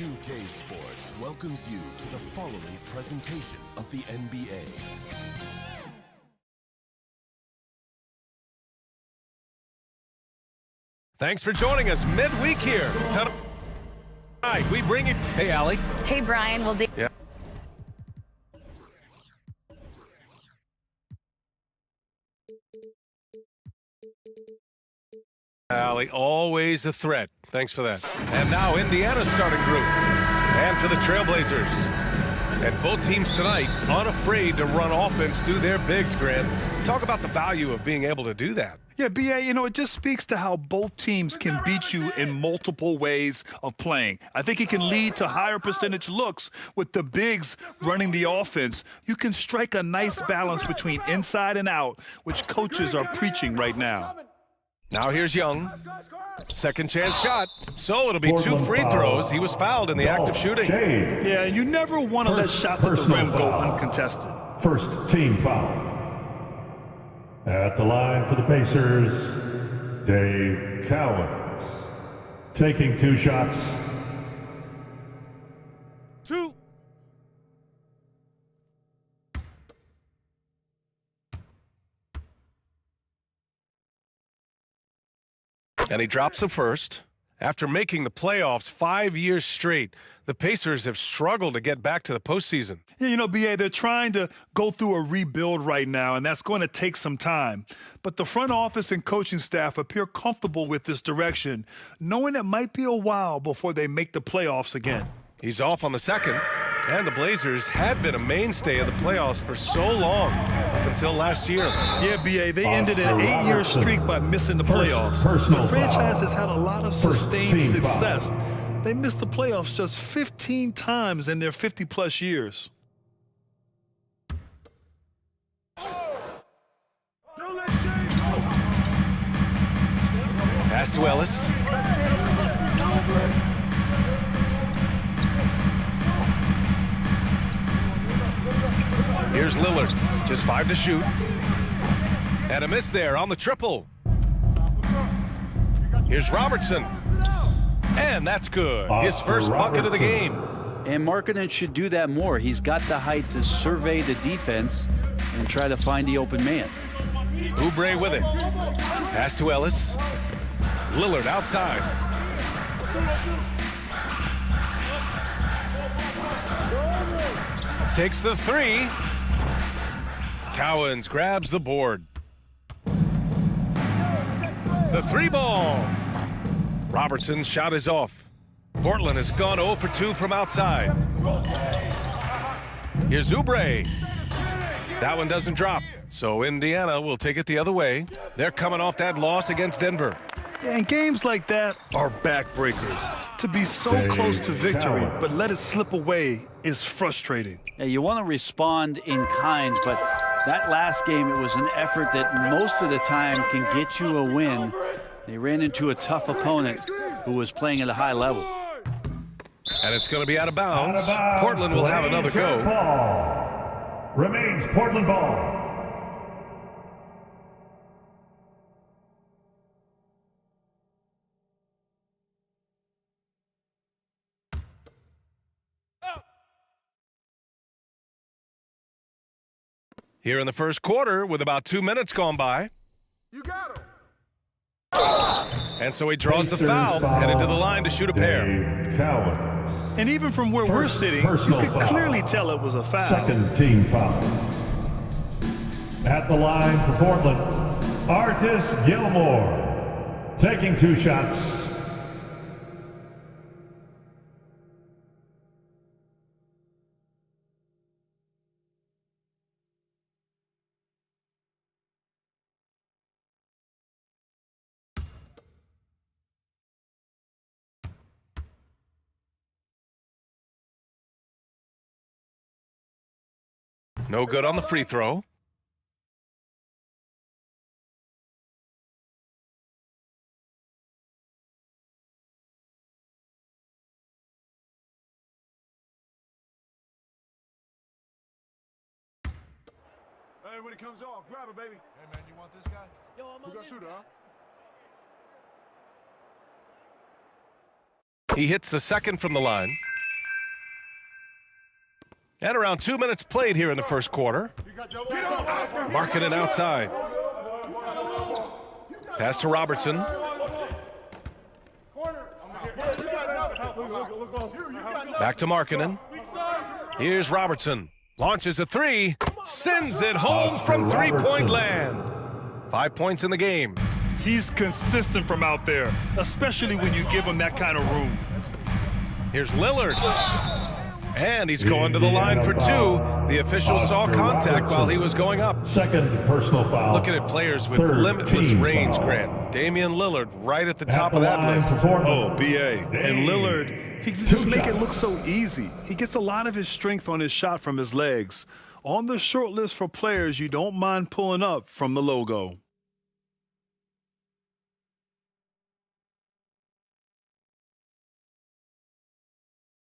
2K Sports welcomes you to the following presentation of the NBA. Thanks for joining us midweek here. Tonight, we bring you... Hey, Allie. Hey, Brian. We'll do... Yeah. Allie, always a threat. Thanks for that. And now Indiana's starting group. And for the Trailblazers. And both teams tonight unafraid to run offense through their bigs, Grant. Talk about the value of being able to do that. Yeah, B.A., it just speaks to how both teams can beat you in multiple ways of playing. I think it can lead to higher percentage looks with the bigs running the offense. You can strike a nice balance between inside and out, which coaches are preaching right now. Now here's Young. Second chance shot. So it'll be two free throws. He was fouled in the act of shooting. Yeah, you never want to let shots at the rim go uncontested. First team foul. At the line for the Pacers, Dave Cowens. Taking two shots. Two. And he drops the first. After making the playoffs 5 years straight, the Pacers have struggled to get back to the postseason. Yeah, B.A., they're trying to go through a rebuild right now, and that's going to take some time. But the front office and coaching staff appear comfortable with this direction, knowing it might be a while before they make the playoffs again. He's off on the second, and the Blazers had been a mainstay of the playoffs for so long, up until last year. Yeah, B.A., they ended an 8-year streak by missing the playoffs. The franchise has had a lot of sustained success. They missed the playoffs just 15 times in their 50-plus years. Pass to Ellis. Here's Lillard, just 5 to shoot. And a miss there on the triple. Here's Robertson. And that's good. His first bucket of the game. And Markkanen should do that more. He's got the height to survey the defense and try to find the open man. Oubre with it. Pass to Ellis. Lillard outside. Takes the three. Cowens grabs the board. The three ball. Robertson's shot is off. Portland has gone 0 for 2 from outside. Here's Oubre. That one doesn't drop. So Indiana will take it the other way. They're coming off that loss against Denver. Yeah, and games like that are backbreakers. To be so close to victory, but let it slip away is frustrating. Yeah, you want to respond in kind, but that last game, it was an effort that most of the time can get you a win. They ran into a tough opponent who was playing at a high level. And it's going to be out of bounds. Portland will have another go. Ball. Remains Portland ball. Here in the first quarter, with about 2 minutes gone by. You got him. And so he draws the foul, headed to the line to shoot a pair. And even from where we're sitting, you could clearly tell it was a foul. Second team foul. At the line for Portland, Artis Gilmore. Taking two shots. No good on the free throw. Hey, when it comes off, grab it, baby. Hey, man, you want this guy? Yo, I'm on. Who got shooter, huh? He hits the second from the line. And around 2 minutes played here in the first quarter. Markkanen outside. Pass to Robertson. Back to Markkanen. Here's Robertson. Launches a three. Sends it home from three-point land. 5 points in the game. He's consistent from out there, especially when you give him that kind of room. Here's Lillard. And he's going to the line for two. The official saw contact while he was going up. Second personal foul. Looking at players with Third limitless team range, foul. Grant. Damian Lillard right at the At top the of that line list. for Portland. Oh, B.A. And Lillard, he can just Two make it shots. look so easy. He gets a lot of his strength on his shot from his legs. On the short list for players you don't mind pulling up from the logo.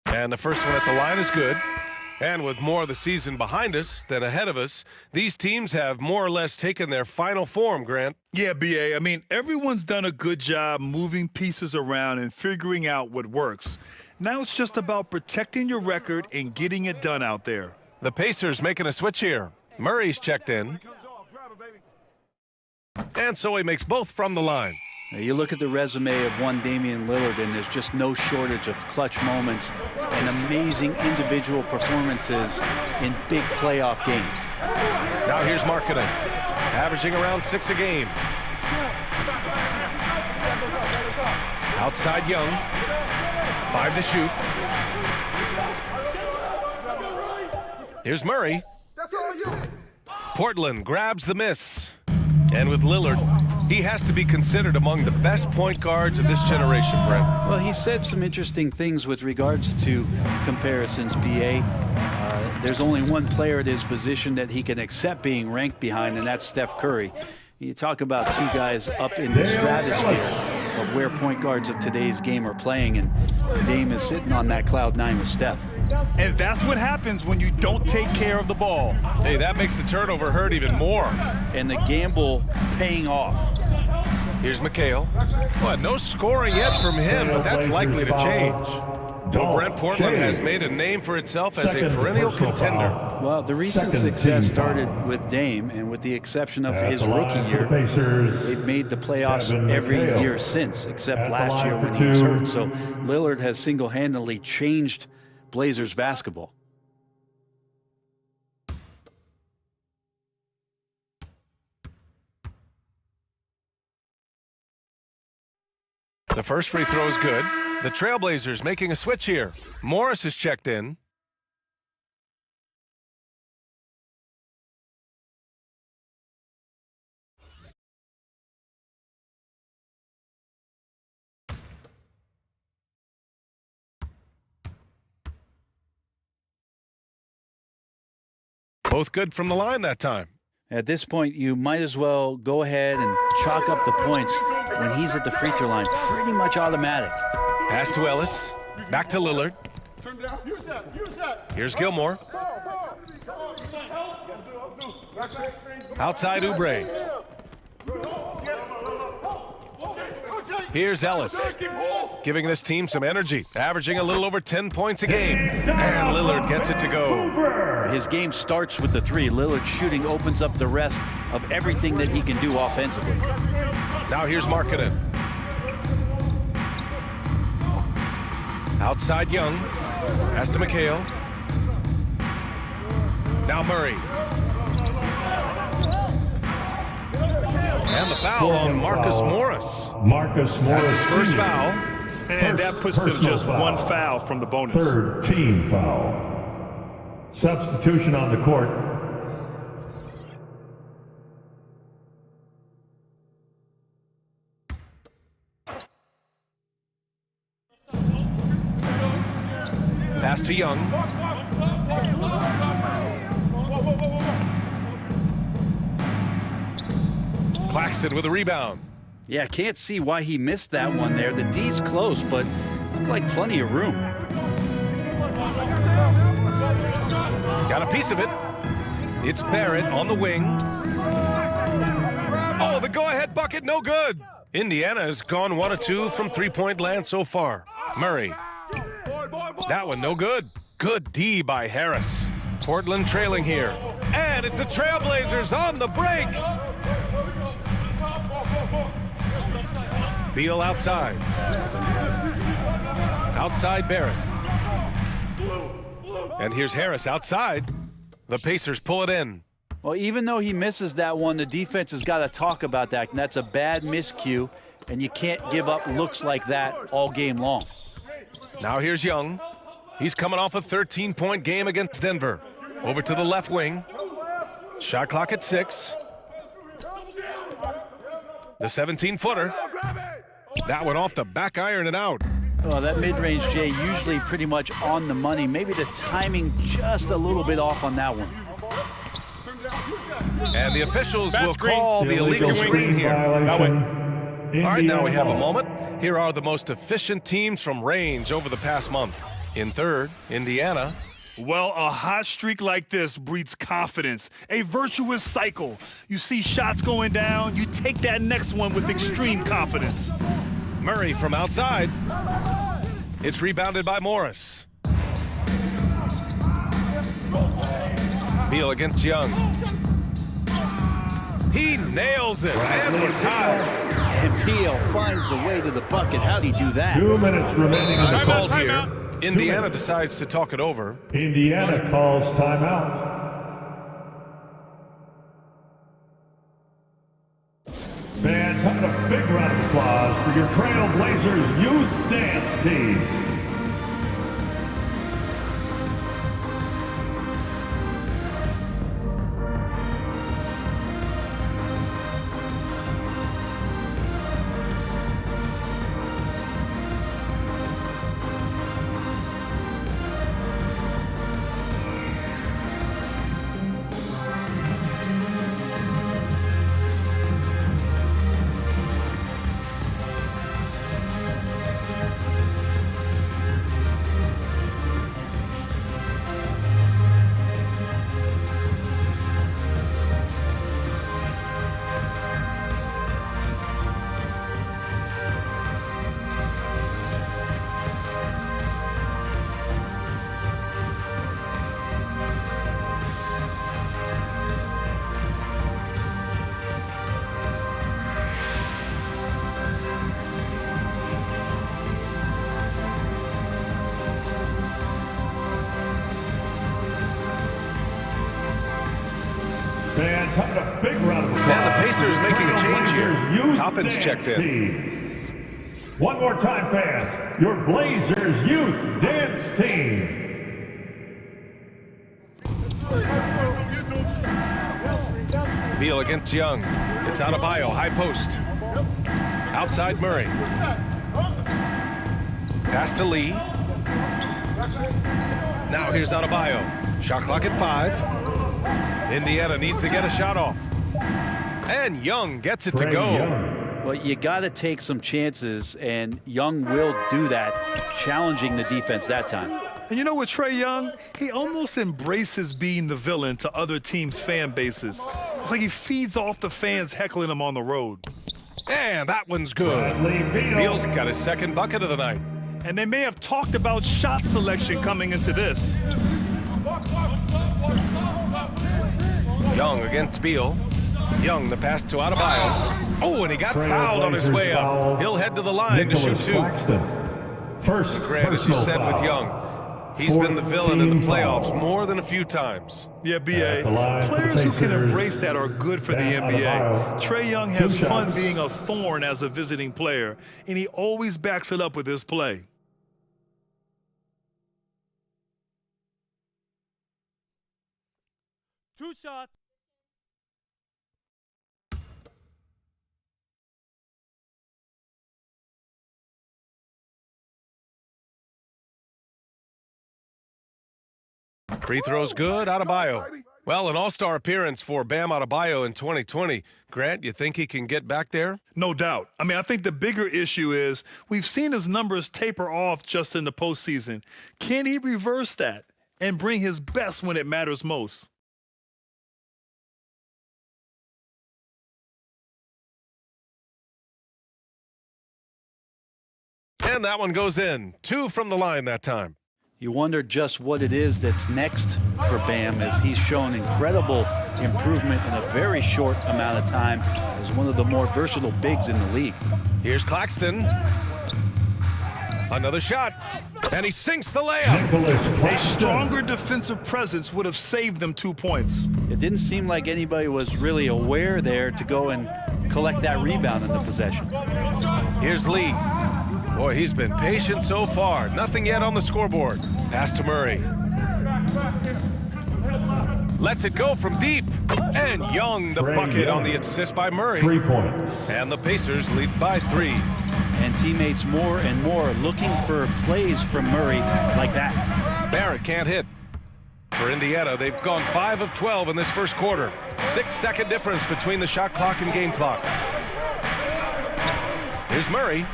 And the first one at the line is good. And with more of the season behind us than ahead of us, these teams have more or less taken their final form, Grant. Yeah, B.A. I mean, everyone's done a good job moving pieces around and figuring out what works. Now it's just about protecting your record and getting it done out there. The Pacers making a switch here. Murray's checked in. And so he makes both from the line. Now you look at the resume of one Damian Lillard, and there's just no shortage of clutch moments and amazing individual performances in big playoff games. Now here's Markkanen, averaging around 6 a game. Outside Young, 5 to shoot. Here's Murray. Portland grabs the miss. And with Lillard, he has to be considered among the best point guards of this generation, Brent. Well, he said some interesting things with regards to comparisons, B.A. There's only one player at his position that he can accept being ranked behind, and that's Steph Curry. You talk about two guys up in the stratosphere of where point guards of today's game are playing, and Dame is sitting on that cloud nine with Steph. And that's what happens when you don't take care of the ball. Hey, that makes the turnover hurt even more. And the gamble paying off. Here's McHale. Well, no scoring yet from him, but that's likely to change. Well, Brent, Portland has made a name for itself as a perennial contender. Well, the recent Second success team started foul. with Dame, and with the exception of At his the line rookie for year, the Pacers, they've made the playoffs Kevin every McHale. year since, except At the last line year for when he was two. hurt. So Lillard has single-handedly changed Blazers basketball. The first free throw is good. The Trailblazers making a switch here. Morris is checked in. Both good from the line that time. At this point, you might as well go ahead and chalk up the points when he's at the free throw line. Pretty much automatic. Pass to Ellis. Back to Lillard. Here's Gilmore. Outside Oubre. Here's Ellis, giving this team some energy, averaging a little over 10 points a game. And Lillard gets it to go. His game starts with the three. Lillard shooting opens up the rest of everything that he can do offensively. Now here's Markkanen. Outside Young. Pass to McHale. Now Murray. And the foul on Marcus Morris. Marcus Morris. That's his first Sr. foul. And that puts them personal just foul. one foul from the bonus. Third team foul. Substitution on the court. Pass to Young. Claxton with a rebound. Yeah, can't see why he missed that one there. The D's close, but looked like plenty of room. Got a piece of it. It's Barrett on the wing. Oh, the go-ahead bucket, no good. Indiana has gone 1 of 2 from three-point land so far. Murray. That one no good. Good D by Harris. Portland trailing here. And it's the Trailblazers on the break. Beal outside. Outside Barrett. And here's Harris outside. The Pacers pull it in. Well, even though he misses that one, the defense has got to talk about that. And that's a bad miscue, and you can't give up looks like that all game long. Now here's Young. He's coming off a 13-point game against Denver. Over to the left wing. Shot clock at 6. The 17-footer. That one off the back iron and out. Well, that mid-range, Jay, usually pretty much on the money. Maybe the timing just a little bit off on that one. And the officials will call the illegal screen here. Violation. All right, now we have a Indiana. moment. Here are the most efficient teams from range over the past month. In third, Indiana. Well, a hot streak like this breeds confidence, a virtuous cycle. You see shots going down, you take that next one with extreme confidence. Murray from outside. It's rebounded by Morris. Beal against Young. He nails it, and we're tied. And Beal finds a way to the bucket. How'd he do that? 2 minutes remaining in the Time called here. timeout. Indiana decides to talk it over. Indiana calls timeout. Fans, have a big round of applause for your Trailblazers youth dance team. Fans, have a big round of applause. And the Pacers for your making a change here. Trailblazers youth Toppin's dance checked in. team. One more time, fans. Your Blazers youth dance team. Beal against Young. It's Adebayo, high post. Outside Murray. Pass to Lee. Now here's Adebayo. Shot clock at 5. Indiana needs to get a shot off. And Young gets it to Trae go. Young. Well, you got to take some chances, and Young will do that, challenging the defense that time. And you know what, Trae Young? He almost embraces being the villain to other teams' fan bases. It's like he feeds off the fans heckling him on the road. And that one's good. Bradley Beal. Beal's got his second bucket of the night. And they may have talked about shot selection coming into this. Young against Beal. Young, the pass to Adebayo. Oh, and he got fouled on his way foul. up. He'll head to the line Nicholas to shoot 2. Claxton. First Grant, as you personal said with foul. Young, he's been the villain in the playoffs more than a few times. Yeah, At B.A. the line for the Players who can Pacers, embrace that are good for the Bam NBA. Adebayo. Trae Young 2 has fun shots. being a thorn as a visiting player, and he always backs it up with his play. Two shots. Free throws good, Adebayo. Well, an all-star appearance for Bam Adebayo in 2020. Grant, you think he can get back there? No doubt. I mean, I think the bigger issue is we've seen his numbers taper off just in the postseason. Can he reverse that and bring his best when it matters most? And that one goes in. 2 from the line that time. You wonder just what it is that's next for Bam, as he's shown incredible improvement in a very short amount of time as one of the more versatile bigs in the league. Here's Claxton. Another shot. And he sinks the layup. Nicholas A Claxton. stronger defensive presence would have saved them 2 points. It didn't seem like anybody was really aware there to go and collect that rebound in the possession. Here's Lee. Boy, he's been patient so far. Nothing yet on the scoreboard. Pass to Murray. Lets it go from deep. And Young, the Trey bucket Young. on the assist by Murray. 3 points. And the Pacers lead by 3. And teammates more and more looking for plays from Murray like that. Barrett can't hit. For Indiana, they've gone 5 of 12 in this first quarter. 6-second difference between the shot clock and game clock. Here's Murray.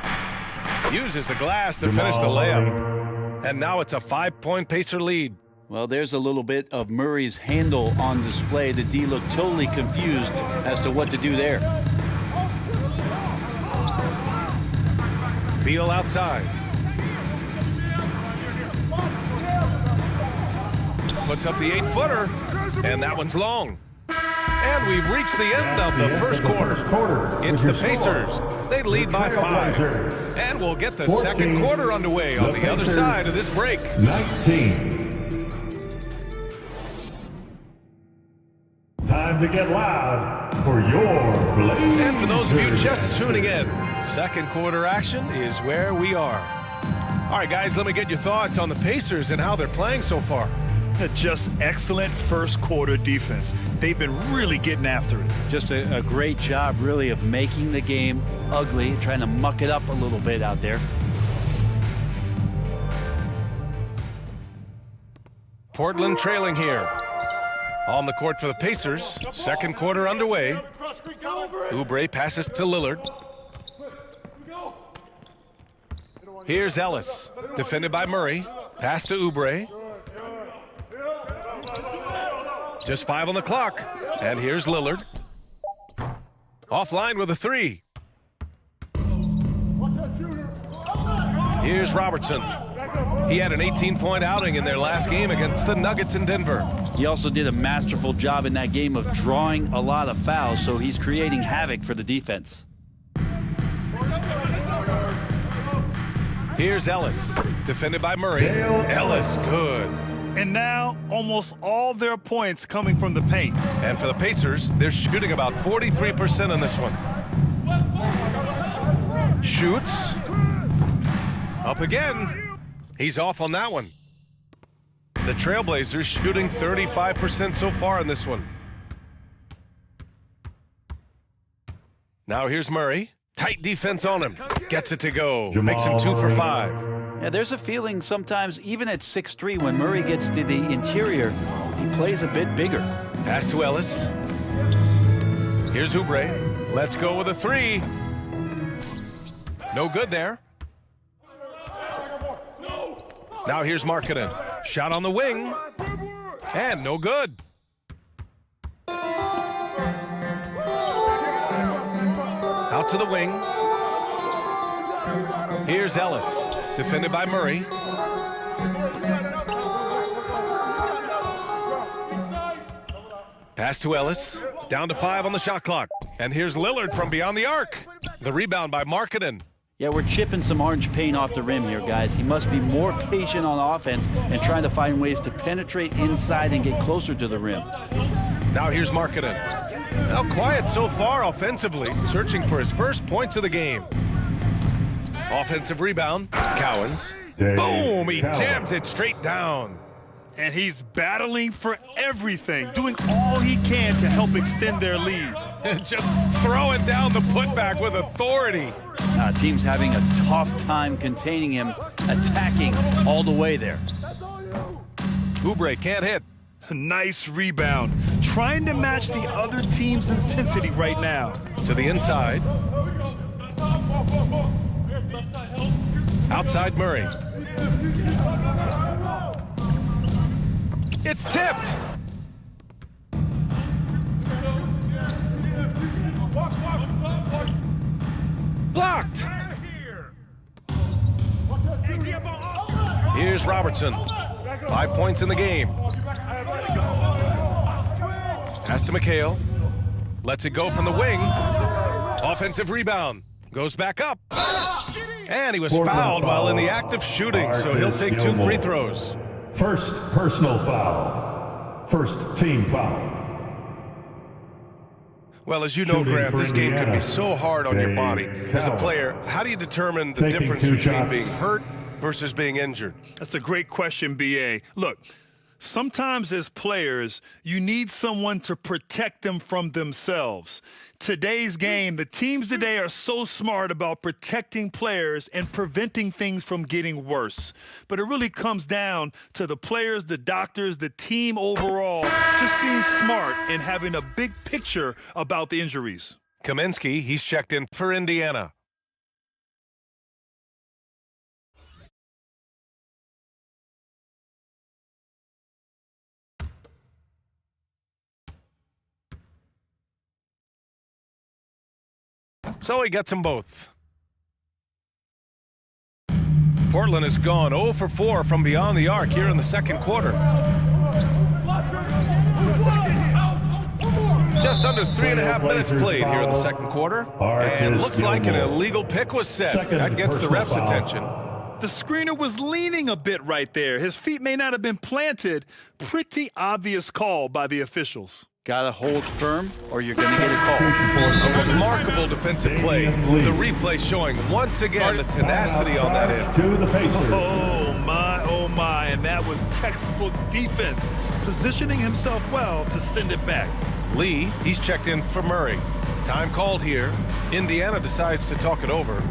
Uses the glass to finish the Jamal layup. Murray. And now it's a 5-point Pacer lead. Well, there's a little bit of Murray's handle on display. The D looked totally confused as to what to do there. Beal outside. Puts up the 8-footer, and that one's long. And we've reached the end of the first quarter. It's the Pacers. They lead by 5. And we'll get the second quarter underway on the other side of this break. 19. Time to get loud for your Blazers. And for those of you just tuning in, second quarter action is where we are. All right, guys, let me get your thoughts on the Pacers and how they're playing so far. Just excellent first quarter defense. They've been really getting after it. Just a great job, really, of making the game ugly, trying to muck it up a little bit out there. Portland trailing here. On the court for the Pacers, second quarter underway. Oubre passes to Lillard. Here's Ellis, defended by Murray. Pass to Oubre. Just 5 on the clock. And here's Lillard. Offline with a 3. Here's Robertson. He had an 18-point outing in their last game against the Nuggets in Denver. He also did a masterful job in that game of drawing a lot of fouls, so he's creating havoc for the defense. Here's Ellis, defended by Murray. Ellis, good. And now, almost all their points coming from the paint. And for the Pacers, they're shooting about 43% on this one. Shoots. Up again. He's off on that one. The Trailblazers shooting 35% so far in this one. Now here's Murray. Tight defense on him. Gets it to go. Makes him 2 for 5. Yeah, there's a feeling sometimes, even at 6'3", when Murray gets to the interior, he plays a bit bigger. Pass to Ellis. Here's Oubre. Let's go with a 3. No good there. Now here's Markkanen. Shot on the wing. And no good. Out to the wing. Here's Ellis. Defended by Murray. Pass to Ellis. Down to 5 on the shot clock. And here's Lillard from beyond the arc. The rebound by Markkanen. Yeah, we're chipping some orange paint off the rim here, guys. He must be more patient on offense and trying to find ways to penetrate inside and get closer to the rim. Now here's Markkanen. Now quiet so far offensively, searching for his first points of the game. Offensive rebound, Cowens. Dave Boom, he Cowens. jams it straight down. And he's battling for everything, doing all he can to help extend their lead. Just throwing down the putback with authority. Team's having a tough time containing him, attacking all the way there. Oubre can't hit. Nice rebound. Trying to match the other team's intensity right now. To the inside. Outside Murray. It's tipped. Blocked. Here's Robertson. 5 points in the game. Pass to McHale. Lets it go from the wing. Offensive rebound. Goes back up. And he was fouled while in the act of shooting, so he'll take 2 free throws. First personal foul. First team foul. Well, as you know, Shooting Grant, for this game can be Indiana, so hard on your body. Dave As a Cowens. player, how do you determine the Taking difference 2 between shots. being hurt versus being injured? That's a great question, B.A. Look, sometimes as players, you need someone to protect them from themselves. Today's game, the teams today are so smart about protecting players and preventing things from getting worse. But it really comes down to the players, the doctors, the team overall, just being smart and having a big picture about the injuries. Kaminsky, he's checked in for Indiana. So he gets them both. Portland has gone 0 for 4 from beyond the arc here in the second quarter. Just under 3.5 minutes played here in the second quarter. And looks like an illegal pick was set. That gets the ref's attention. The screener was leaning a bit right there. His feet may not have been planted. Pretty obvious call by the officials. Got to hold firm or you're going to get a call. A remarkable defensive play. The replay showing once again the tenacity on that end. To the Pacers. Oh my, and that was textbook defense, positioning himself well to send it back. Lee, he's checked in for Murray. Time called here. Indiana decides to talk it over.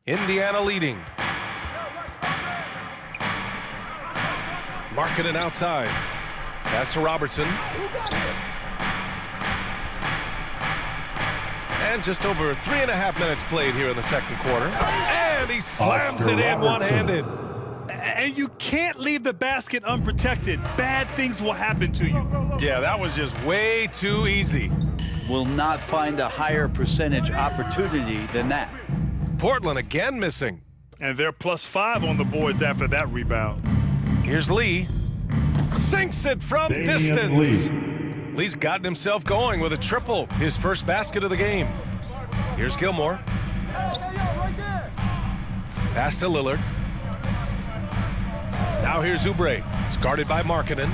Indiana leading. Markkanen outside. Pass to Robertson. And just over 3.5 minutes played here in the second quarter. And he slams Oscar it in Robertson. one-handed. And you can't leave the basket unprotected. Bad things will happen to you. Yeah, that was just way too easy. Will not find a higher percentage opportunity than that. Portland again missing. And they're +5 on the boards after that rebound. Here's Lee. Sinks it from Damian distance. Lee. Lee's gotten himself going with a triple, his first basket of the game. Here's Gilmore. Pass to Lillard. Now here's Oubre. It's guarded by Markkanen.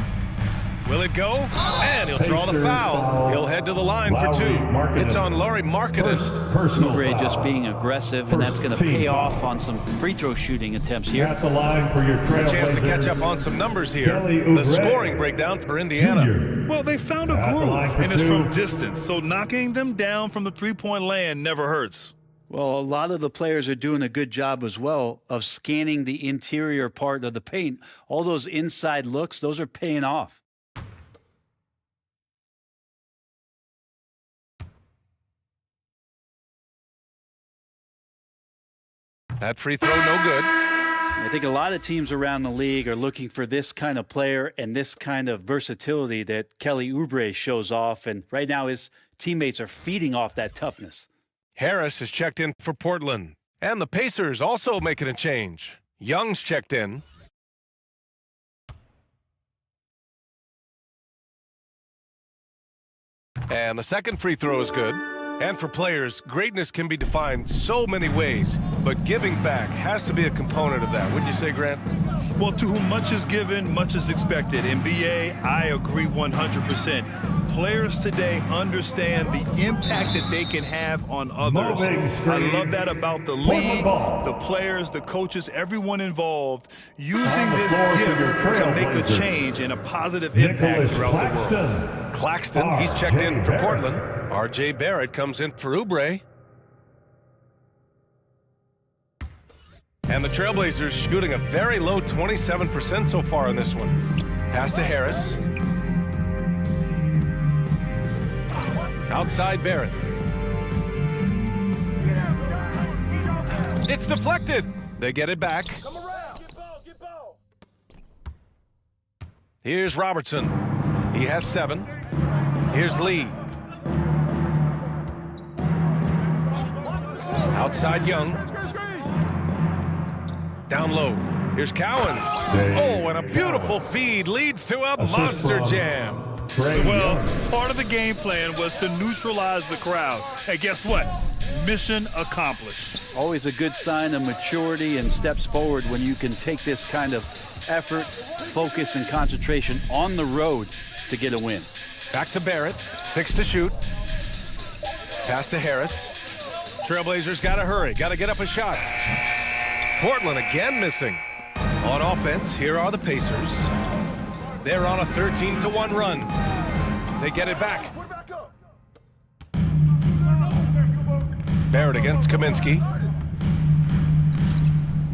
Will it go? And he'll draw the Pacers foul. foul. He'll head to the line for 2. Lauri Markkanen. It's on Lauri Markkanen. First personal Oubre foul. just being aggressive, and that's going to First team pay foul. off on some free throw shooting attempts here. At the line for your A chance to Trailblazers, catch up on some numbers here. Kelly The Oubre. scoring breakdown for Indiana. Junior. Well, they found a At the groove, line for and it's 2. from distance, so knocking them down from the three-point land never hurts. Well, a lot of the players are doing a good job as well of scanning the interior part of the paint. All those inside looks, those are paying off. That free throw, no good. I think a lot of teams around the league are looking for this kind of player and this kind of versatility that Kelly Oubre shows off. And right now his teammates are feeding off that toughness. Harris has checked in for Portland. And the Pacers also making a change. Young's checked in. And the second free throw is good. And for players, greatness can be defined so many ways, but giving back has to be a component of that. Wouldn't you say, Grant? Well, to whom much is given, much is expected. In BA, I agree 100%. Players today understand the impact that they can have on others. I love that about the league, the players, the coaches, everyone involved, using this gift to make a change and a positive impact throughout the world. Claxton, he's checked in for Portland. R.J. Barrett comes in for Oubre. And the Trailblazers shooting a very low 27% so far in this one. Pass to Harris. Outside Barrett. It's deflected. They get it back. Here's Robertson. He has 7. Here's Lee. Outside Young. Down low. Here's Cowens. Oh, and a beautiful feed leads to a monster jam. Well, part of the game plan was to neutralize the crowd. And guess what? Mission accomplished. Always a good sign of maturity and steps forward when you can take this kind of effort, focus, and concentration on the road to get a win. Back to Barrett. 6 to shoot. Pass to Harris. Trailblazers got to hurry. Got to get up a shot. Portland again missing. On offense, here are the Pacers. They're on a 13-1 run. They get it back. Barrett against Kaminsky.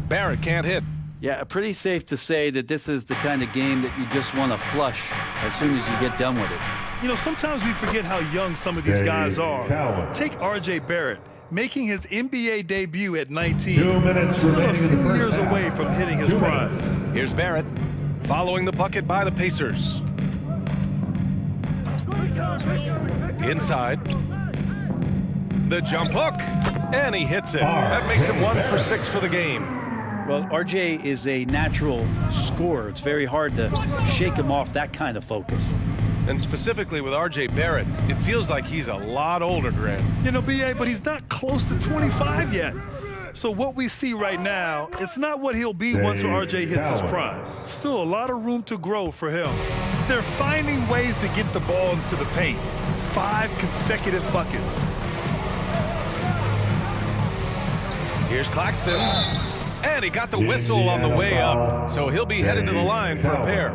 Barrett can't hit. Yeah, pretty safe to say that this is the kind of game that you just want to flush as soon as you get done with it. You know, sometimes we forget how young some of these guys are. Take R.J. Barrett, making his NBA debut at 19. 2 minutes still a remaining in the few first years half. away from hitting his prime. Here's Barrett, following the bucket by the Pacers. Inside. The jump hook, and he hits it. That makes it 1 for 6 for the game. Well, RJ is a natural scorer. It's very hard to shake him off that kind of focus. And specifically with R.J. Barrett, it feels like he's a lot older, Grant. You know, B.A., but he's not close to 25 yet. So what we see right now, it's not what he'll be once R.J. hits his prime. Still a lot of room to grow for him. They're finding ways to get the ball into the paint. 5 consecutive buckets. Here's Claxton. And he got the whistle on the way up, so he'll be headed to the line for a pair.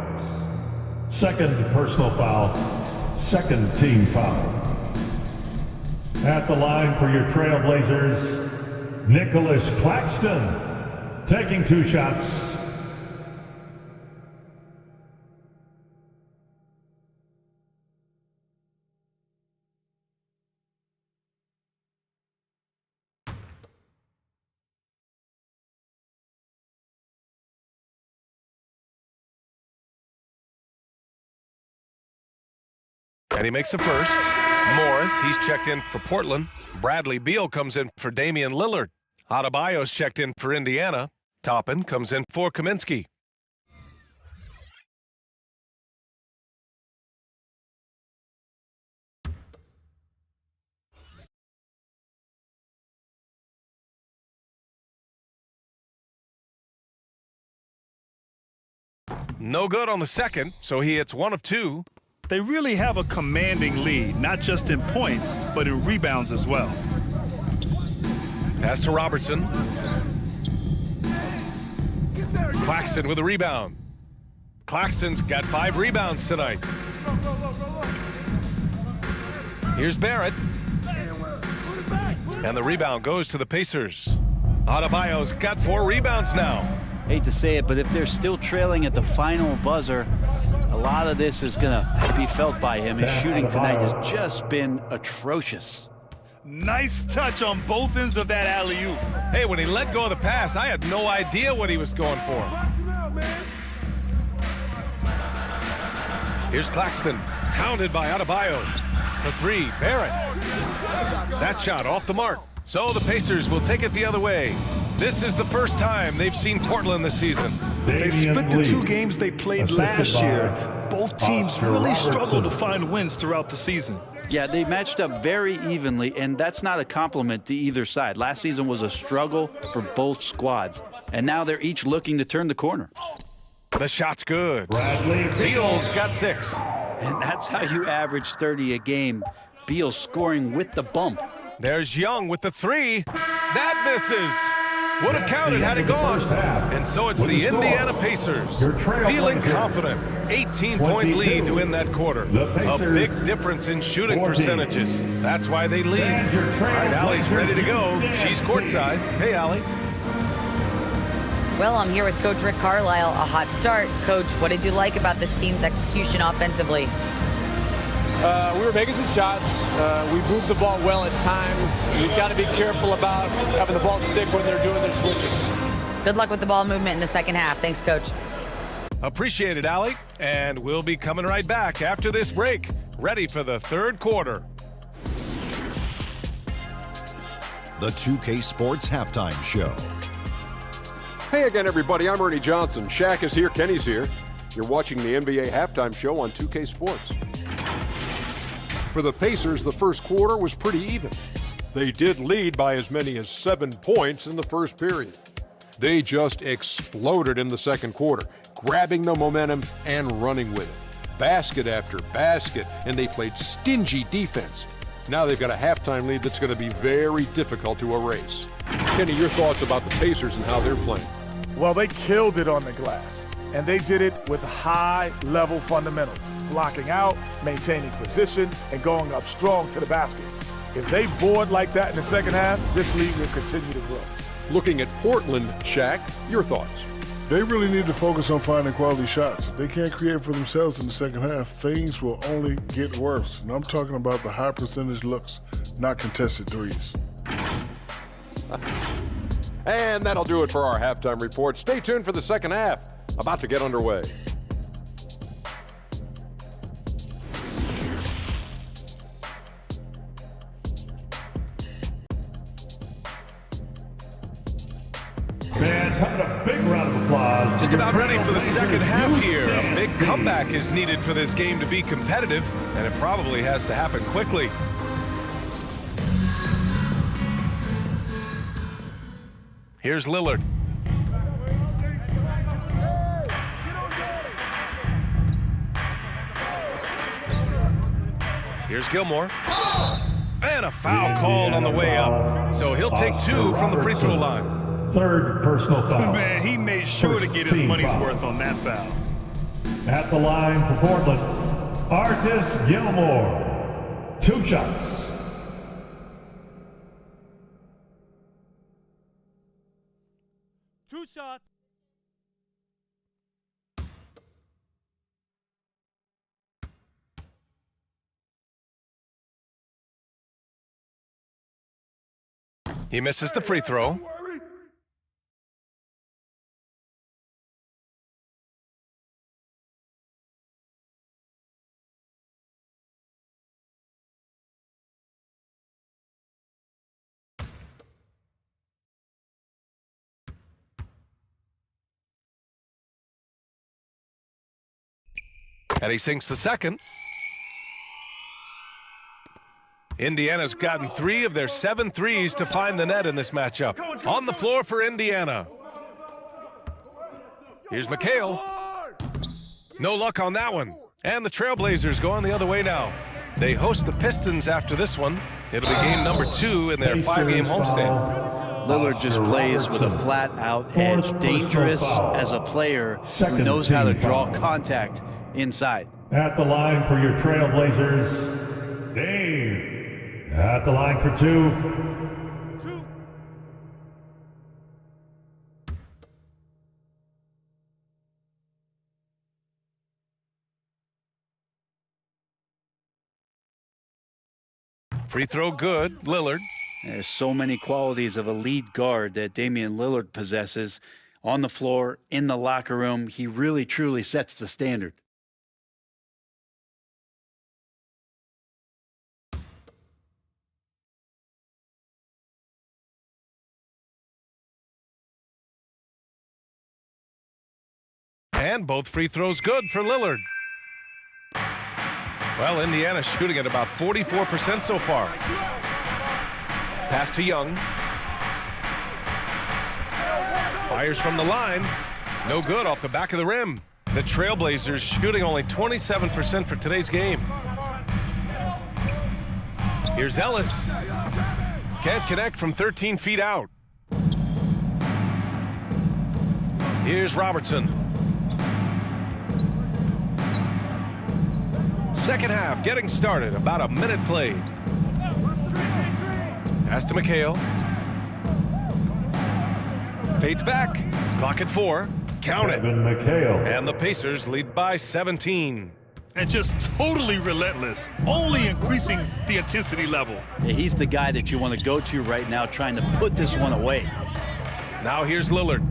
Second personal foul, second team foul. At the line for your Trailblazers, Nicholas Claxton, taking 2 shots. And he makes the first. Morris, he's checked in for Portland. Bradley Beal comes in for Damian Lillard. Adebayo's checked in for Indiana. Toppin comes in for Kaminsky. No good on the second, so he hits 1 of 2. They really have a commanding lead, not just in points, but in rebounds as well. Pass to Robertson. Claxton with a rebound. Claxton's got 5 rebounds tonight. Here's Barrett. And the rebound goes to the Pacers. Adebayo's got 4 rebounds now. Hate to say it, but if they're still trailing at the final buzzer, a lot of this is going to be felt by him. His shooting tonight has just been atrocious. Nice touch on both ends of that alley-oop. Hey, when he let go of the pass, I had no idea what he was going for. Here's Claxton, hounded by Adebayo. For 3, Barrett. That shot off the mark. So the Pacers will take it the other way. This is the first time they've seen Portland this season. They split the 2 games they played last year, both teams Oscar really Robertson. struggle to find wins throughout the season. Yeah, they matched up very evenly, and that's not a compliment to either side. Last season was a struggle for both squads, and now they're each looking to turn the corner. The shot's good. Bradley Beal's got 6. And that's how you average 30 a game. Beal scoring with the bump. There's Young with the 3. That misses. Would have counted had it gone. And so it's the Indiana Pacers feeling confident. 18-point lead to win that quarter. A big difference in shooting percentages. That's why they lead. All right, Allie's ready to go. She's courtside. Hey, Allie. Well, I'm here with Coach Rick Carlisle. A hot start. Coach, what did you like about this team's execution offensively? We were making some shots. We moved the ball well at times. You've got to be careful about having the ball stick when they're doing their switching. Good luck with the ball movement in the second half. Thanks, Coach. Appreciate it, Allie. And we'll be coming right back after this break. Ready for the third quarter. The 2K Sports Halftime Show. Hey again, everybody. I'm Ernie Johnson. Shaq is here. Kenny's here. You're watching the NBA Halftime Show on 2K Sports. For the Pacers, the first quarter was pretty even. They did lead by as many as 7 points in the first period. They just exploded in the second quarter, grabbing the momentum and running with it. Basket after basket, and they played stingy defense. Now they've got a halftime lead that's going to be very difficult to erase. Kenny, your thoughts about the Pacers and how they're playing? Well, they killed it on the glass, and they did it with high-level fundamentals, blocking out, maintaining position, and going up strong to the basket. If they board like that in the second half, this league will continue to grow. Looking at Portland, Shaq, your thoughts? They really need to focus on finding quality shots. If they can't create for themselves in the second half, things will only get worse. And I'm talking about the high percentage looks, not contested threes. And that'll do it for our halftime report. Stay tuned for the second half, about to get underway. Fans, having a big round of applause. Just about ready for the second half here. A big comeback is needed for this game to be competitive, and it probably has to happen quickly. Here's Lillard. Here's Gilmore. And a foul called on the way up. So he'll take 2 from the free throw line. Third personal foul. Man, he made sure to get his Team money's foul. worth on that foul. At the line for Portland, Artis Gilmore. 2 shots. Two shots. He misses the free throw. And he sinks the second. Indiana's gotten 3 of their 7 threes to find the net in this matchup. On the floor for Indiana. Here's McHale. No luck on that one. And the Trailblazers going the other way now. They host the Pistons after this one. It'll be game number 2 in their 5-game homestand. Lillard just plays with a flat-out edge, dangerous as a player who knows how to draw contact inside. At the line for your Trailblazers, Dave. At the line for 2. Free throw good, Lillard. There's so many qualities of a lead guard that Damian Lillard possesses. On the floor, in the locker room, he really, truly sets the standard. And both free throws good for Lillard. Well, Indiana's shooting at about 44% so far. Pass to Young. Fires from the line. No good off the back of the rim. The Trailblazers shooting only 27% for today's game. Here's Ellis. Can't connect from 13 feet out. Here's Robertson. Second half getting started. About a minute played. Pass to McHale. Fades back. Clock at 4. Count it. Kevin McHale. And the Pacers lead by 17. And just totally relentless, only increasing the intensity level. Yeah, he's the guy that you want to go to right now, trying to put this one away. Now here's Lillard.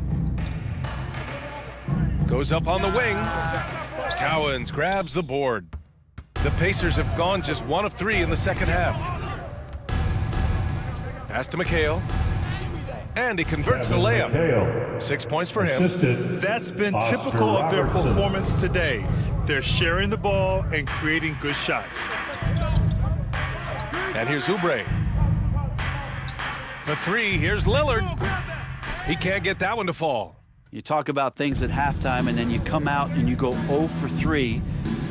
Goes up on the wing. Cowens grabs the board. The Pacers have gone just 1 of 3 in the second half. Pass to McHale. And he converts the layup. McHale. 6 points for him. Assisted That's been Oscar typical of their Robertson. performance today. They're sharing the ball and creating good shots. And here's Oubre. For 3, here's Lillard. He can't get that one to fall. You talk about things at halftime, and then you come out and you go 0 for 3.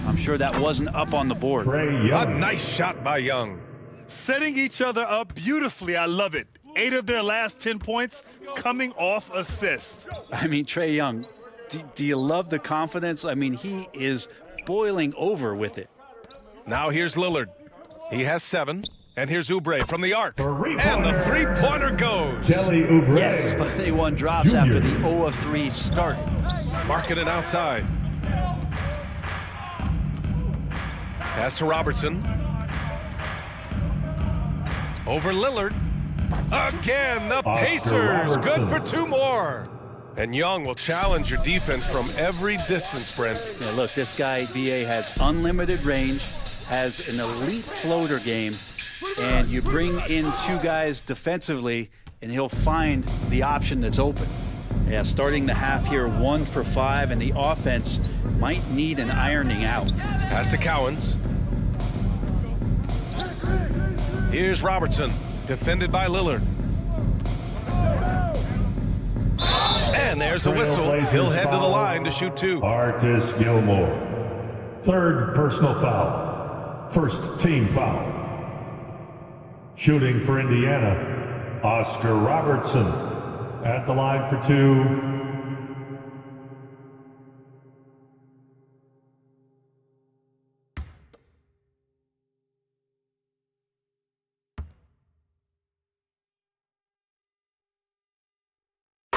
I'm sure that wasn't up on the board. Trae A Young. nice shot by Young. Setting each other up beautifully. I love it. 8 of their last 10 points coming off assists. I mean, Trae Young, do you love the confidence? I mean, he is boiling over with it. Now here's Lillard. He has 7. And here's Oubre from the arc. Three-pointer. And the three-pointer goes. Kelly Oubre. Yes, but they won drops Junior. after the 0 of 3 start. Marking it outside. Pass to Robertson. Over Lillard. Again, the Oscar Pacers. Good Robertson. for 2 more. And Young will challenge your defense from every distance, Brent. Yeah, look, this guy, BA, has unlimited range, has an elite floater game, and you bring in 2 guys defensively, and he'll find the option that's open. Yeah, starting the half here 1 for 5, and the offense might need an ironing out. Pass to Cowens. Here's Robertson, defended by Lillard. And there's a whistle. He'll head to the line to shoot 2. Artis Gilmore. 3rd personal foul. 1st team foul. Shooting for Indiana, Oscar Robertson. At the line for 2.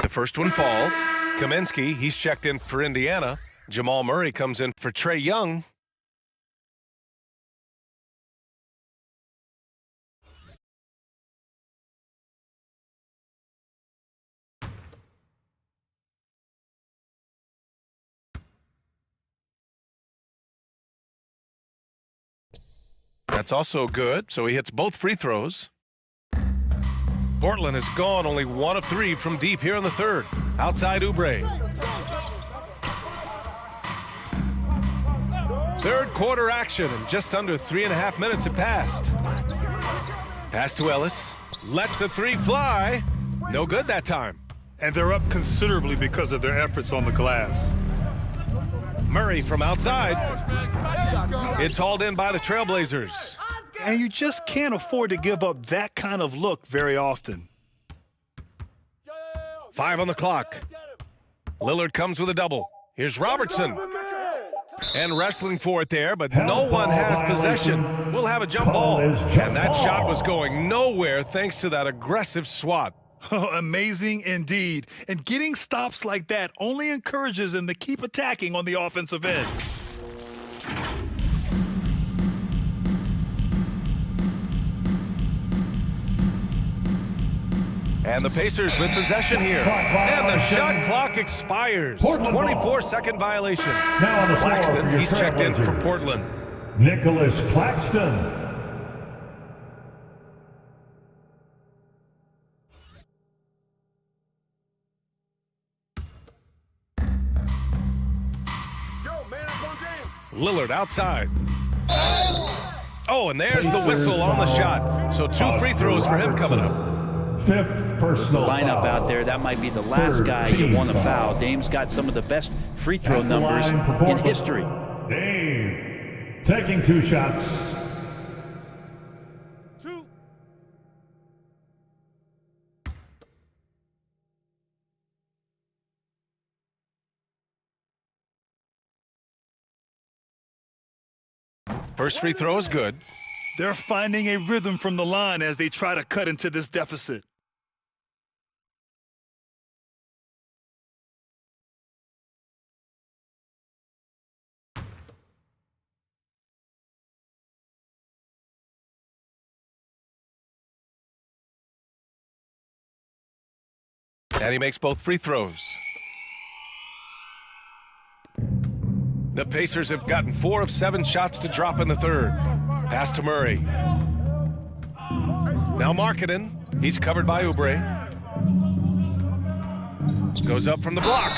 The first one falls. Kaminsky, he's checked in for Indiana. Jamal Murray comes in for Trae Young. That's also good, so he hits both free throws. Portland has gone only 1 of 3 from deep here in the 3rd. Outside Oubre. 3rd quarter action, and just under 3.5 minutes have passed. Pass to Ellis. Lets the 3 fly. No good that time. And they're up considerably because of their efforts on the glass. Murray from outside. It's hauled in by the Trailblazers. And you just can't afford to give up that kind of look very often. 5 on the clock. Lillard comes with a double. Here's Robertson. And wrestling for it there, but no one has possession. We'll have a jump ball. And that shot was going nowhere thanks to that aggressive swat. Amazing indeed. And getting stops like that only encourages them to keep attacking on the offensive end. And the Pacers with possession here. And the shot clock expires. 24-second violation. Now on the floor for Claxton, your he's checked in for Trailblazers. Portland. Nicholas Claxton. Lillard outside. Oh, and there's the whistle on the shot. So 2 free throws for him coming up. 5th personal Lineup foul. out there, that might be the last Third guy you team want to foul. foul. Dame's got some of the best free throw At the numbers line for in Portland. history. Dame taking 2 shots. First free throw is good. They're finding a rhythm from the line as they try to cut into this deficit. And he makes both free throws. The Pacers have gotten 4 of 7 shots to drop in the third. Pass to Murray. Now Markkanen. He's covered by Oubre. Goes up from the block.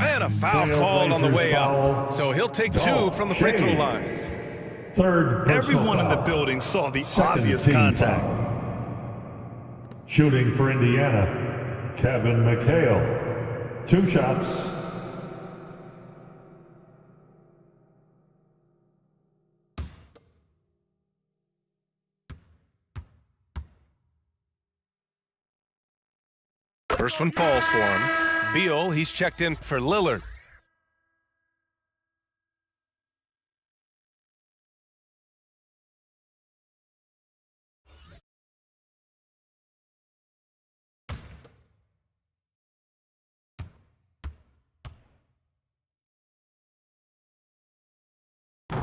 And a foul called on the way out. So he'll take 2 from the free throw line. Third personal Everyone in the foul. building saw the Second obvious team contact. foul. Shooting for Indiana, Kevin McHale. 2 shots. First one falls for him. Beal, he's checked in for Lillard.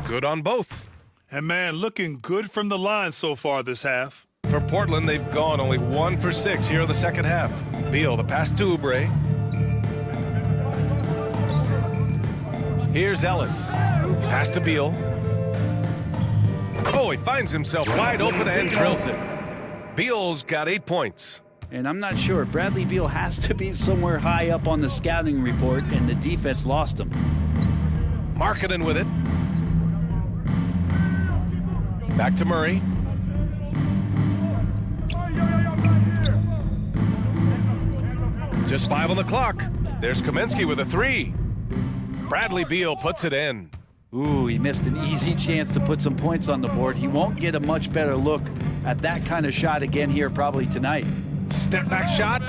Good on both. And man, looking good from the line so far this half. For Portland, they've gone only 1 for 6 here in the second half. Beal, the pass to Oubre. Here's Ellis. Pass to Beal. Oh, he finds himself wide open and drills it. Beal's got 8 points. And I'm not sure. Bradley Beal has to be somewhere high up on the scouting report, and the defense lost him. Markkanen with it. Back to Murray. Just 5 on the clock. There's Kaminsky with a 3. Bradley Beal puts it in. Ooh, he missed an easy chance to put some points on the board. He won't get a much better look at that kind of shot again here probably tonight. Step back shot.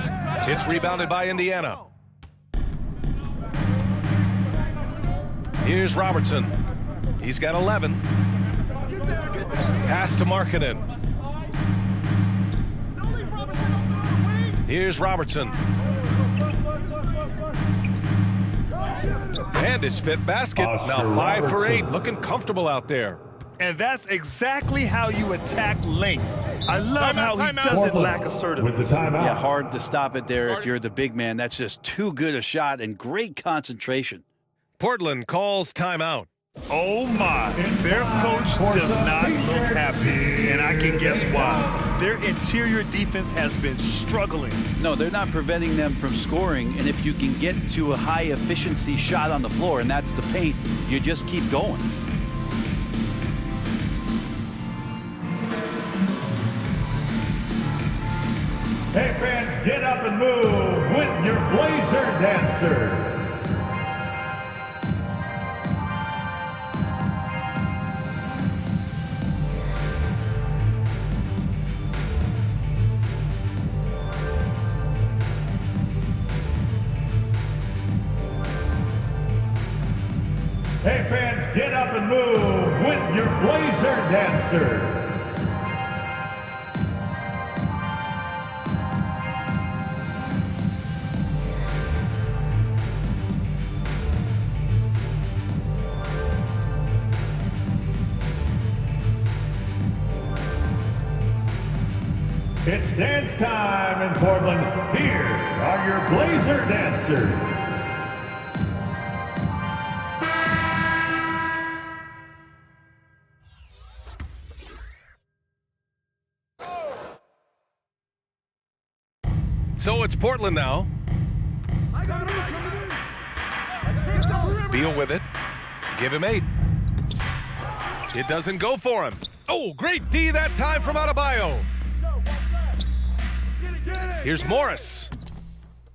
It's rebounded by Indiana. Here's Robertson. He's got 11. Pass to Markkanen. Here's Robertson. And his 5th basket. Now 5 for 8. Looking comfortable out there. And that's exactly how you attack length. I love how he doesn't lack With assertiveness. the timeout. Yeah, hard to stop it there if you're the big man. That's just too good a shot and great concentration. Portland calls timeout. Oh my, their coach does not look happy, and I can guess why. Their interior defense has been struggling. No, they're not preventing them from scoring, and if you can get to a high efficiency shot on the floor, and that's the paint, you just keep going. Hey fans, get up and move with your Blazer Dancer. Hey fans, get up and move with your Blazer Dancer. It's dance time in Portland. Here are your Blazer Dancers. So it's Portland now. Beal with it. Give him 8. It doesn't go for him. Oh, great D that time from Adebayo. Here's Morris.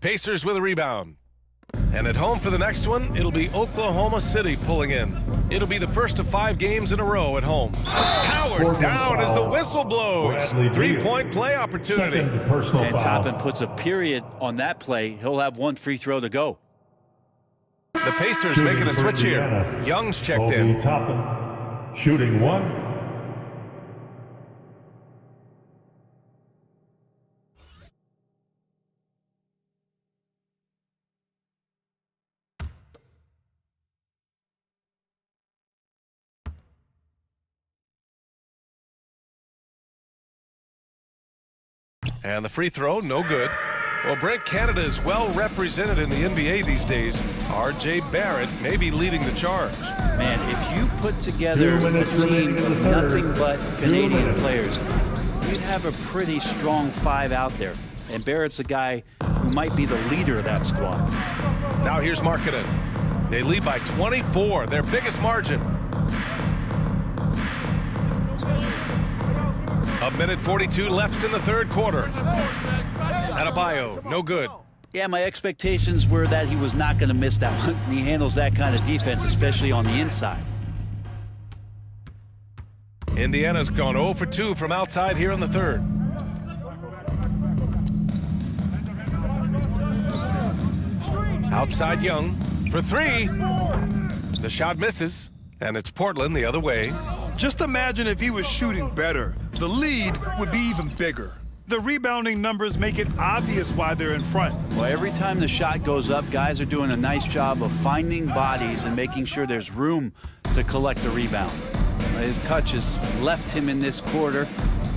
Pacers with a rebound. And at home for the next one, it'll be Oklahoma City pulling in. It'll be the first of 5 games in a row at home. Coward down as the whistle blows. 3-point play opportunity. And Toppin puts a period on that play. He'll have 1 free throw to go. The Pacers making a switch here. Young's checked in. Toppin, shooting 1. And the free throw, no good. Well, Brent, Canada is well represented in the NBA these days. R.J. Barrett may be leading the charge. Man, if you put together a team of nothing but Canadian players, you'd have a pretty strong 5 out there. And Barrett's a guy who might be the leader of that squad. Now here's Markkanen. They lead by 24, their biggest margin. 1:42 left in the third quarter. Adebayo, no good. Yeah, my expectations were that he was not going to miss that one. He handles that kind of defense, especially on the inside. Indiana's gone 0 for 2 from outside here in the third. Outside Young for 3. The shot misses, and it's Portland the other way. Just imagine if he was shooting better. The lead would be even bigger. The rebounding numbers make it obvious why they're in front. Well, every time the shot goes up, guys are doing a nice job of finding bodies and making sure there's room to collect the rebound. His touch has left him in this quarter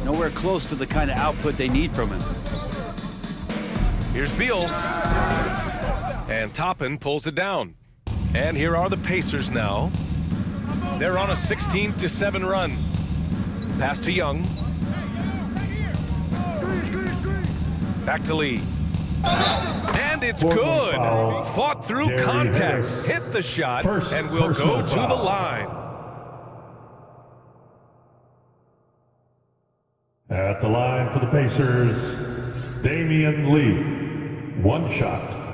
nowhere close to the kind of output they need from him. Here's Beal. And Toppin pulls it down. And here are the Pacers now. They're on a 16-7 run. Pass to Young. Back to Lee. And it's good. Fought through contact. Hit the shot and will go to the line. At the line for the Pacers, Damian Lee. 1 shot.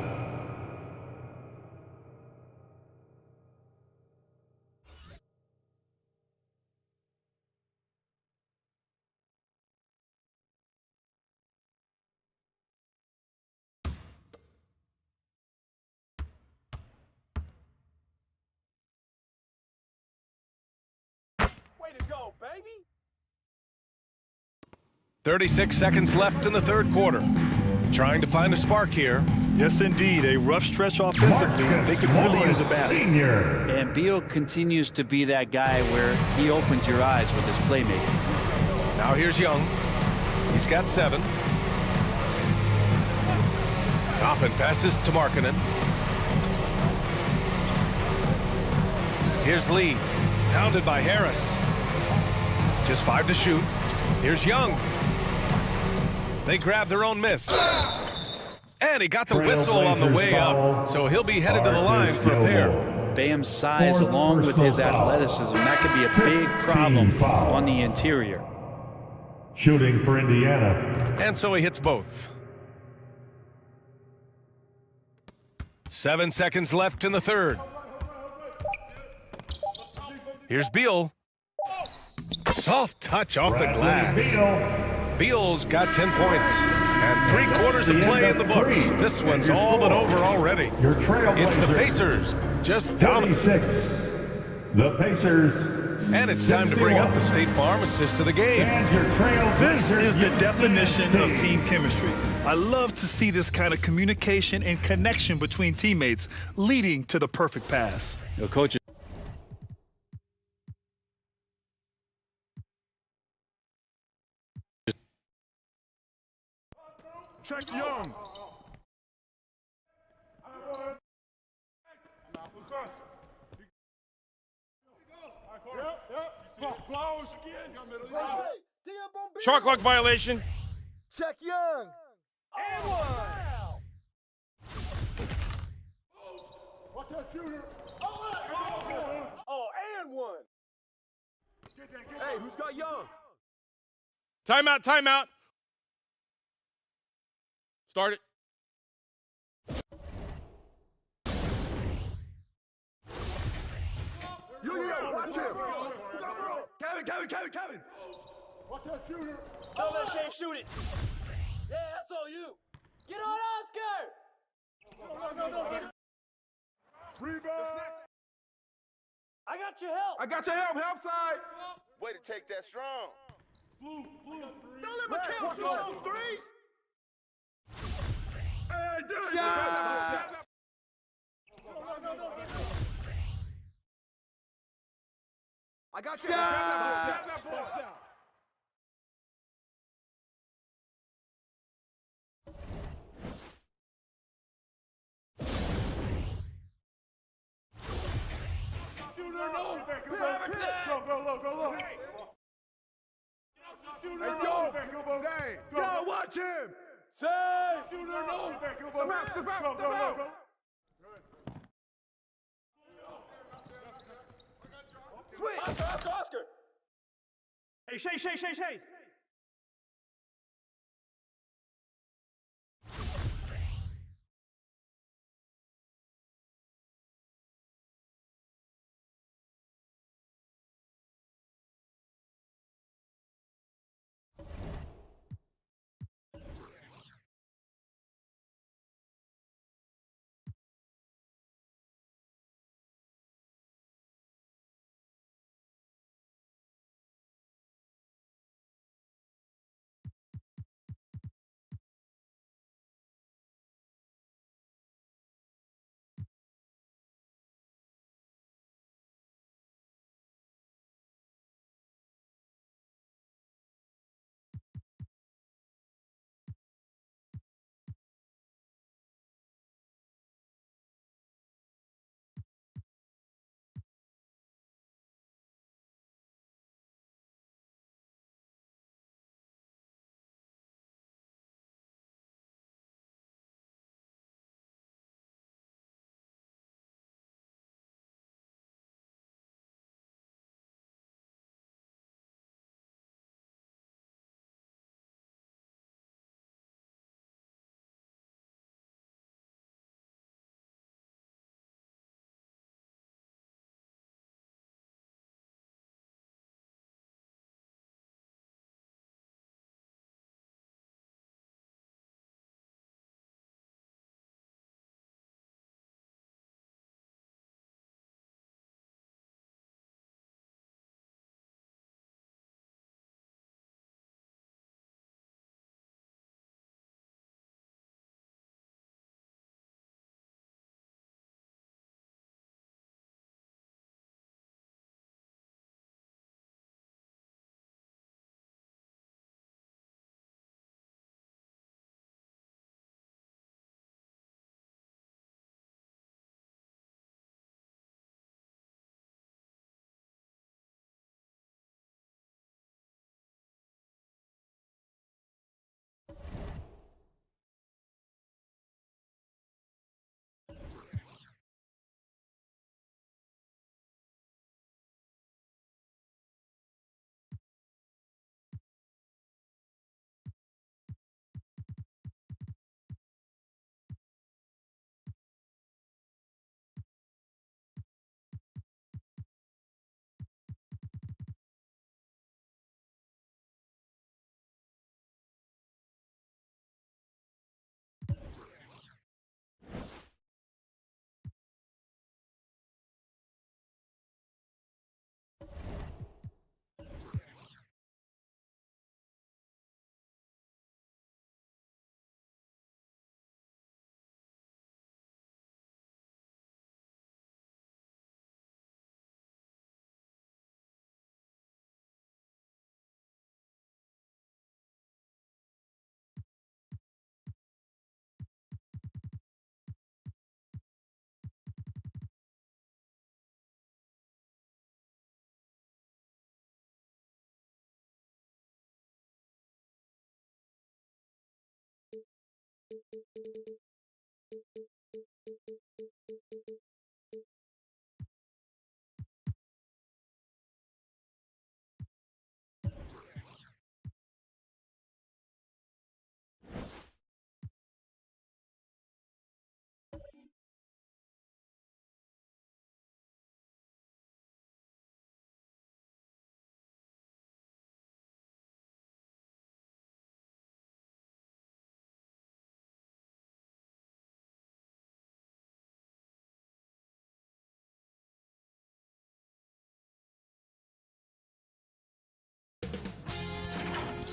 Way to go, baby! 36 seconds left in the third quarter. Trying to find a spark here. Yes, indeed. A rough stretch offensively. They could really use a basket. And Beal continues to be that guy where he opens your eyes with his playmaking. Now here's Young. He's got 7. Toppin passes to Markkanen. Here's Lee. Pounded by Harris. Just 5 to shoot. Here's Young. They grab their own miss. And he got the whistle on the way up, so he'll be headed to the line for a pair. Bam's size, along with his athleticism, that could be a big problem on the interior. Shooting for Indiana. And so he hits both. 7 seconds left in the third. Here's Beal. Soft touch off the glass. Beal's got 10 points and 3/4 of play in the books. This one's all but over already. It's the Pacers, just dominant. The Pacers. And it's time to bring up the State Farm assist to the game. This is the definition of team chemistry. I love to see this kind of communication and connection between teammates leading to the perfect pass. Coach. Check Young. Shot clock violation. Check Young. And 1. Watch that shooter. Oh, and 1. Hey, who's got Young? Timeout, timeout. Start it. Watch him. Kevin. Watch that shooter. Don't let Shane shoot it. Yeah, that's all you. Get on Oscar. No. Rebound. I got your help. I got your help side. Way to take that strong. Blue. Don't let Mikal shoot those threes. Hey, dude. No. I got your help. Shooter, no. Go low. Shooter, no. Yo, watch him. Save. Shooter, no. Step out. Switch. Oscar. Hey, Shay.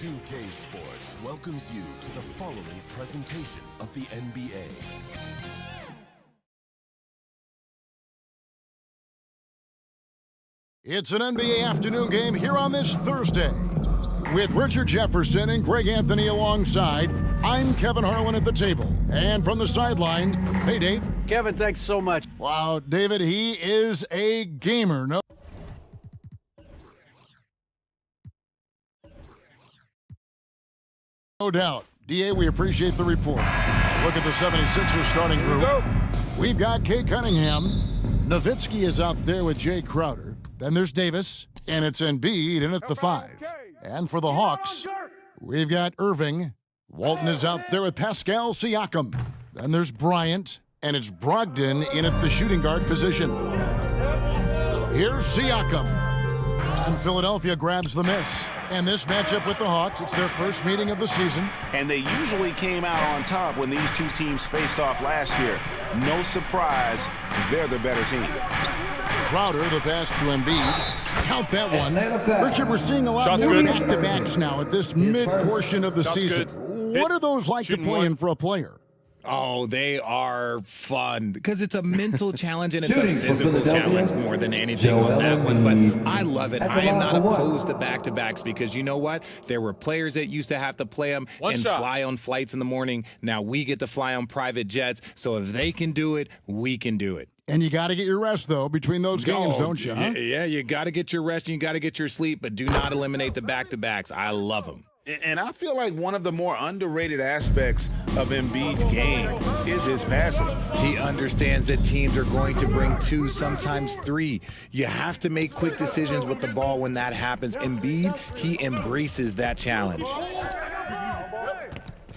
2K Sports welcomes you to the following presentation of the NBA. It's an NBA afternoon game here on this Thursday. With Richard Jefferson and Greg Anthony alongside, I'm Kevin Harlan at the table. And from the sideline, hey, Dave. Kevin, thanks so much. Wow, David, he is a gamer. No doubt. DA, we appreciate the report. Look at the 76ers starting group. We've got Cade Cunningham. Nowitzki is out there with Jay Crowder. Then there's Davis, and it's Embiid in at the 5. And for the Hawks, we've got Irving. Walton is out there with Pascal Siakam. Then there's Bryant, and it's Brogdon in at the shooting guard position. Here's Siakam. And Philadelphia grabs the miss. And this matchup with the Hawks, it's their first meeting of the season. And they usually came out on top when these two teams faced off last year. No surprise, they're the better team. Crowder, the pass to Embiid. Count that one. Richard, we're seeing a lot more back-to-backs now at this mid-portion of the season. What are those like to play in for a player? Oh, they are fun because it's a mental challenge and it's a physical challenge more than anything on that one. But I love it. I am not opposed to back-to-backs because you know what? There were players that used to have to play them fly on flights in the morning. Now we get to fly on private jets. So if they can do it, we can do it. And you got to get your rest, though, between those games, don't you? Huh? Yeah, you got to get your rest and you got to get your sleep, but do not eliminate the back-to-backs. I love them. And I feel like one of the more underrated aspects of Embiid's game is his passing. He understands that teams are going to bring 2, sometimes 3. You have to make quick decisions with the ball when that happens. Embiid, he embraces that challenge.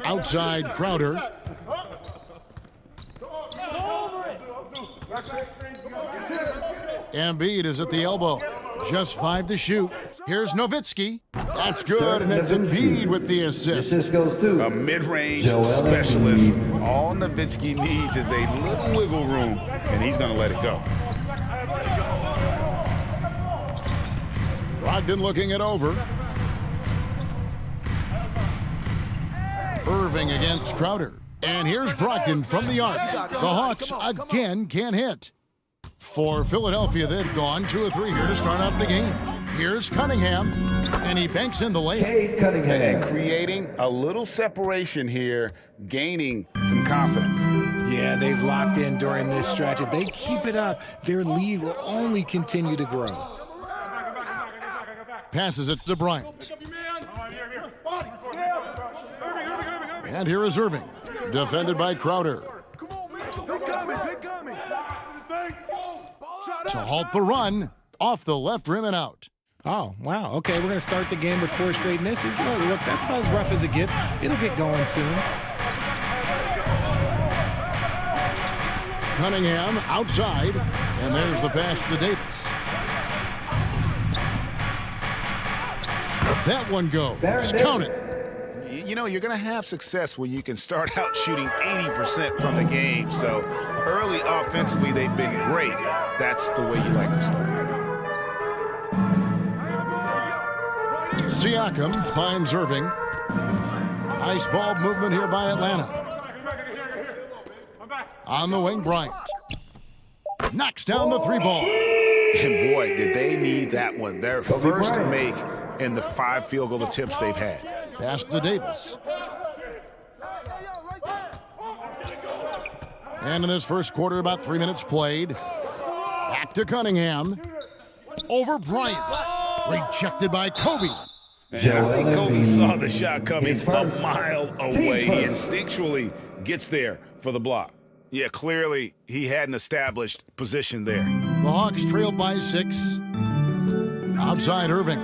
Outside Crowder. Embiid is at the elbow. Just 5 to shoot. Here's Nowitzki. That's good, and it's Embiid with the assist. Assist goes to a mid-range specialist. All Nowitzki needs is a little wiggle room, and he's going to let it go. Brogdon looking it over. Irving against Crowder. And here's Brogdon from the arc. The Hawks again can't hit. For Philadelphia, they've gone 2 or 3 here to start out the game. Here's Cunningham, and he banks in the layup. And creating a little separation here, gaining some confidence. Yeah, they've locked in during this stretch. If they keep it up, their lead will only continue to grow. Passes it to Bryant. And here is Irving, defended by Crowder. To halt the run, off the left rim and out. Oh, wow. Okay, we're going to start the game with 4 straight misses. Look, that's about as rough as it gets. It'll get going soon. Cunningham outside, and there's the pass to Davis. That one goes. Count it. You know, you're going to have success when you can start out shooting 80% from the game. So early offensively, they've been great. That's the way you like to start. Siakam finds Irving. Nice ball movement here by Atlanta. On the wing, Bryant. Knocks down the 3-ball. And boy, did they need that one. Their first to make in the 5 field goal attempts they've had. Pass to Davis. And in this first quarter, about 3 minutes played. Back to Cunningham. Over Bryant. Rejected by Kobe. And I think Kobe saw the shot coming a mile away. He instinctually gets there for the block. Yeah, clearly he had an established position there. The Hawks trailed by 6. Outside Irving.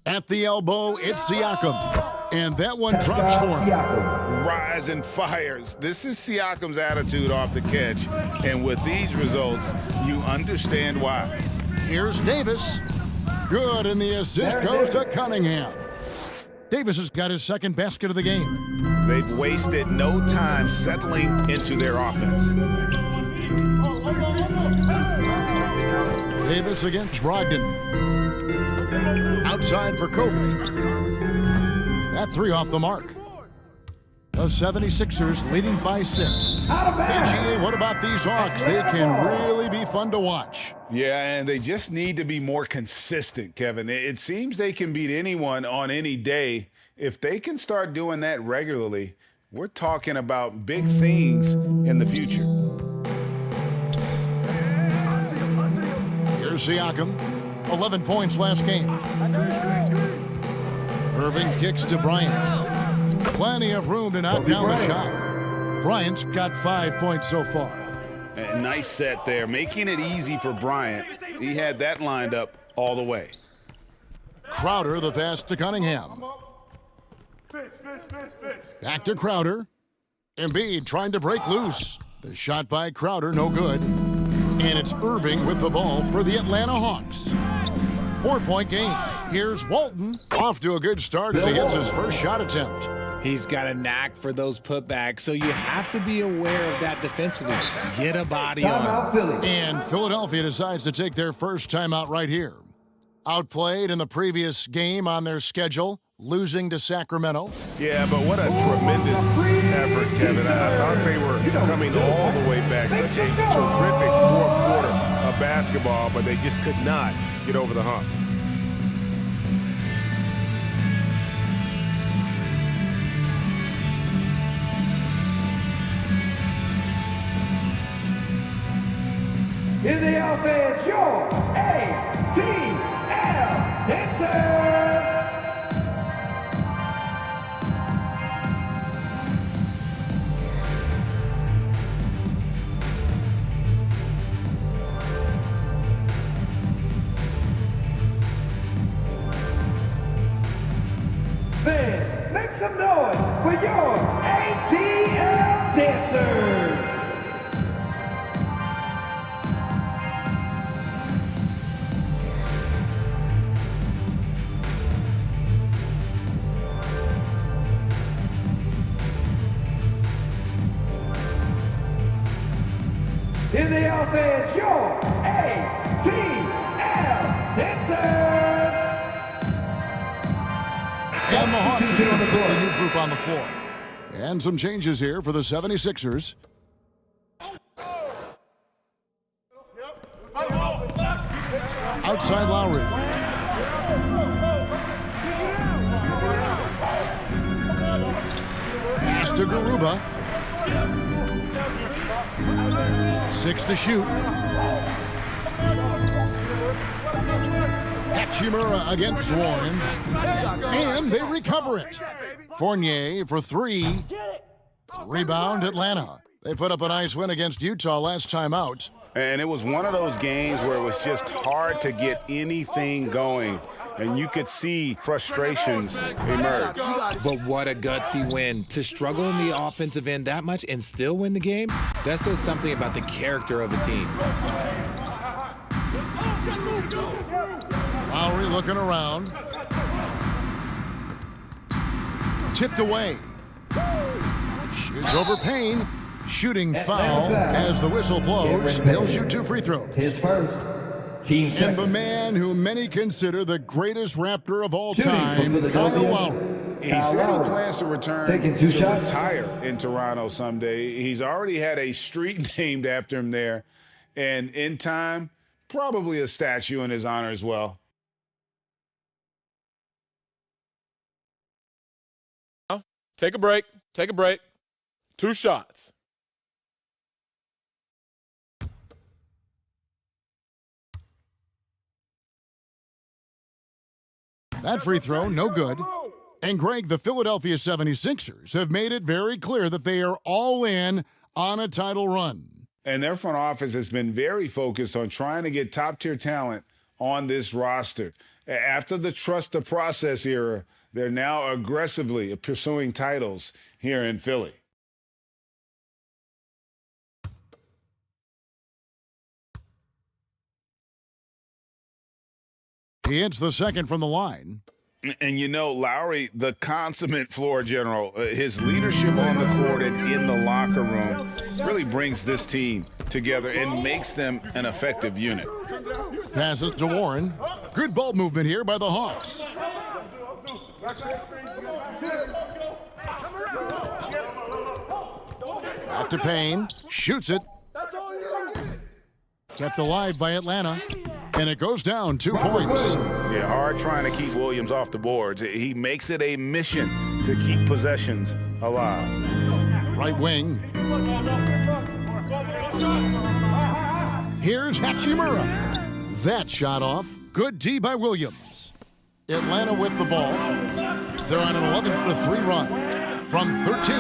At the elbow, it's Siakam. And that one drops for him. Rise and fires. This is Siakam's attitude off the catch. And with these results, you understand why. Here's Davis. Good, and the assist goes to Cunningham. Davis has got his second basket of the game. They've wasted no time settling into their offense. Davis against Brogdon. Outside for Kobe. That three off the mark. The 76ers leading by 6. PGA, what about these Hawks? They can really be fun to watch. Yeah, and they just need to be more consistent, Kevin. It seems they can beat anyone on any day. If they can start doing that regularly, we're talking about big things in the future. Here's Siakam. 11 points last game. Irving kicks to Bryant. Plenty of room to knock down the shot. Bryant's got 5 points so far. A nice set there, making it easy for Bryant. He had that lined up all the way. Crowder, the pass to Cunningham. Back to Crowder. Embiid trying to break loose. The shot by Crowder, no good. And it's Irving with the ball for the Atlanta Hawks. 4-point game. Here's Walton. Off to a good start as he hits his first shot attempt. He's got a knack for those putbacks, so you have to be aware of that defensively. Get a body on him. And Philadelphia decides to take their first timeout right here. Outplayed in the previous game on their schedule, losing to Sacramento. Yeah, but what a tremendous effort, Kevin. I thought they were coming all the way back. Such a terrific fourth quarter of basketball, but they just could not get over the hump. In the offense, your ATL Dancers! Fans, make some noise for your ATL Dancers! In the offense, your ATL Dancers! And the Hawks get on the court. A new group on the floor. And some changes here for the 76ers. Outside Lowry. Pass to Garuba. 6 to shoot. Hachimura against Warren. And they recover it. Fournier for 3. Rebound Atlanta. They put up a nice win against Utah last time out. And it was one of those games where it was just hard to get anything going. And you could see frustrations emerge. But what a gutsy win. To struggle in the offensive end that much and still win the game, that says something about the character of the team. Lowry looking around. Tipped away. Shoots over Payne. Shooting foul as the whistle blows. He'll shoot 2 free throws. His first. Team and the man who many consider the greatest Raptor of all time, Kyle Lowry. He said he plans to return to shots. retire in Toronto someday. He's already had a street named after him there. And in time, probably a statue in his honor as well. Take a break. Take a break. 2 shots. That free throw, no good. And Greg, the Philadelphia 76ers have made it very clear that they are all in on a title run. And their front office has been very focused on trying to get top-tier talent on this roster. After the trust the process era, they're now aggressively pursuing titles here in Philly. He hits the second from the line. And you know, Lowry, the consummate floor general, his leadership on the court and in the locker room really brings this team together and makes them an effective unit. Passes to Warren. Good ball movement here by the Hawks. Back to Payne. Shoots it. Kept alive by Atlanta. And it goes down 2 points. Yeah, hard trying to keep Williams off the boards. He makes it a mission to keep possessions alive. Right wing. Here's Hachimura. That shot off. Good D by Williams. Atlanta with the ball. They're on an 11-3 run. From 13,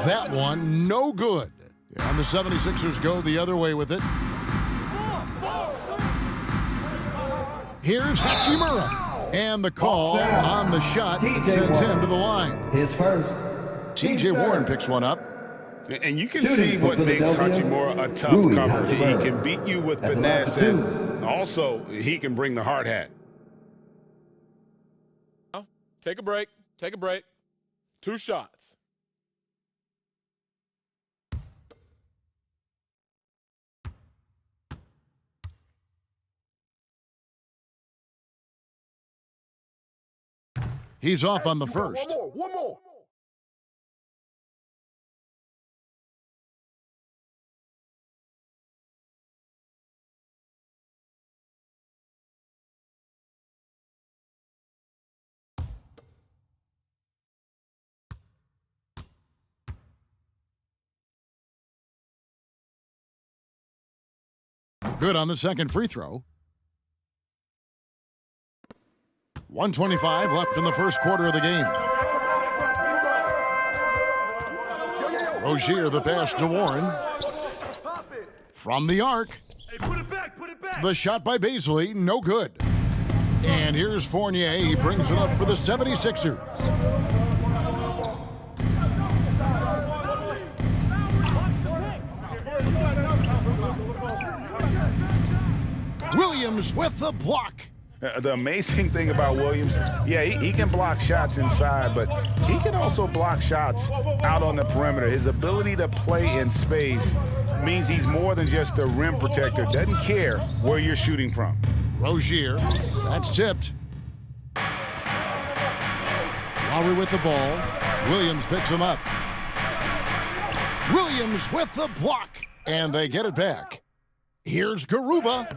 that one no good. And the 76ers go the other way with it. Here's Hachimura. And the call on the shot sends him to the line. His first. T.J. Warren picks one up. And you can see what makes Hachimura a tough cover. He can beat you with finesse, and also he can bring the hard hat. Take a break. Take a break. 2 shots. He's off on the first. One more. Good on the second free throw. 1:25 left in the first quarter of the game. Rozier the pass to Warren. From the arc. The shot by Baisley, no good. And here's Fournier. He brings it up for the 76ers. Williams with the block. The amazing thing about Williams, yeah, he can block shots inside, but he can also block shots out on the perimeter. His ability to play in space means he's more than just a rim protector. Doesn't care where you're shooting from. Rozier, that's tipped. Lowry with the ball. Williams picks him up. Williams with the block, and they get it back. Here's Garuba.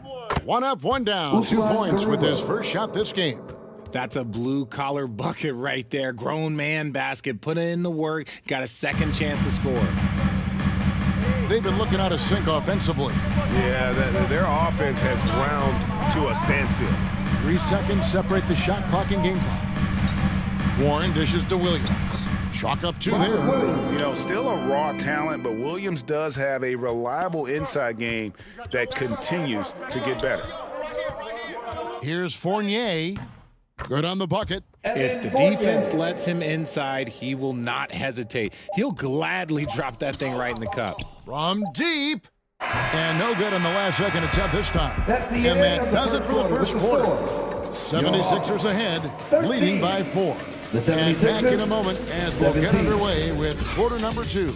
1 up, 1 down. 2 points with his first shot this game. That's a blue-collar bucket right there. Grown man basket. Put in the work. Got a second chance to score. They've been looking out of sync offensively. Yeah, their offense has ground to a standstill. 3 seconds separate the shot clock and game clock. Warren dishes to Williams. Chalk up 2 there. You know, still a raw talent, but Williams does have a reliable inside game that continues to get better. Here's Fournier. Good on the bucket. If the defense lets him inside, he will not hesitate. He'll gladly drop that thing right in the cup. From deep. And no good on the last second attempt this time. That's the and that does it for the first quarter. 76ers ahead, leading by 4. And back in a moment as we'll get underway with quarter number 2.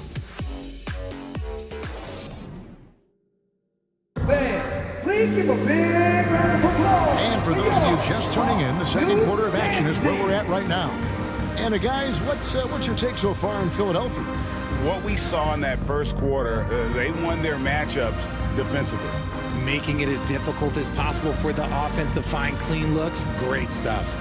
Fans, please give a big round of applause. And for those of you just tuning in, the second quarter of action is where we're at right now. And guys, what's your take so far in Philadelphia? What we saw in that first quarter, they won their matchups defensively. Making it as difficult as possible for the offense to find clean looks. Great stuff.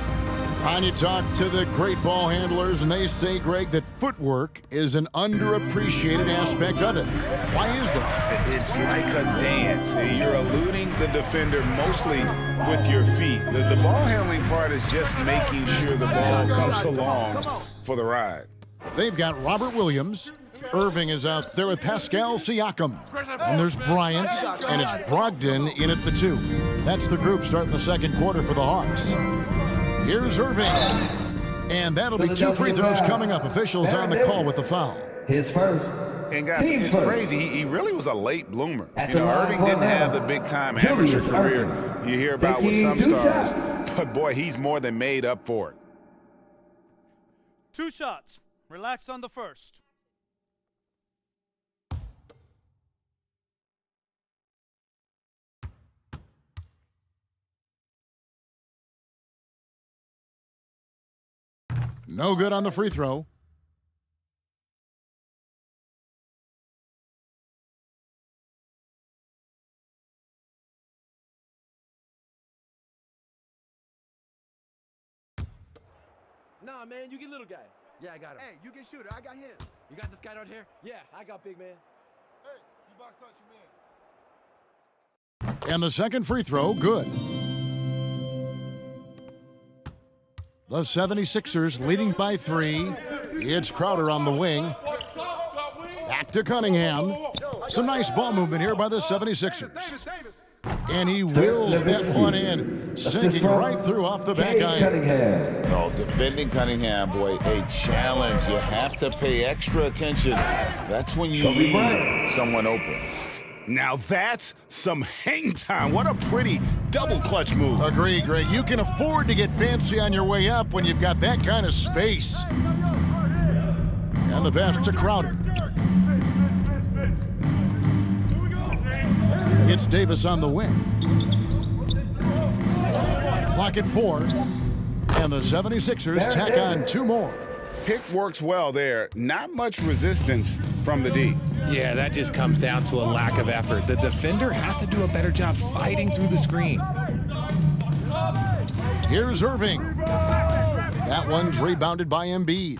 And you talk to the great ball handlers, and they say, Greg, that footwork is an underappreciated aspect of it. Why is that? It's like a dance. You're eluding the defender mostly with your feet. The ball handling part is just making sure the ball comes along for the ride. They've got Robert Williams. Irving is out there with Pascal Siakam. And there's Bryant, and it's Brogdon in at the 2. That's the group starting the second quarter for the Hawks. Here's Irving. And that'll be 2 free throws coming up. Officials on the call with the foul. His first. And guys, it's crazy. He really was a late bloomer. You know, Irving didn't have the big-time amateur career you hear about with some stars. But, boy, he's more than made up for it. 2 shots. Relax on the first. No good on the free throw. Nah, man, you get little guy. Yeah, I got him. Hey, you get shooter. I got him. You got this guy right here? Yeah, I got big man. Hey, you box out your man. And the second free throw, good. The 76ers leading by 3. It's Crowder on the wing. Back to Cunningham. Some nice ball movement here by the 76ers. And he wills that one in, sinking right through off the back iron. No, defending Cunningham, boy, a challenge. You have to pay extra attention. That's when you need someone open. Now that's some hang time. What a pretty double clutch move. Agree, Greg. You can afford to get fancy on your way up when you've got that kind of space. And the pass to Crowder. It's Davis on the wing. Clock at 4. And the 76ers tack on 2 more. Pick works well there. Not much resistance from the D. Yeah, that just comes down to a lack of effort. The defender has to do a better job fighting through the screen. Here's Irving. That one's rebounded by Embiid.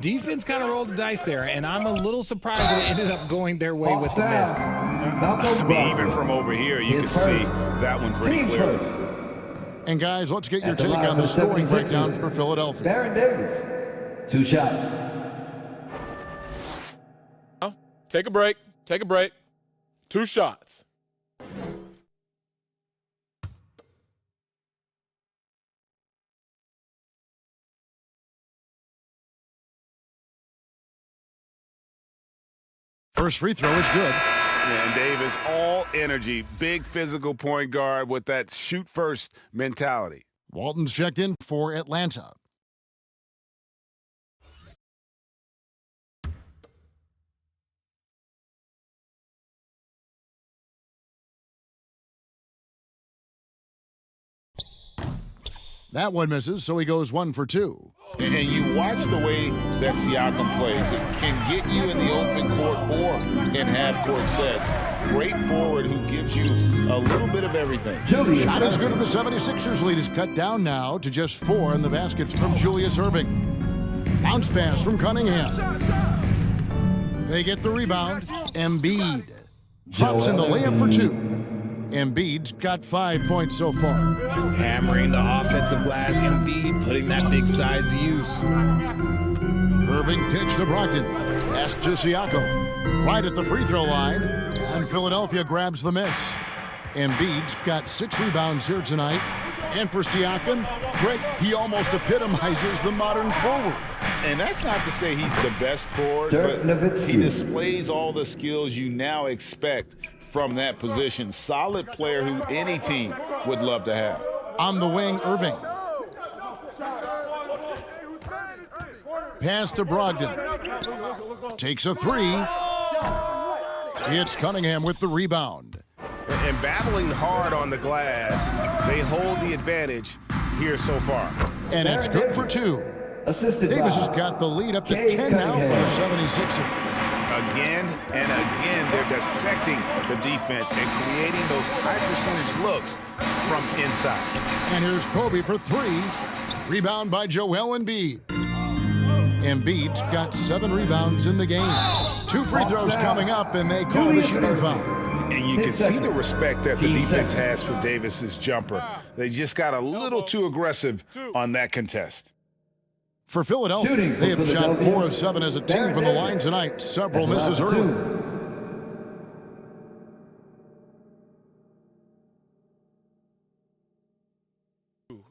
Defense kind of rolled the dice there, and I'm a little surprised that it ended up going their way with the miss. I mean, even from over here, you can see that one pretty clearly. And guys, let's get your take on the scoring breakdown for Philadelphia. Baron Davis. 2 shots. Take a break. Take a break. 2 shots. First free throw is good. And Davis, all energy, big physical point guard with that shoot-first mentality. Walton's checked in for Atlanta. That one misses, so he goes 1 for 2. And you watch the way that Siakam plays. It can get you in the open court or in half-court sets. Great forward who gives you a little bit of everything. Shot is good, and the 76ers lead is cut down now to just 4 in the basket from Julius Irving. Bounce pass from Cunningham. They get the rebound. Embiid pops in the layup for 2. Embiid's got 5 points so far. Hammering the offensive glass. Embiid putting that big size to use. Irving pitch to Brogdon. Pass to Siakam. Right at the free throw line. And Philadelphia grabs the miss. Embiid's got 6 rebounds here tonight. And for Siakam, Greg, he almost epitomizes the modern forward. And that's not to say he's the best forward, but he displays all the skills you now expect from that position. Solid player who any team would love to have. On the wing, Irving. Pass to Brogdon. Takes a 3. It's Cunningham with the rebound. And battling hard on the glass, they hold the advantage here so far. And it's good for 2. Davis has got the lead up to 10 now for the 76ers. Again and again, they're dissecting the defense and creating those high-percentage looks from inside. And here's Kobe for 3. Rebound by Joel Embiid. Embiid's got 7 rebounds in the game. 2 free throws coming up, and they call the shooting foul. And you can see the respect that the defense has for Davis's jumper. They just got a little too aggressive on that contest. For Philadelphia, they have shot 4 of 7 as a team from the line tonight. Several misses early.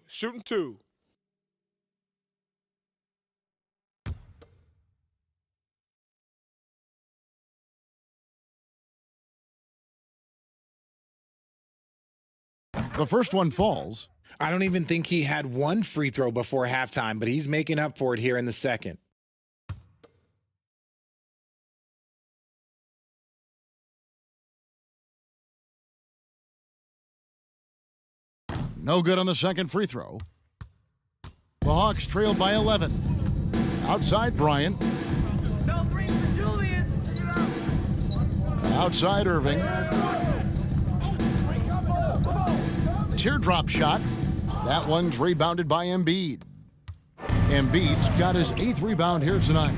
Shooting 2. The first one falls. I don't even think he had 1 free throw before halftime, but he's making up for it here in the second. No good on the second free throw. The Hawks trailed by 11. Outside Bryant. Outside Irving. Teardrop shot. That one's rebounded by Embiid. Embiid's got his 8th rebound here tonight.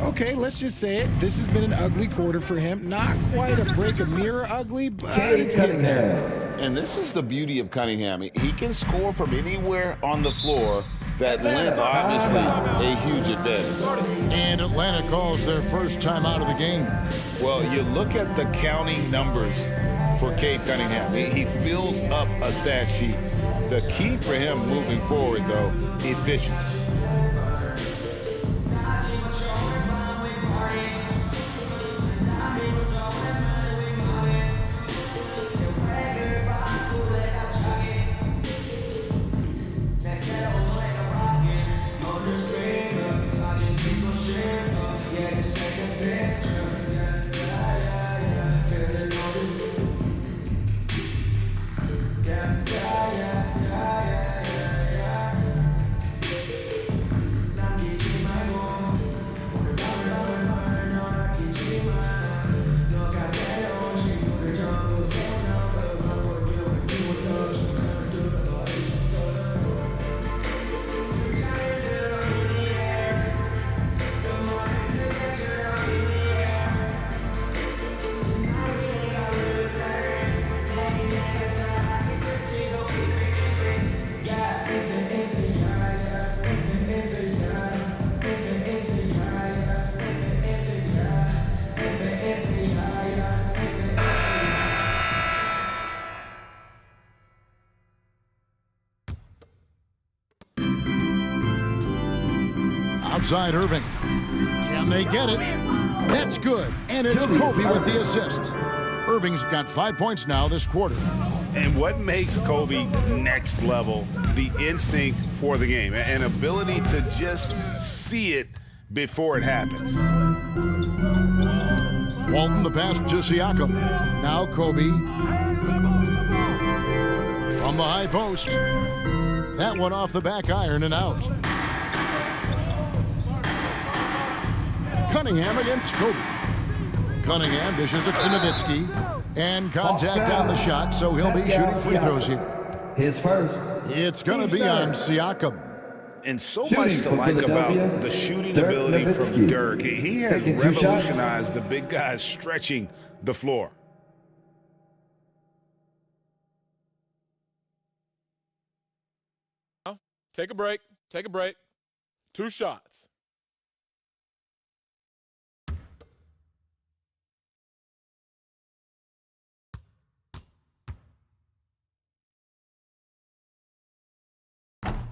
Okay, let's just say it. This has been an ugly quarter for him. Not quite a break a mirror ugly, but it's getting there. And this is the beauty of Cunningham. He can score from anywhere on the floor. That length, obviously, a huge advantage. And Atlanta calls their first time out of the game. Well, you look at the counting numbers for Cade Cunningham. He fills up a stat sheet. The key for him moving forward, though, efficiency. Outside Irving. Can they get it? That's good. And it's Kobe with the assist. Irving's got 5 points now this quarter. And what makes Kobe next level? The instinct for the game, an ability to just see it before it happens. Walton the pass to Siakam. Now Kobe. From the high post. That one off the back iron and out. Cunningham against Kobe. Cunningham dishes it to Nowitzki. And contact on the shot, so he'll be shooting free throws here. His first. It's going to be on Siakam. And so much to like about the shooting ability from Dirk. He has revolutionized the big guys stretching the floor. Take a break. Take a break. 2 shots.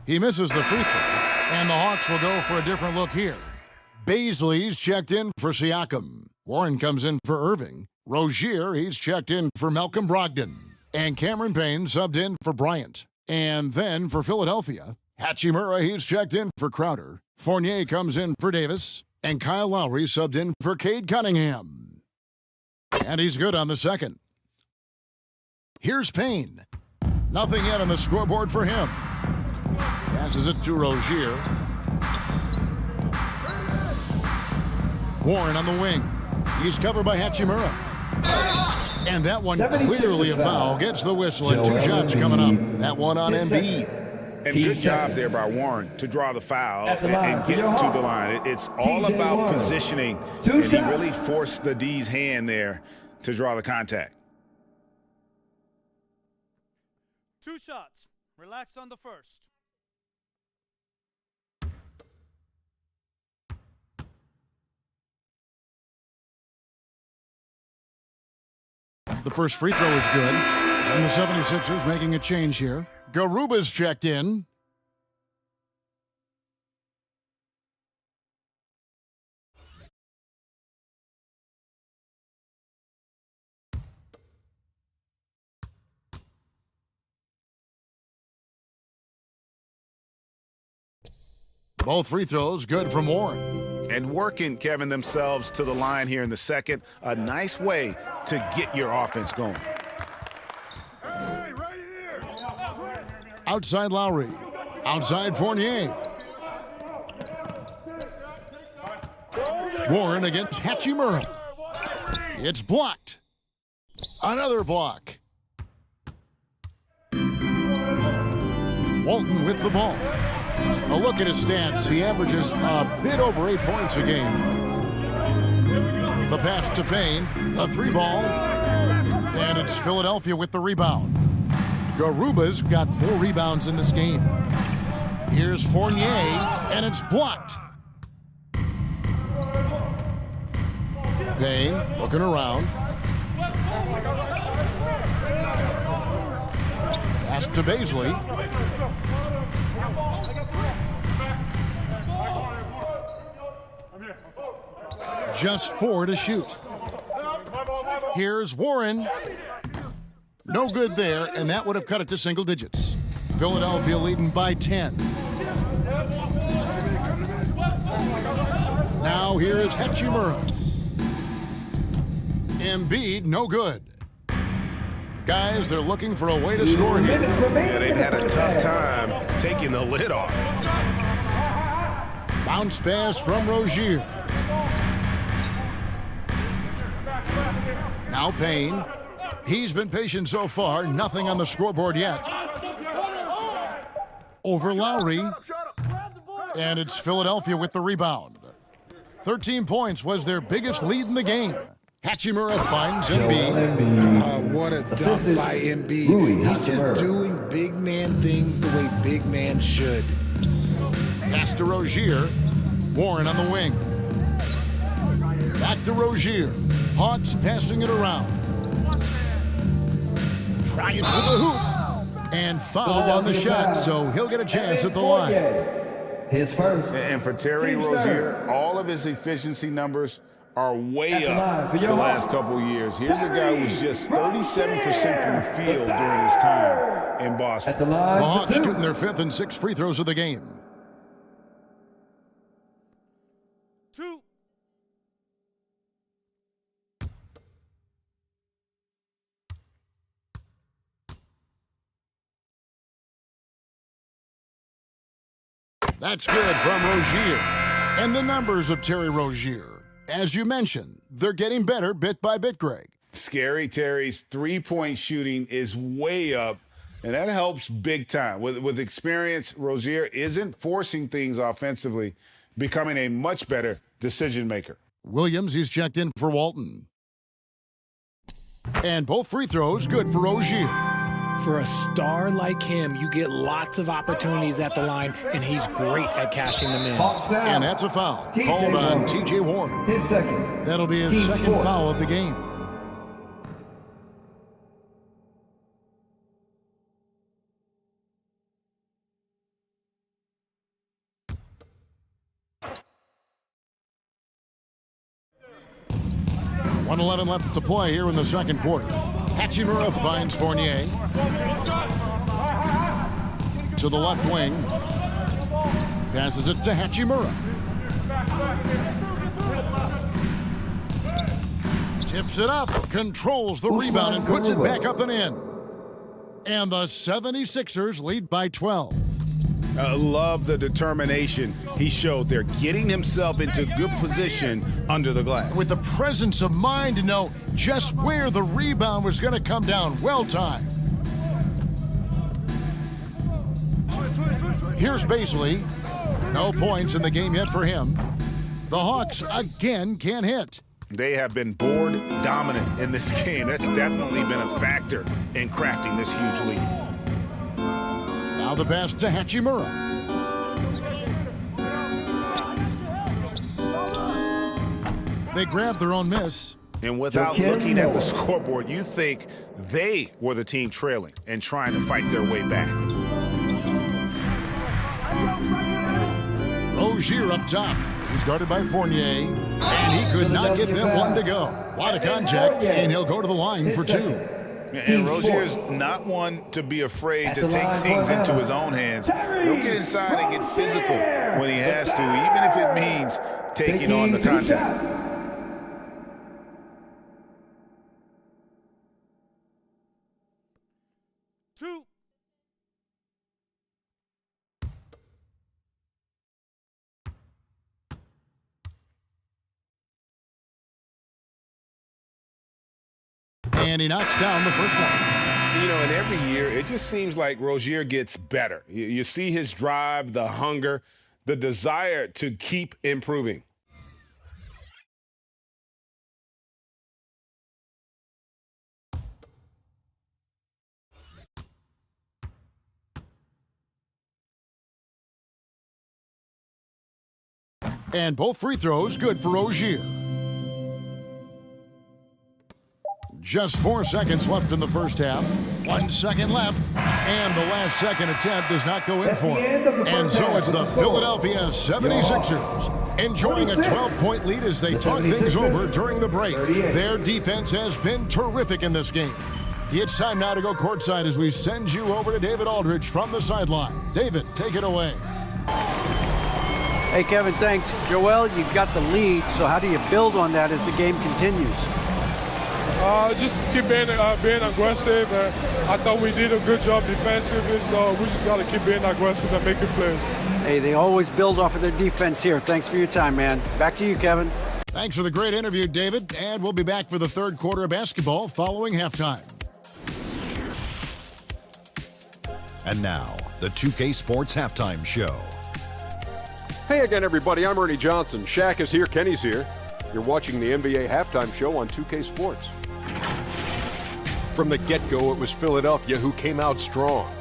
He misses the free throw, and the Hawks will go for a different look here. Baisley's checked in for Siakam. Warren comes in for Irving. Rozier, he's checked in for Malcolm Brogdon. And Cameron Payne subbed in for Bryant. And then for Philadelphia, Hachimura, he's checked in for Crowder. Fournier comes in for Davis. And Kyle Lowry subbed in for Cade Cunningham. And he's good on the second. Here's Payne. Nothing yet on the scoreboard for him. Passes it to Rozier. Warren on the wing. He's covered by Hachimura. And that one clearly a foul. Gets the whistle and 2 shots coming up. That one on Embiid. And good job there by Warren to draw the foul and get to the line. It's all about positioning. And he really forced the D's hand there to draw the contact. 2 shots. Relax on the first. The first free throw is good. And the 76ers making a change here. Garuba's checked in. Both free throws good from Warren. And working, Kevin, themselves to the line here in the second. A nice way to get your offense going. Outside Lowry. Outside Fournier. Warren against Hachimura. It's blocked. Another block. Walton with the ball. A look at his stats. He averages a bit over 8 points a game. The pass to Payne. A 3-ball. And it's Philadelphia with the rebound. Garuba's got 4 rebounds in this game. Here's Fournier, and it's blocked. Payne looking around. Pass to Baisley. Just 4 to shoot. Here's Warren. No good there, and that would have cut it to single digits. Philadelphia leading by 10. Now here's Hachimura. Embiid, no good. Guys, they're looking for a way to score here. Yeah, they've had a tough time taking the lid off. Bounce pass from Rozier. Now Payne. He's been patient so far. Nothing on the scoreboard yet. Over Lowry. And it's Philadelphia with the rebound. 13 points was their biggest lead in the game. Hachimura finds Embiid. What a dunk by Embiid. He's just doing big man things the way big man should. Pass to Rozier. Warren on the wing. Back to Rozier. Hawks passing it around. Trying for the hoop. And foul on the shot, so he'll get a chance at the line. His first. And for Terry Rozier, all of his efficiency numbers are way up the last couple of years. Here's a guy who's just 37% from the field during his time in Boston. The Hawks shooting their 5th and 6th free throws of the game. That's good from Rozier. And the numbers of Terry Rozier. As you mentioned, they're getting better bit by bit, Greg. Scary Terry's three-point shooting is way up, and that helps big time. With experience, Rozier isn't forcing things offensively, becoming a much better decision maker. Williams, he's checked in for Walton. And both free throws good for Rozier. For a star like him, you get lots of opportunities at the line, and he's great at cashing them in. And that's a foul called on T.J. Warren. His second. That'll be his second foul of the game. .111 left to play here in the second quarter. Hachimura finds Fournier. To the left wing. Passes it to Hachimura. Tips it up. Controls the rebound and puts it back up and in. And the 76ers lead by 12. I love the determination he showed there, getting himself into good position under the glass. With the presence of mind to know just where the rebound was going to come down. Well timed. Here's Baisley. No points in the game yet for him. The Hawks again can't hit. They have been board dominant in this game. That's definitely been a factor in crafting this huge lead. Now the pass to Hachimura. They grab their own miss. And without looking at the scoreboard, you think they were the team trailing and trying to fight their way back. Rozier up top. He's guarded by Fournier. And he could not get them one to go. A lot of contact, and he'll go to the line for two. And Rozier's not one to be afraid to take things into his own hands. He'll get inside and get physical when he has to, even if it means taking on the contact. And he knocks down the first one. You know, and every year, it just seems like Rozier gets better. You see his drive, the hunger, the desire to keep improving. And both free throws good for Rozier. Just 4 seconds left in the first half. 1 second left. And the last second attempt does not go in for him. And so it's the Philadelphia 76ers enjoying a 12-point lead as they talk things over during the break. Their defense has been terrific in this game. It's time now to go courtside as we send you over to David Aldridge from the sideline. David, take it away. Hey, Kevin, thanks. Joel, you've got the lead, so how do you build on that as the game continues? Just keep being aggressive. I thought we did a good job defensively, so we just got to keep being aggressive and making plays. Hey, they always build off of their defense here. Thanks for your time, man. Back to you, Kevin. Thanks for the great interview, David. And we'll be back for the third quarter of basketball following halftime. And now, the 2K Sports Halftime Show. Hey again, everybody. I'm Ernie Johnson. Shaq is here. Kenny's here. You're watching the NBA Halftime Show on 2K Sports. From the get-go, it was Philadelphia who came out strong.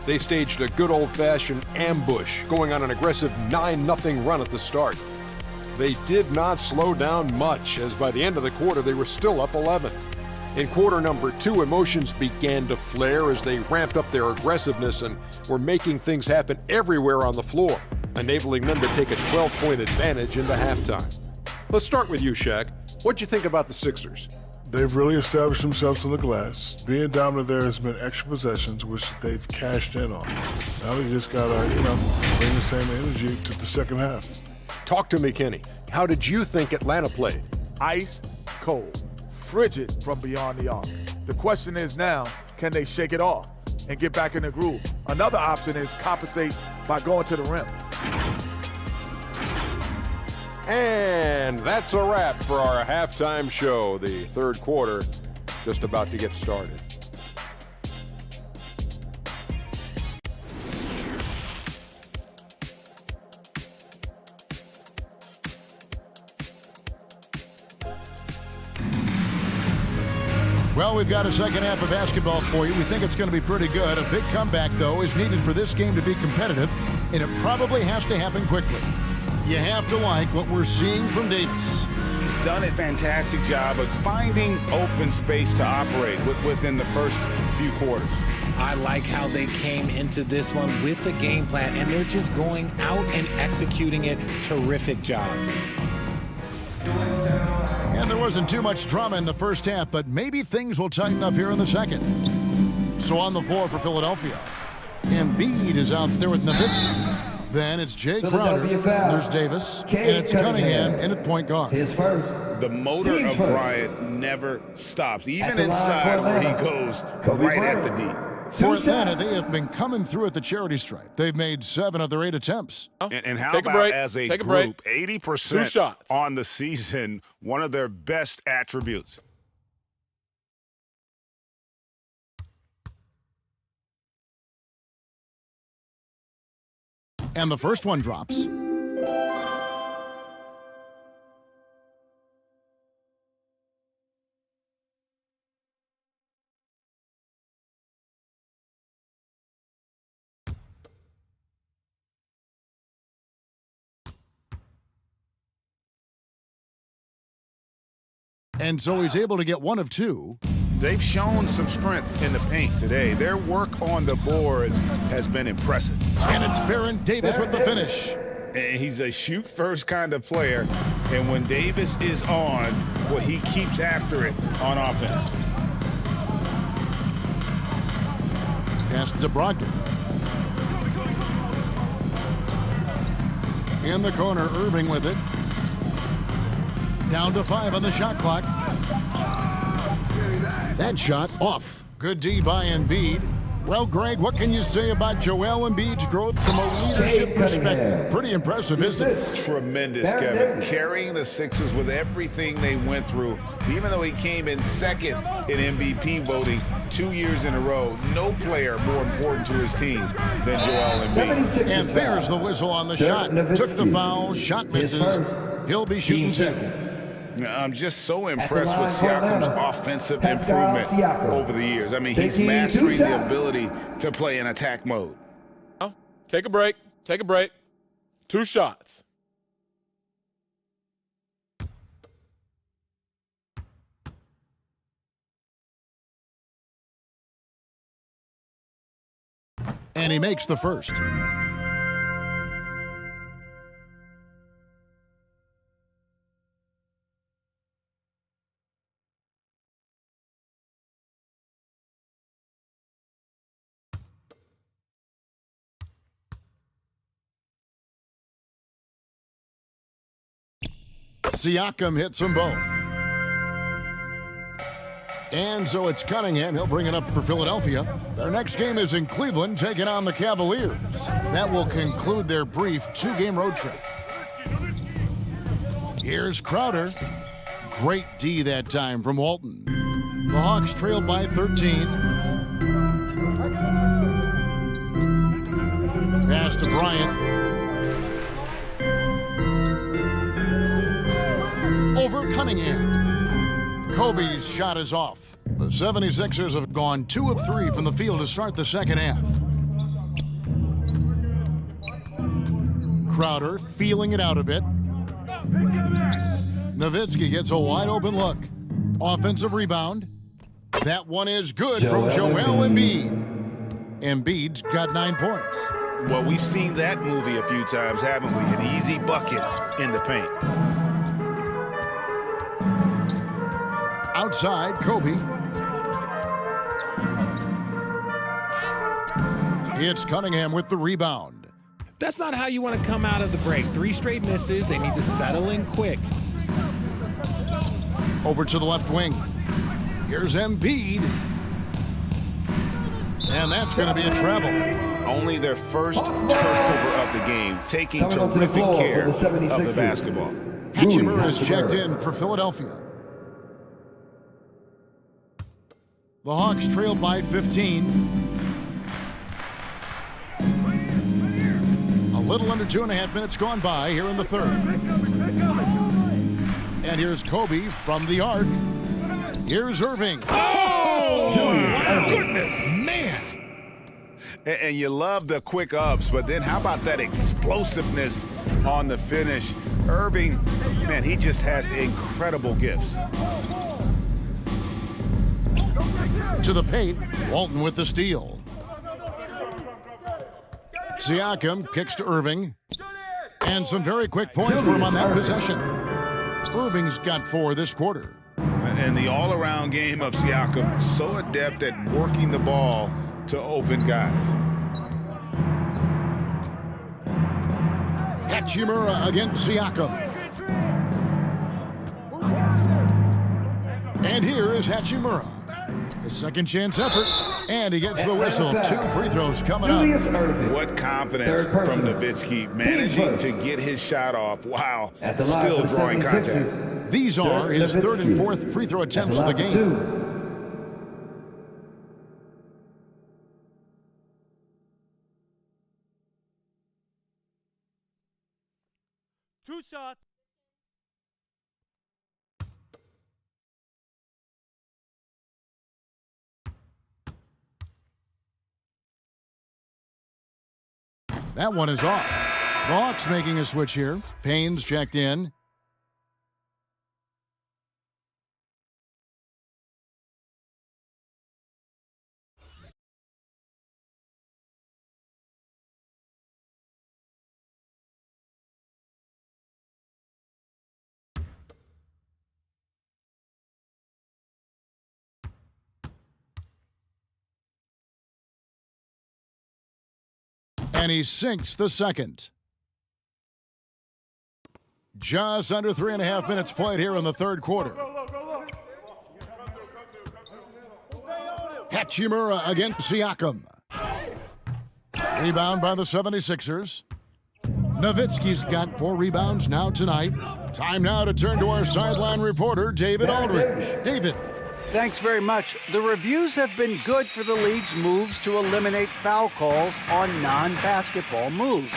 They staged a good old-fashioned ambush, going on an aggressive 9-0 run at the start. They did not slow down much, as by the end of the quarter, they were still up 11. In quarter number 2, emotions began to flare as they ramped up their aggressiveness and were making things happen everywhere on the floor, enabling them to take a 12-point advantage into halftime. Let's start with you, Shaq. What'd you think about the Sixers? They've really established themselves on the glass. Being dominant there has been extra possessions, which they've cashed in on. Now they just got to, bring the same energy to the second half. Talk to me, Kenny. How did you think Atlanta played? Ice cold, frigid from beyond the arc. The question is now, can they shake it off and get back in the groove? Another option is compensate by going to the rim. And that's a wrap for our halftime show. The third quarter just about to get started. Well, we've got a second half of basketball for you. We think it's going to be pretty good. A big comeback, though, is needed for this game to be competitive, and it probably has to happen quickly. You have to like what we're seeing from Davis. He's done a fantastic job of finding open space to operate within the first few quarters. I like how they came into this one with the game plan, and they're just going out and executing it. Terrific job. And there wasn't too much drama in the first half, but maybe things will tighten up here in the second. So on the floor for Philadelphia, Embiid is out there with Nowitzki. Then it's Jay Crowder, there's Davis, and it's Cunningham in at point guard. The motor of Bryant never stops, even inside where he goes right at the D. For Atlanta, they have been coming through at the charity stripe. They've made 7 of their 8 attempts. And how about as a group, 80% on the season, one of their best attributes. And the first one drops. And so he's able to get 1 of 2. They've shown some strength in the paint today. Their work on the boards has been impressive. And it's Baron Davis with the finish. And he's a shoot-first kind of player. And when Davis is on, well, he keeps after it on offense. Pass to Brogdon. In the corner, Irving with it. Down to 5 on the shot clock. That shot off. Good D by Embiid. Well, Greg, what can you say about Joel Embiid's growth from a leadership perspective? Pretty impressive, isn't it? Tremendous, Kevin. Carrying the Sixers with everything they went through, even though he came in second in MVP voting 2 years in a row. No player more important to his team than Joel Embiid. And there's the whistle on the shot. Took the foul, shot misses. He'll be shooting second. I'm just so impressed with Siakam's offensive improvement over the years. I mean, he's mastering the ability to play in attack mode. Take a break. Take a break. 2 shots. And he makes the first. Siakam hits them both. And so it's Cunningham. He'll bring it up for Philadelphia. Their next game is in Cleveland, taking on the Cavaliers. That will conclude their brief 2-game road trip. Here's Crowder. Great D that time from Walton. The Hawks trail by 13. Pass to Bryant. Over Cunningham. Kobe's shot is off. The 76ers have gone 2 of 3 from the field to start the second half. Crowder feeling it out a bit. Nowitzki gets a wide open look. Offensive rebound. That one is good from Joel Embiid. Embiid's got 9 points. Well, we've seen that movie a few times, haven't we? An easy bucket in the paint. Outside, Kobe. It's Cunningham with the rebound. That's not how you want to come out of the break. 3 straight misses. They need to settle in quick. Over to the left wing. Here's Embiid. And that's going to be a travel. Only their first turnover of the game, taking terrific care of the basketball. Hachimura is checked in for Philadelphia. The Hawks trail by 15. A little under 2.5 minutes gone by here in the third. And here's Kobe from the arc. Here's Irving. Oh, goodness, man. And you love the quick ups, but then how about that explosiveness on the finish? Irving, man, he just has incredible gifts. To the paint, Walton with the steal. Siakam kicks to Irving. And some very quick points for him on that possession. Irving's got 4 this quarter. And the all-around game of Siakam, so adept at working the ball to open guys. Hachimura against Siakam. And here is Hachimura. The second chance effort, and he gets the whistle. 2 free throws coming up. What confidence from Nowitzki, managing to get his shot off. Wow, still drawing contact. These are his 3rd and 4th free throw attempts of the game. 2 shots. That one is off. The Hawks making a switch here. Payne's checked in. And he sinks the second. Just under 3.5 minutes played here in the third quarter. Hachimura against Siakam. Rebound by the 76ers. Nowitzki's got 4 rebounds now tonight. Time now to turn to our sideline reporter, David Aldridge. David. Thanks very much. The reviews have been good for the league's moves to eliminate foul calls on non-basketball moves.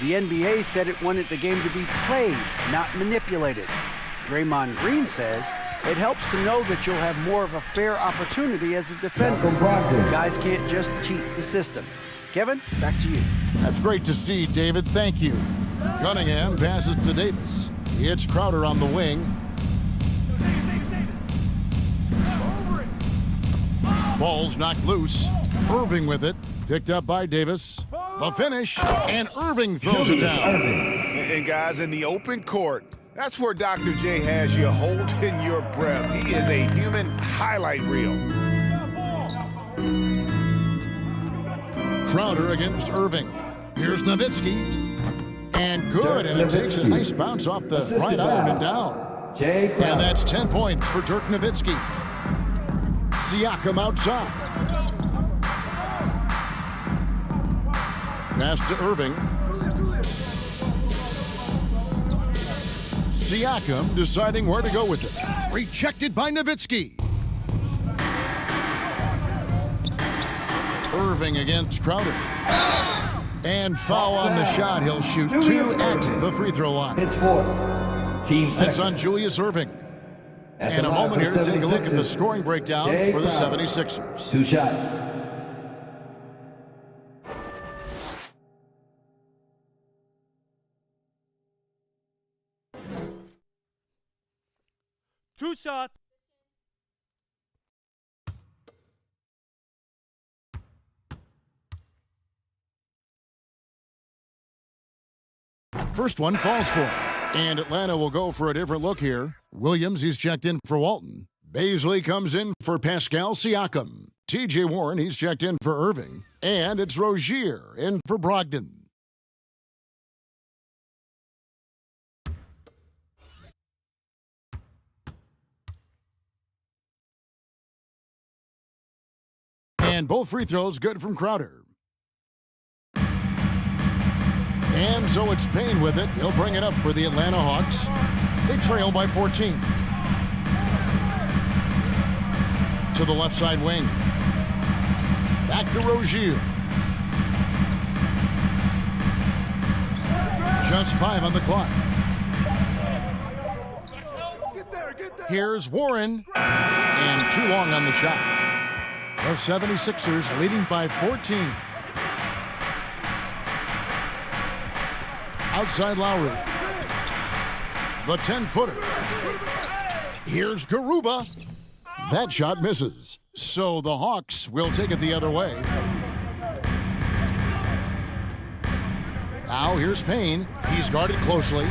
The NBA said it wanted the game to be played, not manipulated. Draymond Green says it helps to know that you'll have more of a fair opportunity as a defender. Guys can't just cheat the system. Kevin, back to you. That's great to see, David. Thank you. Cunningham passes to Davis. He hits Crowder on the wing. Ball's knocked loose. Irving with it. Picked up by Davis. The finish, and Irving throws it down. And guys, in the open court, that's where Dr. J has you holding your breath. He is a human highlight reel. Crowder against Irving. Here's Nowitzki. And good, and it takes a nice bounce off the right iron and down. And that's 10 points for Dirk Nowitzki. Siakam outside. Pass to Irving. Siakam deciding where to go with it. Rejected by Nowitzki. Irving against Crowder. And foul on the shot. He'll shoot 2 at the free throw line. It's 4. Team second. That's on Julius Irving. And a moment here to take a look at the scoring breakdown for the 76ers. 2 shots. Two shots. First one falls for him. And Atlanta will go for a different look here. Williams, he's checked in for Walton. Baisley comes in for Pascal Siakam. T.J. Warren, he's checked in for Irving. And it's Rozier in for Brogdon. And both free throws good from Crowder. And so it's Payne with it. He'll bring it up for the Atlanta Hawks. They trail by 14. To the left side wing. Back to Rozier. Just 5 on the clock. Here's Warren. And too long on the shot. The 76ers leading by 14. Outside Lowry. The 10-footer. Here's Garuba. That shot misses. So the Hawks will take it the other way. Now here's Payne. He's guarded closely.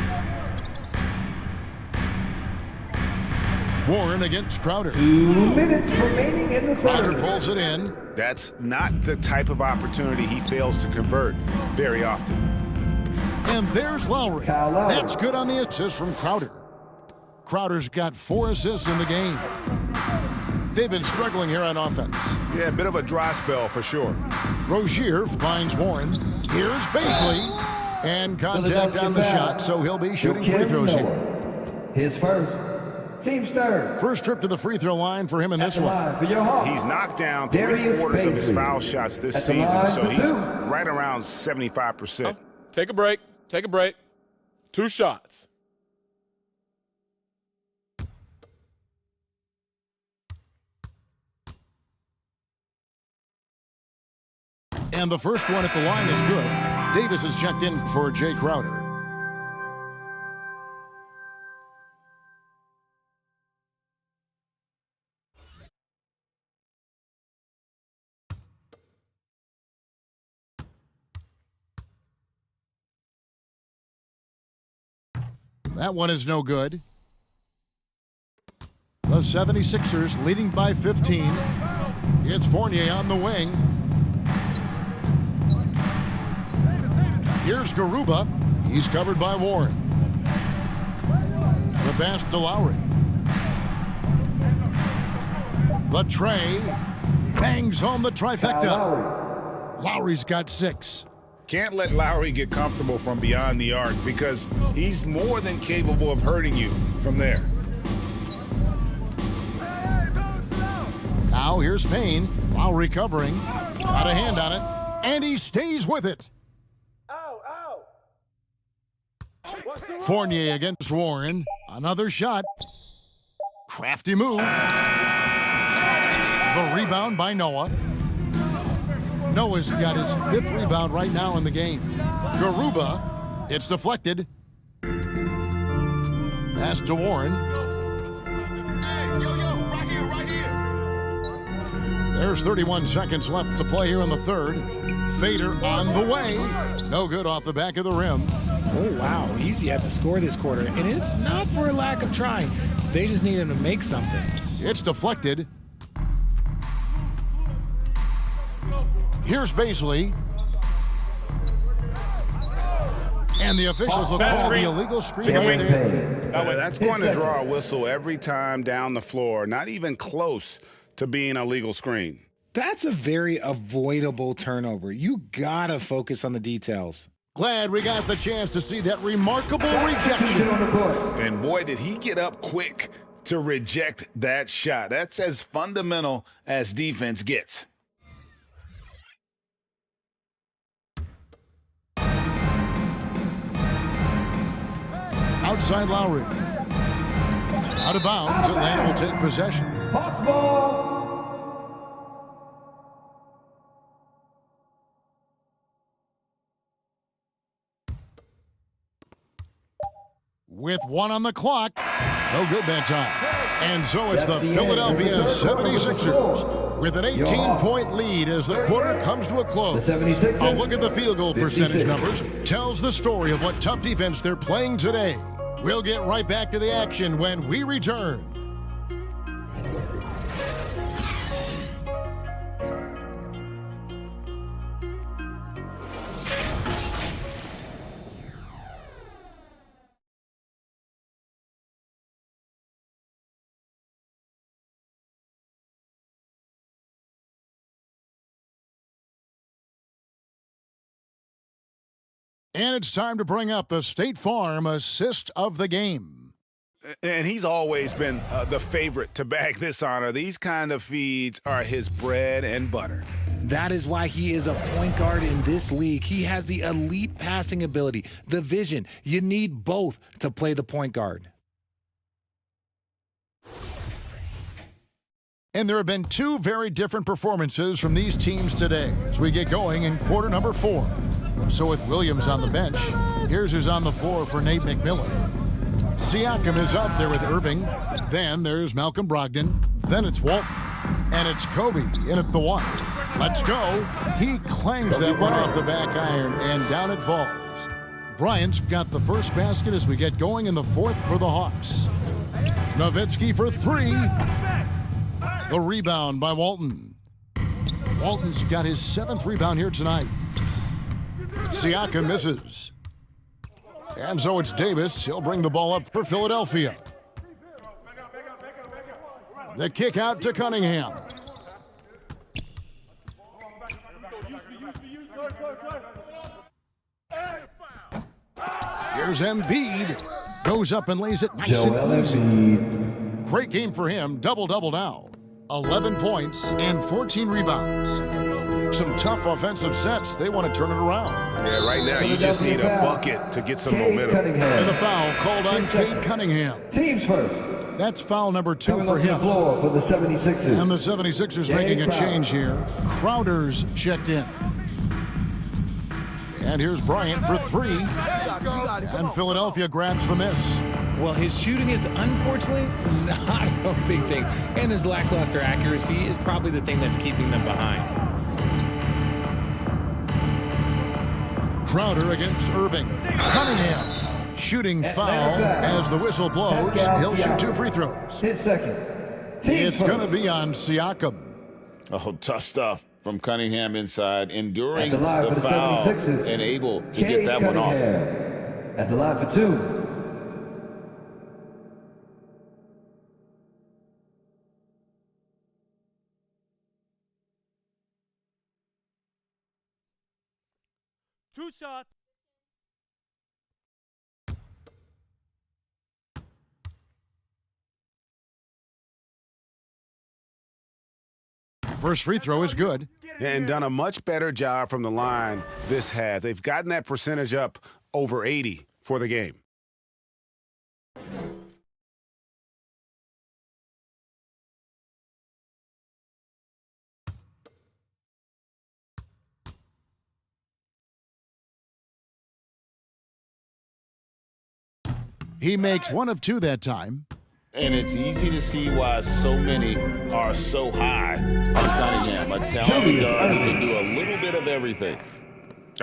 Warren against Crowder. 2 minutes remaining in the third. Crowder pulls it in. That's not the type of opportunity he fails to convert very often. And there's Lowry. That's good on the assist from Crowder. Crowder's got 4 assists in the game. They've been struggling here on offense. Yeah, a bit of a dry spell for sure. Rozier finds Warren. Here's Baisley. And contact on the shot, so he'll be shooting free throws here. His first. Team's third. First trip to the free throw line for him in this one. He's knocked down 3/4 of his foul shots this season, so he's right around 75%. Take a break. Take a break. 2 shots. And the first one at the line is good. Davis is checked in for Jay Crowder. That one is no good. The 76ers leading by 15. It's Fournier on the wing. Here's Garuba. He's covered by Warren. The pass to Lowry. The tray bangs home the trifecta. Lowry's got 6. Can't let Lowry get comfortable from beyond the arc because he's more than capable of hurting you from there. Now here's Payne. Lowry covering. Got a hand on it. And he stays with it. Fournier against Warren. Another shot. Crafty move. The rebound by Noah. Noah's got his 5th rebound right now in the game. Garuba. It's deflected. Pass to Warren. Right here. There's 31 seconds left to play here in the third. Fader on the way. No good off the back of the rim. Oh, wow. He's yet to score this quarter, and it's not for a lack of trying. They just need him to make something. It's deflected. Here's Baisley. And the officials will call the illegal screen right there. That's going to draw a whistle every time down the floor. Not even close to being a legal screen. That's a very avoidable turnover. You got to focus on the details. Glad we got the chance to see that remarkable rejection. And boy, did he get up quick to reject that shot. That's as fundamental as defense gets. Outside Lowry. Out of bounds, Atlanta will take possession. Hawks ball. With 1 on the clock. No good that time. And so it's the Philadelphia 76ers with an 18-point lead as the quarter comes to a close. A look at the field goal percentage numbers tells the story of what tough defense they're playing today. We'll get right back to the action when we return. And it's time to bring up the State Farm assist of the game. And he's always been the favorite to bag this honor. These kind of feeds are his bread and butter. That is why he is a point guard in this league. He has the elite passing ability, the vision. You need both to play the point guard. And there have been 2 very different performances from these teams today as we get going in quarter number 4. So with Williams on the bench, here's who's on the floor for Nate McMillan. Siakam is out there with Irving. Then there's Malcolm Brogdon. Then it's Walton. And it's Kobe in at the 1. Let's go. He clangs that one off the back iron, and down it falls. Bryant's got the first basket as we get going in the 4th for the Hawks. Nowitzki for 3. The rebound by Walton. Walton's got his 7th rebound here tonight. Siakam misses. And so it's Davis. He'll bring the ball up for Philadelphia. The kick out to Cunningham. Here's Embiid. Goes up and lays it nice and easy. Great game for him. Double-double now. 11 points and 14 rebounds. Some tough offensive sets. They want to turn it around. Yeah, right now you just need a bucket to get some momentum. And a foul called on Cade Cunningham. Teams first. That's foul number 2 for him. Floor for the 76ers. And the 76ers making a change here. Crowder's checked in. And here's Bryant for 3. And Philadelphia grabs the miss. Well, his shooting is unfortunately not a big thing. And his lackluster accuracy is probably the thing that's keeping them behind. Crowder against Irving. Cunningham shooting foul as the whistle blows. He'll shoot 2 free throws. His second. It's going to be on Siakam. Oh, tough stuff from Cunningham inside, enduring the foul 76ers, and able to get that one off. At the line for 2. 2 shots. First free throw is good. And done a much better job from the line this half. They've gotten that percentage up over 80 for the game. He makes 1 of 2 that time. And it's easy to see why so many are so high on Cunningham. A talented guard who can do a little bit of everything.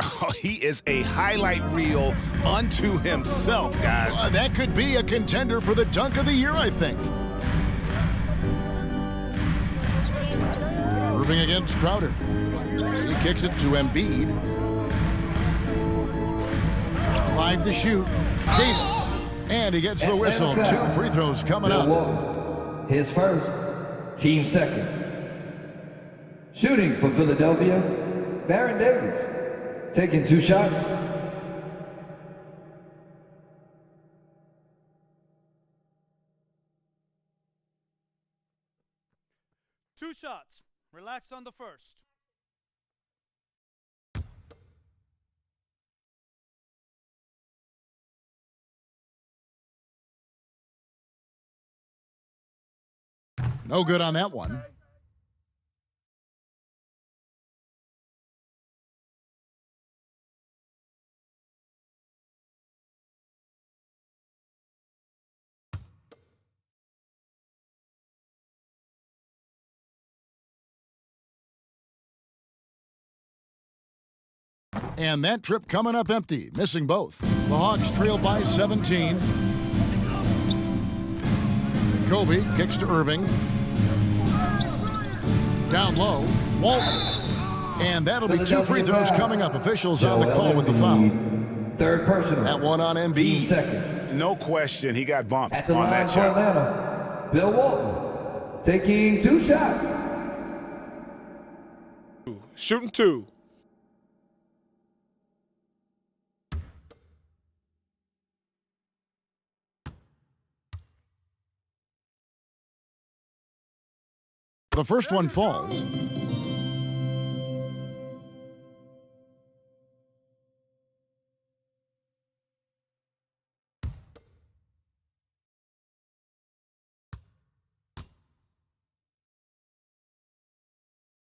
Oh, he is a highlight reel unto himself, guys. That could be a contender for the dunk of the year, I think. Irving against Crowder. He kicks it to Embiid. 5 to shoot. Davis. And he gets the whistle. 2 free throws coming up. His first, team second. Shooting for Philadelphia, Baron Davis. Taking 2 shots. Two shots. Relax on the first. No good on that one. And that trip coming up empty, missing both. The Hawks trail by 17. Kobe kicks to Irving. Down low, Walton. And that'll be 2 free throws coming up. Officials on the call with the foul. Third personal. That one on Embiid. Second. No question, he got bumped At the on line that for shot. Atlanta, Bill Walton. Taking 2 shots. Shooting 2. The first one falls.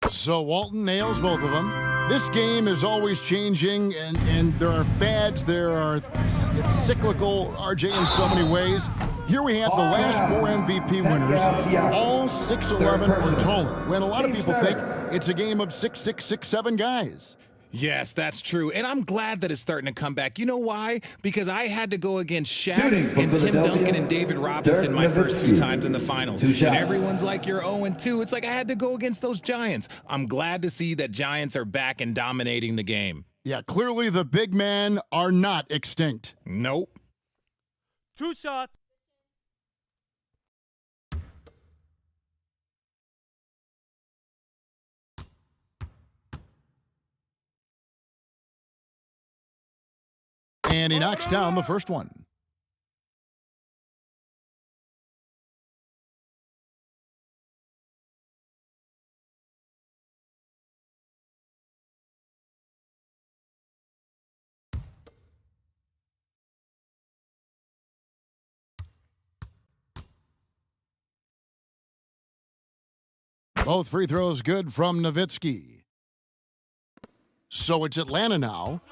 So Walton nails both of them. This game is always changing, and there are fads, it's cyclical, RJ, in so many ways. Here we have the last 4 MVP winners, all 6'11" or taller, when a lot of people think it's a game of 6'6", 6'7" guys. Yes, that's true. And I'm glad that it's starting to come back. You know why? Because I had to go against Shaq and Tim Duncan and David Robinson my first 2 times in the finals. And everyone's like, you're 0-2. It's like I had to go against those Giants. I'm glad to see that Giants are back and dominating the game. Yeah, clearly the big men are not extinct. Nope. 2 shots. And he knocks down the first one. Both free throws good from Nowitzki. So it's Atlanta now.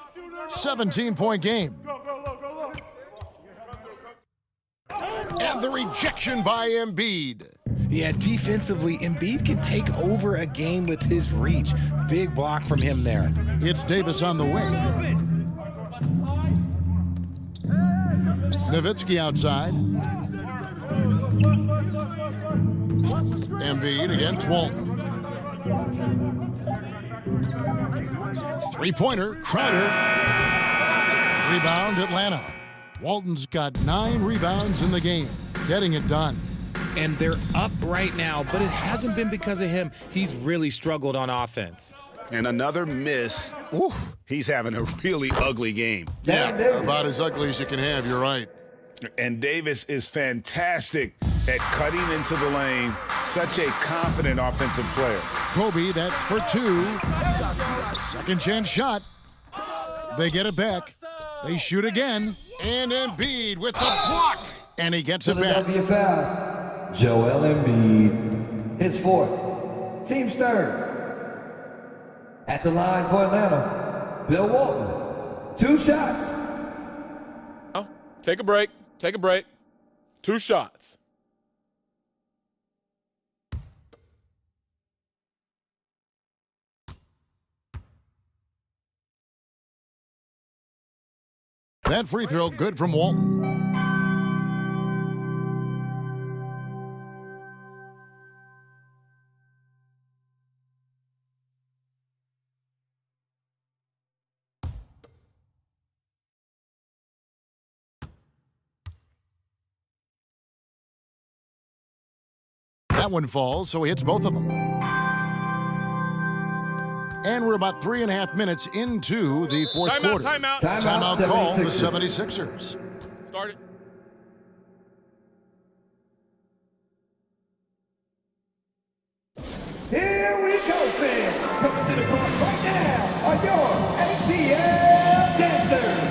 17-point game. And the rejection by Embiid. Yeah, defensively, Embiid can take over a game with his reach. Big block from him there. It's Davis on the wing. Nowitzki outside. Embiid against Walton. Three-pointer, Crowder. Rebound, Atlanta. Walton's got 9 rebounds in the game, getting it done. And they're up right now, but it hasn't been because of him. He's really struggled on offense. And another miss. Ooh, he's having a really ugly game. Yeah, about as ugly as you can have, you're right. And Davis is fantastic at cutting into the lane. Such a confident offensive player. Kobe, that's for 2. Second chance shot. They get it back. They shoot again. And Embiid with the block. And he gets it back. Philadelphia foul. Joel Embiid. His 4th. Team's 3rd. At the line for Atlanta, Bill Walton. 2 shots. Take a break. Take a break. 2 shots. That free throw good from Walton. That one falls, so he hits both of them. And we're about 3.5 minutes into the fourth quarter. Timeout call, the 76ers. Start it. Here we go, fans. Coming to the front right now are your ATL dancers.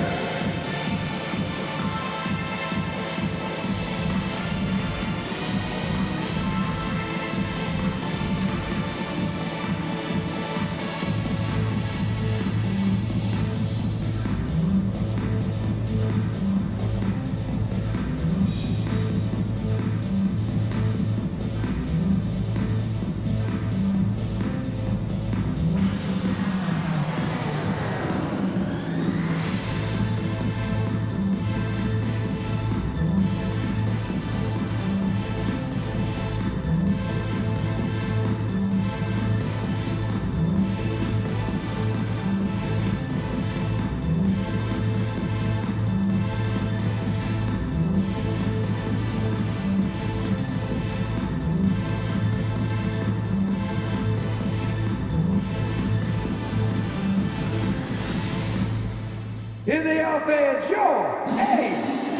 Here they are, fans, your ATL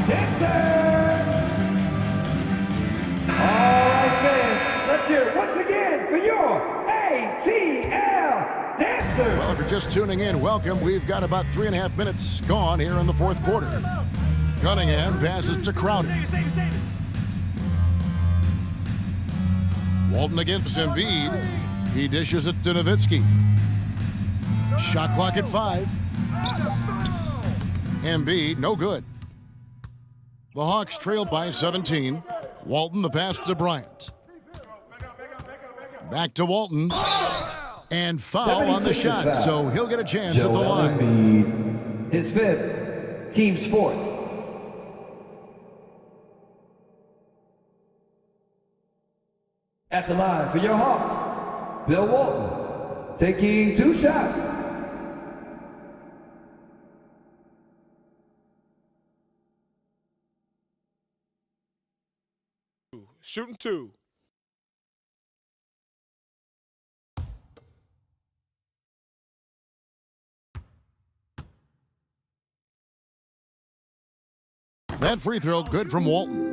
dancers! All right, fans, let's hear it once again for your ATL dancers! Well, if you're just tuning in, welcome. We've got about 3.5 minutes gone here in the fourth quarter. Cunningham passes to Crowder. Walton against Embiid. He dishes it to Nowitzki. Shot clock at 5. Embiid, no good. The Hawks trail by 17. Walton, the pass to Bryant. Back to Walton. And foul on the shot, so he'll get a chance at the line. Embiid, his 5th, team's 4th. At the line for your Hawks, Bill Walton, taking 2 shots. Shooting 2. That free throw good from Walton.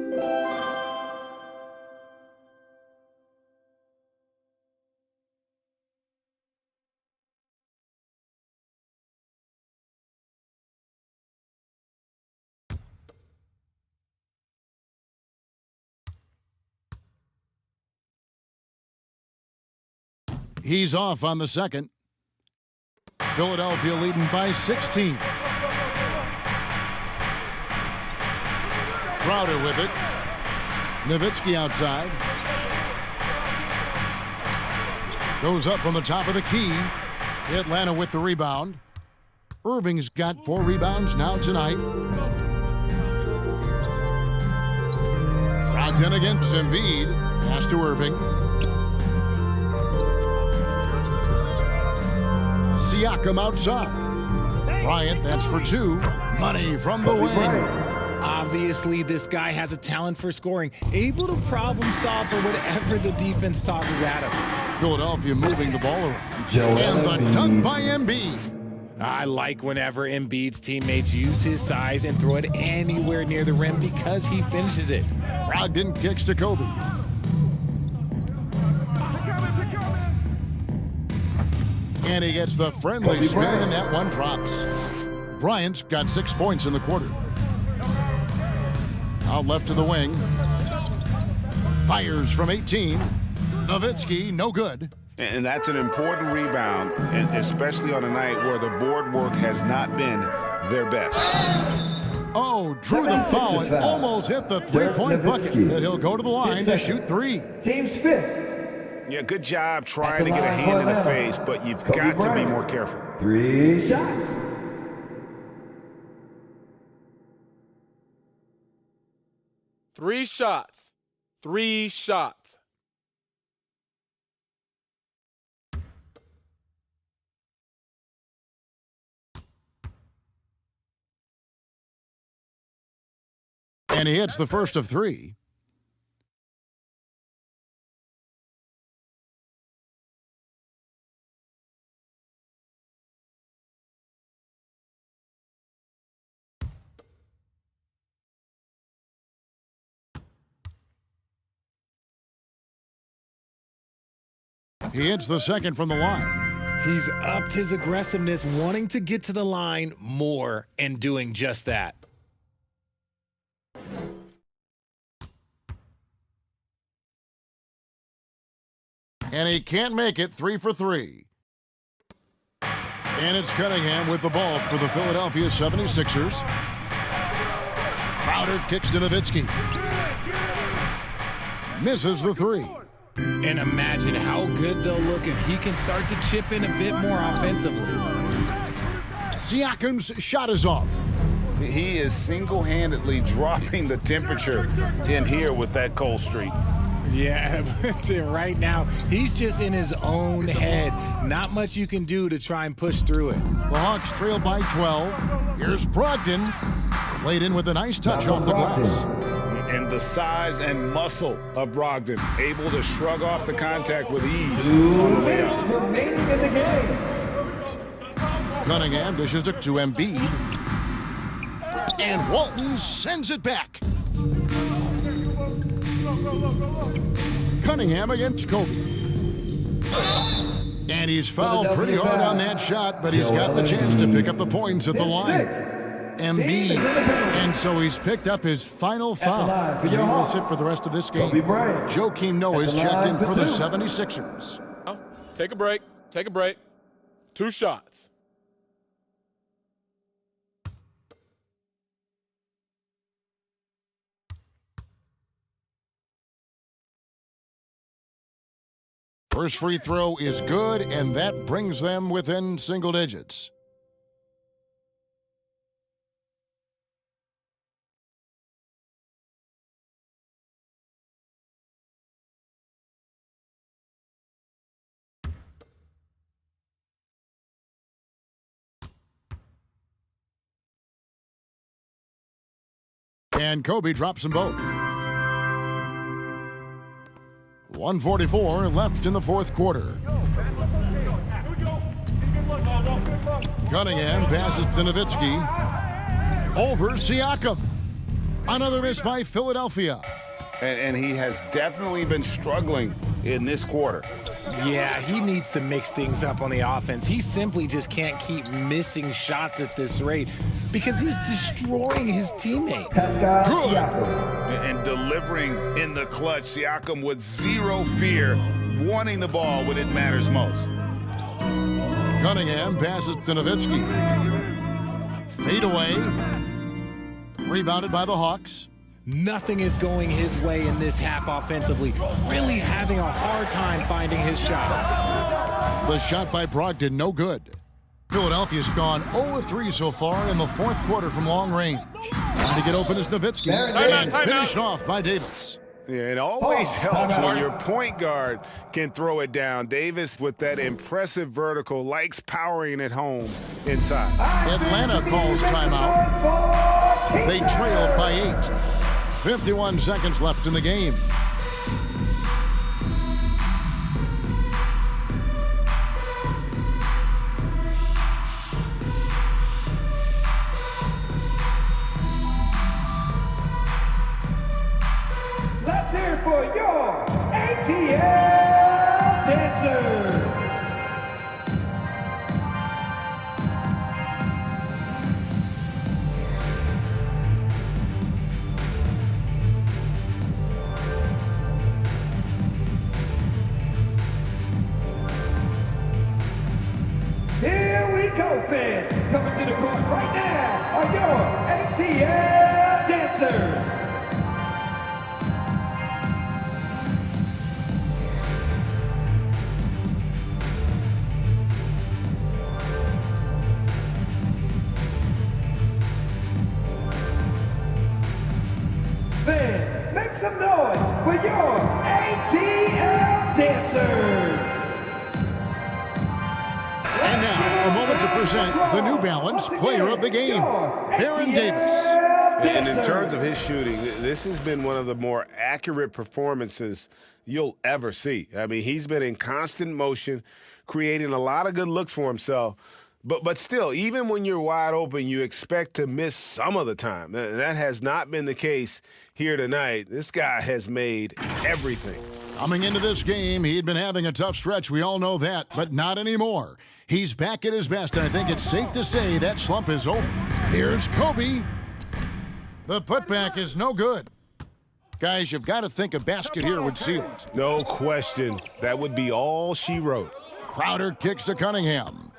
He's off on the second. Philadelphia leading by 16. Crowder with it. Nowitzki outside. Goes up from the top of the key. Atlanta with the rebound. Irving's got 4 rebounds now tonight. Brogdon against Embiid. Pass to Irving. Siakam outside. Bryant, that's for 2. Money from the wing. Obviously, this guy has a talent for scoring, able to problem solve for whatever the defense tosses at him. Philadelphia moving the ball around. And the dunk by Embiid. I like whenever Embiid's teammates use his size and throw it anywhere near the rim because he finishes it. Brogdon kicks to Kobe. And he gets the friendly spin, and that one drops. Bryant got 6 points in the quarter. Out left to the wing. Fires from 18. Nowitzki, no good. And that's an important rebound, and especially on a night where the board work has not been their best. Oh, drew the foul and almost hit the three-point bucket. And he'll go to the line to shoot three. Team's fifth. Yeah, good job trying to get a hand in the face, but you've got to be more careful. 3 shots. Three shots. 3 shots. And he hits the first of 3. He hits the second from the line. He's upped his aggressiveness, wanting to get to the line more and doing just that. And he can't make it. 3 for 3. And it's Cunningham with the ball for the Philadelphia 76ers. Crowder kicks to Nowitzki. Misses the 3. And imagine how good they'll look if he can start to chip in a bit more offensively. Siakam's shot is off. He is single-handedly dropping the temperature in here with that cold streak. Yeah, but right now, he's just in his own head. Not much you can do to try and push through it. The Hawks trail by 12. Here's Brogdon. Laid in with a nice touch off the glass. And the size and muscle of Brogdon, able to shrug off the contact with ease. 2 minutes remaining in the game. Cunningham dishes it to Embiid. And Walton sends it back. Cunningham against Kobe. And he's fouled pretty hard on that shot, but he's got the chance to pick up the points at the line. Embiid. And so he's picked up his final foul. He will sit for the rest of this game. Joakim Noah is checked in for the 76ers. Take a break. Take a break. 2 shots. First free throw is good, and that brings them within single digits. And Kobe drops them both. 1:44 left in the fourth quarter. Cunningham passes to Nowitzki. Over Siakam. Another miss by Philadelphia. And he has definitely been struggling in this quarter. Yeah, he needs to mix things up on the offense. He simply just can't keep missing shots at this rate because he's destroying his teammates. Good. And delivering in the clutch. Siakam with zero fear, wanting the ball when it matters most. Cunningham passes to Nowitzki. Fade away. Rebounded by the Hawks. Nothing is going his way in this half offensively. Really having a hard time finding his shot. The shot by Brogdon, no good. Philadelphia's gone 0-3 so far in the fourth quarter from long range. Trying to get open is Nowitzki. And finished off by Davis. Yeah, it always helps when your point guard can throw it down. Davis, with that impressive vertical, likes powering it home inside. Atlanta calls timeout. They trail by 8. 51 seconds left in the game. Here we go, fans. Coming to the court right now are your ATL dancers. Fans, make some noise for your ATL dancers. And now, a moment to present the New Balance Player of the Game, Baron Davis. And in terms of his shooting, this has been one of the more accurate performances you'll ever see. I mean, he's been in constant motion, creating a lot of good looks for himself. But still, even when you're wide open, you expect to miss some of the time. That has not been the case here tonight. This guy has made everything. Coming into this game, he'd been having a tough stretch. We all know that, but not anymore. He's back at his best, and I think it's safe to say that slump is over. Here's Kobe. The putback is no good. Guys, you've got to think a basket here would seal it. No question. That would be all she wrote. Crowder kicks to Cunningham.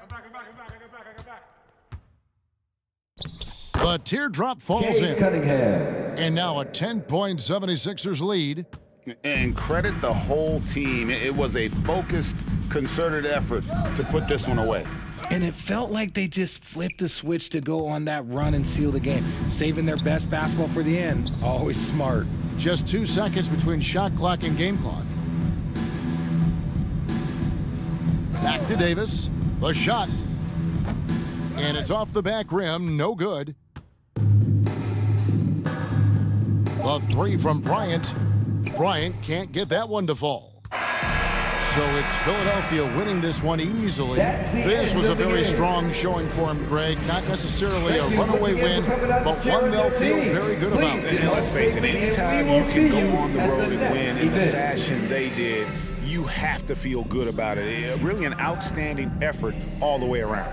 The teardrop falls in. Cunningham. And now a 10-point 76ers lead. And credit the whole team. It was a focused, concerted effort to put this one away. And it felt like they just flipped the switch to go on that run and seal the game, saving their best basketball for the end. Always smart. Just 2 seconds between shot clock and game clock. Back to Davis. The shot. And it's off the back rim. No good. The three from Bryant. Bryant can't get that one to fall. So it's Philadelphia winning this one easily. This was a very strong showing for him, Greg. Not necessarily a runaway win, but one they'll feel very good about. And let's face it, anytime you can go on the road and win in the fashion they did, you have to feel good about it. Really an outstanding effort all the way around.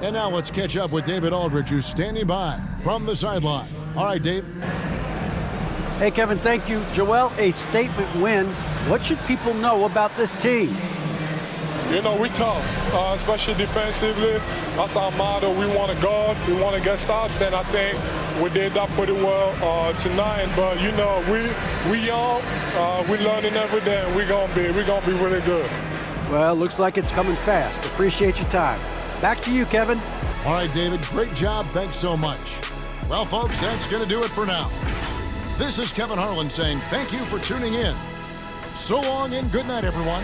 And now let's catch up with David Aldridge, who's standing by from the sideline. All right, Dave. Hey, Kevin, thank you. Joel, a statement win. What should people know about this team? You know, we tough, especially defensively. That's our motto. We want to guard, we want to get stops, and I think we did that pretty well tonight. But you know, we young, we learning every day, and we're gonna be really good. Well, looks like it's coming fast. Appreciate your time. Back to you, Kevin. All right, David, great job. Thanks so much. Well, folks, that's going to do it for now. This is Kevin Harlan saying thank you for tuning in. So long and good night, everyone.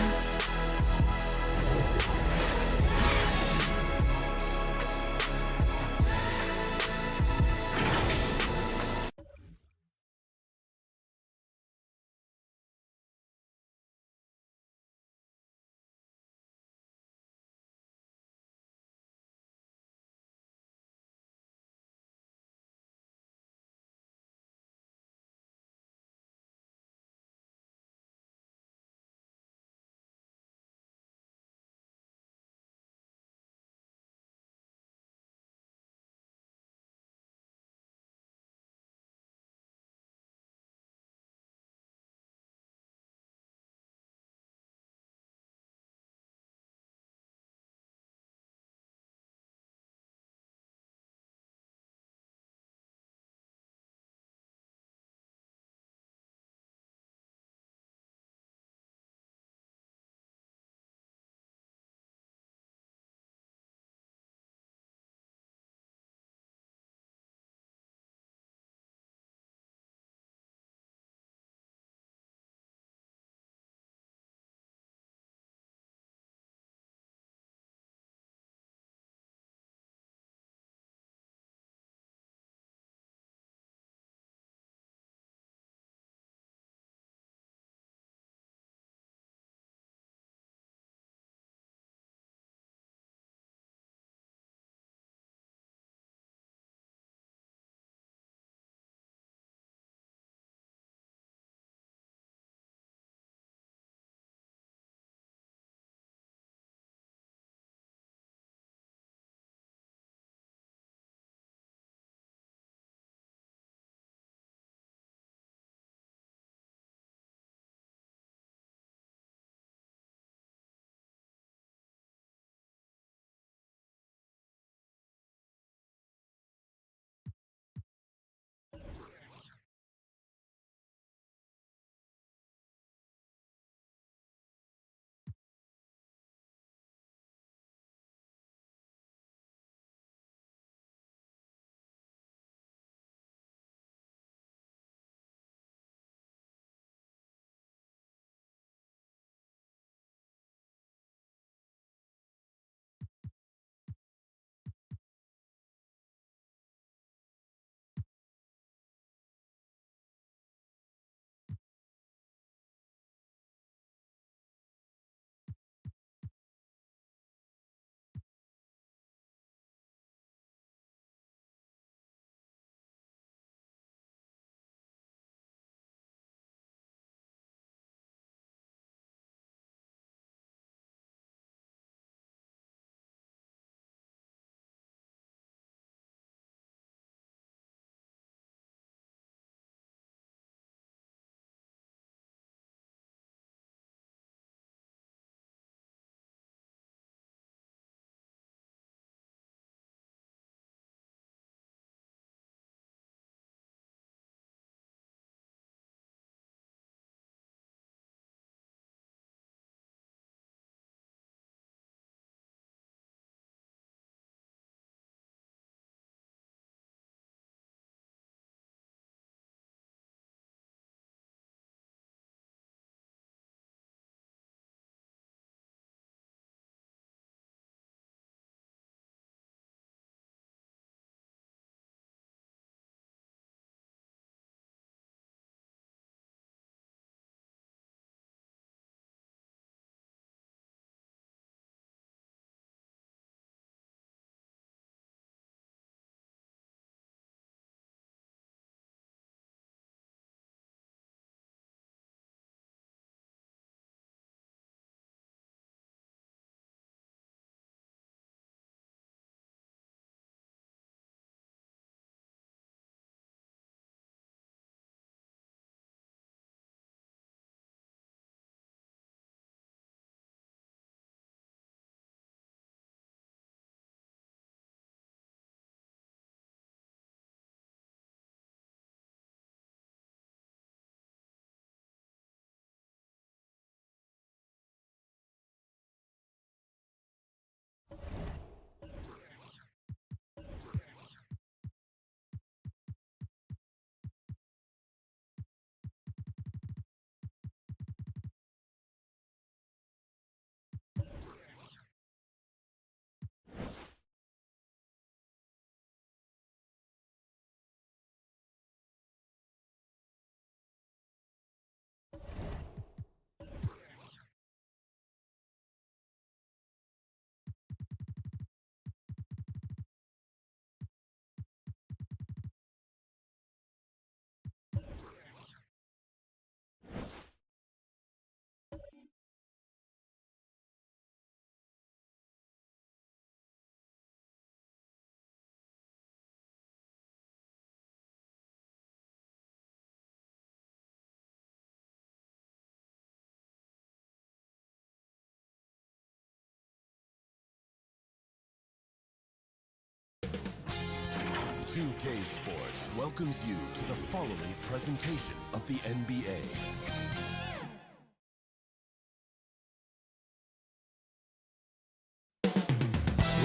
2K Sports welcomes you to the following presentation of the NBA.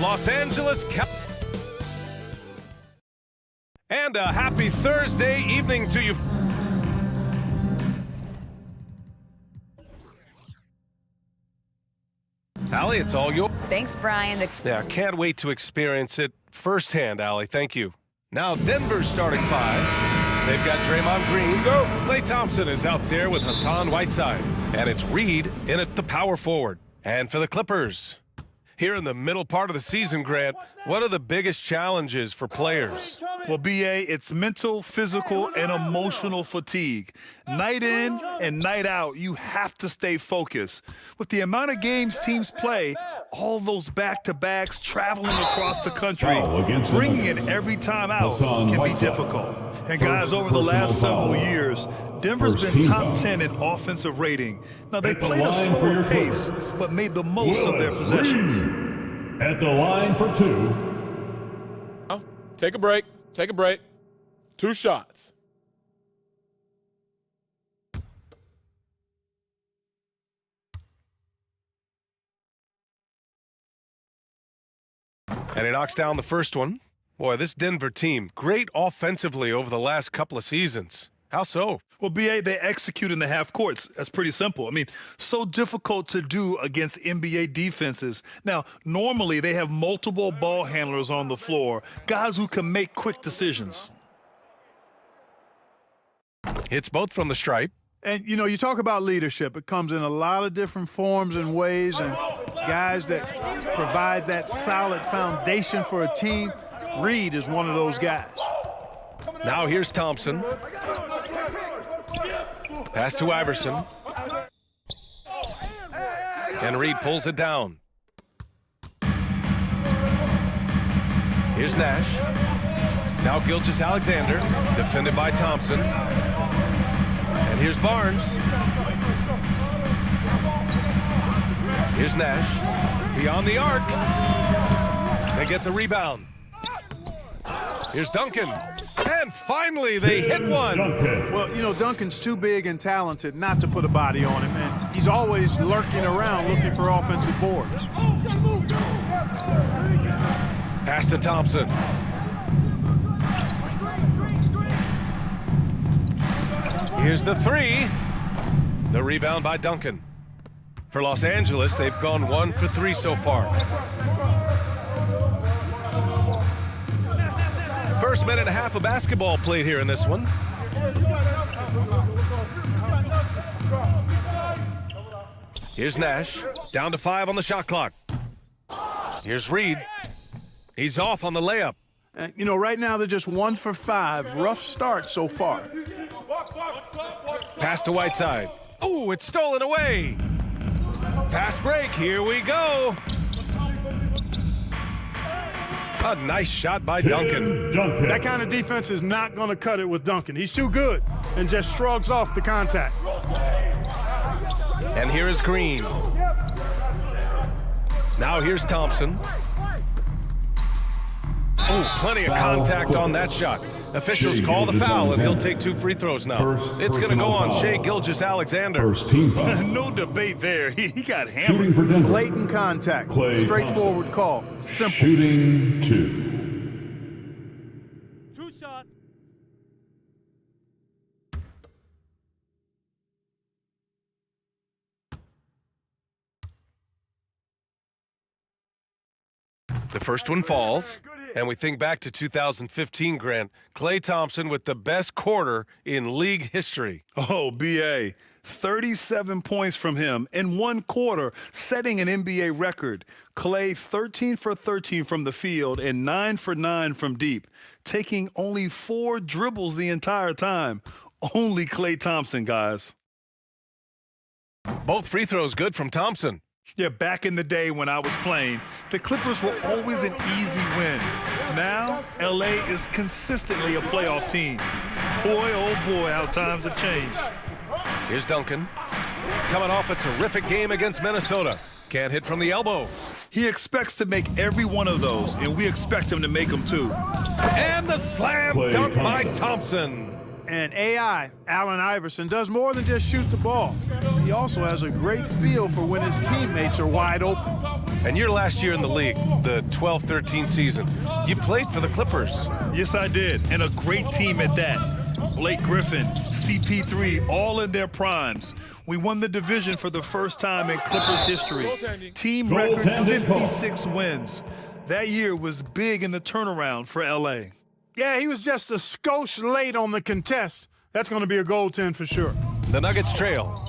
Los Angeles and a happy Thursday evening to you. Allie, it's all yours. Thanks, Brian. Yeah, can't wait to experience it firsthand, Allie. Thank you. Now Denver's starting five. They've got Draymond Green. Klay Thompson is out there with Hassan Whiteside. And it's Reed in at the power forward. And for the Clippers, here in the middle part of the season, Grant, what are the biggest challenges for players? Well, BA, it's mental, physical, and emotional fatigue. Night in and night out, you have to stay focused. With the amount of games teams play, all those back-to-backs, traveling across the country, bringing it every time out can be difficult. And guys, over the last several years, Denver's been top 10 in offensive rating. Now, they played a slower pace, but made the most of their possessions. At the line for two. Take a break. Take a break. 2 shots. And he knocks down the first one. Boy, this Denver team, great offensively over the last couple of seasons. How so? Well, BA, they execute in the half courts. That's pretty simple. I mean, so difficult to do against NBA defenses. Now, normally they have multiple ball handlers on the floor, guys who can make quick decisions. Hits both from the stripe. And, you know, you talk about leadership. It comes in a lot of different forms and ways, and guys that provide that solid foundation for a team. Reed is one of those guys. Now here's Thompson. Pass to Iverson. And Reed pulls it down. Here's Nash. Now Gilgeous-Alexander, defended by Thompson. And here's Barnes. Here's Nash. Beyond the arc. They get the rebound. Here's Duncan. And finally, they hit one. Well, you know, Duncan's too big and talented not to put a body on him, and he's always lurking around looking for offensive boards. Pass to Thompson. Here's the three. The rebound by Duncan. For Los Angeles, they've gone 1 for 3 so far. First minute and a half of basketball played here in this one. Here's Nash, down to 5 on the shot clock. Here's Reed. He's off on the layup. You know, right now they're just 1 for 5. Rough start so far. Pass to Whiteside. Oh, it's stolen away. Fast break, here we go. A nice shot by Duncan. That kind of defense is not going to cut it with Duncan. He's too good and just shrugs off the contact. And here is Green. Now here's Thompson. Oh, plenty of contact on that shot. Officials call the foul, and he'll take 2 free throws now. It's going to go on Shai Gilgeous-Alexander. No debate there. He got hammered. Blatant contact. Straightforward call. Simple. Shooting 2. 2 shots. The first one falls, and we think back to 2015, Grant. Klay Thompson with the best quarter in league history. Oh, BA. 37 points from him in 1 quarter, setting an NBA record. Klay 13 for 13 from the field and 9 for 9 from deep, taking only 4 dribbles the entire time. Only Klay Thompson, guys. Both free throws good from Thompson. Yeah, back in the day when I was playing, the Clippers were always an easy win. Now, LA is consistently a playoff team. Boy, oh boy, how times have changed. Here's Duncan, coming off a terrific game against Minnesota. Can't hit from the elbow. He expects to make every one of those, and we expect him to make them too. And the slam dunk by Thompson. And AI, Allen Iverson, does more than just shoot the ball. He also has a great feel for when his teammates are wide open. And your last year in the league, the 12-13 season, you played for the Clippers. Yes, I did, and a great team at that. Blake Griffin, CP3, all in their primes. We won the division for the first time in Clippers history. Team record 56 wins. That year was big in the turnaround for LA. Yeah, he was just a skosh late on the contest. That's going to be a goaltend for sure. The Nuggets trail.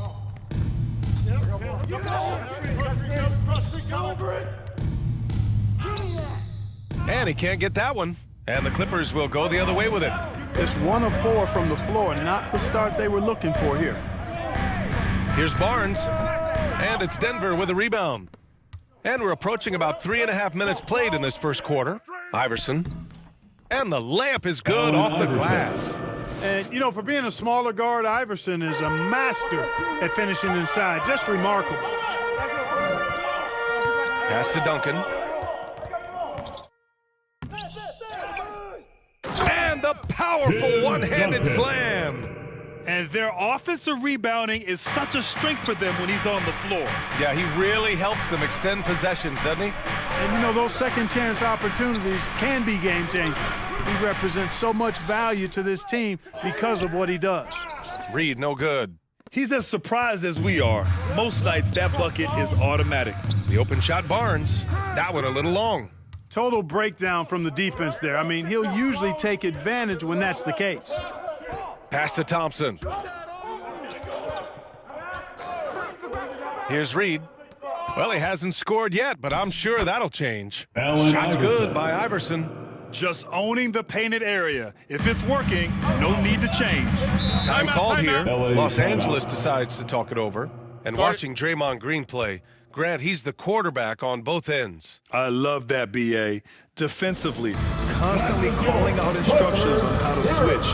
And he can't get that one. And the Clippers will go the other way with it. Just 1 of 4 from the floor, not the start they were looking for here. Here's Barnes. And it's Denver with a rebound. And we're approaching about 3.5 minutes played in this first quarter. Iverson. And the layup is good off the glass. And, you know, for being a smaller guard, Iverson is a master at finishing inside. Just remarkable. Pass to Duncan. And the powerful one-handed slam. And their offensive rebounding is such a strength for them when he's on the floor. Yeah, he really helps them extend possessions, doesn't he? And, you know, those second-chance opportunities can be game-changing. He represents so much value to this team because of what he does. Reed, no good. He's as surprised as we are. Most nights, that bucket is automatic. The open shot, Barnes. That one a little long. Total breakdown from the defense there. I mean, he'll usually take advantage when that's the case. Pass to Thompson. Here's Reed. Well, he hasn't scored yet, but I'm sure that'll change. Shot's good by Iverson. Just owning the painted area. If it's working, no need to change. Time called here. Los Angeles decides to talk it over. And watching Draymond Green play, Grant, he's the quarterback on both ends. I love that, B.A. Defensively, constantly calling out instructions on how to switch,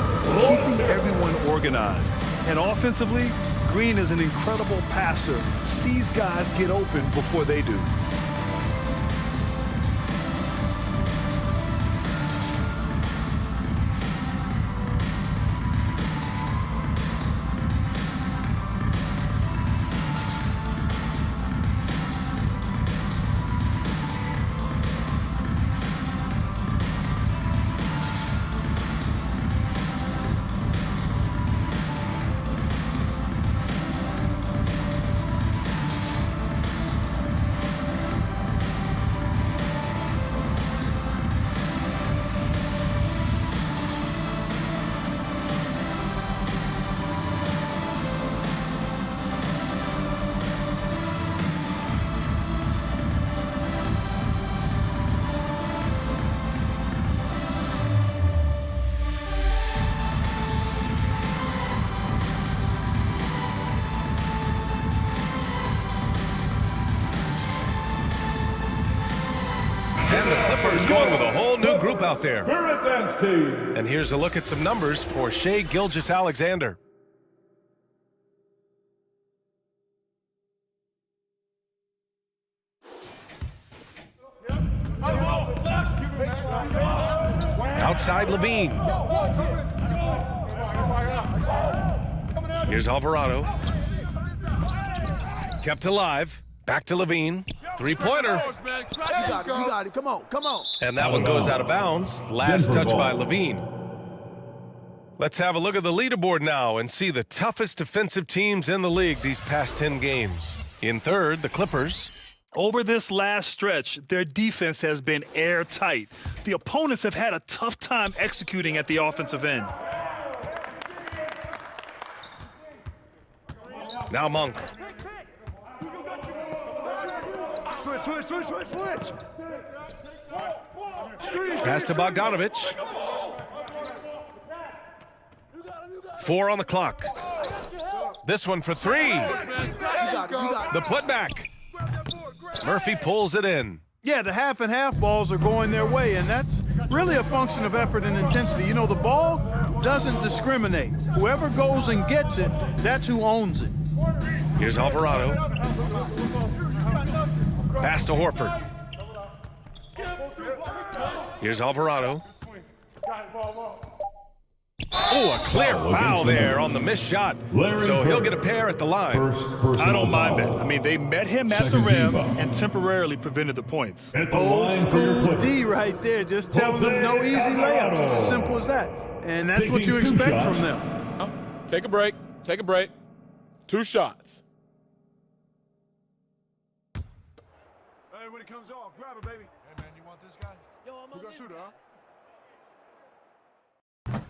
keeping everyone organized. And offensively, Green is an incredible passer, sees guys get open before they do. And the Clippers going with a whole new group out there. And here's a look at some numbers for Shai Gilgeous-Alexander. Outside Levine. Here's Alvarado. Kept alive. Back to Levine. Three-pointer. You got it. Come on. And that one goes out of bounds. Last touch by Levine. Let's have a look at the leaderboard now and see the toughest defensive teams in the league these past 10 games. In third, the Clippers. Over this last stretch, their defense has been airtight. The opponents have had a tough time executing at the offensive end. Now Monk. Switch. Pass to Bogdanovich. 4 on the clock. This one for 3. The putback. Murphy pulls it in. Yeah, the half and half balls are going their way, and that's really a function of effort and intensity. You know, the ball doesn't discriminate. Whoever goes and gets it, that's who owns it. Here's Alvarado. Pass to Horford. Here's Alvarado. Oh, a clear foul there on the missed shot. So he'll get a pair at the line. I don't mind that. I mean, they met him at the rim and temporarily prevented the points. Old school D right there, just telling them no easy layups. It's as simple as that. And that's what you expect from them. Take a break. Take a break. 2 shots. Hey, when it comes off, grab it, baby. Hey, man, you want this guy? Yo, I'm gonna shoot, huh?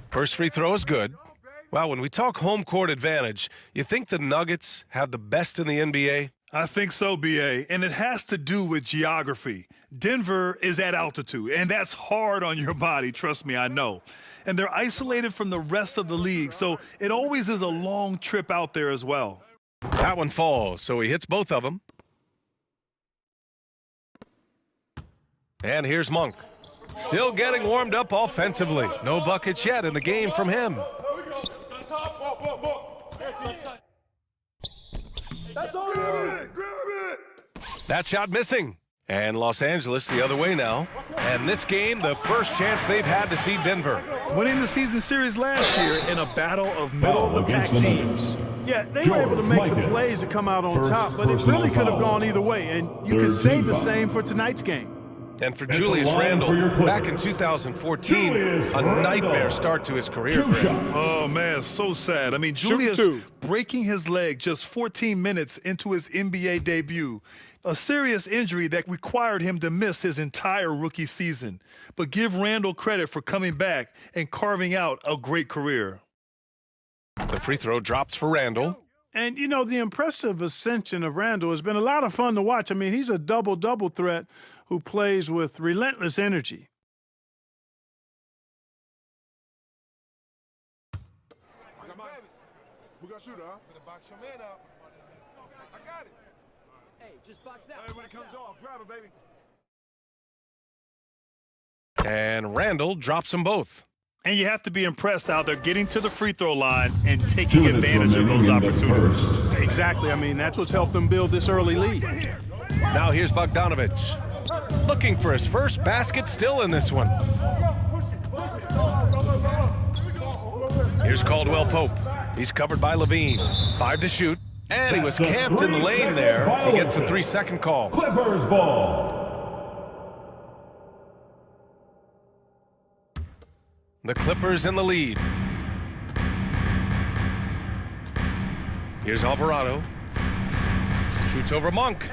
First free throw is good. Well, when we talk home court advantage, you think the Nuggets have the best in the NBA? I think so, B.A., and it has to do with geography. Denver is at altitude, and that's hard on your body, trust me, I know. And they're isolated from the rest of the league, so it always is a long trip out there as well. That one falls, so he hits both of them. And here's Monk. Still getting warmed up offensively. No buckets yet in the game from him. That's all. Grab it. That shot missing. And Los Angeles the other way now. And this game, the first chance they've had to see Denver. Winning the season series last year in a battle of middle-of-the-pack teams. Yeah, they were able to make the plays to come out on top, but it really could have gone either way. And you could say the same for tonight's game. And for Julius Randle, back in 2014, a nightmare start to his career. Oh, man, so sad. I mean, Julius breaking his leg just 14 minutes into his NBA debut. A serious injury that required him to miss his entire rookie season. But give Randle credit for coming back and carving out a great career. The free throw drops for Randle. And, you know, the impressive ascension of Randle has been a lot of fun to watch. I mean, he's a double-double threat who plays with relentless energy. We got shooter, huh? Better box your man up. I got it. Hey, just box out. Hey, when it comes off, grab it, baby. And Randle drops them both. And you have to be impressed how they're getting to the free throw line and taking advantage of those opportunities. Exactly. I mean, that's what's helped them build this early lead. Now here's Bogdanovich. Looking for his first basket still in this one. Here's Caldwell Pope. He's covered by Levine. 5 to shoot. And he was camped in the lane there. He gets a 3-second call. Clippers ball. The Clippers in the lead. Here's Alvarado. Shoots over Monk.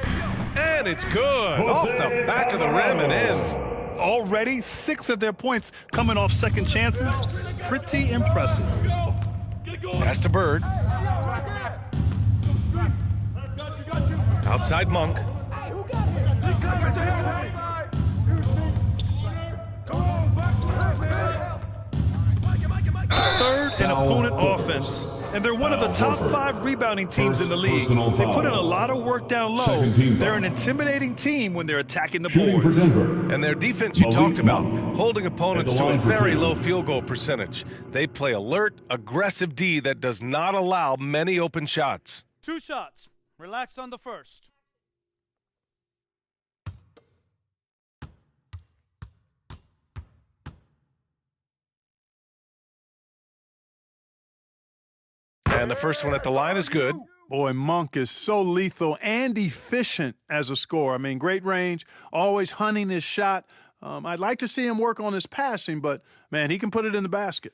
And it's good. Off the back of the rim and in. Already 6 of their points coming off second chances. Pretty impressive. Pass to Bird. Outside Monk. Third in opponent offense. And they're one of the top 5 rebounding teams in the league. They put in a lot of work down low. They're an intimidating team when they're attacking the boards. And their defense you talked about, holding opponents to a very low field goal percentage. They play alert, aggressive D that does not allow many open shots. 2 shots. Relax on the first. And the first one at the line is good. Boy, Monk is so lethal and efficient as a scorer. I mean, great range, always hunting his shot. I'd like to see him work on his passing, but, man, he can put it in the basket.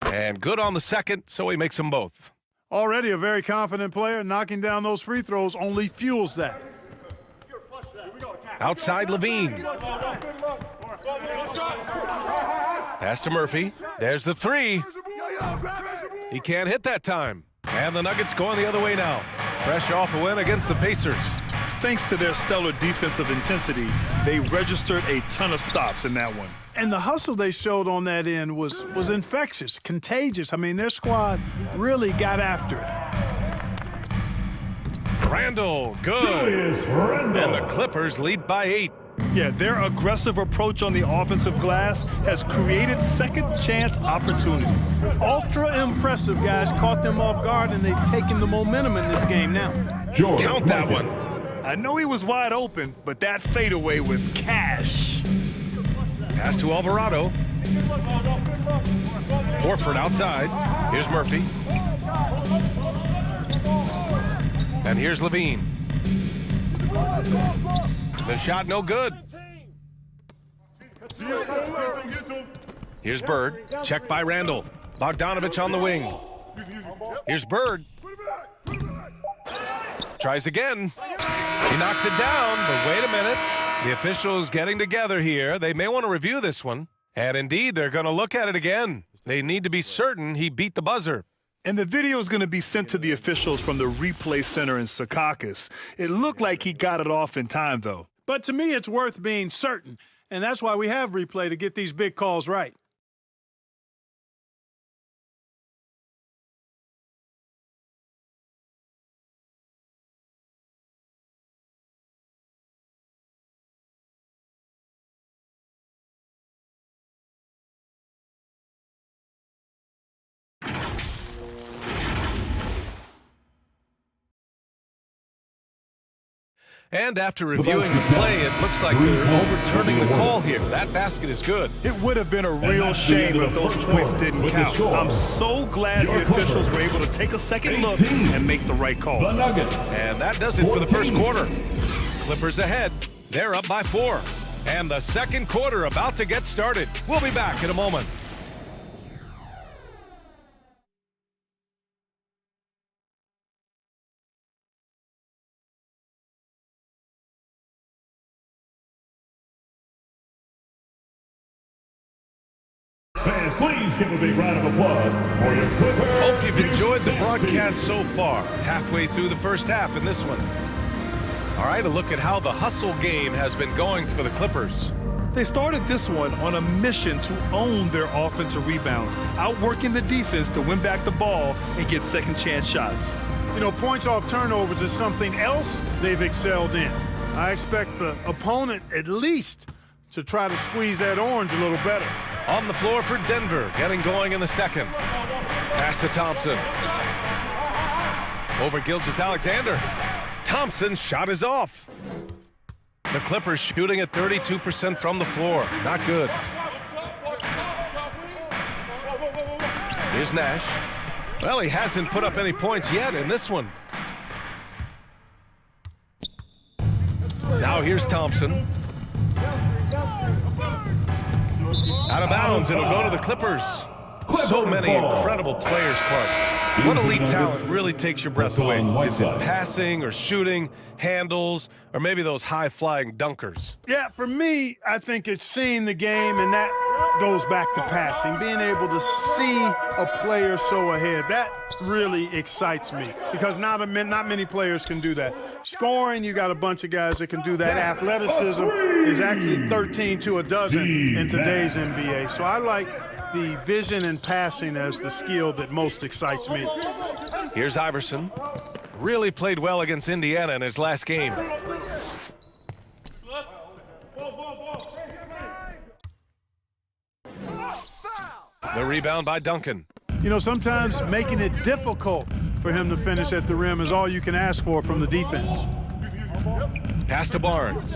And good on the second, so he makes them both. Already a very confident player. Knocking down those free throws only fuels that. Outside Levine. Pass to Murphy. There's the 3. He can't hit that time. And the Nuggets going the other way now. Fresh off a win against the Pacers. Thanks to their stellar defensive intensity, they registered a ton of stops in that one. And the hustle they showed on that end was infectious, contagious. I mean, their squad really got after it. Randle, good. And the Clippers lead by 8. Yeah, their aggressive approach on the offensive glass has created second chance opportunities. Ultra impressive, guys. Caught them off guard, and they've taken the momentum in this game now. Count that one. I know he was wide open, but that fadeaway was cash. Pass to Alvarado. Horford outside. Here's Murphy. And here's Levine. The shot no good. Here's Bird. Checked by Randall. Bogdanovich on the wing. Here's Bird. Tries again. He knocks it down, but wait a minute. The officials getting together here. They may want to review this one. And indeed, they're going to look at it again. They need to be certain he beat the buzzer. And the video is going to be sent to the officials from the replay center in Secaucus. It looked like he got it off in time, though. But to me, it's worth being certain, and that's why we have replay to get these big calls right. And after reviewing the play, it looks like they're overturning the call here. That basket is good. It would have been a real shame if those points didn't count. I'm so glad the officials were able to take a second look and make the right call. And that does it for the first quarter. Clippers ahead. They're up by 4. And the second quarter about to get started. We'll be back in a moment. Fans, please give a big round of applause for your Clippers. Hope you've enjoyed the broadcast so far. Halfway through the first half in this one. All right, a look at how the hustle game has been going for the Clippers. They started this one on a mission to own their offensive rebounds, outworking the defense to win back the ball and get second chance shots. You know, points off turnovers is something else they've excelled in. I expect the opponent at least to try to squeeze that orange a little better. On the floor for Denver, getting going in the second. Pass to Thompson. Over Gilgeous-Alexander. Thompson's shot is off. The Clippers shooting at 32% from the floor. Not good. Here's Nash. Well, he hasn't put up any points yet in this one. Now here's Thompson. Out of bounds, it'll go to the Clippers. So many incredible players, Clark. What elite talent really takes your breath away? Is it passing or shooting, handles, or maybe those high-flying dunkers? Yeah, for me, I think it's seeing the game, and that goes back to passing. Being able to see a player so ahead, that really excites me because not many players can do that. Scoring, you got a bunch of guys that can do that. Athleticism is actually 13 to a dozen in today's NBA. So I like the vision and passing as the skill that most excites me. Here's Iverson. Really played well against Indiana in his last game. The rebound by Duncan. You know, sometimes making it difficult for him to finish at the rim is all you can ask for from the defense. Pass to Barnes.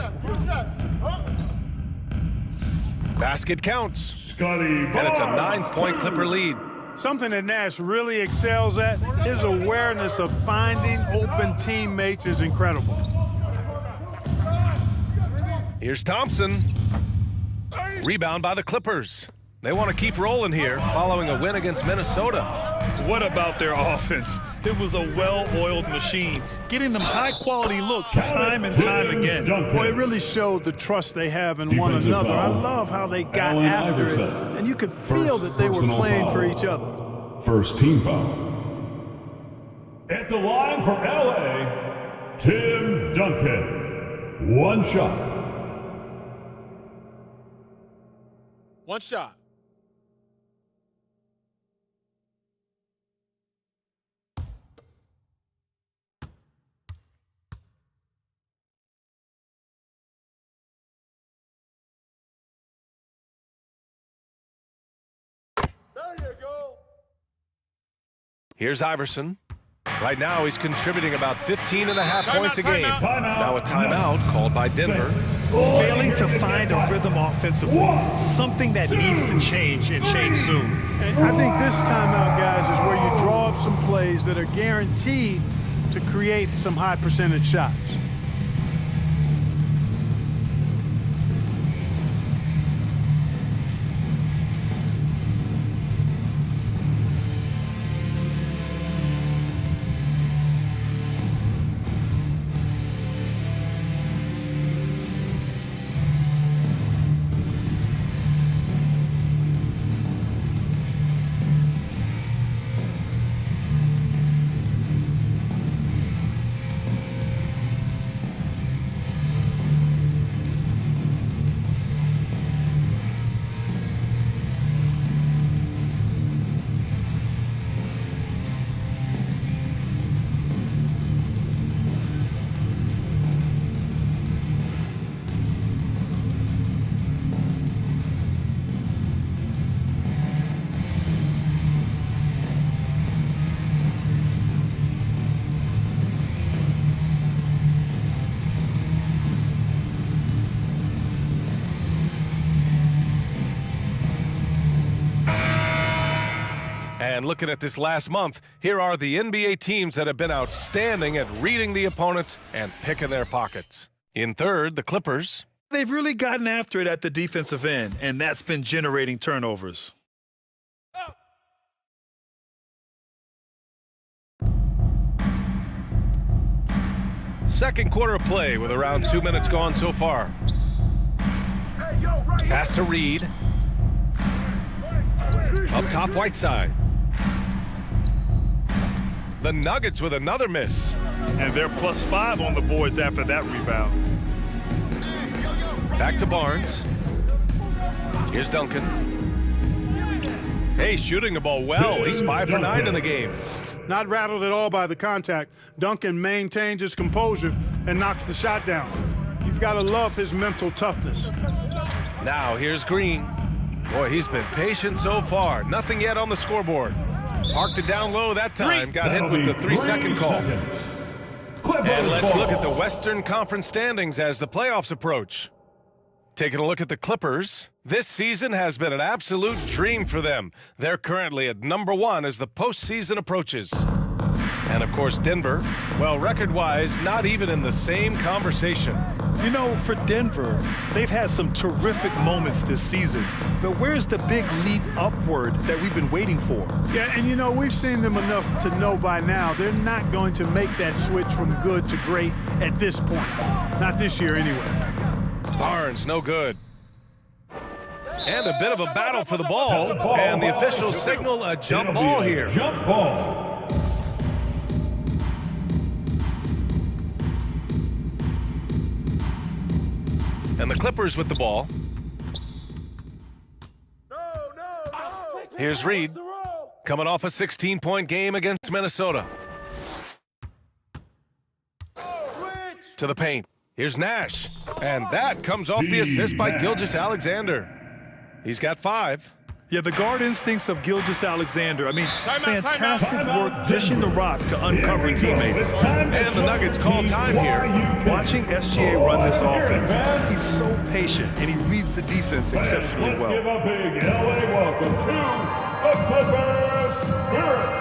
Basket counts. And it's a 9-point Clipper lead. Something that Nash really excels at, his awareness of finding open teammates is incredible. Here's Thompson. Rebound by the Clippers. They want to keep rolling here following a win against Minnesota. What about their offense? It was a well-oiled machine, getting them high-quality looks time and time again. Boy, it really showed the trust they have in one another. I love how they got after it, and you could feel that they were playing for each other. First team foul. At the line for LA, Tim Duncan. One shot. One shot. Here's Iverson. Right now, he's contributing about 15.5 points a game. Now a timeout called by Denver. Failing to find a rhythm offensively, something that needs to change and change soon. And I think this timeout, guys, is where you draw up some plays that are guaranteed to create some high percentage shots. And looking at this last month, here are the NBA teams that have been outstanding at reading the opponents and picking their pockets. In third, the Clippers. They've really gotten after it at the defensive end, and that's been generating turnovers. Second quarter of play with around 2 minutes gone so far. Pass to Reed. Up top, Whiteside. The Nuggets with another miss. And they're +5 on the boards after that rebound. Back to Barnes. Here's Duncan. Hey, shooting the ball well. He's 5 for 9 in the game. Not rattled at all by the contact. Duncan maintains his composure and knocks the shot down. You've got to love his mental toughness. Now here's Green. Boy, he's been patient so far. Nothing yet on the scoreboard. Parked it down low that time. Got hit with the 3-second call. And let's look at the Western Conference standings as the playoffs approach. Taking a look at the Clippers. This season has been an absolute dream for them. They're currently at #1 as the postseason approaches. And, of course, Denver, well, record-wise, not even in the same conversation. You know, for Denver, they've had some terrific moments this season. But where's the big leap upward that we've been waiting for? Yeah, and you know, we've seen them enough to know by now they're not going to make that switch from good to great at this point. Not this year, anyway. Barnes, no good. And a bit of a battle for the ball. And the officials signal a jump ball here. Jump ball. And the Clippers with the ball. Here's Reed, coming off a 16-point game against Minnesota. To the paint. Here's Nash. And that comes off the assist by Gilgeous-Alexander. He's got 5. Yeah, the guard instincts of Gilgeous-Alexander. I mean, fantastic work dishing the rock to uncovering teammates. And the Nuggets call time here. Watching SGA run this offense, he's so patient, and he reads the defense exceptionally well. Give a big LA welcome to the Clippers Spirit.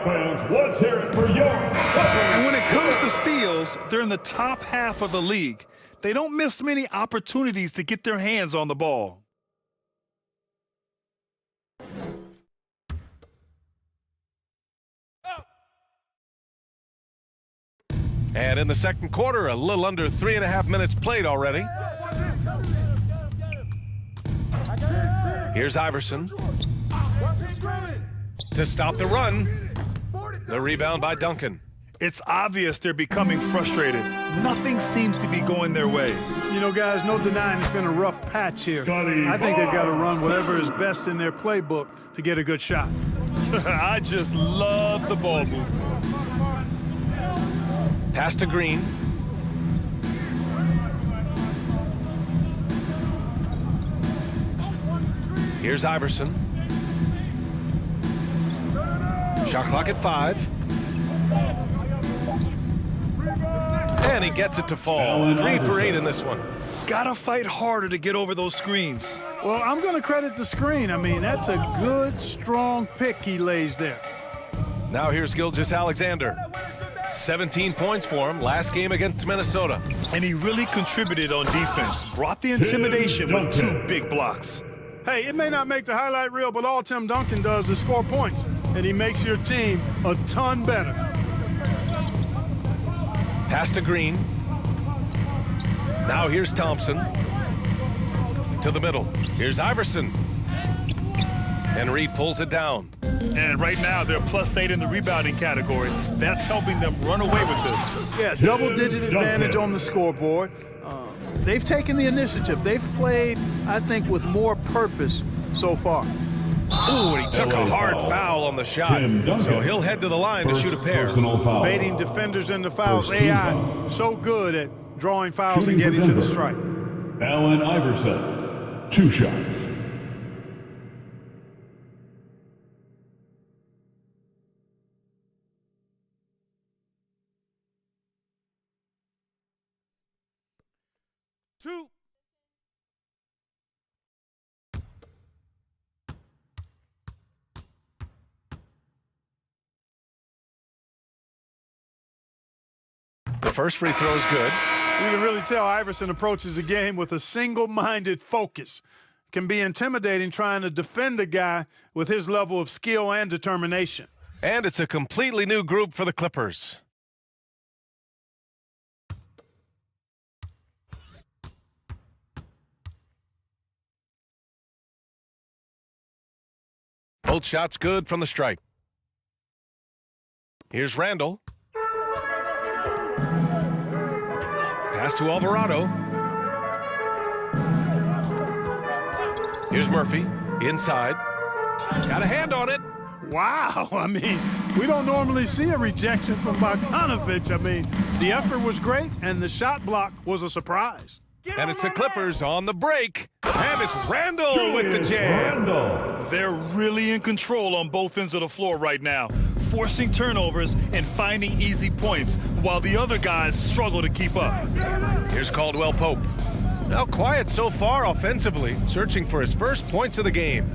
fans, let's hear it for York. And when it comes to steals, they're in the top half of the league. They don't miss many opportunities to get their hands on the ball. And in the second quarter, a little under 3.5 minutes played already. Here's Iverson to stop the run. The rebound by Duncan. It's obvious they're becoming frustrated. Nothing seems to be going their way. You know, guys, no denying it's been a rough patch here. I think they've got to run whatever is best in their playbook to get a good shot. I just love the ball movement. Pass to Green. Here's Iverson. Shot clock at 5. And he gets it to fall. 3 for 8 in this one. Gotta fight harder to get over those screens. Well, I'm going to credit the screen. I mean, that's a good, strong pick he lays there. Now here's Gilgeous-Alexander. 17 points for him last game against Minnesota. And he really contributed on defense. Brought the intimidation with 2 big blocks. Hey, it may not make the highlight reel, but all Tim Duncan does is score points. And he makes your team a ton better. Pass to Green. Now here's Thompson. To the middle. Here's Iverson. And Reed pulls it down. And right now, they're +8 in the rebounding category. That's helping them run away with this. Yeah, double-digit advantage on the scoreboard. They've taken the initiative. They've played, I think, with more purpose so far. Ooh, and he took a hard foul on the shot. So he'll head to the line to shoot a pair. Baiting defenders into fouls. AI, so good at drawing fouls and getting to the strike. Allen Iverson, 2 shots. The first free throw is good. You can really tell Iverson approaches the game with a single-minded focus. Can be intimidating trying to defend a guy with his level of skill and determination. And it's a completely new group for the Clippers. Both shots good from the stripe. Here's Randall. Pass to Alvarado. Here's Murphy, inside. Got a hand on it. Wow, I mean, we don't normally see a rejection from Bogdanovic. I mean, the effort was great, and the shot block was a surprise. And it's the Clippers on the break. And it's Randall with the jam. They're really in control on both ends of the floor right now, forcing turnovers and finding easy points while the other guys struggle to keep up. Here's Caldwell Pope. Now quiet so far offensively, searching for his first points of the game.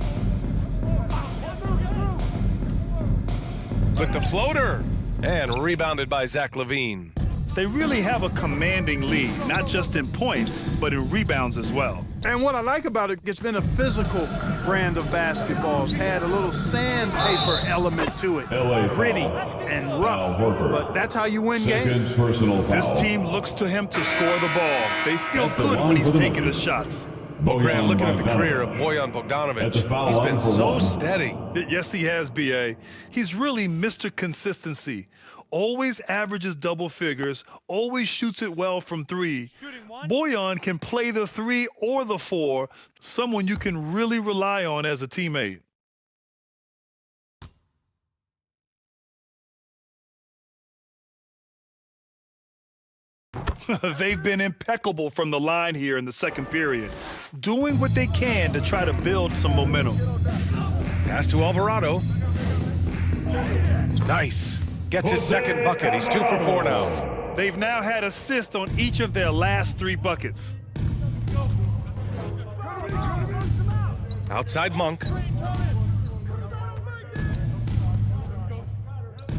With the floater, and rebounded by Zach LaVine. They really have a commanding lead, not just in points, but in rebounds as well. And what I like about it, it's been a physical brand of basketball. It's had a little sandpaper element to it. Gritty and rough, but that's how you win games. This team looks to him to score the ball. They feel good when he's taking the shots. Graham, looking at the career of Bojan Bogdanovic, he's been so steady. Yes, he has, B.A. He's really Mr. Consistency. Always averages double figures, always shoots it well from 3. Bojan can play the 3 or the 4, someone you can really rely on as a teammate. They've been impeccable from the line here in the second period, doing what they can to try to build some momentum. Pass to Alvarado. Nice. Gets his second bucket. He's 2 for 4 now. They've now had assists on each of their last 3 buckets. Outside Monk.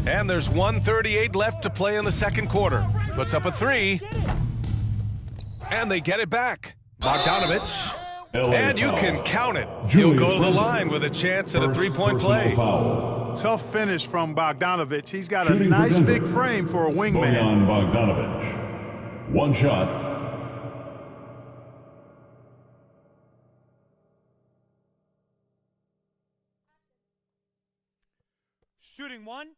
And there's 1:38 left to play in the second quarter. Puts up a three. And they get it back. Bogdanovich. And you can count it. He'll go to the line with a chance at a three-point play. Tough finish from Bogdanovich. He's got a nice big frame for a wingman. Bojan Bogdanovich. One shot. Shooting one.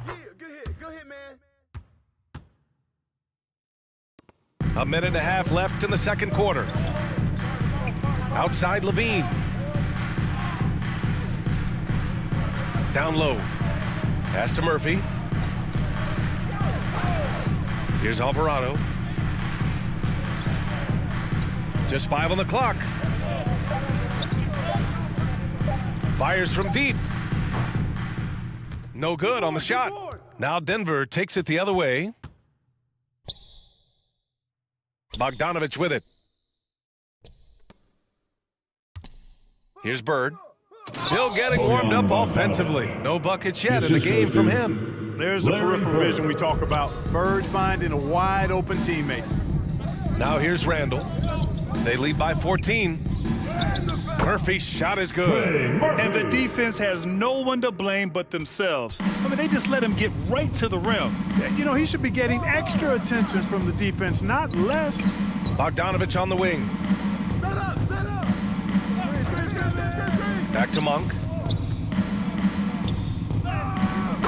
Yeah, good hit, man. A minute and a half left in the second quarter. Outside Levine. Down low. Pass to Murphy. Here's Alvarado. Just 5 on the clock. Fires from deep. No good on the shot. Now Denver takes it the other way. Bogdanovich with it. Here's Bird. Still getting warmed up offensively. No buckets yet in the game from him. There's the peripheral vision we talk about. Bird finding a wide open teammate. Now here's Randall. They lead by 14. Murphy's shot is good. And the defense has no one to blame but themselves. I mean, they just let him get right to the rim. You know, he should be getting extra attention from the defense, not less. Bogdanovich on the wing. Set up. Back to Monk.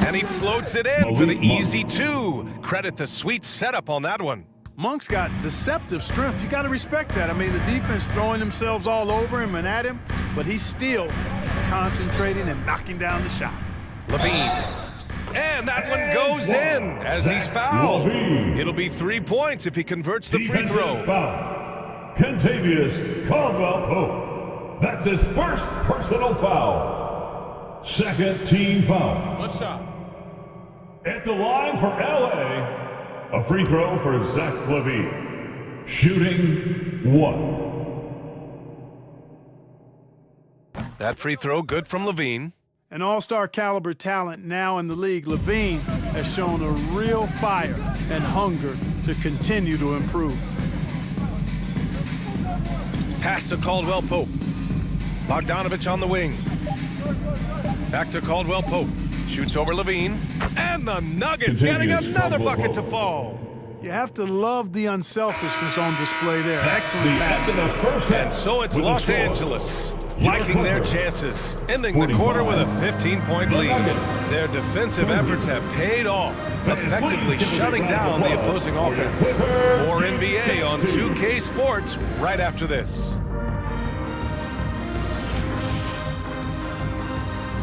And he floats it in for the easy two. Credit the sweet setup on that one. Monk's got deceptive strength. You got to respect that. I mean, the defense throwing themselves all over him and at him, but he's still concentrating and knocking down the shot. Levine. And that one goes in as he's fouled. It'll be 3 points if he converts the free throw. Foul. Kentavious Caldwell-Pope. That's his first personal foul. Second team foul. What's up? At the line for LA, a free throw for Zach Levine. Shooting one. That free throw good from Levine. An all-star caliber talent now in the league, Levine has shown a real fire and hunger to continue to improve. Pass to Caldwell-Pope. Bogdanovich on the wing. Back to Caldwell-Pope. Shoots over Levine. And the Nuggets getting another bucket to fall. You have to love the unselfishness on display there. Excellent pass. And so it's Los Angeles liking their chances, ending the quarter with a 15-point lead. Their defensive efforts have paid off, effectively shutting down the opposing offense. More NBA on 2K Sports right after this.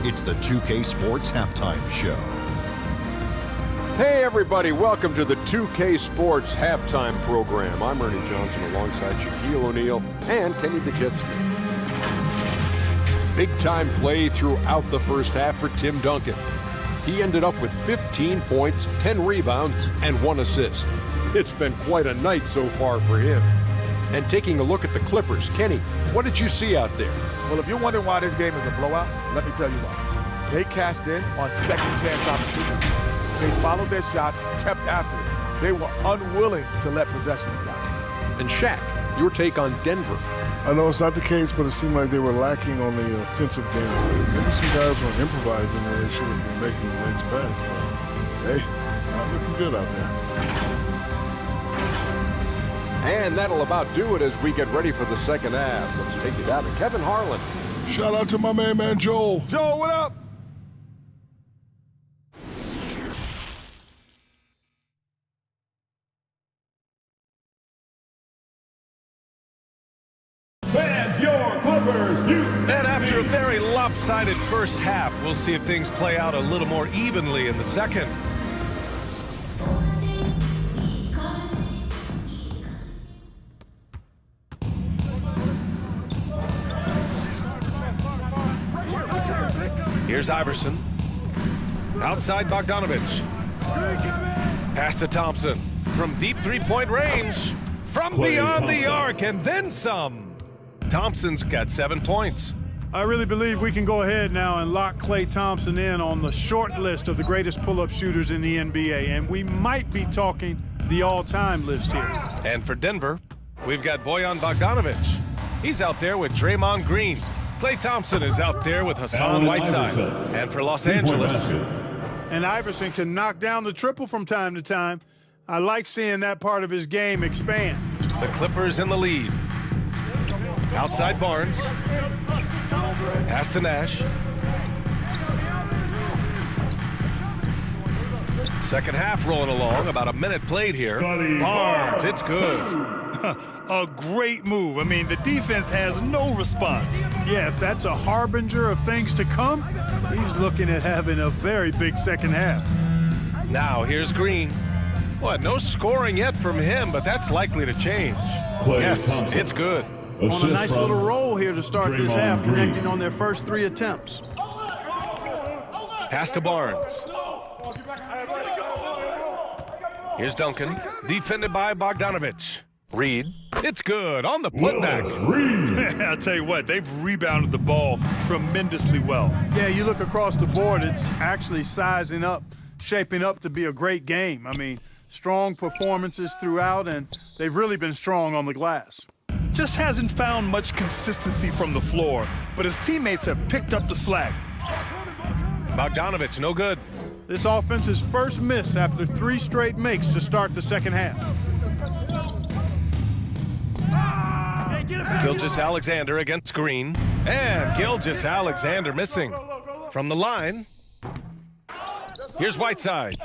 It's the 2K Sports Halftime Show. Hey everybody, welcome to the 2K Sports Halftime Program. I'm Ernie Johnson alongside Shaquille O'Neal and Kenny the Jet Smith. Big time play throughout the first half for Tim Duncan. He ended up with 15 points, 10 rebounds, and 1 assist. It's been quite a night so far for him. And taking a look at the Clippers, Kenny, what did you see out there? Well, if you're wondering why this game is a blowout, let me tell you why. They cashed in on second chance opportunities. They followed their shots, kept after it. They were unwilling to let possessions die. And Shaq, your take on Denver. I know it's not the case, but it seemed like they were lacking on the offensive game. Maybe some guys were improvising and they should have been making the next pass. Hey, not looking good out there. And that'll about do it as we get ready for the second half. Let's take it down to Kevin Harlan. Shout out to my man Joel. Joel, what up? Fans, your Clippers, you. And after a very lopsided first half, we'll see if things play out a little more evenly in the second. Here's Iverson. Outside Bogdanovich. Pass to Thompson. from deep three-point range. From beyond the arc and then some. Thompson's got 7 points. I really believe we can go ahead now and lock Klay Thompson in on the short list of the greatest pull-up shooters in the NBA, and we might be talking the all-time list here. And for Denver, we've got Bojan Bogdanovic. He's out there with Draymond Green. Klay Thompson is out there with Hassan Whiteside. And for Los Angeles. And Iverson can knock down the triple from time to time. I like seeing that part of his game expand. The Clippers in the lead. Outside Barnes. Pass to Nash. Second half rolling along. About a minute played here. Barnes, it's good. A great move. I mean, the defense has no response. Yeah, if that's a harbinger of things to come, he's looking at having a very big second half. Now here's Green. Well, no scoring yet from him, but that's likely to change. Yes, it's good. On a nice little roll here to start this half, connecting on their first 3 attempts. Pass to Barnes. Here's Duncan, defended by Bogdanovic. Reed, it's good on the putback. I'll tell you what, they've rebounded the ball tremendously well. Yeah, you look across the board, it's actually sizing up, shaping up to be a great game. I mean, strong performances throughout, and they've really been strong on the glass. Just hasn't found much consistency from the floor, but his teammates have picked up the slack. Bogdanovic, no good. This offense's first miss after 3 straight makes to start the second half. Gilgeous-Alexander against Green. And Gilgeous-Alexander missing. From the line, here's Whiteside.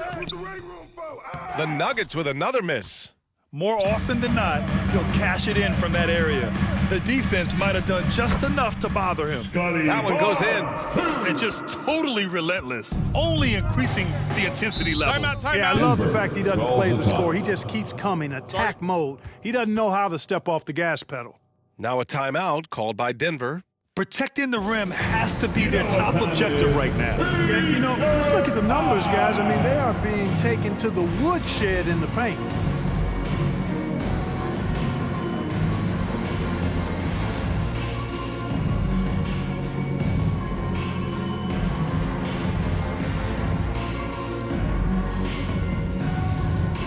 The Nuggets with another miss. More often than not, he'll cash it in from that area. The defense might have done just enough to bother him. That one goes in. And just totally relentless, only increasing the intensity level. Yeah, I love the fact he doesn't play the score. He just keeps coming, attack mode. He doesn't know how to step off the gas pedal. Now a timeout called by Denver. Protecting the rim has to be their top objective right now. Yeah, you know, just look at the numbers, guys. I mean, they are being taken to the woodshed in the paint.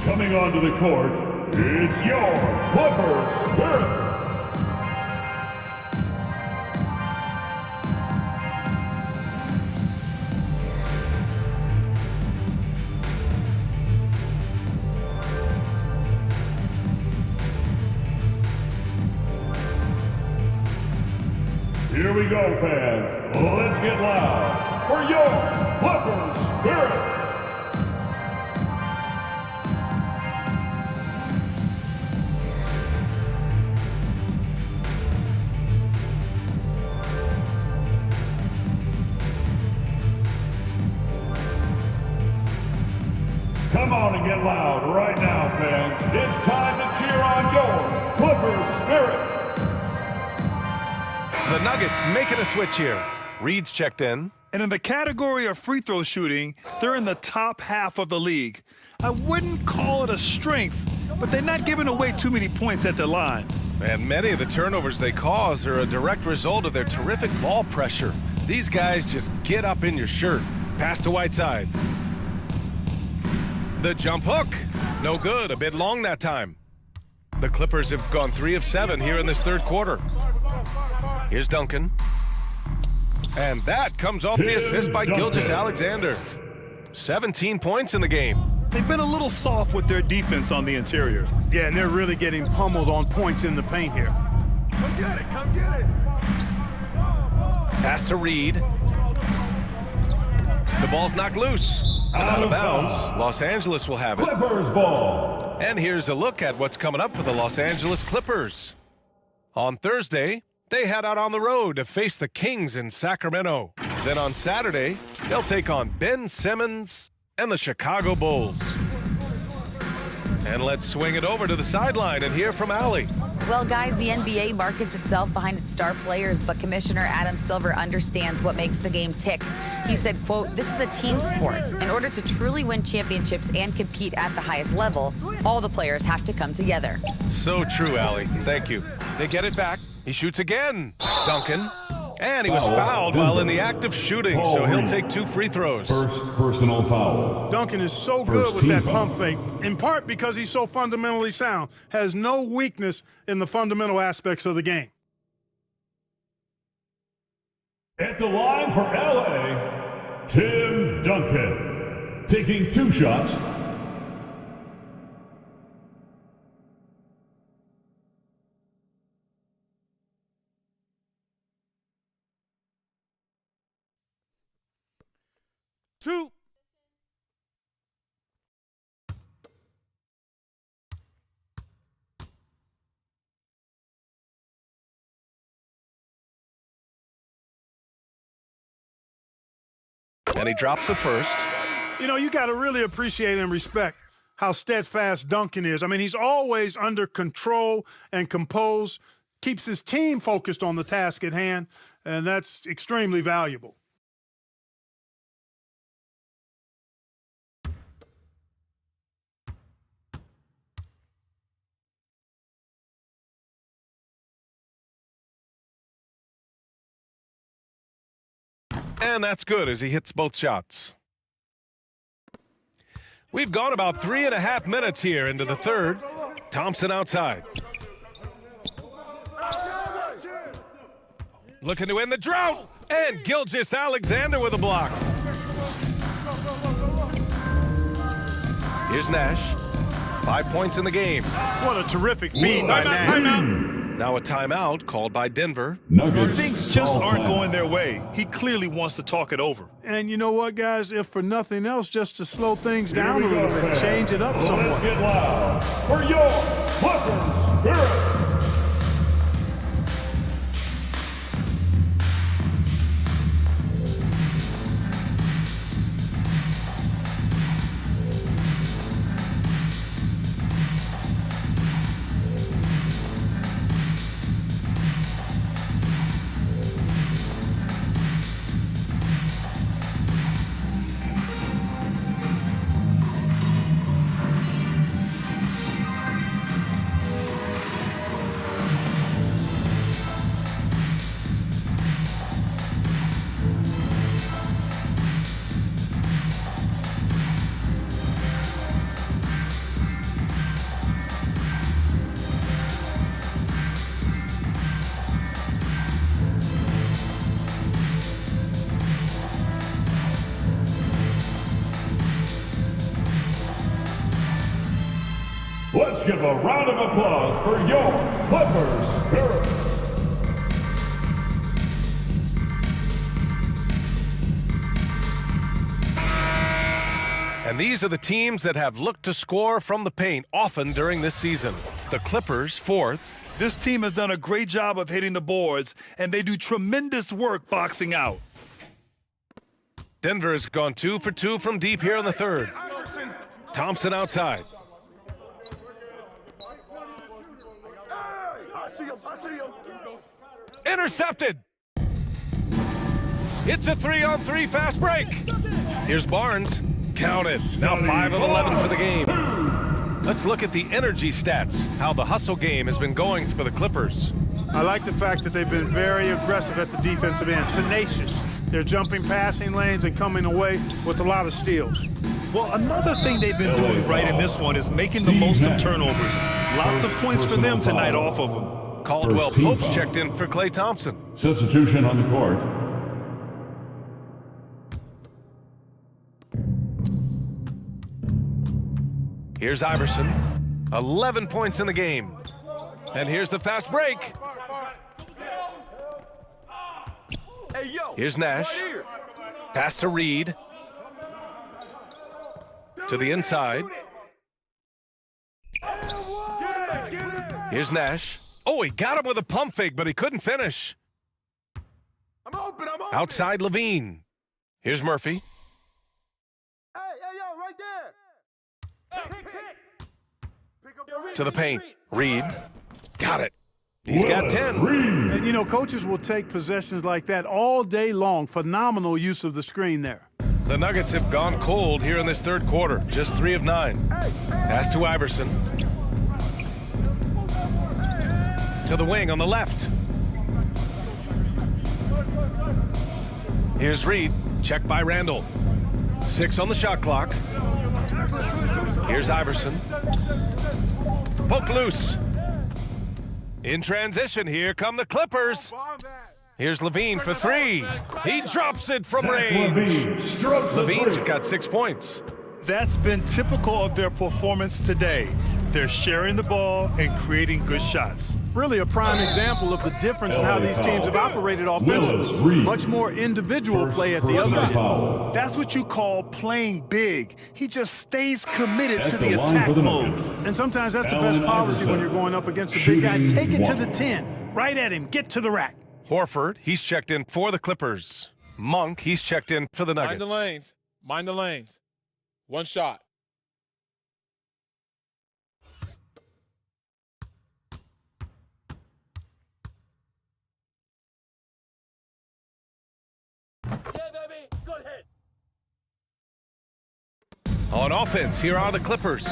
Coming onto the court, it's your Clippers Spirit. Here we go, fans. Let's get loud for your Clippers Spirit. Come on and get loud right now, fans. It's time to cheer on your Clippers Spirit. The Nuggets making a switch here. Reed's checked in. And in the category of free throw shooting, they're in the top half of the league. I wouldn't call it a strength, but they're not giving away too many points at the line. And many of the turnovers they cause are a direct result of their terrific ball pressure. These guys just get up in your shirt. Pass to Whiteside. The jump hook. No good. A bit long that time. The Clippers have gone 3 of 7 here in this third quarter. Here's Duncan. And that comes off the assist by Gilgeous-Alexander. 17 points in the game. They've been a little soft with their defense on the interior. Yeah, and they're really getting pummeled on points in the paint here. Come get it, come get it. Pass to Reed. The ball's knocked loose. And out of bounds. Los Angeles will have it. Clippers ball. And here's a look at what's coming up for the Los Angeles Clippers. On Thursday, they head out on the road to face the Kings in Sacramento. Then on Saturday, they'll take on Ben Simmons and the Chicago Bulls. And let's swing it over to the sideline and hear from Allie. Well, guys, the NBA markets itself behind its star players, but Commissioner Adam Silver understands what makes the game tick. He said, quote, "This is a team sport. In order to truly win championships and compete at the highest level, all the players have to come together." So true, Allie. Thank you. They get it back. He shoots again. Duncan. And he was fouled while in the act of shooting, so he'll take 2 free throws. First personal foul. Duncan is so good with that pump fake, in part because he's so fundamentally sound, has no weakness in the fundamental aspects of the game. At the line for LA, Tim Duncan, taking 2 shots. Two. And he drops the first. You know, you got to really appreciate and respect how steadfast Duncan is. I mean, he's always under control and composed, keeps his team focused on the task at hand, and that's extremely valuable. And that's good as he hits both shots. We've gone about 3.5 minutes here into the third. Thompson outside. Looking to end the drought. And Gilgeous-Alexander with a block. Here's Nash. 5 points in the game. What a terrific feed by Nash. Timeout. Now a timeout called by Denver. Things just aren't going their way. He clearly wants to talk it over. And you know what, guys? If for nothing else, just to slow things down a little bit, change it up somewhat. Let's get loud for your Clippers Spirit. Let's give a round of applause for your Clippers Spirit. And these are the teams that have looked to score from the paint often during this season. The Clippers, 4th. This team has done a great job of hitting the boards, and they do tremendous work boxing out. Denver has gone 2 for 2 from deep here in the third. Thompson outside. I see him. Intercepted. It's a 3-on-3 fast break. Here's Barnes. Counted. Now 5 of 11 for the game. Let's look at the energy stats, how the hustle game has been going for the Clippers. I like the fact that they've been very aggressive at the defensive end, tenacious. They're jumping passing lanes and coming away with a lot of steals. Well, another thing they've been doing right in this one is making the most of turnovers. Lots of points for them tonight off of them. Caldwell Pope's checked in for Klay Thompson. Substitution on the court. Here's Iverson. 11 points in the game. And here's the fast break. Here's Nash. Pass to Reed. To the inside. Here's Nash. Oh, he got him with a pump fake, but he couldn't finish. I'm open. Outside Levine. Here's Murphy. Hey, yo, right there. to the paint. Reed. Got it. He's got 10. And, you know, coaches will take possessions like that all day long. Phenomenal use of the screen there. The Nuggets have gone cold here in this third quarter. Just 3 of 9. Pass to Iverson. To the wing on the left. Here's Reed. Check by Randall. 6 on the shot clock. Here's Iverson. Poke loose. In transition, here come the Clippers. Here's Levine for 3. He drops it from range. Levine's got 6 points. That's been typical of their performance today. They're sharing the ball and creating good shots. Really a prime example of the difference in how these teams have operated offensively. Much more individual play at the other end. That's what you call playing big. He just stays committed to the attack mode. And sometimes that's the best policy when you're going up against a big guy. Take it to the 10. Right at him. Get to the rack. Horford, he's checked in for the Clippers. Monk, he's checked in for the Nuggets. Mind the lanes. Mind the lanes. One shot. On offense, here are the Clippers.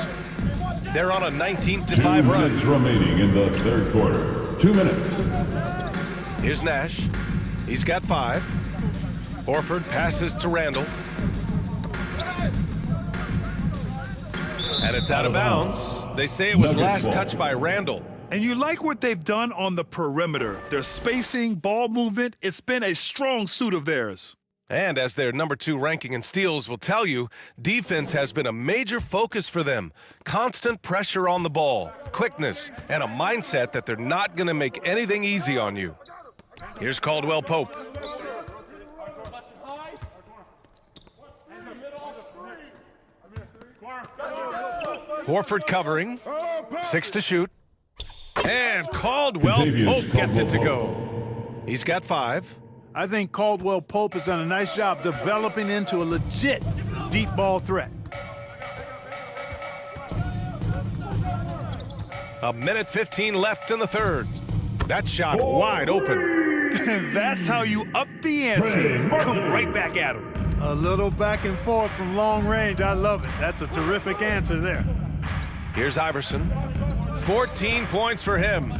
They're on a 19-5 run. 2 minutes remaining in the third quarter. 2 minutes. Here's Nash. He's got 5. Horford passes to Randall. And it's out of bounds. They say it was last touched by Randall. And you like what they've done on the perimeter. Their spacing, ball movement, it's been a strong suit of theirs. And as their number 2 ranking in steals will tell you, defense has been a major focus for them. Constant pressure on the ball, quickness, and a mindset that they're not going to make anything easy on you. Here's Caldwell Pope. Horford covering. 6 to shoot. And Caldwell Pope gets it to go. He's got 5. I think Caldwell Pope has done a nice job developing into a legit deep ball threat. A minute 15 left in the third. That shot wide open. That's how you up the ante. Come right back at him. A little back and forth from long range. I love it. That's a terrific answer there. Here's Iverson. 14 points for him.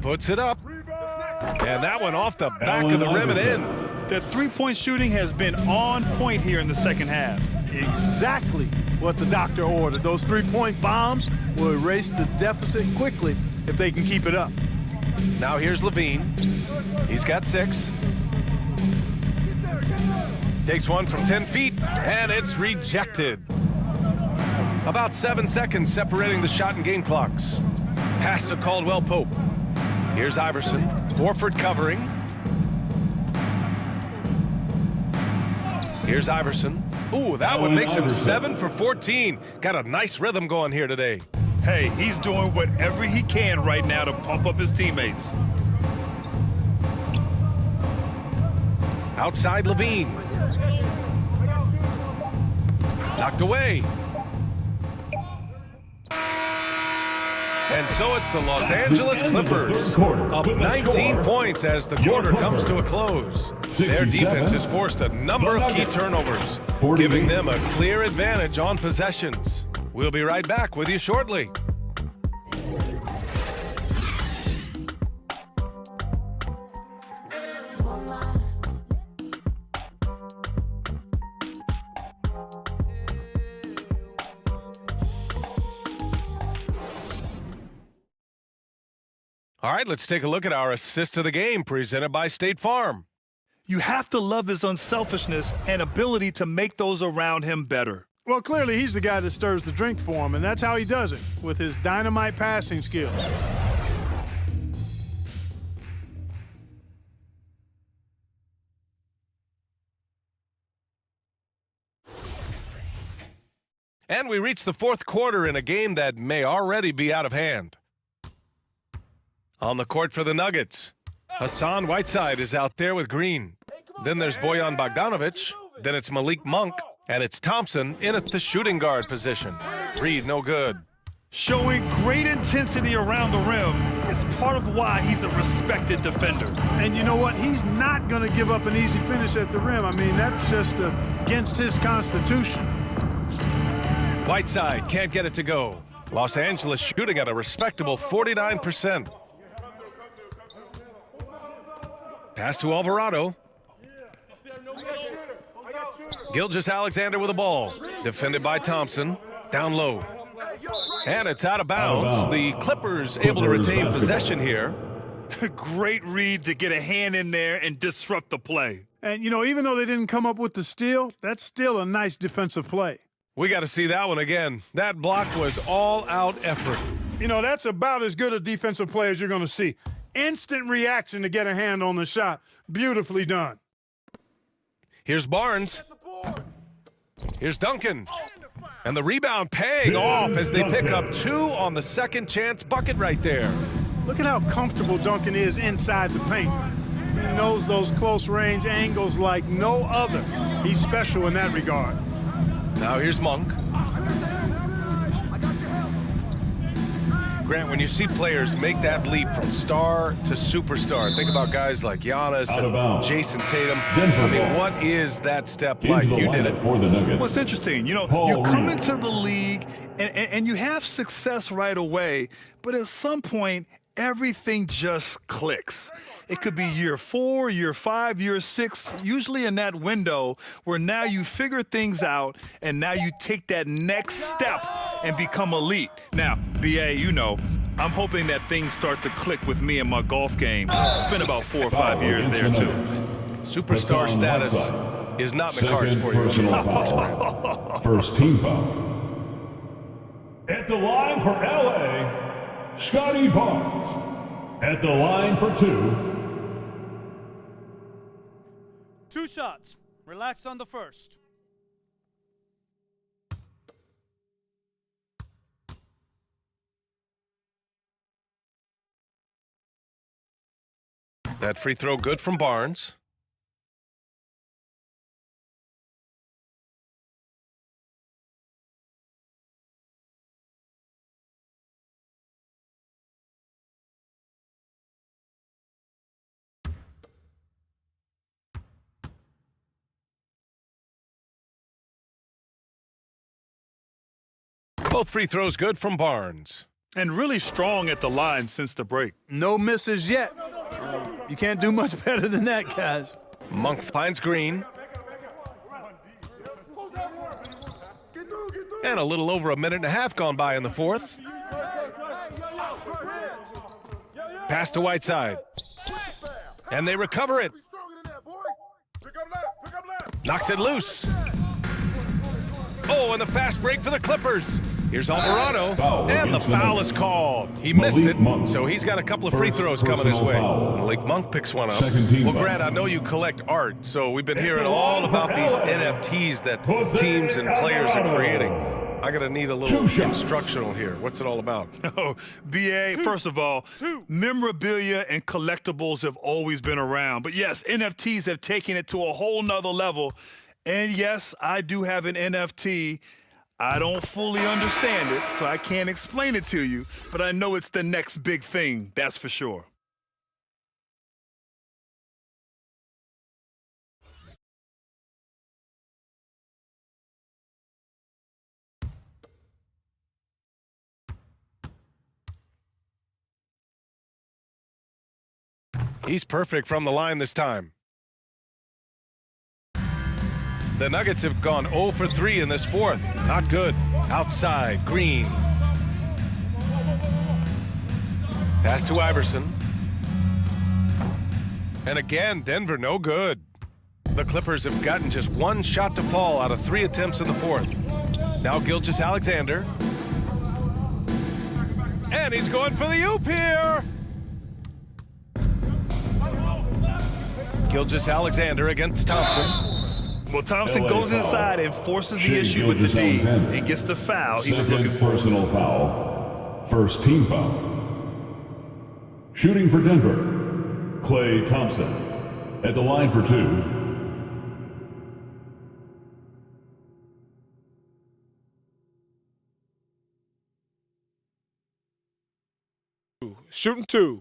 Puts it up. And that one off the back of the rim and in. Their three-point shooting has been on point here in the second half. Exactly what the doctor ordered. Those three-point bombs will erase the deficit quickly if they can keep it up. Now here's Levine. He's got 6. Takes one from 10 feet, and it's rejected. About 7 seconds separating the shot and game clocks. Pass to Caldwell Pope. Here's Iverson. Horford covering. Here's Iverson. Ooh, that one makes him 7 for 14. Got a nice rhythm going here today. Hey, he's doing whatever he can right now to pump up his teammates. Outside Levine. Knocked away. And so it's the Los Angeles Clippers up 19 points as the quarter comes to a close. Their defense has forced a number of key turnovers, giving them a clear advantage on possessions. We'll be right back with you shortly. All right, let's take a look at our assist of the game presented by State Farm. You have to love his unselfishness and ability to make those around him better. Well, clearly he's the guy that stirs the drink for him, and that's how he does it, with his dynamite passing skills. And we reach the fourth quarter in a game that may already be out of hand. On the court for the Nuggets, Hassan Whiteside is out there with Green. Then there's Bojan Bogdanovic. Then it's Malik Monk, and it's Thompson in at the shooting guard position. Reed, no good. Showing great intensity around the rim is part of why he's a respected defender. And you know what? He's not going to give up an easy finish at the rim. I mean, that's just against his constitution. Whiteside can't get it to go. Los Angeles shooting at a respectable 49%. Pass to Alvarado. Gilgeous-Alexander with the ball. Defended by Thompson. Down low. And it's out of bounds. The Clippers able to retain possession here. Great read to get a hand in there and disrupt the play. And, you know, even though they didn't come up with the steal, that's still a nice defensive play. We got to see that one again. That block was all-out effort. You know, that's about as good a defensive play as you're going to see. Instant reaction to get a hand on the shot. Beautifully done. Here's Barnes. Here's Duncan. And the rebound paying off as they pick up 2 on the second chance bucket right there. Look at how comfortable Duncan is inside the paint. He knows those close range angles like no other. He's special in that regard. Now here's Monk. Grant, when you see players make that leap from star to superstar, think about guys like Giannis and Jason Tatum. I mean, what is that step like? You did it. Well, it's interesting. You know, you come into the league and you have success right away, but at some point, everything just clicks. It could be year 4, year 5, year 6, usually in that window where now you figure things out and now you take that next step and become elite. Now, BA, you know, I'm hoping that things start to click with me in my golf game. It's been about 4 or 5 years there, too. Superstar status is not in the cards for you. First team foul. At the line for LA, Scotty Barnes. At the line for 2. 2 shots. Relax on the first. That free throw good from Barnes. Both free throws good from Barnes. And really strong at the line since the break. No misses yet. You can't do much better than that, guys. Monk finds Green. And a little over a minute and a half gone by in the fourth. Pass to Whiteside. And they recover it. Knocks it loose. Oh, and the fast break for the Clippers. Here's Alvarado, and the foul is called. He missed it, so he's got a couple of free throws coming his way. Malik Monk picks one up. Well, Grant, I know you collect art, so we've been hearing all about these NFTs that teams and players are creating. I'm going to need a little instructional here. What's it all about? Oh, BA, first of all, memorabilia and collectibles have always been around. But yes, NFTs have taken it to a whole nother level. And yes, I do have an NFT. I don't fully understand it, so I can't explain it to you, but I know it's the next big thing, that's for sure. He's perfect from the line this time. The Nuggets have gone 0 for 3 in this fourth. Not good. Outside, Green. Pass to Iverson. And again, Denver no good. The Clippers have gotten just 1 shot to fall out of 3 attempts in the fourth. Now Gilgeous-Alexander. And he's going for the oop here. Gilgeous-Alexander against Thompson. Well, Thompson goes inside and forces the issue with the D and gets the foul he was looking for. Personal foul. First team foul. Shooting for Denver, Klay Thompson. At the line for 2. Shooting 2.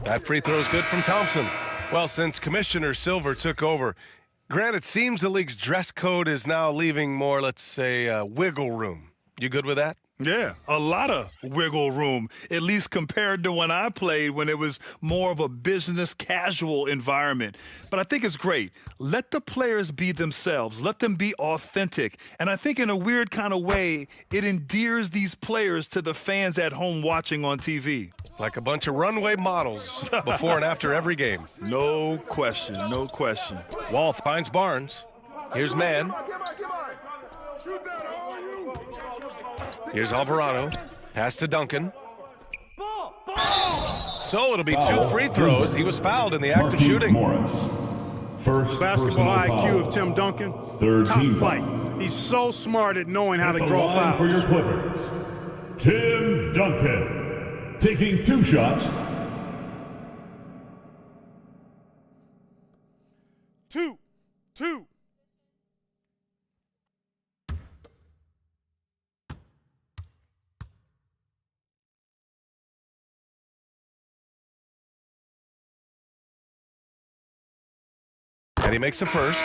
That free throw is good from Thompson. Well, since Commissioner Silver took over, Grant, it seems the league's dress code is now leaving more, let's say, wiggle room. You good with that? Yeah, a lot of wiggle room, at least compared to when I played, when it was more of a business casual environment. But I think it's great. Let the players be themselves. Let them be authentic. And I think in a weird kind of way, it endears these players to the fans at home watching on TV. Like a bunch of runway models before and after every game. No question, no question. Wall finds Barnes. Here's Mann. Here's Alvarado. Pass to Duncan. So it'll be 2 free throws. He was fouled in the act of shooting. Morris. First Basketball IQ foul. of Tim Duncan. Third top team flight. foul. He's so smart at knowing how to At the draw line fouls. for your Clippers, Tim Duncan, taking 2 shots. 2. And he makes the first.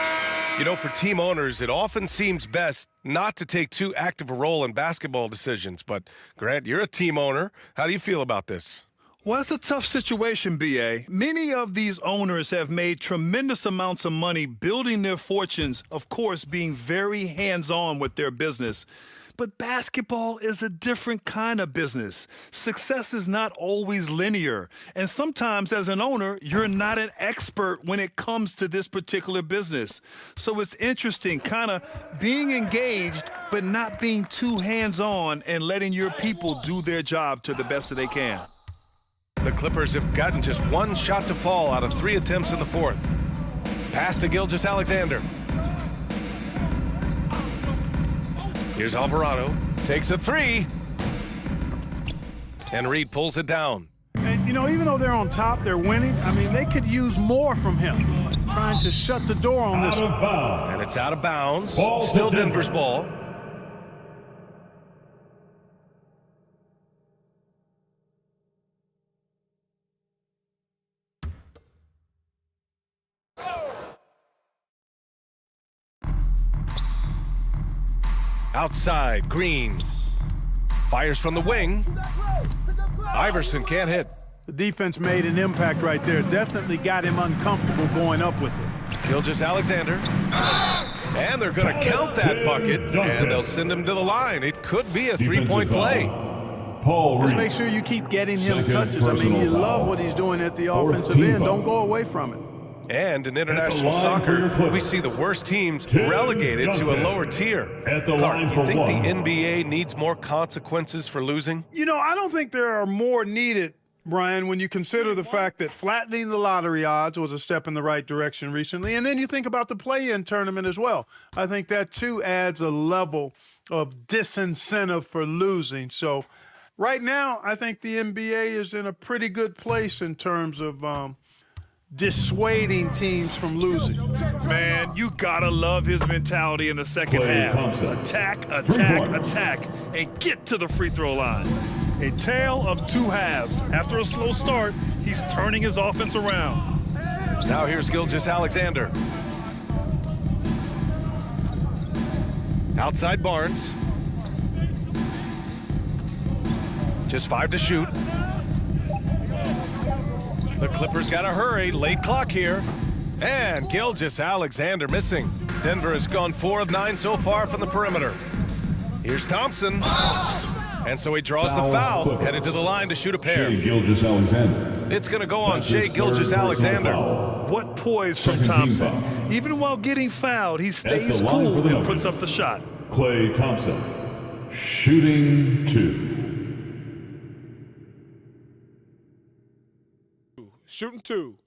You know, for team owners, it often seems best not to take too active a role in basketball decisions. But, Grant, you're a team owner. How do you feel about this? Well, it's a tough situation, B.A. Many of these owners have made tremendous amounts of money building their fortunes, of course, being very hands-on with their business. But basketball is a different kind of business. Success is not always linear. And sometimes as an owner, you're not an expert when it comes to this particular business. So it's interesting kind of being engaged, but not being too hands-on and letting your people do their job to the best that they can. The Clippers have gotten just 1 shot to fall out of 3 attempts in the fourth. Pass to Gilgeous-Alexander. Here's Alvarado, takes a 3. And Reed pulls it down. And, you know, even though they're on top, they're winning. I mean, they could use more from him. Trying to shut the door on this one. And it's out of bounds. Ball Still to Denver's ball. Outside, Green. Fires from the wing. Iverson can't hit. The defense made an impact right there. Definitely got him uncomfortable going up with it. Gilgeous-Alexander. And they're going to count that bucket, and they'll send him to the line. It could be a 3-point play. Just make sure you keep getting him touches. I mean, you love what he's doing at the offensive end. Don't go away from it. And in international soccer, we see the worst teams relegated to a lower tier. Clark, you think the NBA needs more consequences for losing? You know, I don't think there are more needed, Brian, when you consider the fact that flattening the lottery odds was a step in the right direction recently. And then you think about the play-in tournament as well. I think that, too, adds a level of disincentive for losing. So right now, I think the NBA is in a pretty good place in terms of dissuading teams from losing. Man, you gotta love his mentality in the second half. Attack, attack, attack, and get to the free throw line. A tale of 2 halves. After a slow start, he's turning his offense around. Now here's Gilgeous-Alexander. Outside Barnes. Just 5 to shoot. The Clippers got to hurry. Late clock here. And Gilgeous-Alexander missing. Denver has gone 4 of 9 so far from the perimeter. Here's Thompson. And so he draws the foul, headed to the line to shoot a pair. Shai Gilgeous-Alexander. It's going to go on Shai Gilgeous-Alexander. What poise from Thompson. Even while getting fouled, he stays cool and puts up the shot. Klay Thompson, shooting 2. Shooting 2.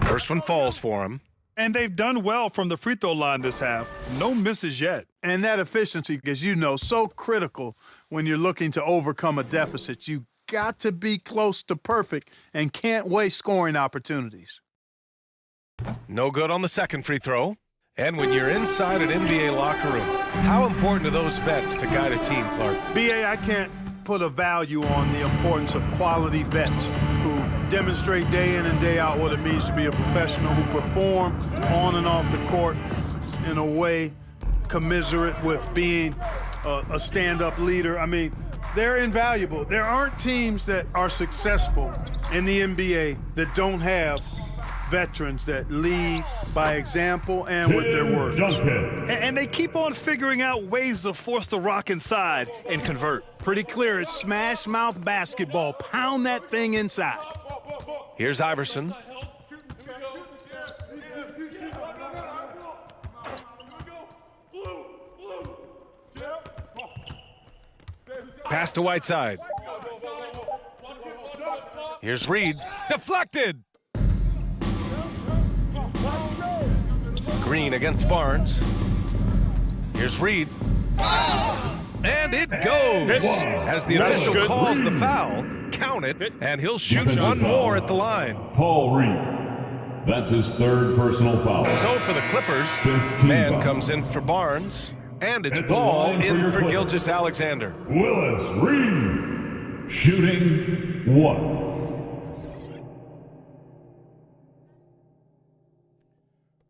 First one falls for him. And they've done well from the free throw line this half. No misses yet. And that efficiency, as you know, so critical when you're looking to overcome a deficit. You got to be close to perfect and can't waste scoring opportunities. No good on the second free throw. And when you're inside an NBA locker room, how important are those vets to guide a team, Clark? B.A., I can't put a value on the importance of quality vets who demonstrate day in and day out what it means to be a professional, who perform on and off the court in a way commiserate with being a stand-up leader. I mean, they're invaluable. There aren't teams that are successful in the NBA that don't have veterans that lead by example and with their words. And they keep on figuring out ways to force the rock inside and convert. Pretty clear, it's smash mouth basketball. Pound that thing inside. Here's Iverson. Pass to Whiteside. Here's Reed. Deflected. Green against Barnes. Here's Reed. And it goes. As the official calls the foul, count it, and he'll shoot one more at the line. Paul Reed. That's his third personal foul. So for the Clippers, man comes in for Barnes, and it's ball in for Gilgeous-Alexander. Willis Reed, shooting 1.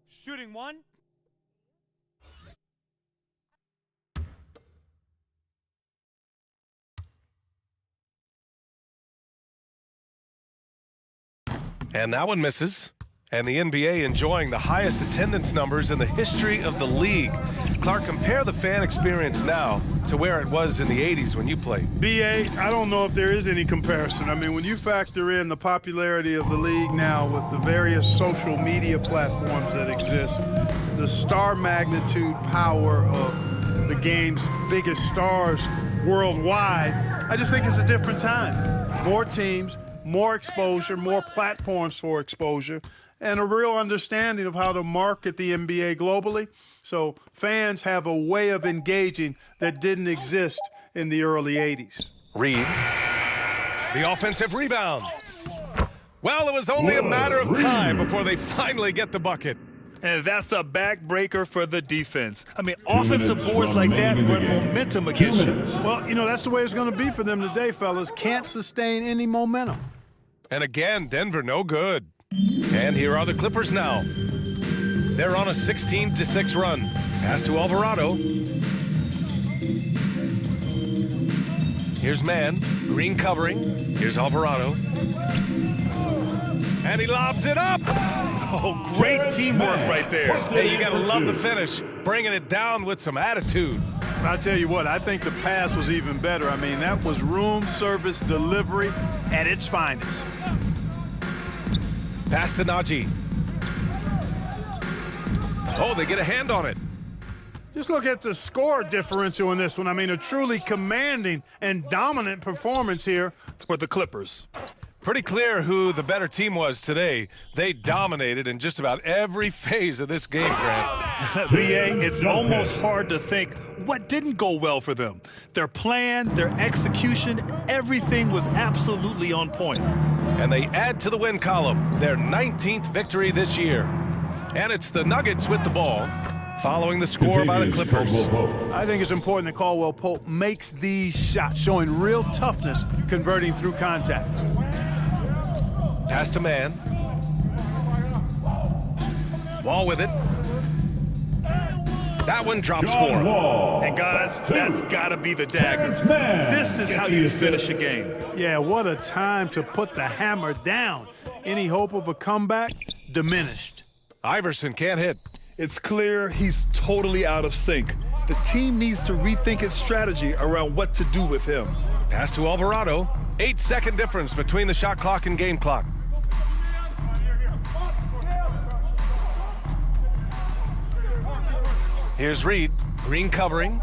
Shooting 1. And that one misses. And the NBA enjoying the highest attendance numbers in the history of the league. Clark, compare the fan experience now to where it was in the 80s when you played. B.A., I don't know if there is any comparison. I mean, when you factor in the popularity of the league now with the various social media platforms that exist, the star magnitude power of the game's biggest stars worldwide, I just think it's a different time. More teams, more exposure, more platforms for exposure, and a real understanding of how to market the NBA globally. So fans have a way of engaging that didn't exist in the early 80s. Reed, the offensive rebound. Well, it was only a matter of time before they finally get the bucket. And that's a backbreaker for the defense. I mean, offensive boards like that run momentum against you. Well, you know, that's the way it's going to be for them today, fellas. Can't sustain any momentum. And again, Denver no good. And here are the Clippers now. They're on a 16-6 run. Pass to Alvarado. Here's Mann. Green covering. Here's Alvarado. And he lobs it up. Oh, great teamwork right there. Hey, you got to love the finish. Bringing it down with some attitude. I'll tell you what, I think the pass was even better. I mean, that was room service delivery at its finest. Pass to Najee. Oh, they get a hand on it. Just look at the score differential in this one. I mean, a truly commanding and dominant performance here for the Clippers. Pretty clear who the better team was today. They dominated in just about every phase of this game, Grant. B.A., it's almost hard to think what didn't go well for them. Their plan, their execution, everything was absolutely on point. And they add to the win column, their 19th victory this year. And it's the Nuggets with the ball, following the score by the Clippers. I think it's important that Caldwell Pope makes these shots, showing real toughness, converting through contact. Pass to Mann. Wall with it. That one drops for him. And guys, that's got to be the dagger. This is how you finish a game. Yeah, what a time to put the hammer down. Any hope of a comeback diminished. Iverson can't hit. It's clear he's totally out of sync. The team needs to rethink its strategy around what to do with him. Pass to Alvarado. 8-second difference between the shot clock and game clock. Here's Reed. Green covering.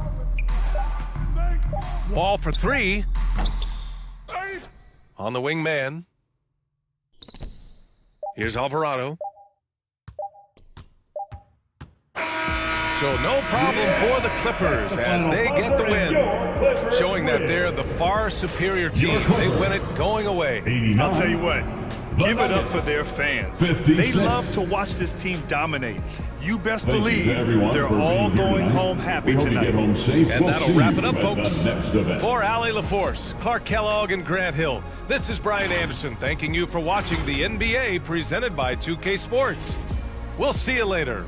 Wall for three. On the wing man. Here's Alvarado. So no problem for the Clippers as they get the win, showing that they're the far superior team. They win it going away. I'll tell you what, give it up for their fans. They love to watch this team dominate. You best believe they're all going home happy tonight. And that'll wrap it up, folks. For Allie LaForce, Clark Kellogg, and Grant Hill, this is Brian Anderson thanking you for watching the NBA presented by 2K Sports. We'll see you later.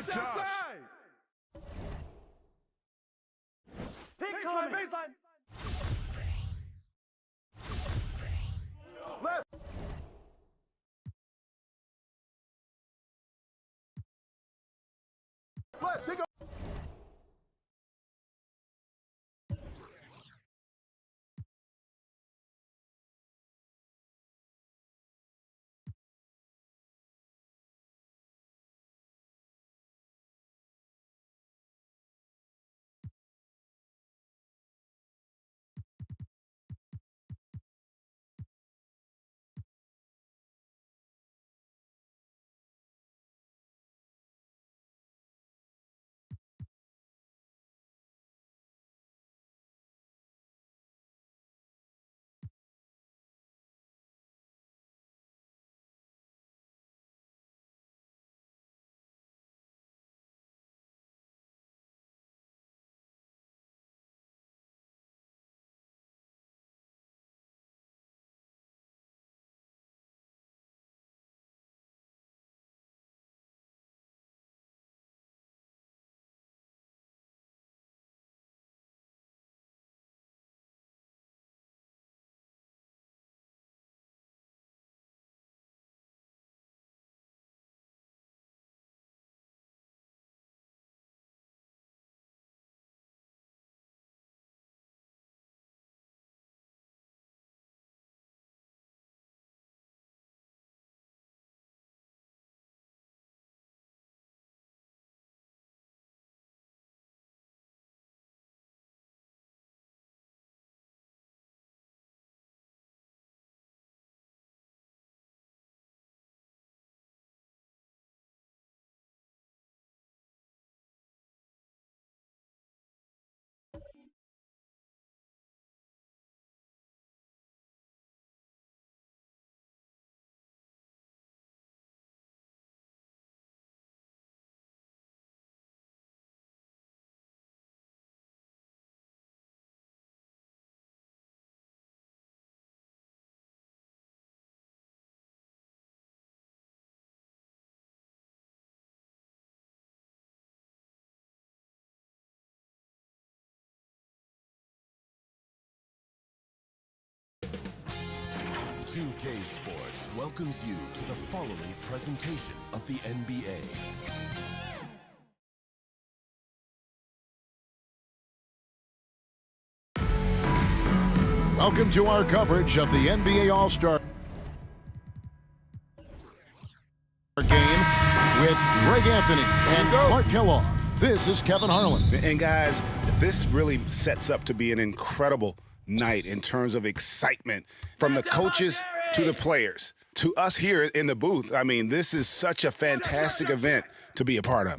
Watch outside. Baseline, baseline. Left. Left. Pick up. K Sports welcomes you to the following presentation of the NBA. Welcome to our coverage of the NBA All-Star Game with Greg Anthony and Clark Kellogg. This is Kevin Harlan. And guys, this really sets up to be an incredible night in terms of excitement from the coaches to the players, to us here in the booth. I mean, this is such a fantastic event to be a part of.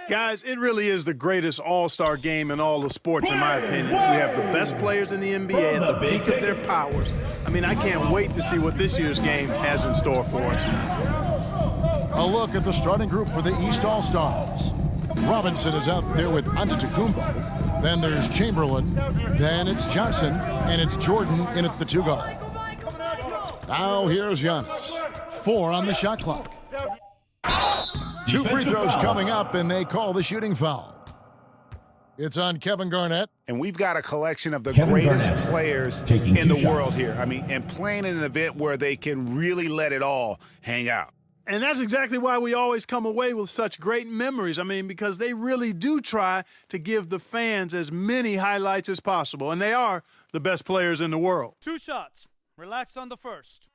Guys, it really is the greatest all-star game in all of sports, in my opinion. We have the best players in the NBA at the peak of their powers. I mean, I can't wait to see what this year's game has in store for us. A look at the starting group for the East All-Stars. Robinson is out there with Antetokounmpo. Then there's Chamberlain. Then it's Johnson. And it's Jordan in at the two guard. Now here's Giannis. 4 on the shot clock. 2 free throws coming up, and they call the shooting foul. It's on Kevin Garnett. And we've got a collection of the greatest players in the world here. I mean, and playing in an event where they can really let it all hang out. And that's exactly why we always come away with such great memories. I mean, because they really do try to give the fans as many highlights as possible. And they are the best players in the world. 2 shots. Relax on the first.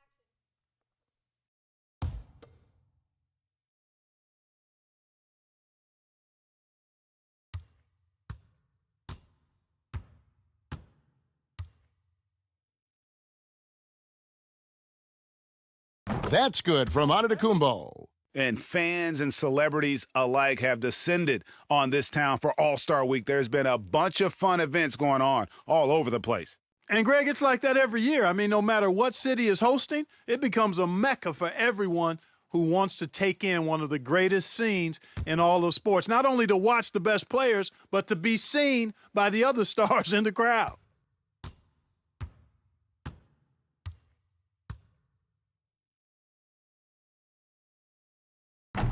That's good from Antetokounmpo. And fans and celebrities alike have descended on this town for All-Star Week. There's been a bunch of fun events going on all over the place. And, Greg, it's like that every year. I mean, no matter what city is hosting, it becomes a mecca for everyone who wants to take in one of the greatest scenes in all of sports. Not only to watch the best players, but to be seen by the other stars in the crowd.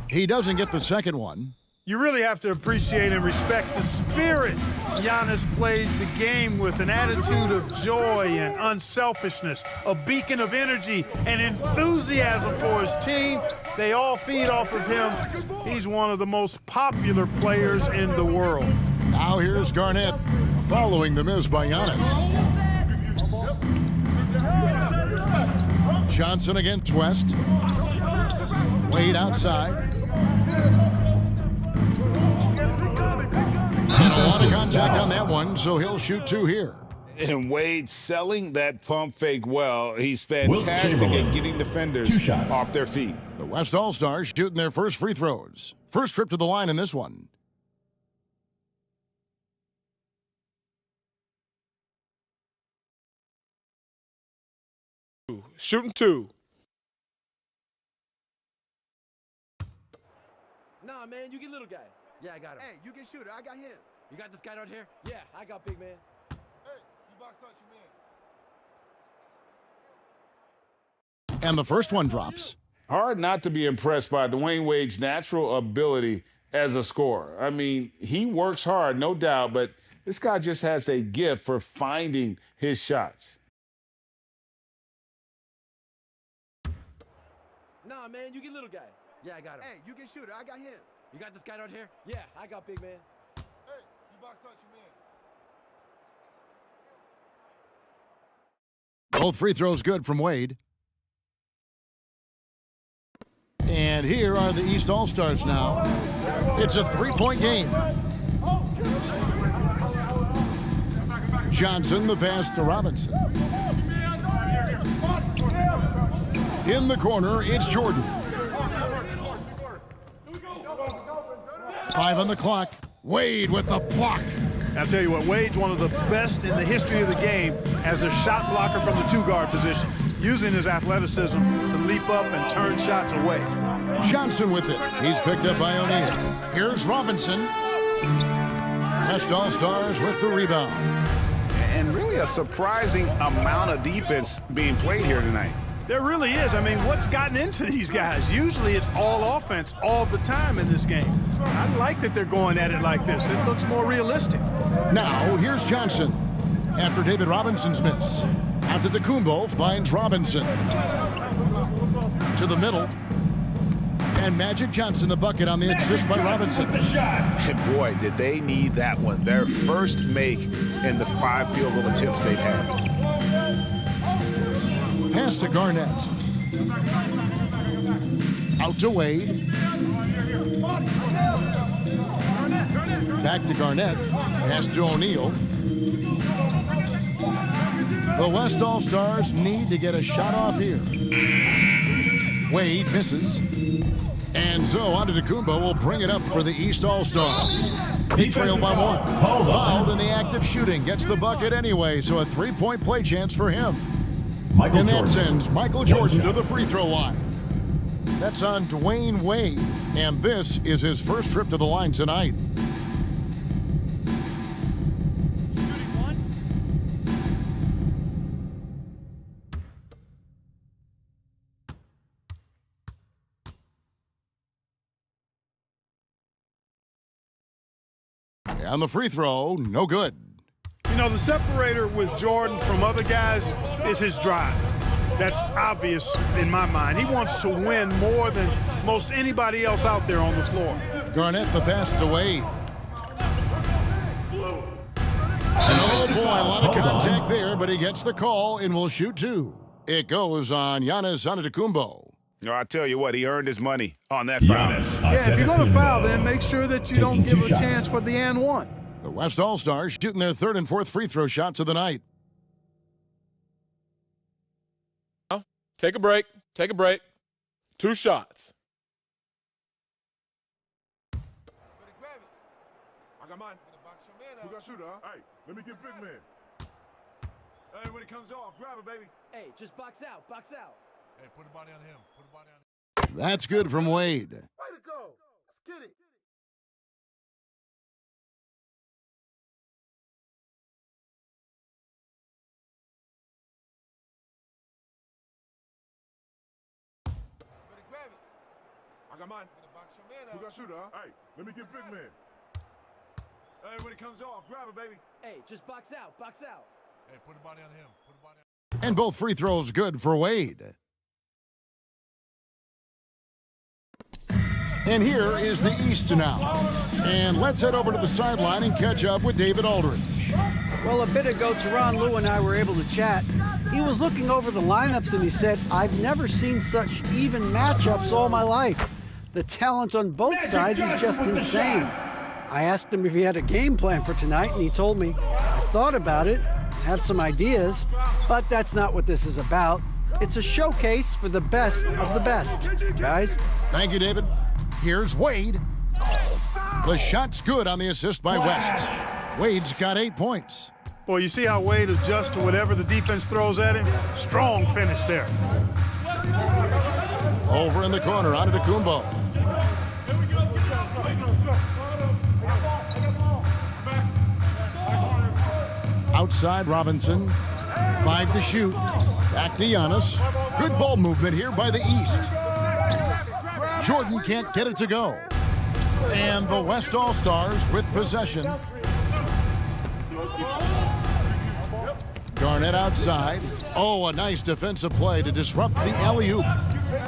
He doesn't get the second one. You really have to appreciate and respect the spirit Giannis plays the game with, an attitude of joy and unselfishness, a beacon of energy and enthusiasm for his team. They all feed off of him. He's one of the most popular players in the world. Now here's Garnett following the miss by Giannis. Johnson against West. Wade outside. And a lot of contact on that one, so he'll shoot 2 here. And Wade selling that pump fake well. He's fantastic at getting defenders off their feet. The West All-Stars shooting their first free throws. First trip to the line in this one. Shooting 2. Nah, man, you get little guy. Yeah, I got him. Hey, you get shooter. I got him. You got this guy out here? Yeah, I got big man. Hey, you box out your man. And the first one drops. Hard not to be impressed by Dwayne Wade's natural ability as a scorer. I mean, he works hard, no doubt, but this guy just has a gift for finding his shots. Nah, man, you get little guy. Yeah, I got him. Hey, you get shooter. I got him. You got this guy out here? Yeah, I got big man. Hey, you box out your man. Both free throws good from Wade. And here are the East All-Stars now. It's a 3-point game. Johnson, the pass to Robinson. In the corner, it's Jordan. 5 on the clock. Wade with the block. I'll tell you what, Wade's one of the best in the history of the game as a shot blocker from the 2-guard position, using his athleticism to leap up and turn shots away. Johnson with it. He's picked up by O'Neal. Here's Robinson. West All-Stars with the rebound. And really a surprising amount of defense being played here tonight. There really is. I mean, what's gotten into these guys? Usually it's all offense all the time in this game. I like that they're going at it like this. It looks more realistic. Now, here's Johnson. After David Robinson's miss. Antetokounmpo finds Robinson. To the middle. And Magic Johnson, the bucket on the assist by Robinson. And boy, did they need that one. Their first make in the 5 field goal attempts they've had. Pass to Garnett. Out to Wade. Back to Garnett. Pass to O'Neal. The West All-Stars need to get a shot off here. Wade misses. And so Antetokounmpo will bring it up for the East All-Stars. They trail by 1. Fouled in the act of shooting. Gets the bucket anyway, so a 3-point play chance for him. And that sends Michael Jordan to the free throw line. That's on Dwayne Wade, and this is his first trip to the line tonight. And the free throw, no good. You know, the separator with Jordan from other guys is his drive. That's obvious in my mind. He wants to win more than most anybody else out there on the floor. Garnett the pass to Wade. Oh boy, a lot of contact there, but he gets the call and will shoot 2. It goes on Giannis Antetokounmpo. No, I tell you what, he earned his money on that foul. Yeah, if you're going to foul, then make sure that you don't give a chance for the and one. The West All-Stars shooting their 3rd and 4th free throw shots of the night. Take a break. Take a break. 2 shots. I got mine. Who got shooter, huh? Hey, let me get big man. Hey, when it comes off, grab it, baby. Hey, just box out. Box out. Hey, put the body on him. Put the body on him. That's good from Wade. Way to go. Let's get it. got mine. Who got shooter, huh? Hey, let me get big man. Hey, when it comes off, grab it, baby. Hey, just box out, box out. Hey, put the body on him. Put the body on him. And both free throws good for Wade. And here is the East now. And let's head over to the sideline and catch up with David Aldridge. Well, a bit ago, Tyronn Lue and I were able to chat. He was looking over the lineups and he said, I've never seen such even matchups all my life. The talent on both sides is just insane. I asked him if he had a game plan for tonight, and he told me, I thought about it, had some ideas, but that's not what this is about. It's a showcase for the best of the best, guys. Thank you, David. Here's Wade. The shot's good on the assist by West. Wade's got 8 points. Boy, you see how Wade adjusts to whatever the defense throws at him? Strong finish there. Over in the corner, onto Kumbo. Outside Robinson. 5 to shoot. Back to Giannis. Good ball movement here by the East. Jordan can't get it to go. And the West All-Stars with possession. Garnett outside. Oh, a nice defensive play to disrupt the alley-oop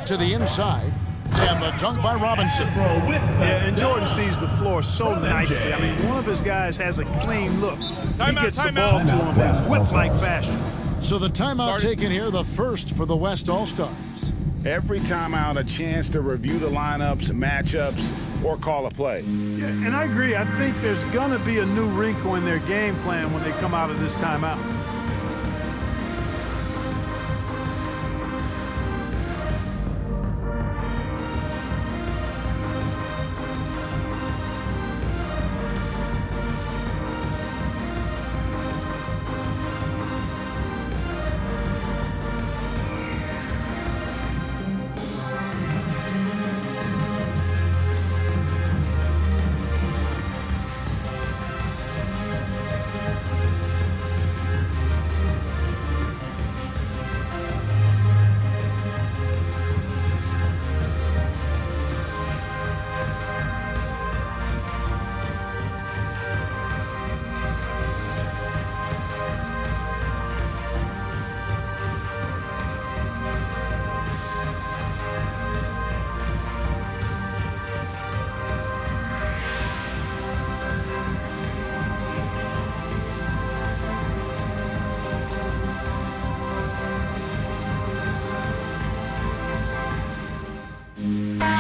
to the inside. And the dunk by Robinson. Yeah, and Jordan sees the floor so nicely. I mean, one of his guys has a clean look. He gets the ball to him in whip-like fashion. So the timeout taken here, the first for the West All-Stars. Every timeout, a chance to review the lineups, matchups, or call a play. Yeah, and I agree. I think there's going to be a new wrinkle in their game plan when they come out of this timeout.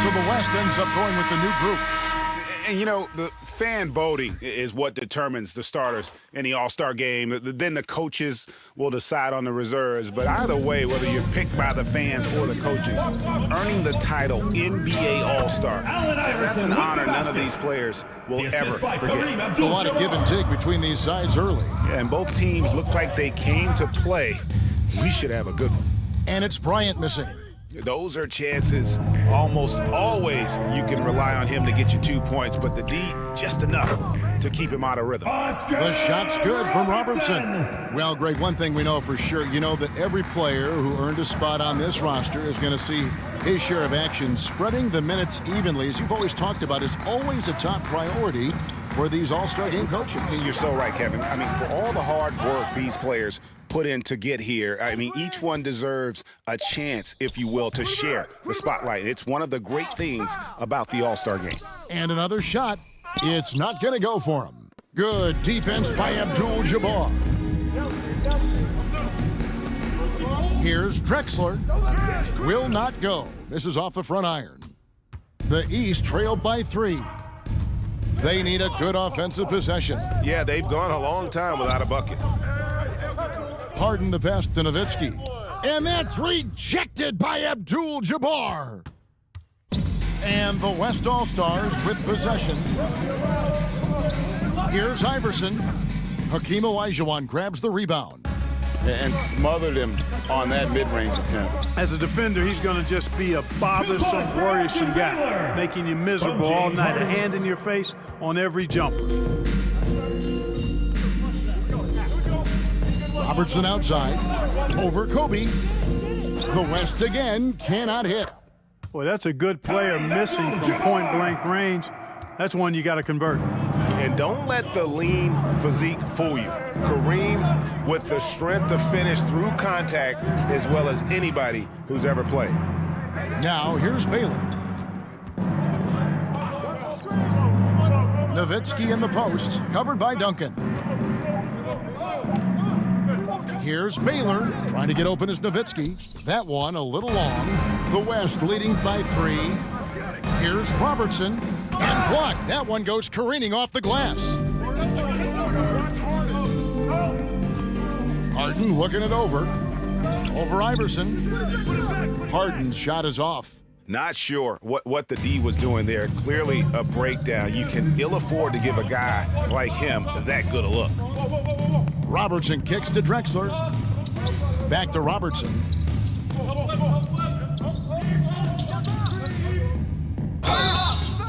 So the West ends up going with the new group. And, you know, the fan voting is what determines the starters in the All-Star game. Then the coaches will decide on the reserves. But either way, whether you're picked by the fans or the coaches, earning the title NBA All-Star, that's an honor none of these players will ever forget. A lot of give and take between these sides early. Yeah, and both teams look like they came to play. We should have a good one. And it's Bryant missing. Those are chances almost always you can rely on him to get you 2 points, but the D, just enough to keep him out of rhythm. The shot's good from Robertson. Well, Greg, one thing we know for sure, you know that every player who earned a spot on this roster is going to see his share of action. Spreading the minutes evenly, as you've always talked about, is always a top priority for these All-Star game coaches. And you're so right, Kevin. I mean, for all the hard work these players put in to get here, I mean, each one deserves a chance, if you will, to share the spotlight. It's one of the great things about the All-Star game. And another shot. It's not going to go for him. Good defense by Abdul-Jabbar. Here's Drexler. Will not go. This is off the front iron. The East trailed by 3. They need a good offensive possession. Yeah, they've gone a long time without a bucket. Harden the pass to Nowitzki. And that's rejected by Abdul-Jabbar. And the West All-Stars with possession. Here's Iverson. Hakeem Olajuwon grabs the rebound. And smothered him on that mid-range attempt. As a defender, he's going to just be a bothersome, worrisome guy, making you miserable all night, a hand in your face on every jumper. Robertson outside. Over Kobe. The West again cannot hit. Boy, that's a good player missing from point-blank range. That's one you got to convert. And don't let the lean physique fool you. Kareem with the strength to finish through contact as well as anybody who's ever played. Now, here's Baylor. Nowitzki in the post, covered by Duncan. Here's Baylor, trying to get open as Nowitzki. That one a little long. The West leading by 3. Here's Robertson, and blocked. That one goes careening off the glass. Harden looking it over Iverson. Harden's shot is off. Not sure what the D was doing there. Clearly a breakdown. You can ill afford to give a guy like him that good a look. Robertson kicks to Drexler. Back to Robertson.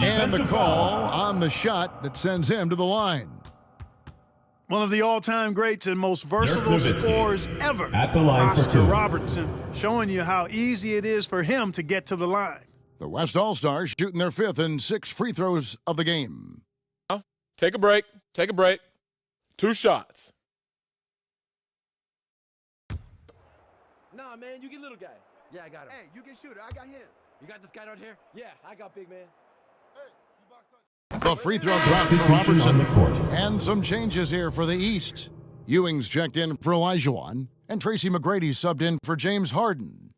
And the call on the shot that sends him to the line. One of the all-time greats and most versatile scorers ever, at the line Oscar Robertson, showing you how easy it is for him to get to the line. The West All-Stars shooting their 5th and 6th free throws of the game. Take a break. Take a break. 2 shots. Nah, man, you get little guy. Yeah, I got him. Hey, you get shooter. I got him. You got this guy right here? Yeah, I got big man. The free throw drop for Robertson. And some changes here for the East. Ewing's checked in for Olajuwon, and Tracy McGrady subbed in for James Harden.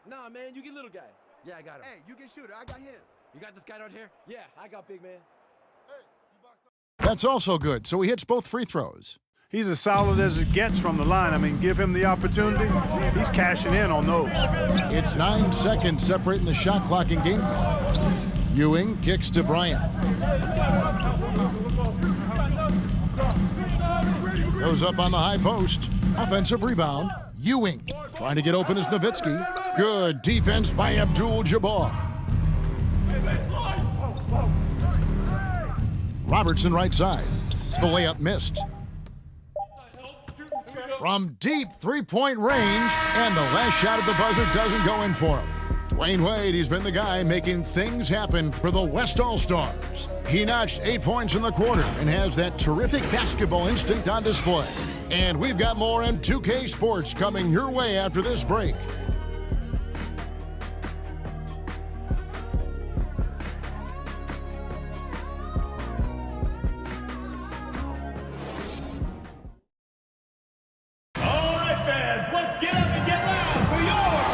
Nah, man, you get little guy. Yeah, I got him. Hey, you get shooter. I got him. You got this guy right here? Yeah, I got big man. That's also good, so he hits both free throws. He's as solid as it gets from the line. I mean, give him the opportunity. He's cashing in on those. It's 9 seconds separating the shot clock and game clock. Ewing kicks to Bryant. Goes up on the high post. Offensive rebound. Ewing trying to get open as Nowitzki. Good defense by Abdul-Jabbar. Robertson right side. The layup missed. From deep three-point range, and the last shot at the buzzer doesn't go in for him. Dwayne Wade, he's been the guy making things happen for the West All-Stars. He notched 8 points in the quarter and has that terrific basketball instinct on display. And we've got more M2K Sports coming your way after this break.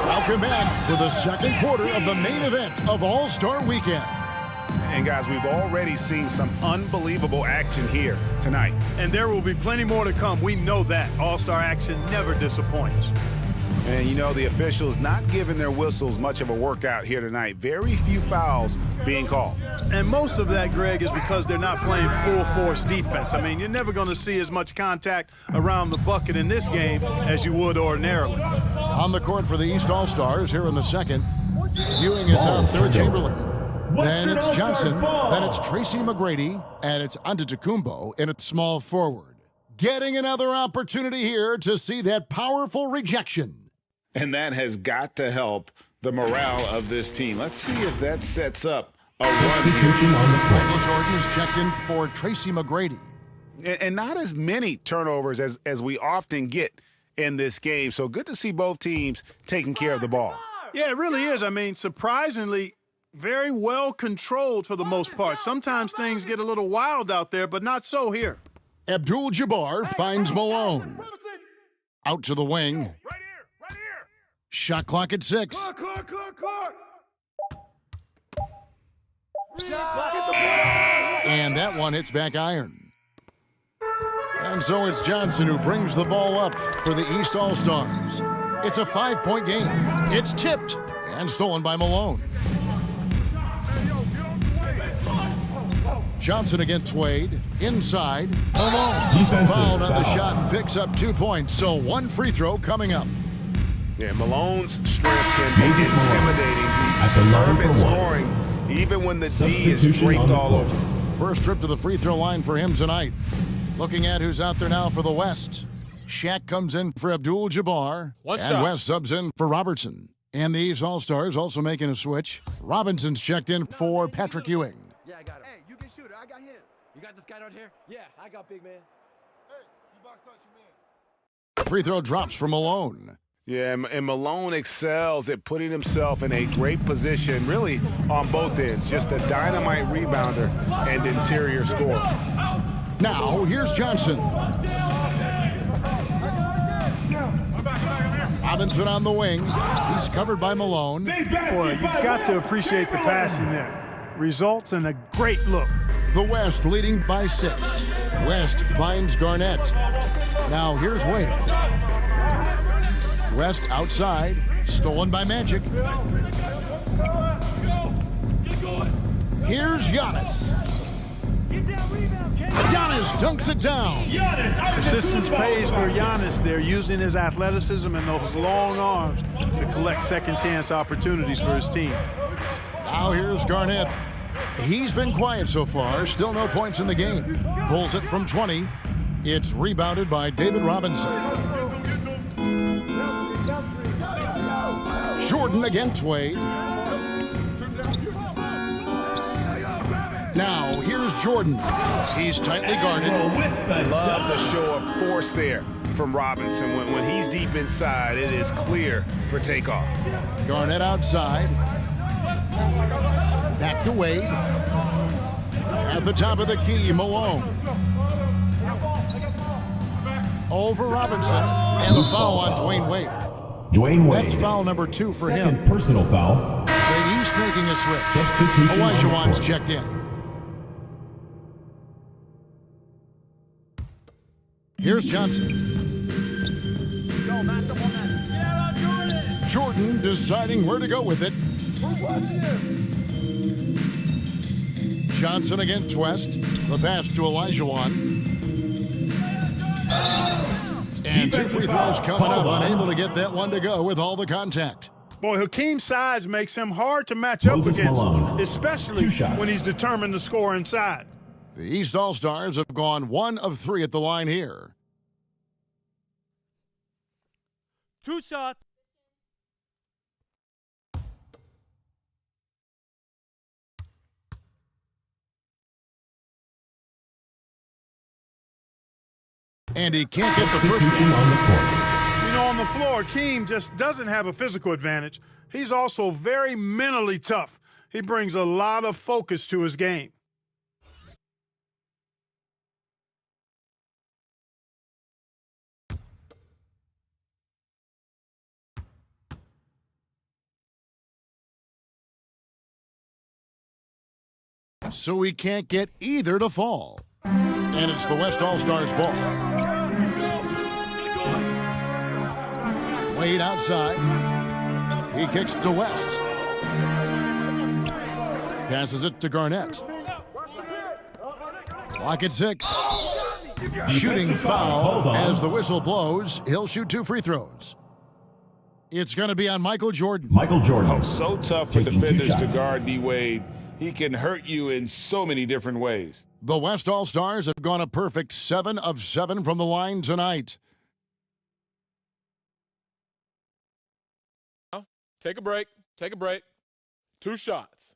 Welcome back for the second quarter of the main event of All-Star Weekend. And guys, we've already seen some unbelievable action here tonight. And there will be plenty more to come. We know that. All-Star action never disappoints. And you know, the officials not giving their whistles much of a workout here tonight. Very few fouls being called. And most of that, Greg, is because they're not playing full-force defense. I mean, you're never going to see as much contact around the bucket in this game as you would ordinarily. On the court for the East All-Stars here in the second. Ewing is out there, Chamberlain. Then it's Johnson, then it's Tracy McGrady, and it's Antetokounmpo in its small forward. Getting another opportunity here to see that powerful rejection. And that has got to help the morale of this team. Let's see if that sets up a run here. Michael Jordan is checked in for Tracy McGrady. And not as many turnovers as we often get in this game. So good to see both teams taking care of the ball. Yeah, it really is. I mean, surprisingly, very well controlled for the most part. Sometimes things get a little wild out there, but not so here. Abdul-Jabbar finds Malone. Out to the wing. Shot clock at 6. And that one hits back iron. And so it's Johnson who brings the ball up for the East All-Stars. It's a 5-point game. It's tipped and stolen by Malone. Johnson against Wade. Inside. Malone. Fouled on the shot and picks up 2 points. So one free throw coming up. Yeah, Malone's strength can be intimidating. He's scoring even when the D is draped all over. First trip to the free throw line for him tonight. Looking at who's out there now for the West. Shaq comes in for Abdul-Jabbar. One and shot. West subs in for Robertson. And these All-Stars also making a switch. Robinson's checked in for Patrick Ewing. Yeah, I got him. Hey, you can shoot it. I got him. You got this guy right here? Yeah, I got big man. Hey, you box out your man. Free throw drops for Malone. Yeah, and Malone excels at putting himself in a great position, really on both ends. Just a dynamite rebounder and interior scorer. Now, here's Johnson. Robinson on the wing. He's covered by Malone. Boy, you've got to appreciate the passing there. Results in a great look. The West leading by 6. West finds Garnett. Now, here's Wade. West outside, stolen by Magic. Here's Giannis. Giannis dunks it down. Persistence pays for Giannis there, using his athleticism and those long arms to collect second chance opportunities for his team. Now here's Garnett. He's been quiet so far, still no points in the game. Pulls it from 20. It's rebounded by David Robinson. Jordan against Wade. Now, here's Jordan. He's tightly guarded. Love the show of force there from Robinson. When he's deep inside, it is clear for takeoff. Garnett outside. Back to Wade. At the top of the key, Malone. Over Robinson. And the foul on Dwayne Wade. Dwayne Wade. That's foul number 2 for him. Second personal foul. Big East making a switch. Substitution. Olajuwon's checked in. Here's Johnson. Jordan deciding where to go with it. Johnson against West. The pass to Olajuwon. And 2 free throws coming up, unable to get that one to go with all the contact. Boy, Hakeem's size makes him hard to match up Moses against, Malone. especially when he's determined to score inside. The East All-Stars have gone 1 of 3 at the line here. 2 shots. And he can't get the first one. You know, on the floor, Hakeem just doesn't have a physical advantage. He's also very mentally tough. He brings a lot of focus to his game. So he can't get either to fall. And it's the West All-Stars ball. Wade outside. He kicks to West. Passes it to Garnett. Clock at 6. Shooting foul as the whistle blows. He'll shoot 2 free throws. It's going to be on Michael Jordan. Michael Jordan. Oh, so tough for Taking 2 defenders to shots. guard D-Wade. He can hurt you in so many different ways. The West All-Stars have gone a perfect 7 of 7 from the line tonight. Take a break. Take a break. 2 shots.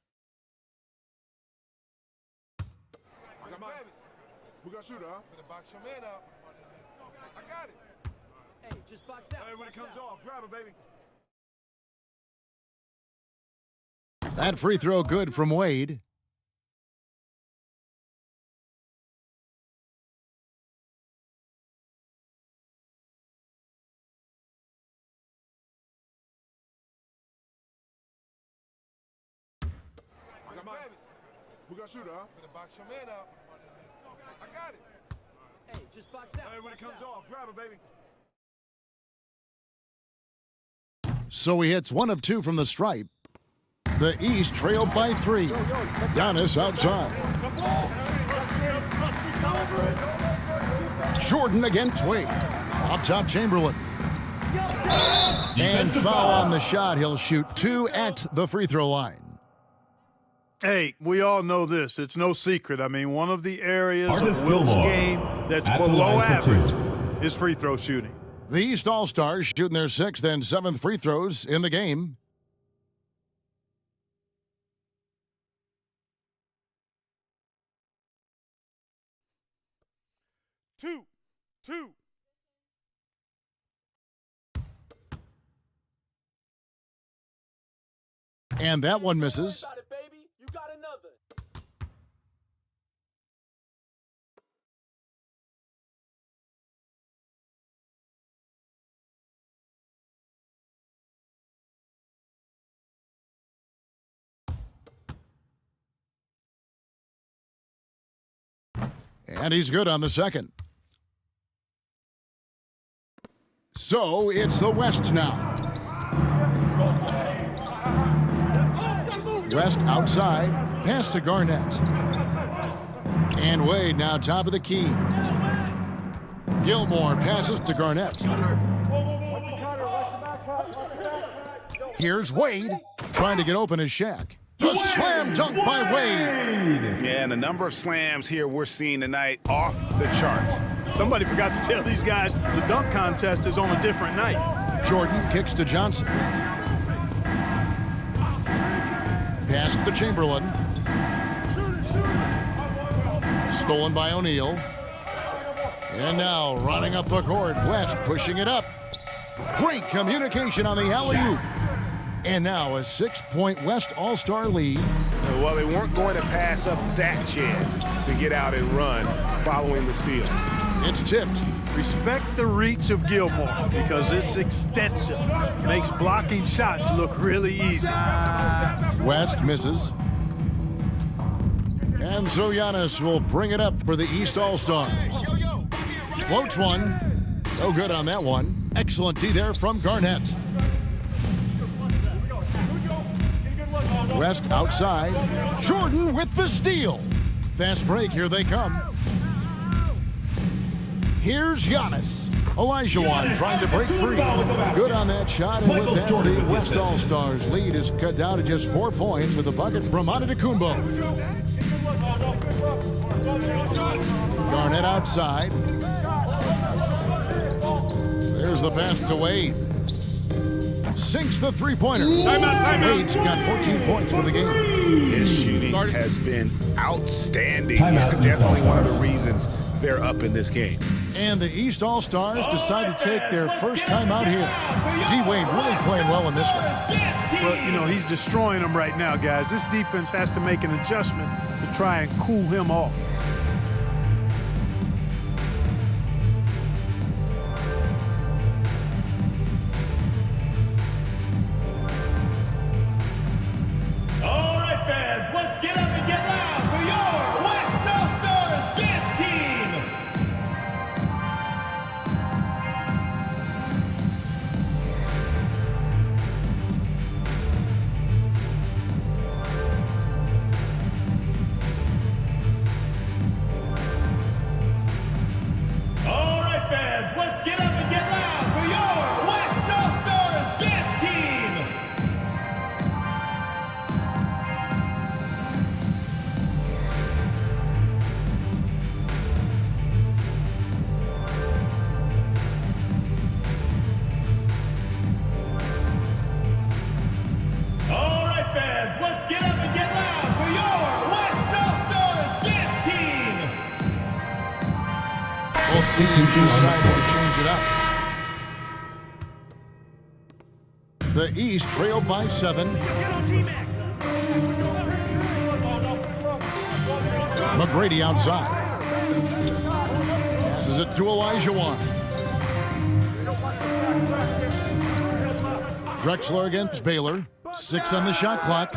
Who got shooter, huh? Better box your man up. I got it. Hey, just box out. Hey, when it comes off, grab it, baby. That free throw good from Wade. Who got shooter, huh? Better box your man up. I got it. Hey, just box out. Hey, when it comes off, grab it, baby. So he hits 1 of 2 from the stripe. The East trailed by 3. Giannis outside. Jordan against Wade. Up top, Chamberlain. And foul on the shot. He'll shoot 2 at the free throw line. Hey, we all know this. It's no secret. I mean, one of the areas Artis of Wilt's Gilmore game that's at the below line for 2. average is free throw shooting. The East All-Stars shooting their 6th and 7th free throws in the game. Two. And that one misses. And he's good on the second. So it's the West now. West outside, pass to Garnett. And Wade now top of the key. Gilmore passes to Garnett. Here's Wade trying to get open as Shaq. The slam dunk by Wade. Yeah, and the number of slams here we're seeing tonight off the charts. Somebody forgot to tell these guys the dunk contest is on a different night. Jordan kicks to Johnson. Pass to Chamberlain. Stolen by O'Neal. And now running up the court, West pushing it up. Great communication on the alley-oop. And now a 6-point West All-Star lead. Well, they weren't going to pass up that chance to get out and run following the steal. It's tipped. Respect the reach of Gilmore because it's extensive. Makes blocking shots look really easy. West misses. And so Giannis will bring it up for the East All-Stars. Floats one. No good on that one. Excellent D there from Garnett. West outside. Jordan with the steal. Fast break, here they come. Here's Giannis. Olajuwon trying to break free. Good on that shot, and with that, the West All-Stars lead is cut down to just 4 points with a bucket from Antetokounmpo. Garnett outside. There's the pass to Wade. Sinks the three-pointer. Timeout. Wade's got 14 points for the game. His shooting has been outstanding. Definitely one of the reasons they're up in this game. And the East All-Stars decide to take their first time out here. D-Wade really playing well in this one. Well, you know, he's destroying them right now, guys. This defense has to make an adjustment to try and cool him off. All right, fans, let's get up and get loud for your West All-Stars dance team. All right, fans, let's get up and get loud for your West All-Stars dance team. All right, fans, let's get up and get loud for your West All-Stars dance team. Both teams decided to change it up. The East trailed by 7. McGrady outside. Passes it to Olajuwon. Drexler against Baylor. 6 on the shot clock.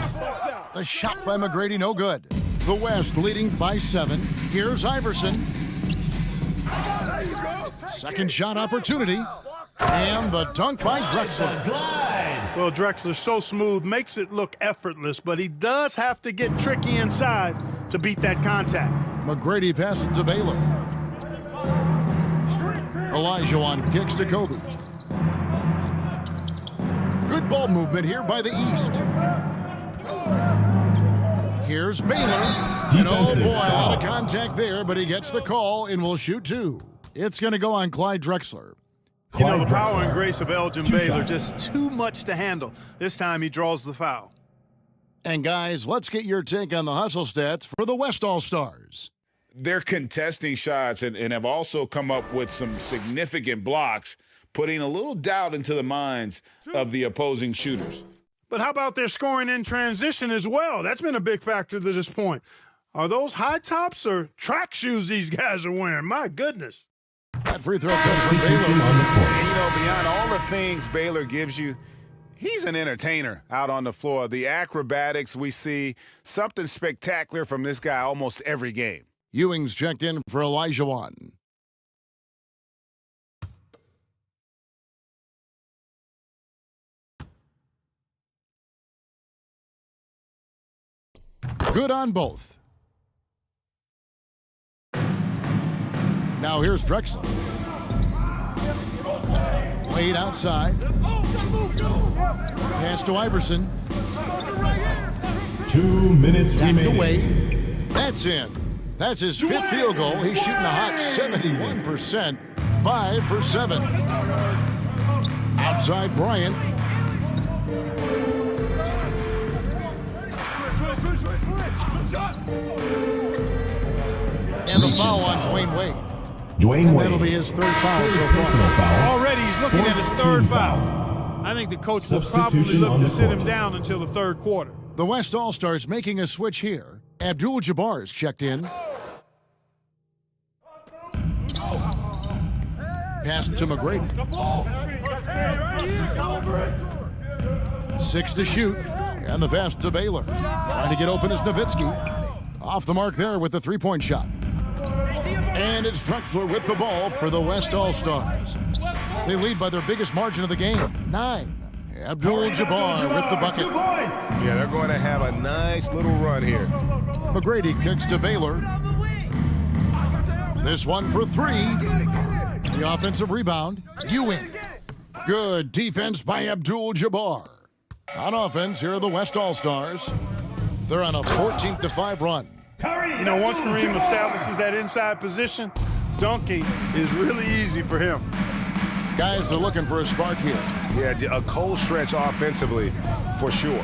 The shot by McGrady, no good. The West leading by 7. Here's Iverson. Second shot opportunity. And the dunk by Drexler. Well, Drexler's so smooth, makes it look effortless, but he does have to get tricky inside to beat that contact. McGrady passes to Baylor. Olajuwon kicks to Kobe. Good ball movement here by the East. Here's Baylor. And oh boy, a lot of contact there, but he gets the call and will shoot 2. It's going to go on Clyde Drexler. You know, the power and grace of Elgin Baylor, just too much to handle. This time he draws the foul. And guys, let's get your take on the hustle stats for the West All-Stars. They're contesting shots and have also come up with some significant blocks, putting a little doubt into the minds of the opposing shooters. But how about their scoring in transition as well? That's been a big factor to this point. Are those high tops or track shoes these guys are wearing? My goodness. That free throw comes from Baylor. And, you know, beyond all the things Baylor gives you, he's an entertainer out on the floor. The acrobatics we see, something spectacular from this guy almost every game. Ewing's checked in for Elijah Wan. Good on both. Now here's Drexler. Laid outside. Pass to Iverson. 2 minutes remaining. Away. That's in. That's his fifth field goal. He's shooting a hot 71%. 5 for 7. Outside Bryant. And the foul on Dwayne Wade. Dwayne Wade. That'll be his third foul so far. Already he's looking at his third foul. I think the coach will probably look to sit him down until the third quarter. The West All-Stars making a switch here. Abdul-Jabbar is checked in. Pass to McGrady. 6 to shoot. And the pass to Baylor. Trying to get open is Nowitzki. Off the mark there with the three-point shot. And it's Drexler with the ball for the West All-Stars. They lead by their biggest margin of the game, 9. Abdul-Jabbar with the bucket. Yeah, they're going to have a nice little run here. McGrady kicks to Baylor. This one for 3. The offensive rebound, Ewing. Good defense by Abdul-Jabbar. On offense, here are the West All-Stars. They're on a 14-5 run. You know, once Kareem establishes that inside position, dunking is really easy for him. Guys are looking for a spark here. Yeah, a cold stretch offensively, for sure.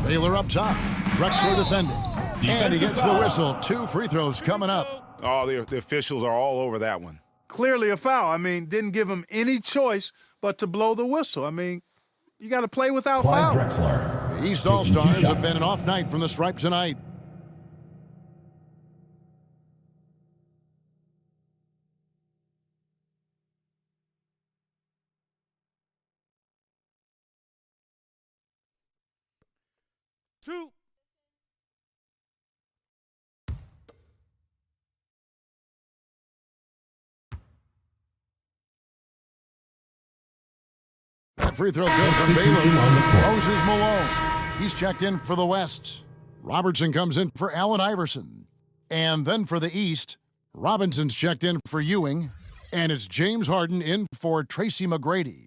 Baylor up top. Drexler defending. And he gets the whistle. 2 free throws coming up. Oh, the officials are all over that one. Clearly a foul. I mean, didn't give him any choice but to blow the whistle. I mean, you got to play without foul. The East All-Stars have been an off night from the stripe tonight. Two. That free throw good from Baylor. Moses Malone. He's checked in for the West. Robertson comes in for Allen Iverson. And then for the East, Robinson's checked in for Ewing. And it's James Harden in for Tracy McGrady.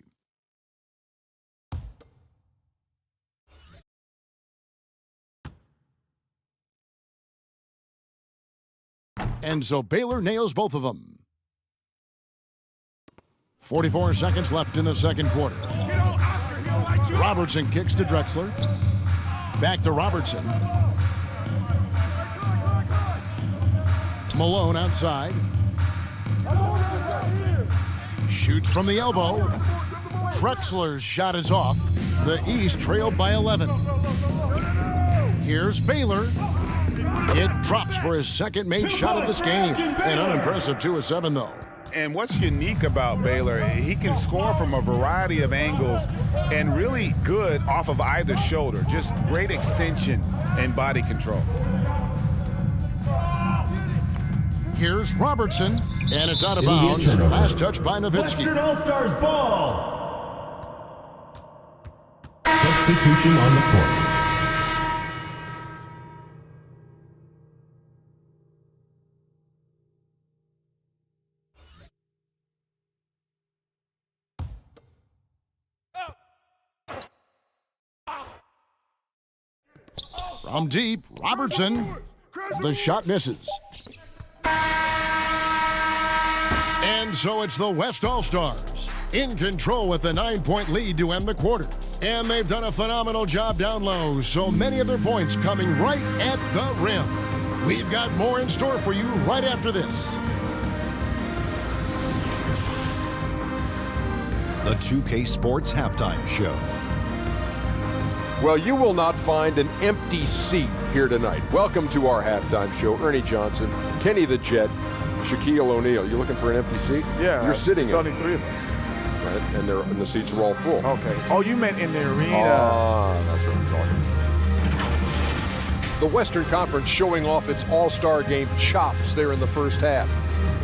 And so Baylor nails both of them. 44 seconds left in the second quarter. Robertson kicks to Drexler. Back to Robertson. Malone outside. Shoots from the elbow. Drexler's shot is off. The East trailed by 11. Here's Baylor. It drops for his second made shot of this game. An unimpressive 2 of 7, though. And what's unique about Baylor, he can score from a variety of angles and really good off of either shoulder. Just great extension and body control. Here's Robertson, and it's out of bounds. Last touch by Nowitzki. Western All-Stars ball. Substitution on the court. From deep, Robertson. The shot misses. And so it's the West All-Stars in control with the 9-point lead to end the quarter. And they've done a phenomenal job down low, so many of their points coming right at the rim. We've got more in store for you right after this. The 2K Sports Halftime Show. Well, you will not find an empty seat here tonight. Welcome to our halftime show. Ernie Johnson, Kenny the Jet, Shaquille O'Neal. You looking for an empty seat? Yeah. You're sitting in. There's only 3 of us. Right, and the seats are all full. Okay. Oh, you meant in the arena. That's what I'm talking about. The Western Conference showing off its all-star game chops there in the first half.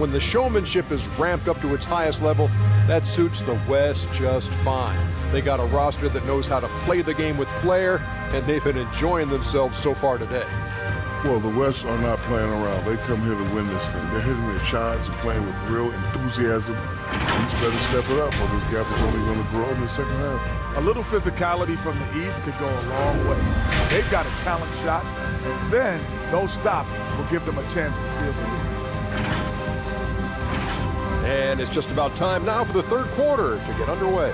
When the showmanship is ramped up to its highest level, that suits the West just fine. They got a roster that knows how to play the game with flair, and they've been enjoying themselves so far today. Well, the West are not playing around. They come here to win this thing. They're hitting their shots and playing with real enthusiasm. East better step it up, or this gap is only going to grow in the second half. A little physicality from the East could go a long way. They've got a talent shot, and then those stops will give them a chance to steal the lead. And it's just about time now for the third quarter to get underway.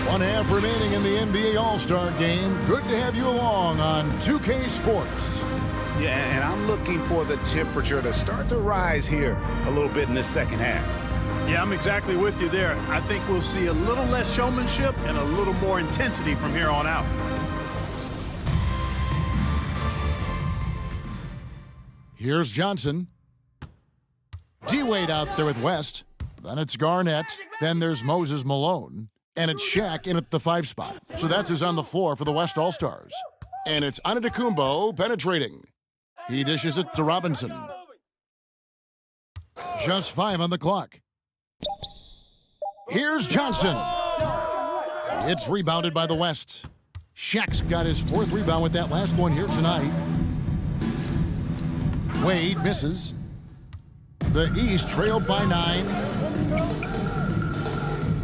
One half remaining in the NBA All-Star Game. Good to have you along on 2K Sports. Yeah, and I'm looking for the temperature to start to rise here a little bit in the second half. Yeah, I'm exactly with you there. I think we'll see a little less showmanship and a little more intensity from here on out. Here's Johnson. D-Wade out there with West. Then it's Garnett. Then there's Moses Malone. And it's Shaq in at the 5 spot. So that's who's on the floor for the West All-Stars. And it's Antetokounmpo penetrating. He dishes it to Robinson. Just 5 on the clock. Here's Johnson. It's rebounded by the West. Shaq's got his 4th rebound with that last one here tonight. Wade misses. The East trailed by 9.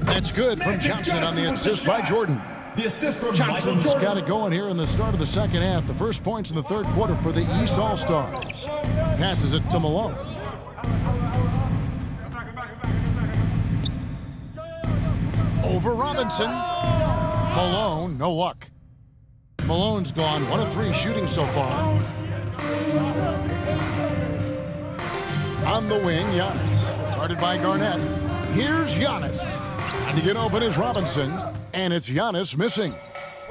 That's good from Johnson on the assist by Jordan. The assist from Johnson's got it going here in the start of the second half. The first points in the third quarter for the East All-Stars. Passes it to Malone. Over Robinson. Malone, no luck. Malone's gone 1 of 3 shooting so far. On the wing, Giannis. Guarded by Garnett. Here's Giannis. And to get open is Robinson. And it's Giannis missing.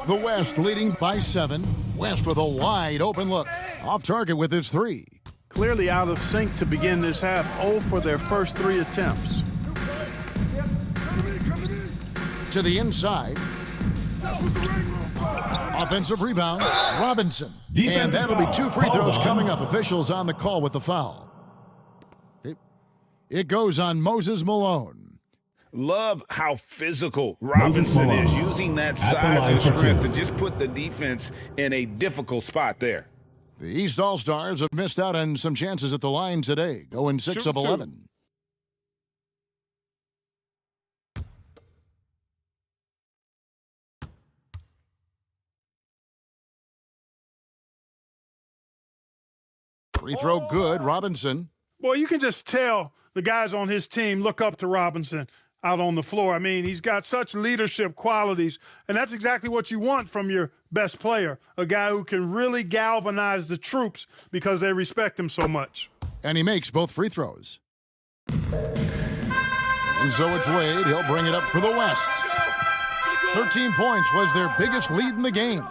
The West leading by 7. West with a wide open look. Off target with his 3. Clearly out of sync to begin this half. 0 for their first 3 attempts. To the inside. Offensive rebound, Robinson. And that'll be 2 free throws coming up. Officials on the call with the foul. It goes on Moses Malone. Love how physical Robinson is, using that size and strength to just put the defense in a difficult spot there. The East All-Stars have missed out on some chances at the line today, going 6 of 11. Free throw good, Robinson. Boy, you can just tell the guys on his team look up to Robinson out on the floor. I mean, he's got such leadership qualities, and that's exactly what you want from your best player, a guy who can really galvanize the troops because they respect him so much. And he makes both free throws. And so it's Wade. He'll bring it up for the West. 13 points was their biggest lead in the game.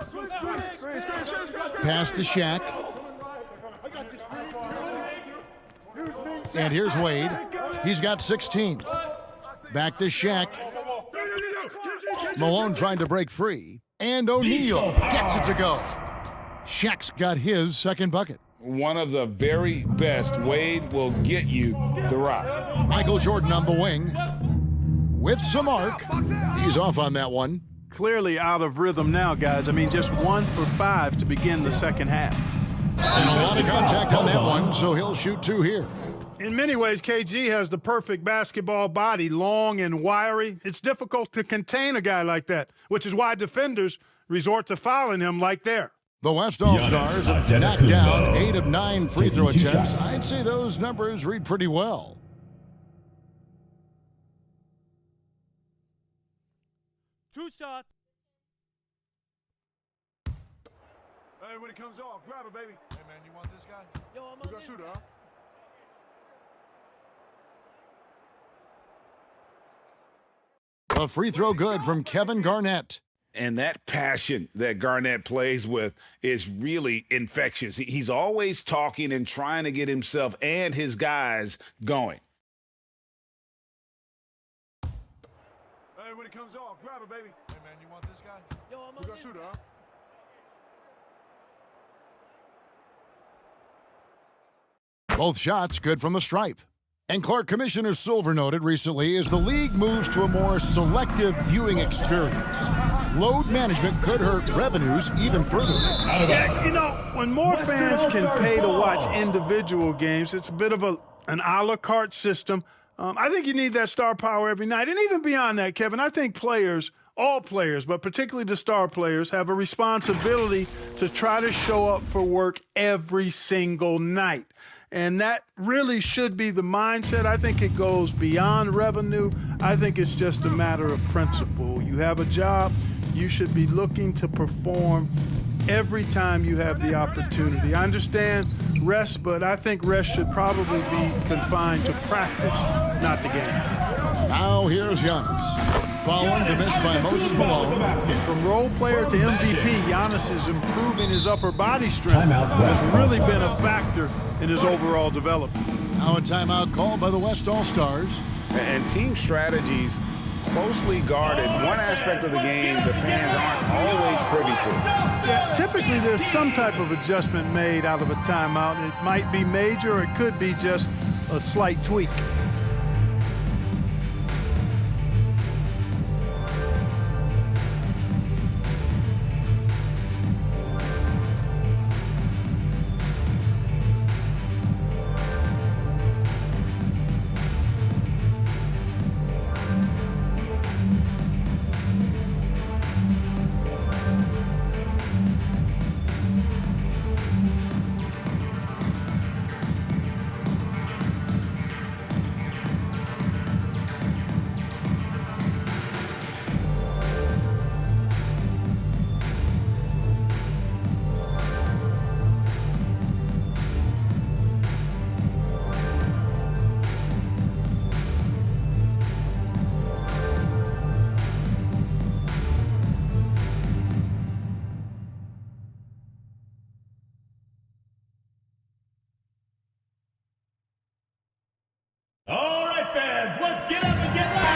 Pass to Shaq. And here's Wade. He's got 16. Back to Shaq. Malone trying to break free. And O'Neal gets it to go. Shaq's got his second bucket. One of the very best. Wade will get you the rock. Michael Jordan on the wing. With some arc. He's off on that one. Clearly out of rhythm now, guys. I mean, just 1 for 5 to begin the second half. And a lot of contact on that one, so he'll shoot 2 here. In many ways, KG has the perfect basketball body, long and wiry. It's difficult to contain a guy like that, which is why defenders resort to fouling him like there. The West All-Stars have knocked down 8 of 9 free throw attempts. I'd say those numbers read pretty well. Two shots. Hey, when it comes off, grab it, baby. Hey, man, you want this guy? Yo, I'm on this. Shooter, huh? A free throw good from Kevin Garnett. And that passion that Garnett plays with is really infectious. He's always talking and trying to get himself and his guys going. Hey, when it comes off, grab it, baby. Hey, man, you want this guy? Yo, I'm on this. Shooter, huh? Both shots good from the stripe. And Clark, Commissioner Silver noted recently as the league moves to a more selective viewing experience, load management could hurt revenues even further. Yeah, you know, when more fans can pay to watch individual games, it's a bit of an a la carte system. I think you need that star power every night. And even beyond that, Kevin, I think players, all players, but particularly the star players, have a responsibility to try to show up for work every single night. And that really should be the mindset. I think it goes beyond revenue. I think it's just a matter of principle. You have a job, you should be looking to perform every time you have the opportunity. I understand rest, but I think rest should probably be confined to practice, not the game. Now here's Giannis. Following the miss by Moses Malone. From role player to MVP, Giannis is improving his upper body strength. Has really been a factor in his overall development. Now a timeout called by the West All-Stars. And team strategies closely guarded. One aspect of the game the fans aren't always privy to. Yeah, typically there's some type of adjustment made out of a timeout. It might be major, or it could be just a slight tweak.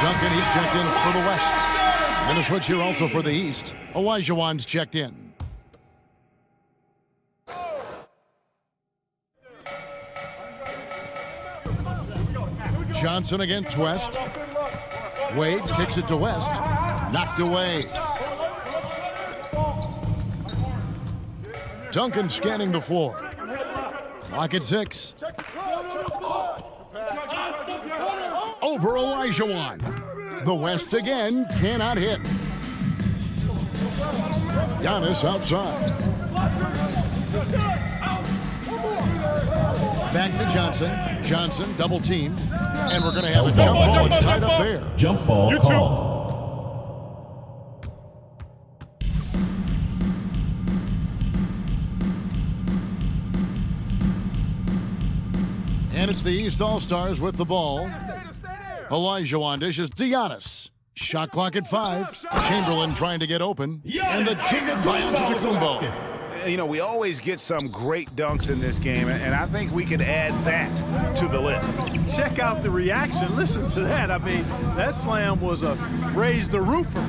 Duncan, he's checked in for the West. And a switch here also for the East. Olajuwon's checked in. Johnson against West. Wade kicks it to West. Knocked away. Duncan scanning the floor. Clock at 6. Over Olajuwon. The West again cannot hit. Giannis outside. Back to Johnson. Johnson double teamed. And we're going to have a jump ball. It's tied up there. Jump ball call. And it's the East All-Stars with the ball. Olajuwon dishes to Giannis. Shot clock at 5. Chamberlain trying to get open. And the jam by Antetokounmpo. You know, we always get some great dunks in this game, and I think we can add that to the list. Check out the reaction. Listen to that. I mean, that slam was a raise the roofer.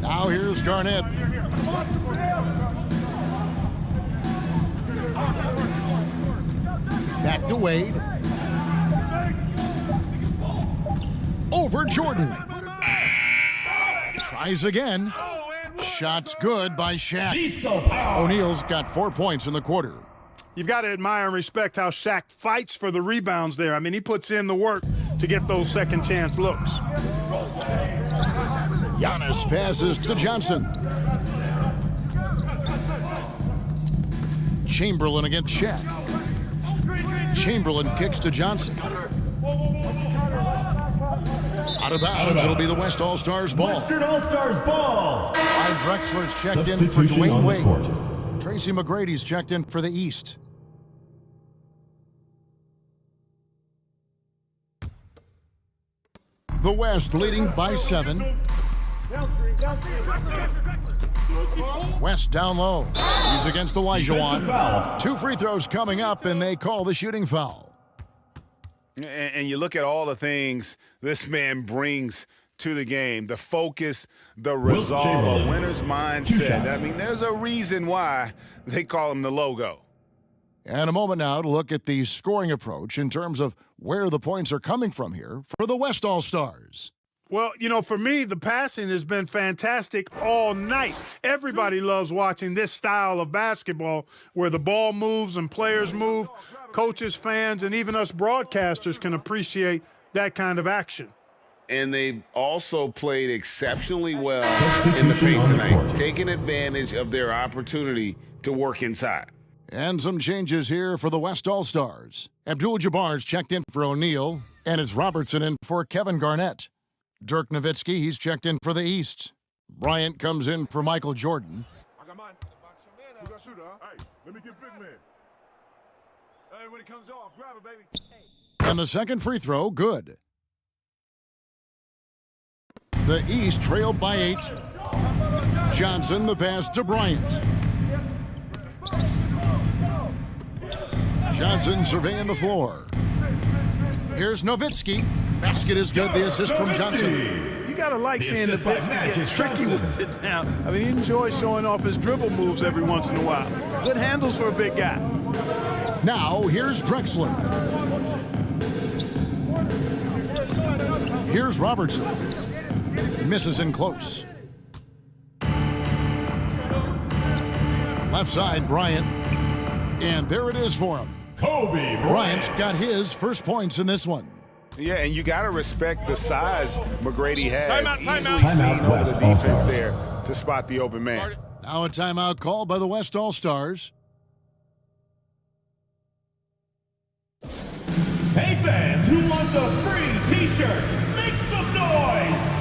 Now here's Garnett. Back to Wade. Over Jordan. Tries again. Shot's good by Shaq. O'Neal's got 4 points in the quarter. You've got to admire and respect how Shaq fights for the rebounds there. I mean, he puts in the work to get those second chance looks. Giannis passes to Johnson. Chamberlain against Shaq. Chamberlain kicks to Johnson. Out of bounds, it'll be the West All-Stars ball. Western All-Stars ball. Clyde Drexler's checked in for Dwayne Wade. Tracy McGrady's checked in for the East. The West leading by 7. West down low. He's against Olajuwon. 2 free throws coming up, and they call the shooting foul. And you look at all the things this man brings to the game, the focus, the resolve, a winner's mindset. I mean, there's a reason why they call him the logo. And a moment now to look at the scoring approach in terms of where the points are coming from here for the West All-Stars. Well, you know, for me, the passing has been fantastic all night. Everybody loves watching this style of basketball where the ball moves and players move. Coaches, fans, and even us broadcasters can appreciate that kind of action. And they've also played exceptionally well in the paint tonight, taking advantage of their opportunity to work inside. And some changes here for the West All-Stars. Abdul-Jabbar's checked in for O'Neal, and it's Robertson in for Kevin Garnett. Dirk Nowitzki, he's checked in for the East. Bryant comes in for Michael Jordan. I got mine. Who got shooter, huh? Hey, let me get big man. Hey, when it comes off, grab it, baby. And the second free throw, good. The East trailed by 8. Johnson, the pass to Bryant. Johnson surveying the floor. Here's Nowitzki. Basket is good. The assist from Johnson. You got to like seeing the basket get tricky with it now. I mean, he enjoys showing off his dribble moves every once in a while. Good handles for a big guy. Now, here's Drexler. Here's Robertson. Misses in close. Left side, Bryant. And there it is for him. Kobe Bryant got his first points in this one. Yeah, and you got to respect the size McGrady has. Timeout. Easily seen over the defense there to spot the open man. Now a timeout called by the West All-Stars. Hey fans, who wants a free t-shirt? Make some noise!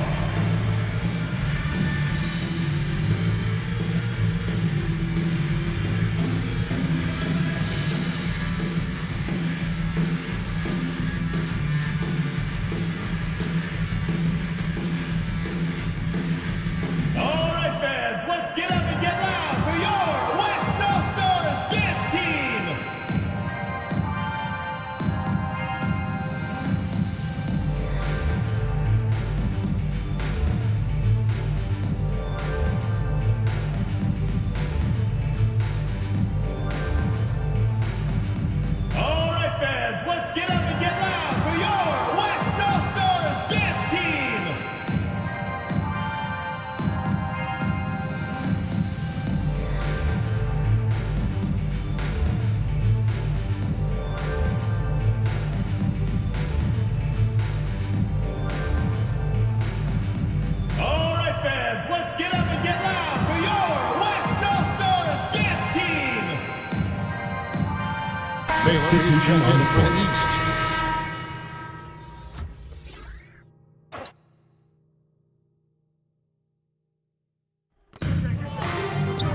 Substitution on the court.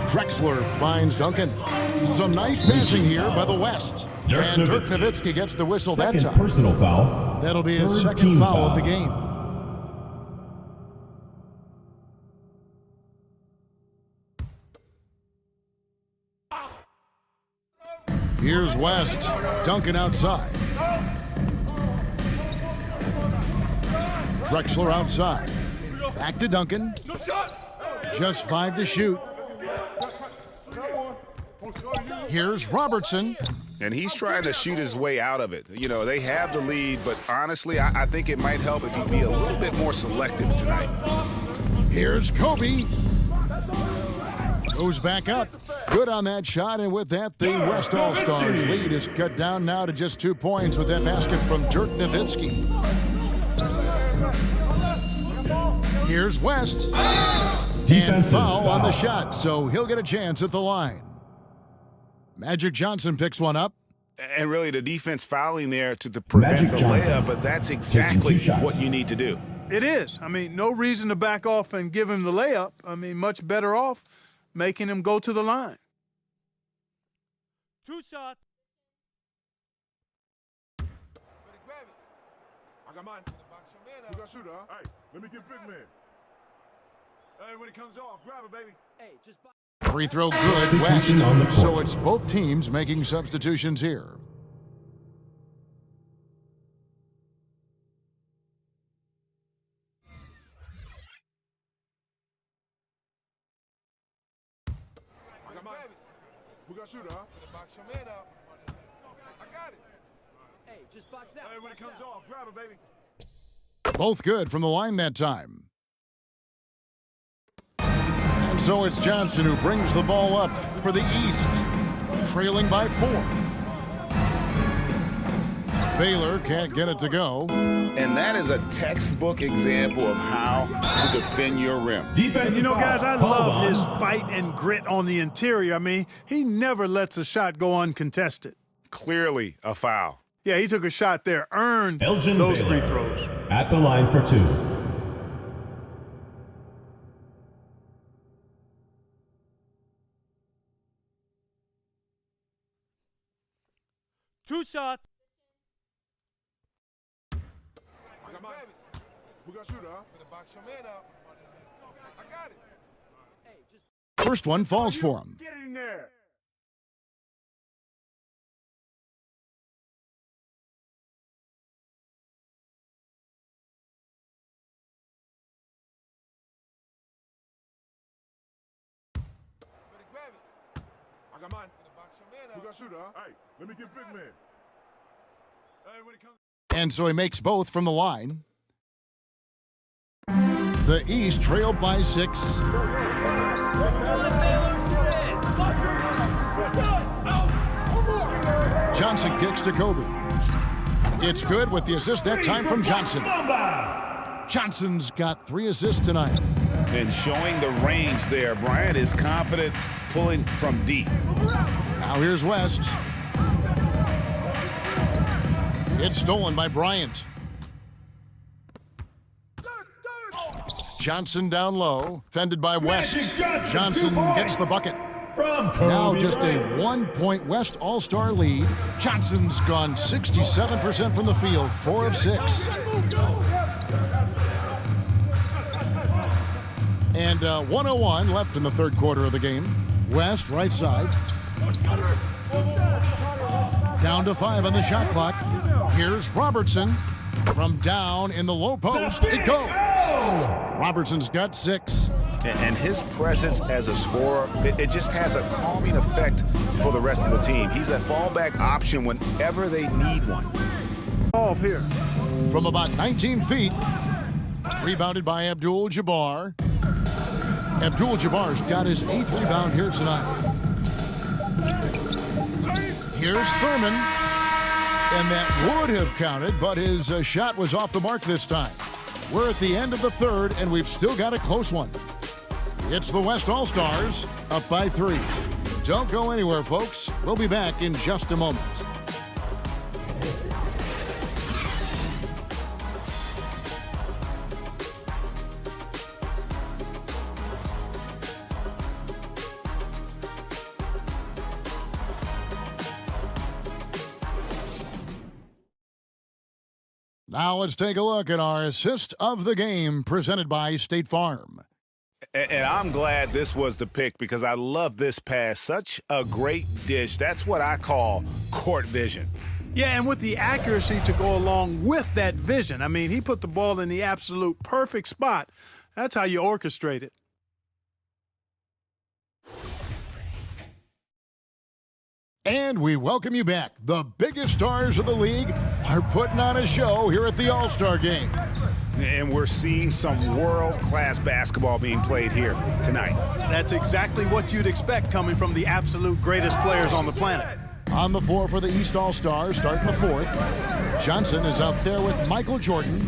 Drexler finds Duncan. Some nice passing here by the West. And Dirk Nowitzki gets the whistle that time. Personal foul. That'll be his second foul of the game. Here's West. Duncan outside. Drexler outside. Back to Duncan. Just 5 to shoot. Here's Robertson. And he's trying to shoot his way out of it. You know, they have the lead, but honestly, I think it might help if he be a little bit more selective tonight. Here's Kobe. Goes back up. Good on that shot, and with that, the West All-Stars lead is cut down now to just 2 points with that basket from Dirk Nowitzki. Here's West. And foul on the shot, so he'll get a chance at the line. Magic Johnson picks one up. And really, the defense fouling there to prevent the layup, but that's exactly what you need to do. It is. I mean, no reason to back off and give him the layup. I mean, much better off making him go to the line. 2 shots. I got mine. You got shooter, huh? Hey, let me get big man. Hey, when it comes off, grab it, baby. Hey, just Free throw good, West. So it's both teams making substitutions here. I got mine. We got shooter, huh? Box your man up. I got it. Hey, just box out. Hey, when it comes off, grab it, baby. Both good from the line that time. And so it's Johnson who brings the ball up for the East, trailing by 4. Baylor can't get it to go. And that is a textbook example of how to defend your rim. Defense, you know, guys, I love his fight and grit on the interior. I mean, he never lets a shot go uncontested. Clearly a foul. Yeah, he took a shot there, earned Elgin those Baylor free throws. At the line for 2. Two shots. I got mine. We got shooter, huh? Box your man up. I got it. Hey, just First one falls for him. get it in there. Grab it. I got mine. We got shooter, huh? Hey, let me get big man. Hey, when it comes. And so he makes both from the line. The East trailed by 6. Johnson kicks to Kobe. It's good with the assist that time from Johnson. Johnson's got 3 assists tonight. And showing the range there. Bryant is confident pulling from deep. Now here's West. It's stolen by Bryant. Johnson down low, fended by West. Johnson gets the bucket. Now just a 1-point West All-Star lead. Johnson's gone 67% from the field, 4 of 6. And 1:01 left in the third quarter of the game. West, right side. Down to 5 on the shot clock. Here's Robertson. From down in the low post, it goes. Robertson's got 6. And his presence as a scorer, it just has a calming effect for the rest of the team. He's a fallback option whenever they need one. Off here. From about 19 feet. Rebounded by Abdul-Jabbar. Abdul-Jabbar's got his 8th rebound here tonight. Here's Thurman. And that would have counted, but his shot was off the mark this time. We're at the end of the third, and we've still got a close one. It's the West All-Stars, up by 3. Don't go anywhere, folks. We'll be back in just a moment. Now let's take a look at our assist of the game presented by State Farm. And I'm glad this was the pick because I love this pass. Such a great dish. That's what I call court vision. Yeah, and with the accuracy to go along with that vision. I mean, he put the ball in the absolute perfect spot. That's how you orchestrate it. And we welcome you back. The biggest stars of the league are putting on a show here at the All-Star Game. And we're seeing some world-class basketball being played here tonight. That's exactly what you'd expect coming from the absolute greatest players on the planet. On the floor for the East All-Stars, starting the fourth. Johnson is out there with Michael Jordan.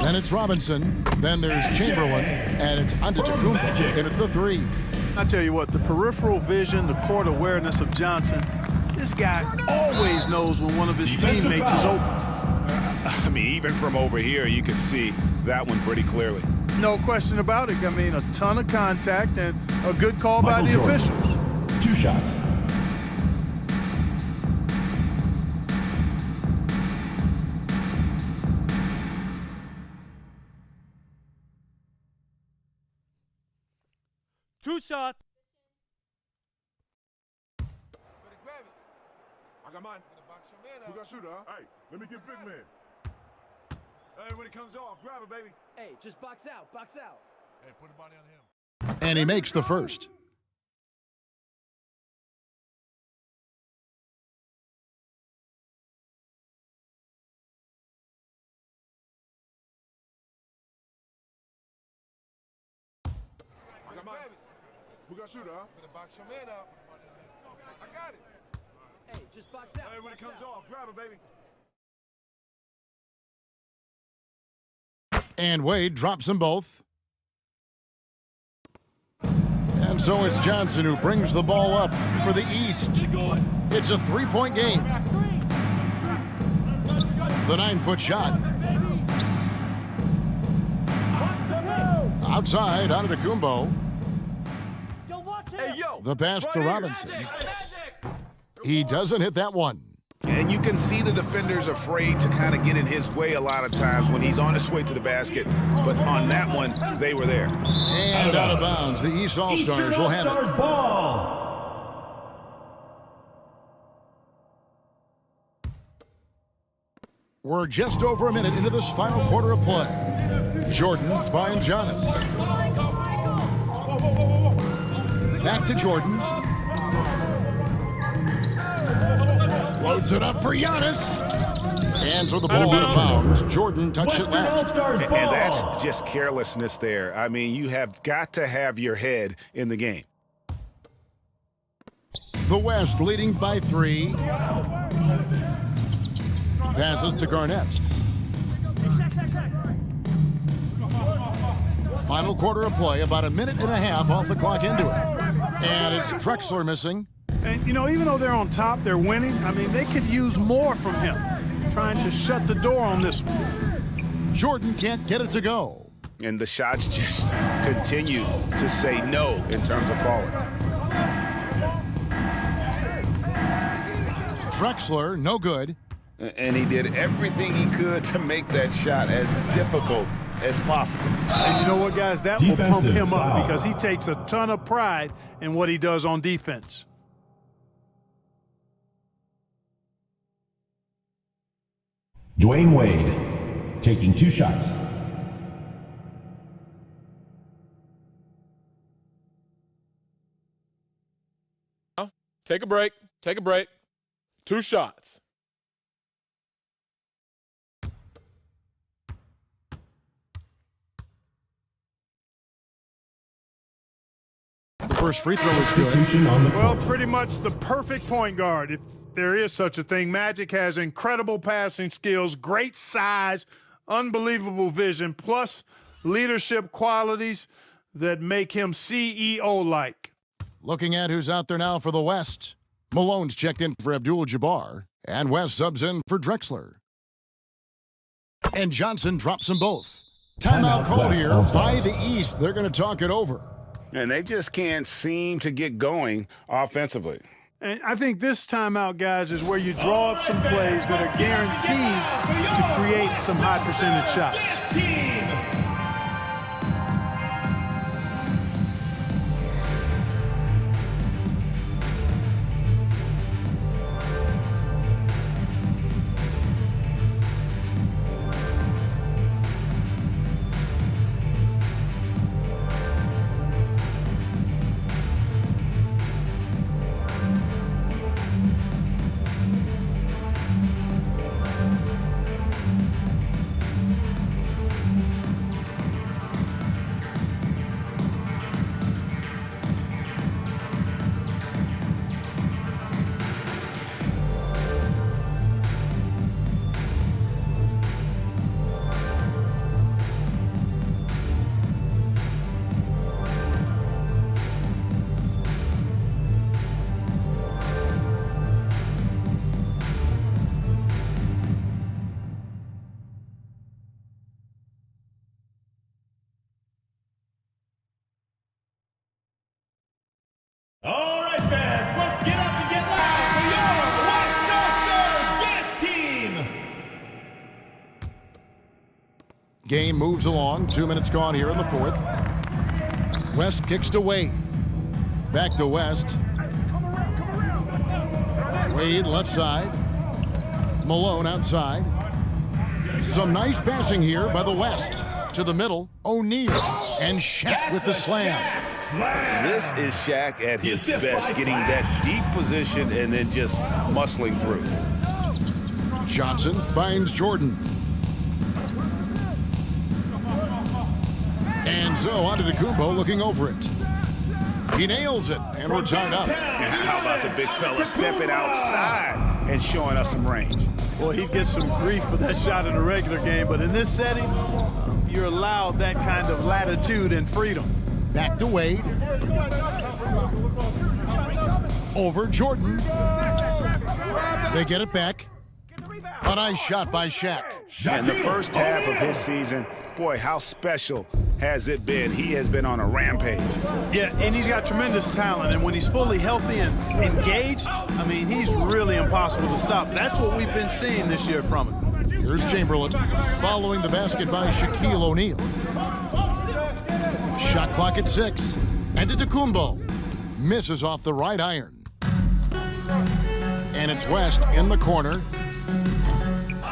Then it's Robinson. Then there's Chamberlain. And it's Antetokounmpo in at the three. I tell you what, the peripheral vision, the court awareness of Johnson, this guy always knows when one of his teammates is open. I mean, even from over here, you can see that one pretty clearly. No question about it. I mean, a ton of contact and a good call by the officials. 2 shots. Two shots. I got mine. Who got shooter, huh? Hey, let me get big man. Hey, when it comes off, grab it, baby. Hey, just box out, box out. Hey, put the body on him. And he makes the first. I got mine. Who got shooter, huh? Better box your man out. I got it. Hey, just box out. Hey, when it comes off, grab it, baby. And Wade drops them both. And so it's Johnson who brings the ball up for the East. It's a 3-point game. The 9-foot shot. Outside, Antetokounmpo. The pass to Robinson. He doesn't hit that one. And you can see the defenders afraid to kind of get in his way a lot of times when he's on his way to the basket. But on that one, they were there. And out of bounds. The East All-Stars will have it. Ball. We're just over a minute into this final quarter of play. Jordan finds Giannis. Back to Jordan. Loads it up for Giannis. And so the ball out of bounds. Jordan touched it last. And that's just carelessness there. I mean, you have got to have your head in the game. The West leading by 3. Passes to Garnett. Final quarter of play, about a minute and a half off the clock into it. And it's Drexler missing. And, you know, even though they're on top, they're winning. I mean, they could use more from him. Trying to shut the door on this one. Jordan can't get it to go. And the shots just continue to say no in terms of falling. Drexler, no good. And he did everything he could to make that shot as difficult as possible. And you know what, guys? That will pump him up because he takes a ton of pride in what he does on defense. Dwayne Wade taking 2 shots. Take a break. Take a break. 2 shots. The first free throw is good. Well, pretty much the perfect point guard, if there is such a thing. Magic has incredible passing skills, great size, unbelievable vision, plus leadership qualities that make him CEO-like. Looking at who's out there now for the West. Malone's checked in for Abdul-Jabbar, and West subs in for Drexler. And Johnson drops them both. Timeout called here by the East. They're going to talk it over. And they just can't seem to get going offensively. And I think this timeout, guys, is where you draw up some plays that are guaranteed to create some high percentage shots. Game moves along. 2 minutes gone here in the fourth. West kicks to Wade. Back to West. Wade left side. Malone outside. Some nice passing here by the West. To the middle, O'Neal. And Shaq with the slam. This is Shaq at his best, getting that deep position and then just muscling through. Johnson finds Jordan. And so on to Kumbo looking over it. He nails it, and we're tied up. And how about the big fella stepping outside and showing us some range? Well, he'd get some grief for that shot in a regular game, but in this setting, you're allowed that kind of latitude and freedom. Back to Wade. Over Jordan. They get it back. A nice shot by Shaq. In the first half of his season, boy, how special has it been? He has been on a rampage. Yeah, and he's got tremendous talent, and when he's fully healthy and engaged, I mean, he's really impossible to stop. That's what we've been seeing this year from him. Here's Chamberlain following the basket by Shaquille O'Neal. Shot clock at 6. And to Kumbo. Misses off the right iron. And it's West in the corner.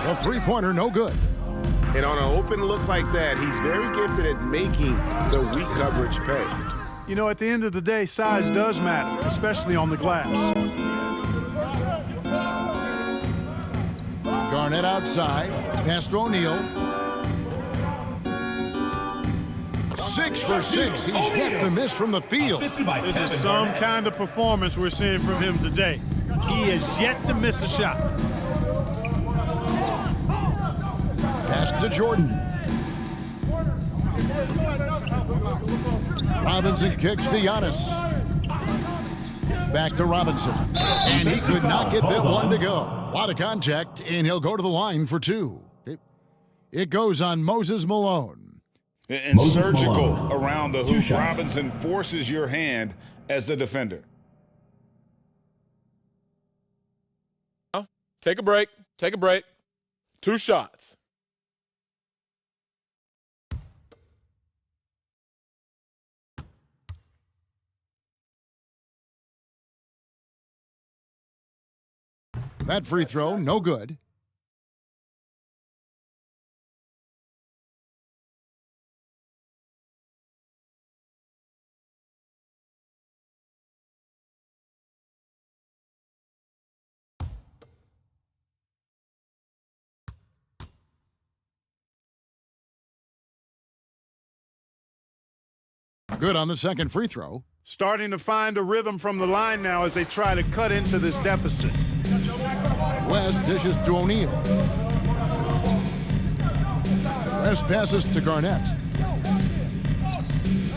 The three-pointer no good. And on an open look like that, he's very gifted at making the weak coverage pay. You know, at the end of the day, size does matter, especially on the glass. Garnett outside. Pass to O'Neal. 6 for 6. He's yet to miss from the field. This is some kind of performance we're seeing from him today. He is yet to miss a shot. Pass to Jordan. Robinson kicks to Giannis. Back to Robinson. And he could not get that one to go. A lot of contact, and he'll go to the line for 2. It goes on Moses Malone. And surgical around the hoop. Robinson forces your hand as the defender. Take a break. Take a break. 2 shots. That free throw, no good. Good on the second free throw. Starting to find a rhythm from the line now as they try to cut into this deficit. West dishes to O'Neal. West passes to Garnett.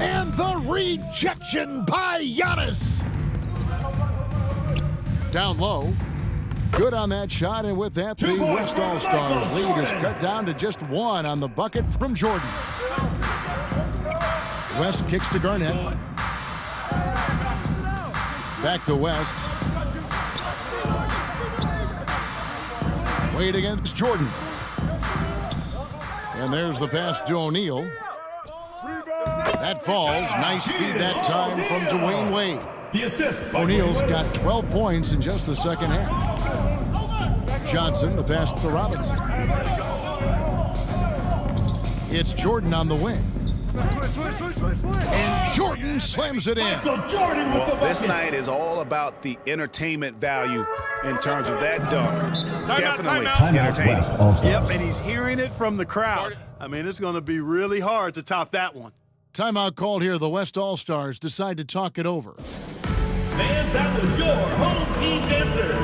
And the rejection by Giannis. Down low. Good on that shot, and with that, the West All-Stars lead is cut down to just 1 on the bucket from Jordan. West kicks to Garnett. Back to West. Wade against Jordan. And there's the pass to O'Neal. That falls. Nice feed that time from Dwayne Wade. O'Neal's got 12 points in just the second half. Johnson, the pass to Robinson. It's Jordan on the wing. And Jordan slams it in. Well, this night is all about the entertainment value in terms of that dunk. Definitely entertaining. Yep, and he's hearing it from the crowd. I mean, it's going to be really hard to top that one. Timeout called here. The West All-Stars decide to talk it over. Fans, that was your home team dancers.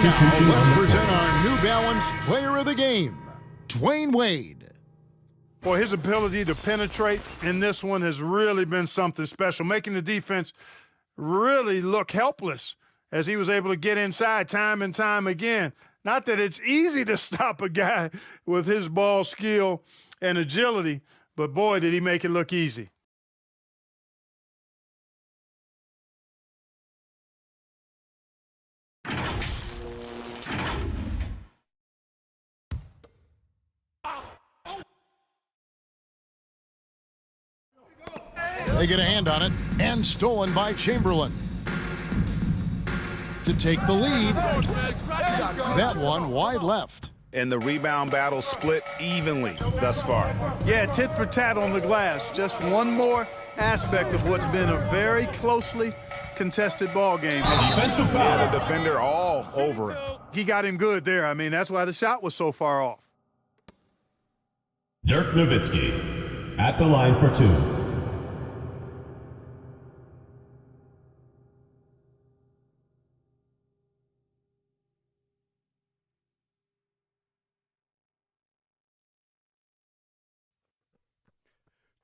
Now, let's present our New Balance Player of the Game, Dwayne Wade. Boy, his ability to penetrate in this one has really been something special, making the defense really look helpless as he was able to get inside time and time again. Not that it's easy to stop a guy with his ball skill and agility, but boy, did he make it look easy. They get a hand on it, and stolen by Chamberlain. To take the lead, that one wide left. And the rebound battle split evenly thus far. Yeah, tit for tat on the glass. Just one more aspect of what's been a very closely contested ball game. Defensive foul. Yeah, the defender all over him. He got him good there. I mean, that's why the shot was so far off. Dirk Nowitzki at the line for two.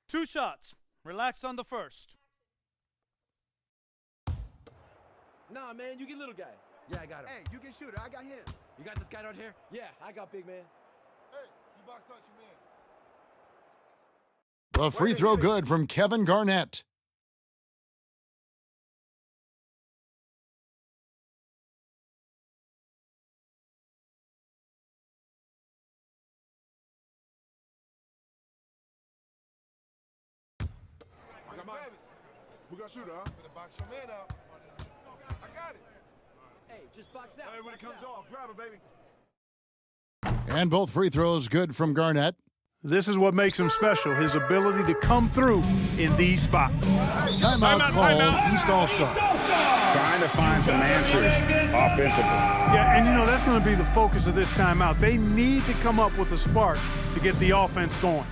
Two shots. Relax on the first. Nah, man, you get little guy. Yeah, I got him. Hey, you get shooter. I got him. You got this guy out here? Yeah, I got big man. Hey, you box out your man. The free throw good from Kevin Garnett. We got shooter, huh? Better box your man out. I got it. Hey, just box out. Hey, when it comes off, grab it, baby. And both free throws good from Garnett. This is what makes him special, his ability to come through in these spots. Timeout called, East All-Star. Trying to find some answers offensively. Yeah, and you know, that's going to be the focus of this timeout. They need to come up with a spark to get the offense going.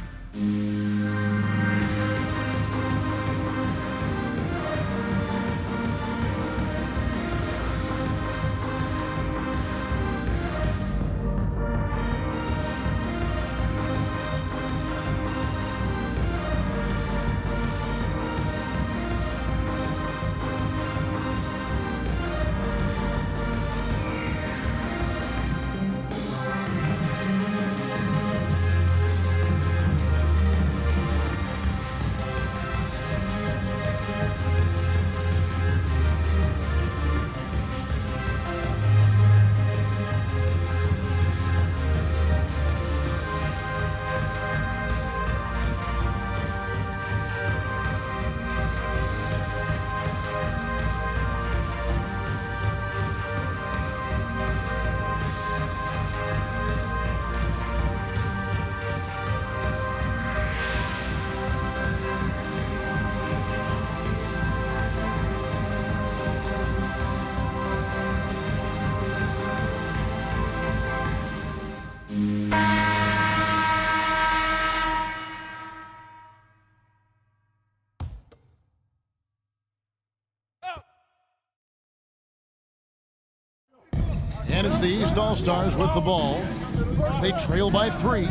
And it's the East All-Stars with the ball. They trail by 3.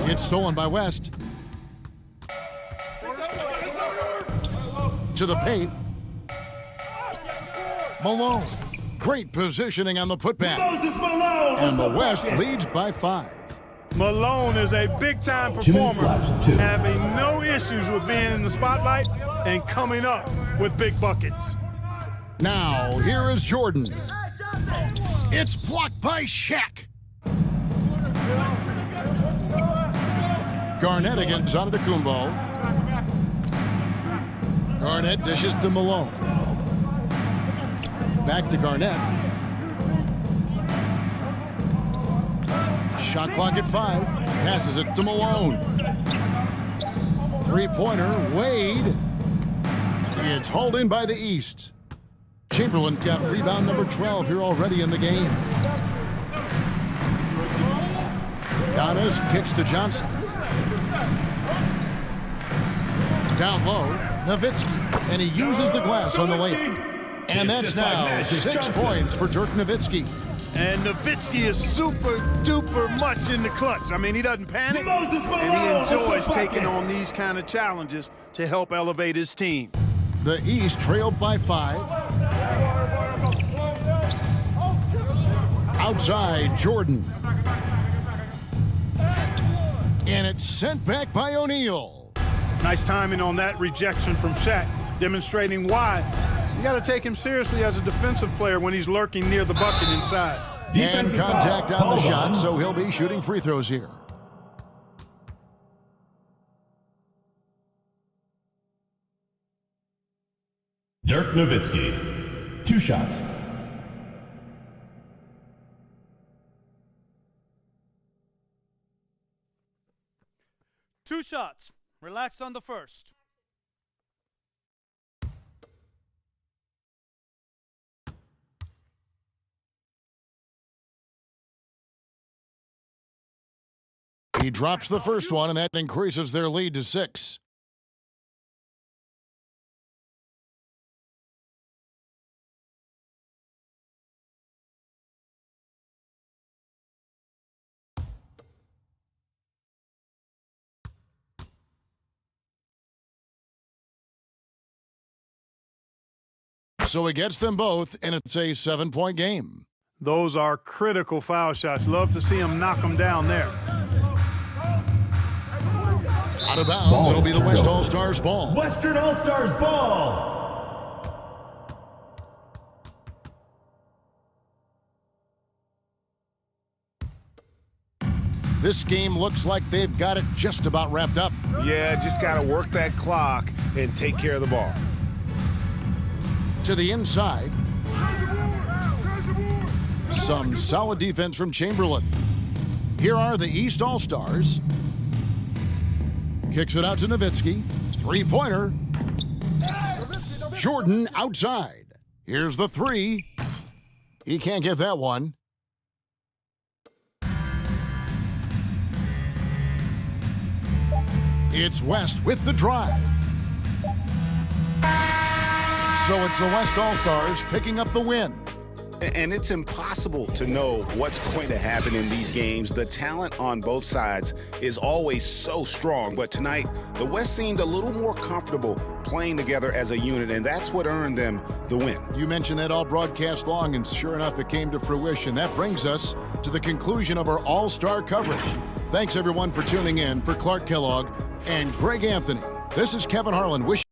It's stolen by West. To the paint. Malone. Great positioning on the putback. And the West leads by 5. Malone is a big-time performer, having no issues with being in the spotlight and coming up with big buckets. Now, here is Jordan. It's blocked by Shaq. Garnett against Antetokounmpo. Garnett dishes to Malone. Back to Garnett. Shot clock at 5. Passes it to Malone. Three-pointer, Wade. It's hauled in by the East. Chamberlain got rebound number 12 here already in the game. Giannis kicks to Johnson. Down low, Nowitzki, and he uses the glass on the layup. And that's now 6 points for Dirk Nowitzki. And Nowitzki is super duper much in the clutch. I mean, he doesn't panic, and he enjoys taking on these kind of challenges to help elevate his team. The East trailed by 5. Outside, Jordan. And it's sent back by O'Neal. Nice timing on that rejection from Shaq, demonstrating why you got to take him seriously as a defensive player when he's lurking near the bucket inside. And contact on the shot, so he'll be shooting free throws here. Dirk Nowitzki, 2 shots. Two shots. Relax on the first. He drops the first one, and that increases their lead to 6. So he gets them both, and it's a 7-point game. Those are critical foul shots. Love to see him knock them down there. Out of bounds, it'll be the West All-Stars ball. Western All-Stars ball. This game looks like they've got it just about wrapped up. Yeah, just got to work that clock and take care of the ball. To the inside. Some solid defense from Chamberlain. Here are the East All-Stars. Kicks it out to Nowitzki. 3-pointer. Jordan outside. Here's the 3. He can't get that one. It's West with the drive. So it's the West All-Stars picking up the win. And it's impossible to know what's going to happen in these games. The talent on both sides is always so strong. But tonight, the West seemed a little more comfortable playing together as a unit, and that's what earned them the win. You mentioned that all broadcast long, and sure enough, it came to fruition. That brings us to the conclusion of our all-star coverage. Thanks, everyone, for tuning in. For Clark Kellogg and Greg Anthony, this is Kevin Harlan wishing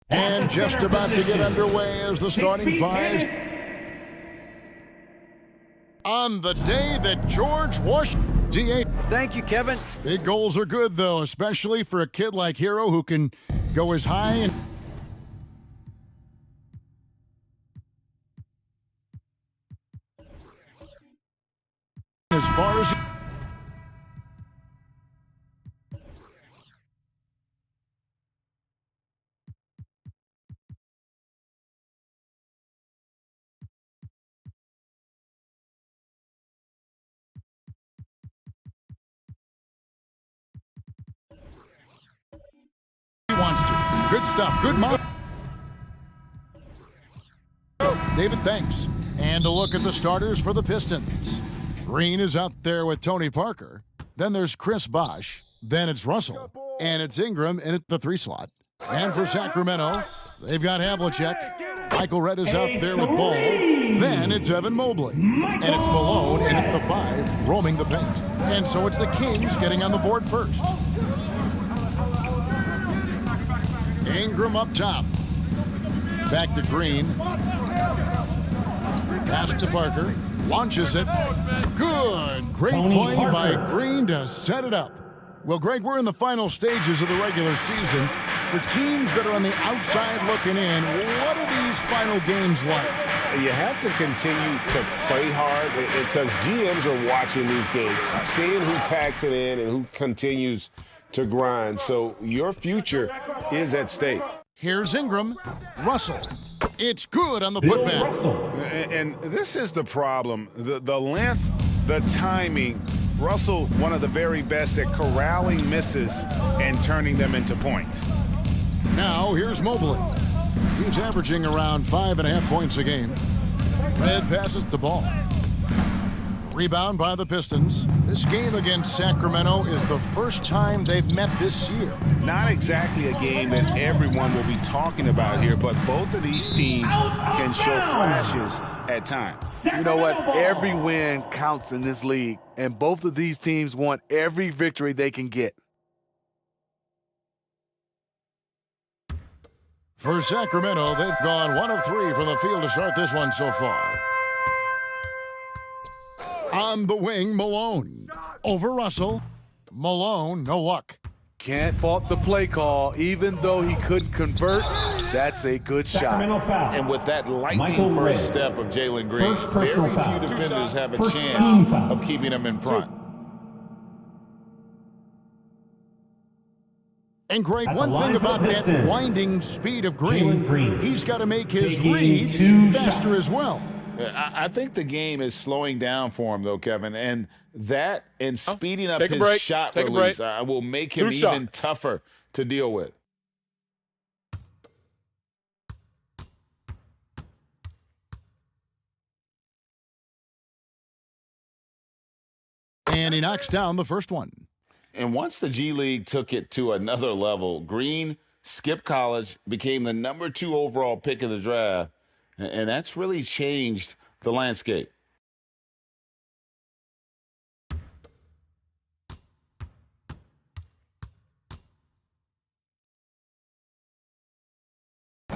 And just about to get underway as the starting five. On the day that George Washington... DA. Thank you, Kevin. Big goals are good, though, especially for a kid like Hero who can go as high and... as far as... wants to. Good stuff. Good mom. David, thanks. And a look at the starters for the Pistons. Green is out there with Tony Parker. Then there's Chris Bosh. Then it's Russell. And it's Ingram in at the 3 slot. And for Sacramento, they've got Havlicek. Michael Redd is out there with Ball. Then it's Evan Mobley. And it's Malone in at the 5, roaming the paint. And so it's the Kings getting on the board first. Ingram up top. Back to Green. Pass to Parker. Launches it. Good. Great play by Green to set it up. Well, Greg, we're in the final stages of the regular season. For teams that are on the outside looking in, what are these final games like? You have to continue to play hard because GMs are watching these games, seeing who packs it in and who continues to grind. So your future is at stake. Here's Ingram. Russell. It's good on the putback. And this is the problem. The length, the timing. Russell, one of the very best at corralling misses and turning them into points. Now here's Mobley. He's averaging around 5.5 points a game. Redd passes the ball. Rebound by the Pistons. This game against Sacramento is the first time they've met this year. Not exactly a game that everyone will be talking about here, but both of these teams can show flashes at times. You know what? Every win counts in this league, and both of these teams want every victory they can get. For Sacramento, they've gone 1 of 3 from the field to start this one so far. On the wing, Malone. Over Russell. Malone, no luck. Can't fault the play call. Even though he couldn't convert, that's a good shot. And with that lightning first step of Jalen Green, very few defenders have a chance of keeping him in front. And Greg, one thing about that winding speed of Green, he's got to make his reads faster as well. I think the game is slowing down for him, though, Kevin, and that and speeding up his shot release will make him even tougher to deal with. And he knocks down the first one. And once the G League took it to another level, Green skipped college, became the #2 overall pick of the draft, and that's really changed the landscape.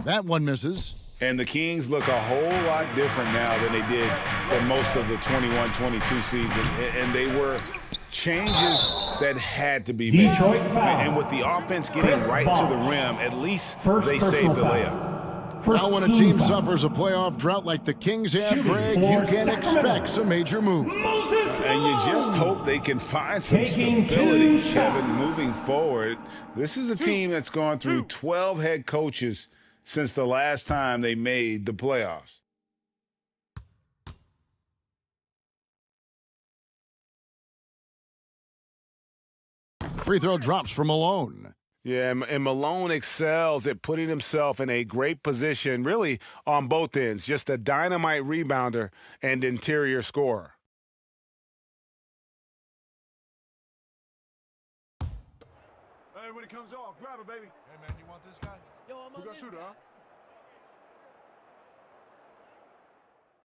That one misses. And the Kings look a whole lot different now than they did for most of the 21-22 season. And they were changes that had to be made. And with the offense getting right to the rim, at least they saved the layup. Now when a team suffers a playoff drought like the Kings have, Greg, you can expect some major moves. And you just hope they can find some stability, Kevin, moving forward. This is a team that's gone through 12 head coaches since the last time they made the playoffs. Free throw drops for Malone. Yeah, and Malone excels at putting himself in a great position, really on both ends. Just a dynamite rebounder and interior scorer. Hey, when it comes off, grab it, baby. Hey, man, you want this guy? Yo, I'm gonna shoot,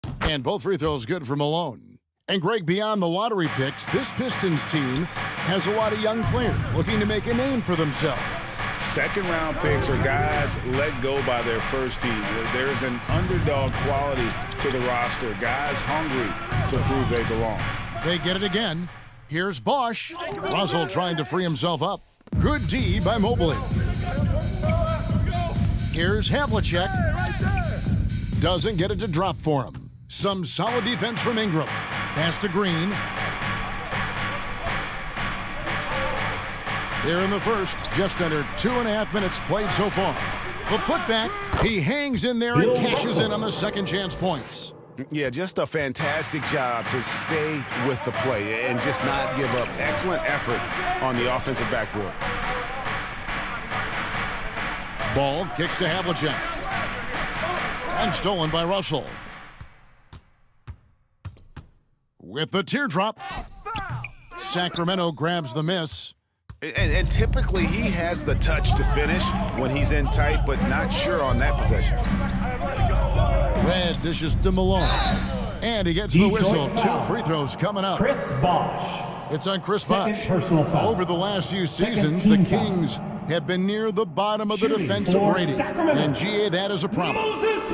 huh? And both free throws good for Malone. And Greg, beyond the lottery picks, this Pistons team has a lot of young players looking to make a name for themselves. Second-round picks are guys let go by their first team. There's an underdog quality to the roster. Guys hungry to prove they belong. They get it again. Here's Bosch. Russell trying to free himself up. Good D by Mobley. Here's Havlicek. Doesn't get it to drop for him. Some solid defense from Ingram. Pass to Green. There in the first, just under 2.5 minutes played so far. The putback, he hangs in there and cashes in on the second chance points. Yeah, just a fantastic job to stay with the play and just not give up. Excellent effort on the offensive backboard. Ball kicks to Havlicek. And stolen by Russell. With the teardrop, Sacramento grabs the miss. And typically he has the touch to finish when he's in tight, but not sure on that possession. Red dishes to Malone. And he gets the whistle. 2 free throws coming up. Chris Bosh. It's on Chris Second Bosh. personal foul. Over the last few seasons, the Kings have been near the bottom of the defensive rating. And GA, that is a problem.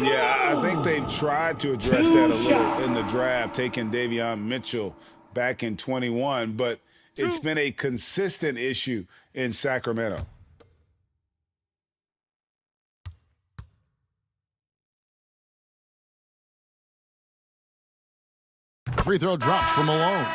Yeah, I think they've tried to address that a little in the draft, taking Davion Mitchell back in 21, but it's been a consistent issue in Sacramento. Free throw drops from Malone.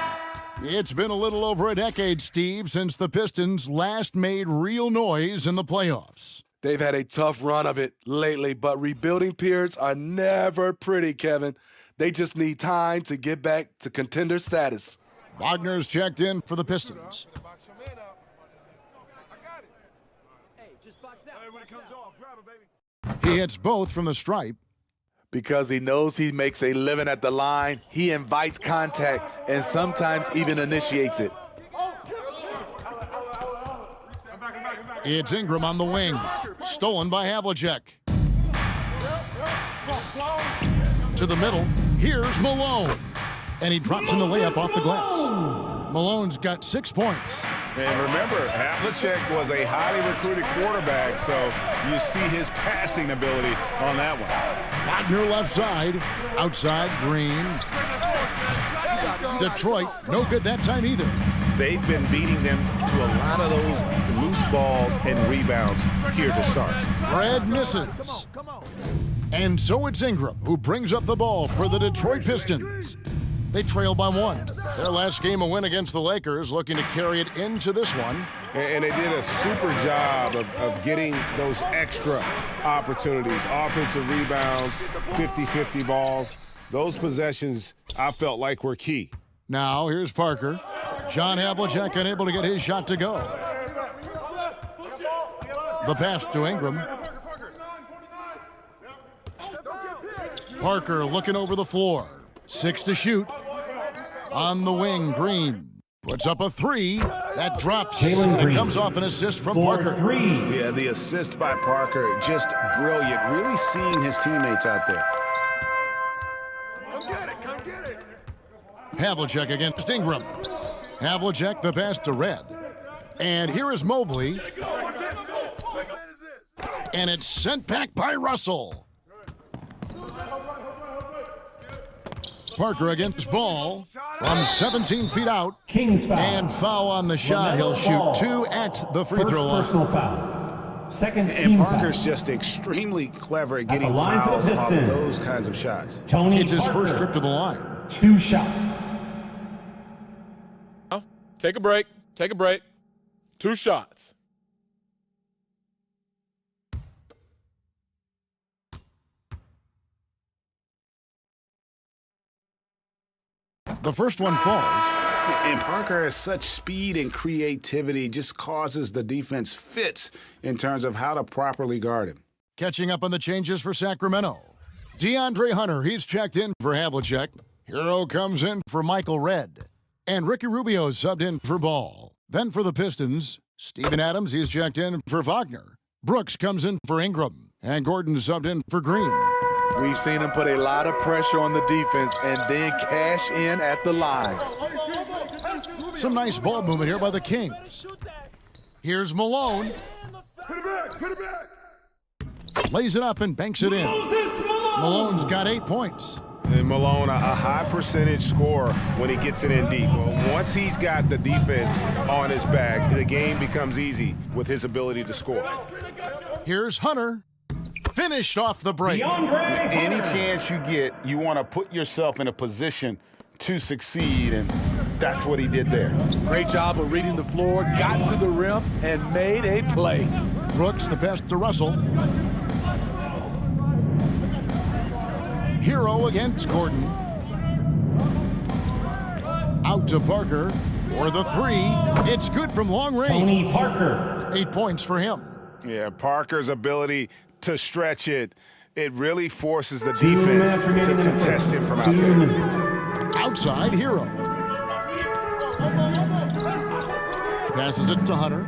It's been a little over a decade, Steve, since the Pistons last made real noise in the playoffs. They've had a tough run of it lately, but rebuilding periods are never pretty, Kevin. They just need time to get back to contender status. Wagner's checked in for the Pistons. He hits both from the stripe. Because he knows he makes a living at the line, he invites contact and sometimes even initiates it. It's Ingram on the wing. Stolen by Havlicek. To the middle. Here's Malone. And he drops in the layup off the glass. Malone's got 6 points. And remember, Havlicek was a highly recruited quarterback, so you see his passing ability on that one. Wagner left side. Outside, Green. Detroit, no good that time either. They've been beating them to a lot of those loose balls and rebounds here to start. Red misses. And so it's Ingram who brings up the ball for the Detroit Pistons. They trail by 1. Their last game, a win against the Lakers, looking to carry it into this one. And they did a super job of getting those extra opportunities. Offensive rebounds, 50-50 balls. Those possessions, I felt like, were key. Now, here's Parker. John Havlicek unable to get his shot to go. The pass to Ingram. Parker looking over the floor. 6 to shoot. On the wing, Green puts up a 3. That drops. And it comes off an assist from Parker. Yeah, the assist by Parker, just brilliant. Really seeing his teammates out there. Havlicek against Ingram. Havlicek, the pass to Red. And here is Mobley. And it's sent back by Russell. Parker against Ball from 17 feet out. Kings foul. And foul on the shot. He'll shoot 2 at the free throw line. Personal foul. Second And team Parker's foul. just extremely clever at getting line for the fouls off of Pistons. those kinds of shots. Tony It's his Parker. first trip to the line. 2 shots. Take a break. Take a break. 2 shots. The first one falls. And Parker has such speed and creativity, just causes the defense fits in terms of how to properly guard him. Catching up on the changes for Sacramento. DeAndre Hunter, he's checked in for Havlicek. Hero comes in for Michael Redd. And Ricky Rubio subbed in for Ball. Then for the Pistons, Steven Adams, he's checked in for Wagner. Brooks comes in for Ingram. And Gordon subbed in for Green. We've seen him put a lot of pressure on the defense and then cash in at the line. Some nice ball movement here by the Kings. Here's Malone. Put it back, put it back. Lays it up and banks it in. Malone's got 8 points. And Malone, a high percentage scorer when he gets it in deep. Well, once he's got the defense on his back, the game becomes easy with his ability to score. Here's Hunter. Finished off the break. Any chance you get, you want to put yourself in a position to succeed, and that's what he did there. Great job of reading the floor, got to the rim, and made a play. Brooks, the pass to Russell. Hero against Gordon. Out to Parker for the three. It's good from long range. Tony Parker. 8 points for him. Yeah, Parker's ability to stretch it, it really forces the defense to contest him from out there. Outside, Hero. Passes it to Hunter.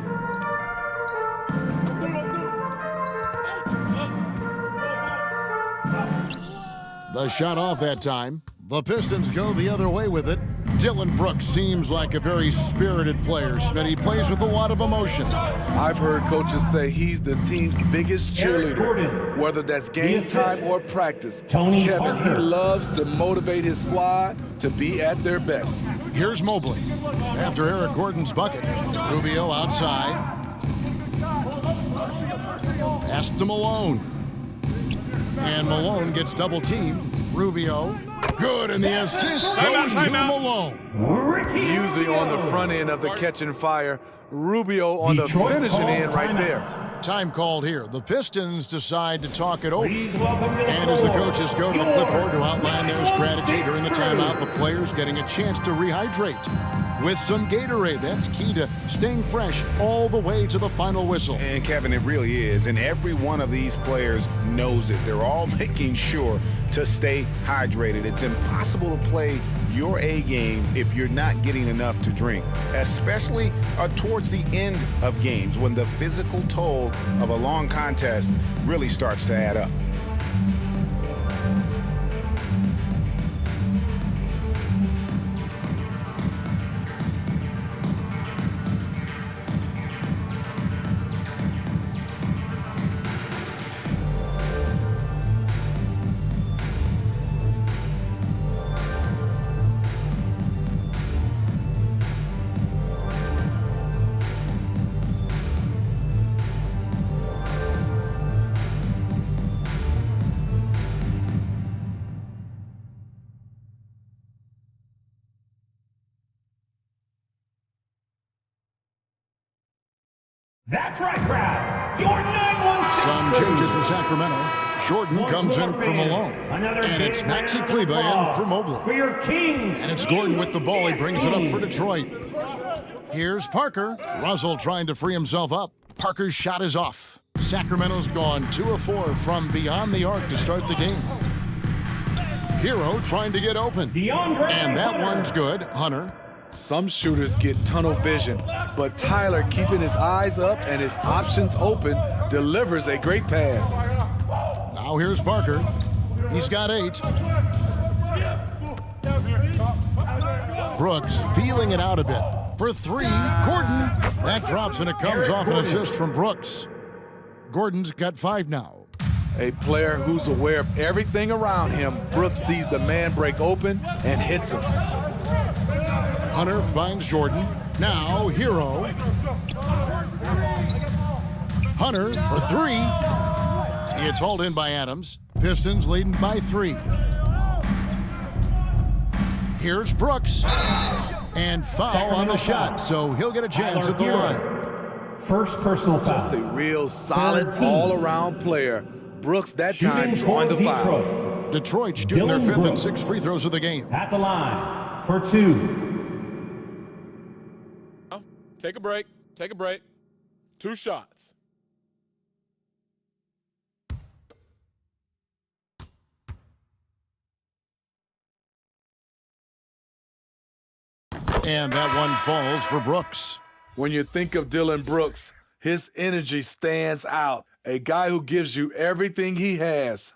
The shot off that time. The Pistons go the other way with it. Dylan Brooks seems like a very spirited player, Schmidt. He plays with a lot of emotion. I've heard coaches say he's the team's biggest cheerleader, whether that's game time or practice. Tony Kevin, Parker. he loves to motivate his squad to be at their best. Here's Mobley. After Eric Gordon's bucket, Rubio outside. Pass to Malone. And Malone gets double teamed. Rubio. Good, and the assist goes to Malone. Usually on the front end of the catch and fire. Rubio on the finishing end right there. Time called here. The Pistons decide to talk it over. And as the coaches go to the clipboard to outline their strategy during the timeout, the players getting a chance to rehydrate with some Gatorade. That's key to staying fresh all the way to the final whistle. And Kevin, it really is. And every one of these players knows it. They're all making sure to stay hydrated. It's impossible to play your A game if you're not getting enough to drink, especially towards the end of games when the physical toll of a long contest really starts to add up. That's right, crowd. Your 916. Some changes for Sacramento. Jordan comes in for Malone. And it's Maxi Kleba in for Mobley. For your Kings. And it's Gordon with the ball. He brings it up for Detroit. Here's Parker. Russell trying to free himself up. Parker's shot is off. Sacramento's gone 2 of 4 from beyond the arc to start the game. Hero trying to get open. And that one's good. Hunter. Some shooters get tunnel vision, but Tyler, keeping his eyes up and his options open, delivers a great pass. Now here's Parker. He's got 8. Brooks feeling it out a bit. For 3, Gordon. That drops and it comes off an assist from Brooks. Gordon's got 5 now. A player who's aware of everything around him. Brooks sees the man break open and hits him. Hunter finds Jordan. Now, Hero. Hunter for 3. It's hauled in by Adams. Pistons leading by 3. Here's Brooks. And foul on the shot, so he'll get a chance at the line. First personal foul. Just a real solid all-around player. Brooks that time drawing the foul. Detroit shooting their 5th and 6th free throws of the game. At the line for 2. Take a break. Take a break. 2 shots. And that one falls for Brooks. When you think of Dillon Brooks, his energy stands out. A guy who gives you everything he has.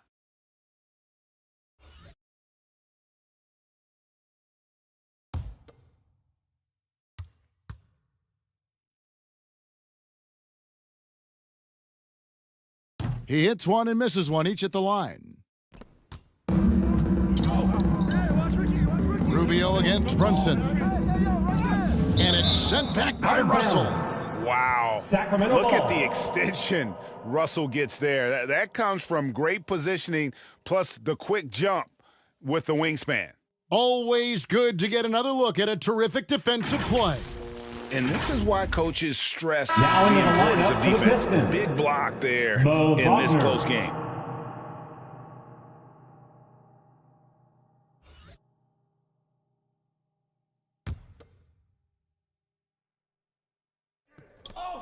He hits one and misses one, each at the line. Rubio against Brunson. And it's sent back by Russell. Wow. Sacramento Look at ball. the extension Russell gets there. That comes from great positioning plus the quick jump with the wingspan. Always good to get another look at a terrific defensive play. And this is why coaches stress Now in the the importance of lineup for the defense. Pistons. Big block there Mo in this Wagner. close game.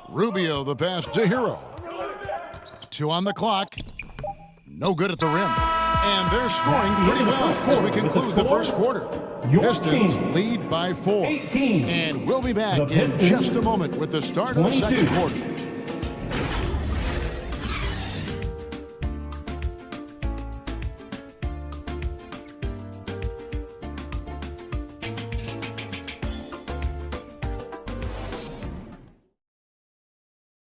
Rubio the pass to Hero. 2 on the clock. No good at the rim. And they're scoring pretty well as we conclude the first quarter. Pistons lead by 4. And we'll be back in just a moment with the start of the second quarter.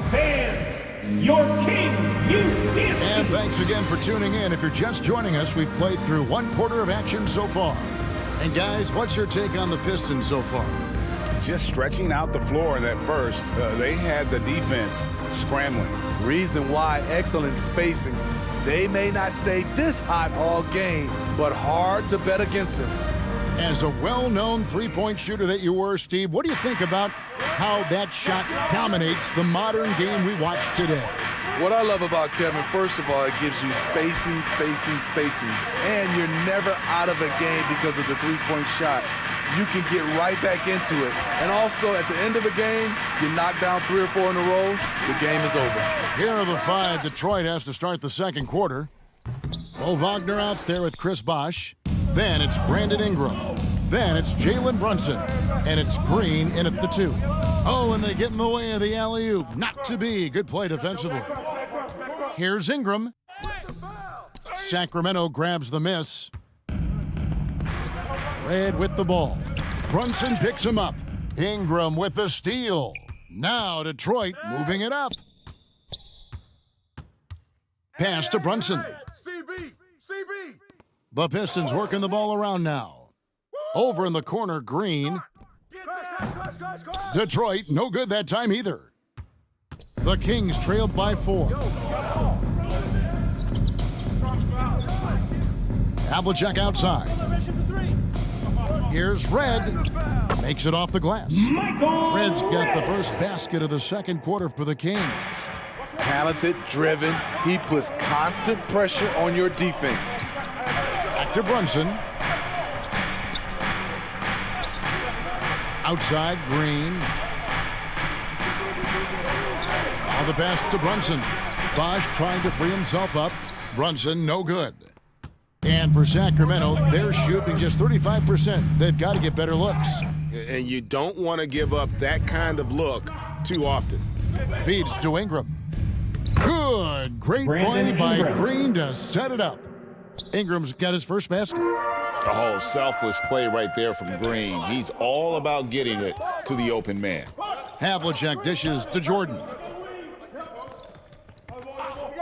Fans, your Kings, you And thanks again for tuning in. If you're just joining us, we've played through 1 quarter of action so far. And guys, what's your take on the Pistons so far? Just stretching out the floor in that first, they had the defense scrambling. Reason why, excellent spacing. They may not stay this hot all game, but hard to bet against them. As a well-known three-point shooter that you were, Steve, what do you think about how that shot dominates the modern game we watch today? What I love about Kevin, first of all, it gives you spacing. And you're never out of a game because of the three-point shot. You can get right back into it. And also, at the end of a game, you knock down 3 or 4 in a row, the game is over. Here are the 5 Detroit has to start the second quarter. Mo Wagner out there with Chris Bosh. Then it's Brandon Ingram. Then it's Jalen Brunson. And it's Green in at the 2. Oh, and they get in the way of the alley-oop. Not to be. Good play defensively. Here's Ingram. Sacramento grabs the miss. Red with the ball. Brunson picks him up. Ingram with the steal. Now Detroit moving it up. Pass to Brunson. CB! The Pistons working the ball around now. Over in the corner, Green. Detroit, no good that time either. The Kings trailed by 4. Havlicek outside. Here's Red. Makes it off the glass. Red's got the first basket of the second quarter for the Kings. Talented, driven. He puts constant pressure on your defense. Back to Brunson. Outside, Green. Now the pass to Brunson. Bosh trying to free himself up. Brunson, no good. And for Sacramento, they're shooting just 35%. They've got to get better looks. And you don't want to give up that kind of look too often. Feeds to Ingram. Good. Great play by Green to set it up. Ingram's got his first basket. A whole selfless play right there from Green. He's all about getting it to the open man. Havlicek dishes to Jordan.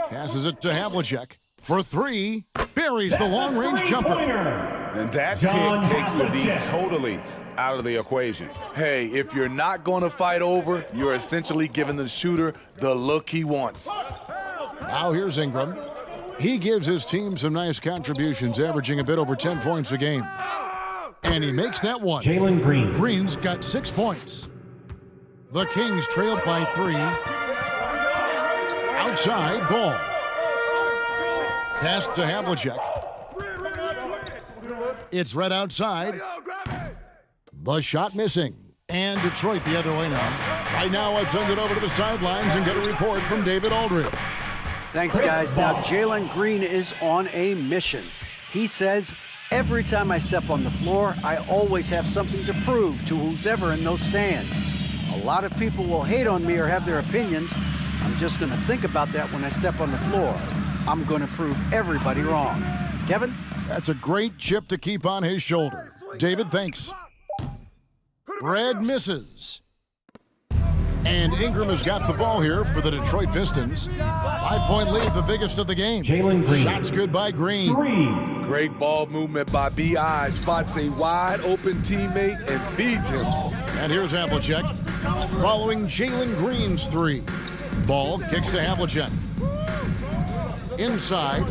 Passes it to Havlicek for 3. Buries the long-range jumper. And that pick takes the D totally out of the equation. Hey, if you're not going to fight over, you're essentially giving the shooter the look he wants. Now here's Ingram. He gives his team some nice contributions, averaging a bit over 10 points a game. And he makes that one. Jalen Green. Green's got 6 points. The Kings trailed by 3. Outside, ball. Pass to Havlicek. It's Red outside. The shot missing. And Detroit the other way now. Right now, let's send it over to the sidelines and get a report from David Aldridge. Thanks, guys. Now, Jalen Green is on a mission. He says, every time I step on the floor, I always have something to prove to who's ever in those stands. A lot of people will hate on me or have their opinions. I'm just going to think about that when I step on the floor. I'm going to prove everybody wrong. Kevin? That's a great chip to keep on his shoulder. David, thanks. Red misses. And Ingram has got the ball here for the Detroit Pistons. 5-point lead, the biggest of the game. Jalen Green. Shots good by Green. Great ball movement by B.I. Spots a wide open teammate and feeds him. And here's Havlicek following Jalen Green's three. Ball kicks to Havlicek. Inside.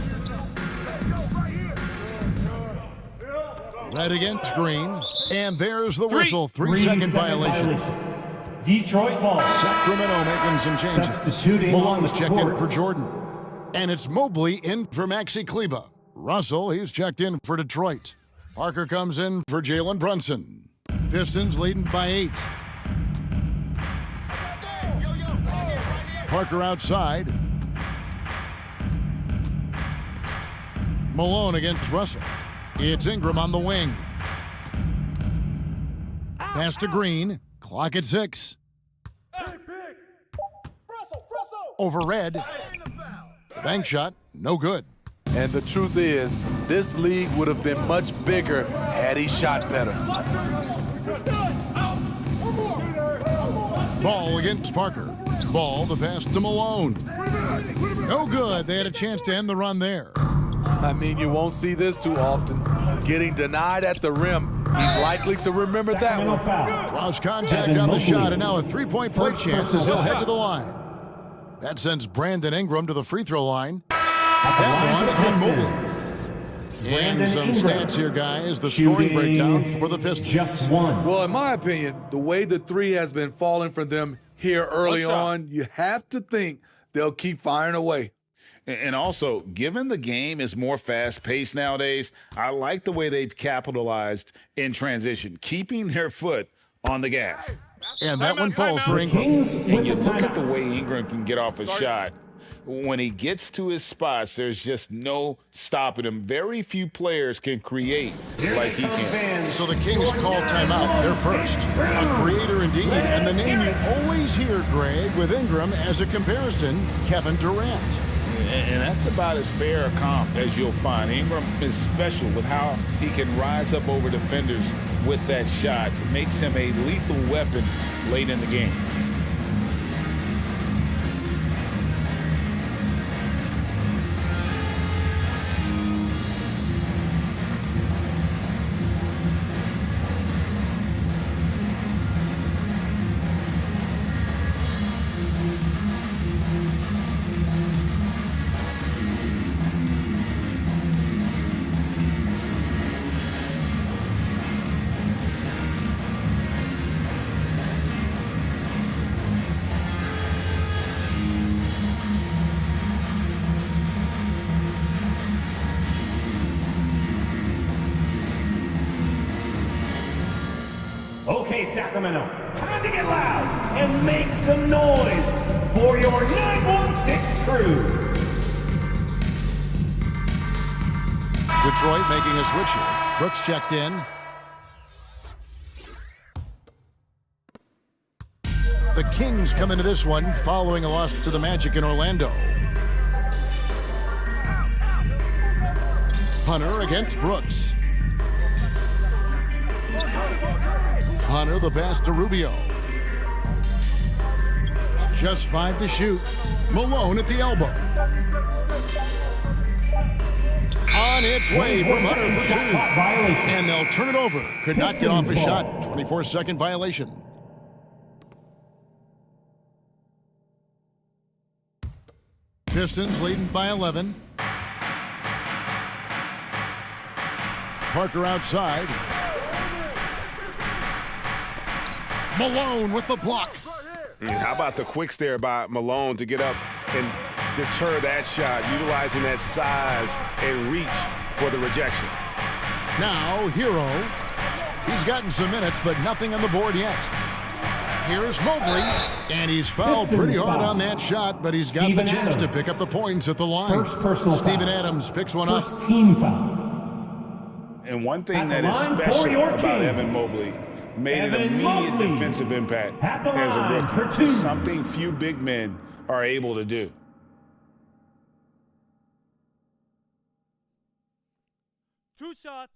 Red against Green. And there's the whistle. 3-second violation. Detroit ball. Sacramento making some changes. Substituting Malone's checked in for Jordan. And it's Mobley in for Maxi Kleber. Russell, he's checked in for Detroit. Parker comes in for Jalen Brunson. Pistons leading by 8. Parker outside. Malone against Russell. It's Ingram on the wing. Pass to Green. Clock at 6. Over Red. The bank shot, no good. And the truth is, this league would have been much bigger had he shot better. Ball against Parker. Ball, the pass to Malone. No good. They had a chance to end the run there. I mean, you won't see this too often. Getting denied at the rim, he's likely to remember that one. Draws contact on the shot, and now a 3-point play chance as he'll head to the line. That sends Brandon Ingram to the free throw line. And some stats here, guys. The scoring breakdown for the Pistons. Just one. Well, in my opinion, the way the three has been falling for them here early on, you have to think they'll keep firing away. And also, given the game is more fast-paced nowadays, I like the way they've capitalized in transition, keeping their foot on the gas. And that one falls for Ingram. And you look at the way Ingram can get off a shot. When he gets to his spots, there's just no stopping him. Very few players can create like he can. So the Kings call timeout. They're first. A creator indeed. And the name you always hear, Greg, with Ingram as a comparison, Kevin Durant. And that's about as fair a comp as you'll find. Ingram is special with how he can rise up over defenders with that shot. It makes him a lethal weapon late in the game. Okay, Sacramento, time to get loud and make some noise for your 916 crew. Detroit making a switch here. Brooks checked in. The Kings come into this one following a loss to the Magic in Orlando. Hunter against Brooks. Hunter, the pass to Rubio. Just 5 to shoot. Malone at the elbow. On its way from Hunter for 2. And they'll turn it over. Could not get off a shot. 24-second violation. Pistons leading by 11. Parker outside. Malone with the block. How about the quicks there by Malone to get up and deter that shot, utilizing that size and reach for the rejection. Now, Hero. He's gotten some minutes, but nothing on the board yet. Here's Mobley, and he's fouled pretty hard on that shot, but he's got the chance to pick up the points at the line. Steven Adams picks one up. First team foul. And one thing that is special about Evan Mobley, made an immediate defensive impact as a rookie. Something few big men are able to do. Two shots.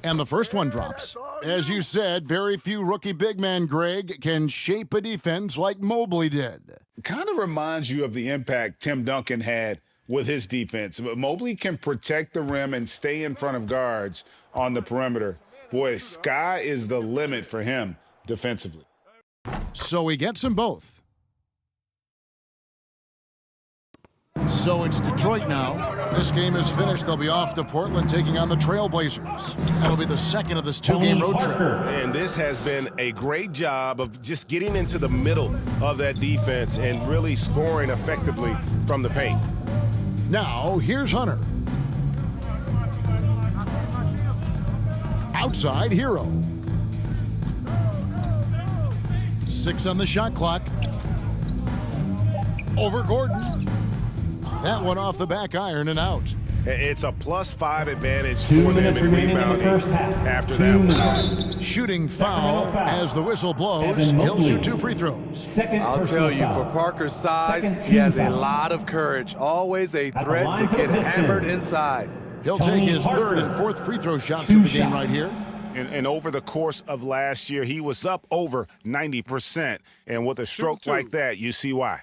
And the first one drops. As you said, very few rookie big men, Greg, can shape a defense like Mobley did. Kind of reminds you of the impact Tim Duncan had with his defense. But Mobley can protect the rim and stay in front of guards on the perimeter. Boy, sky is the limit for him defensively. So he gets them both. So it's Detroit now. This game is finished. They'll be off to Portland taking on the Trailblazers. That'll be the second of this two-game road trip. And this has been a great job of just getting into the middle of that defense and really scoring effectively from the paint. Now, here's Hunter. Outside Hero. 6 on the shot clock. Over Gordon. That one off the back iron and out. It's a +5 advantage 2 for them minutes in remaining in the rebounding first half. after that one. Shooting foul as the whistle blows. He'll shoot 2 free throws. I'll tell you, for Parker's size, he has a lot of courage. Always a threat to get hammered inside. He'll take his third and fourth free throw shots of the game right here. And over the course of last year, he was up over 90%. And with a stroke like that, you see why.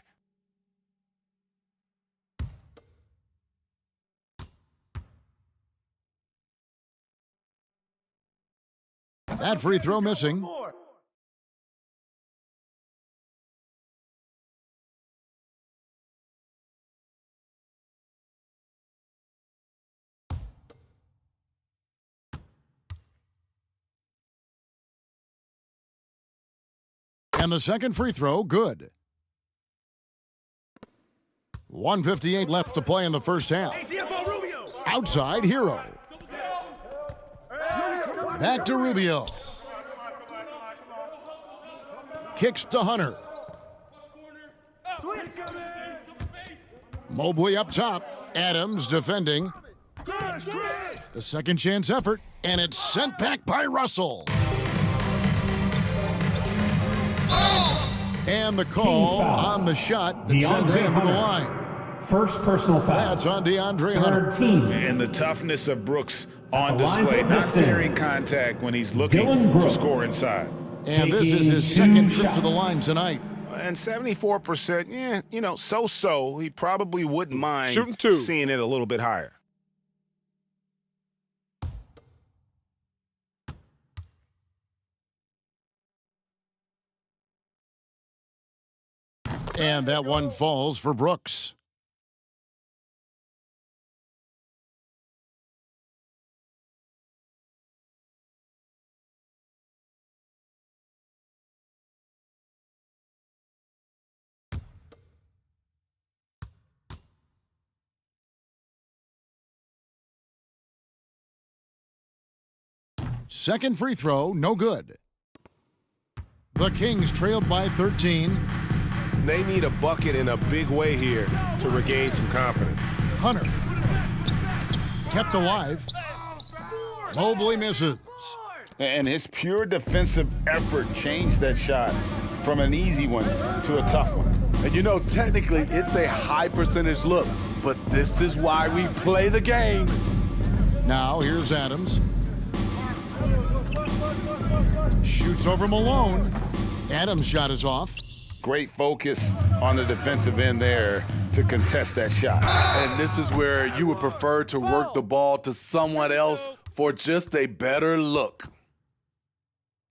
That free throw missing. And the second free throw, good. 1:58 left to play in the first half. Outside Hero. Back to Rubio. Kicks to Hunter. Mobley up top. Adams defending. The second chance effort, and it's sent back by Russell. And the call on the shot that sends him to the line. First personal foul. That's on DeAndre Hunter. And the toughness of Brooks on display, not fearing contact when he's looking to score inside. And this is his second trip to the line tonight. And 74%, yeah, you know, so-so. He probably wouldn't mind Shooting 2. seeing it a little bit higher. And that one falls for Brooks. Second free throw, no good. The Kings trailed by 13. They need a bucket in a big way here to regain some confidence. Hunter. Kept alive. Mobley misses. And his pure defensive effort changed that shot from an easy one to a tough one. And you know, technically, it's a high percentage look, but this is why we play the game. Now, here's Adams. Shoots over Malone. Adams' shot is off. Great focus on the defensive end there to contest that shot. And this is where you would prefer to work the ball to someone else for just a better look.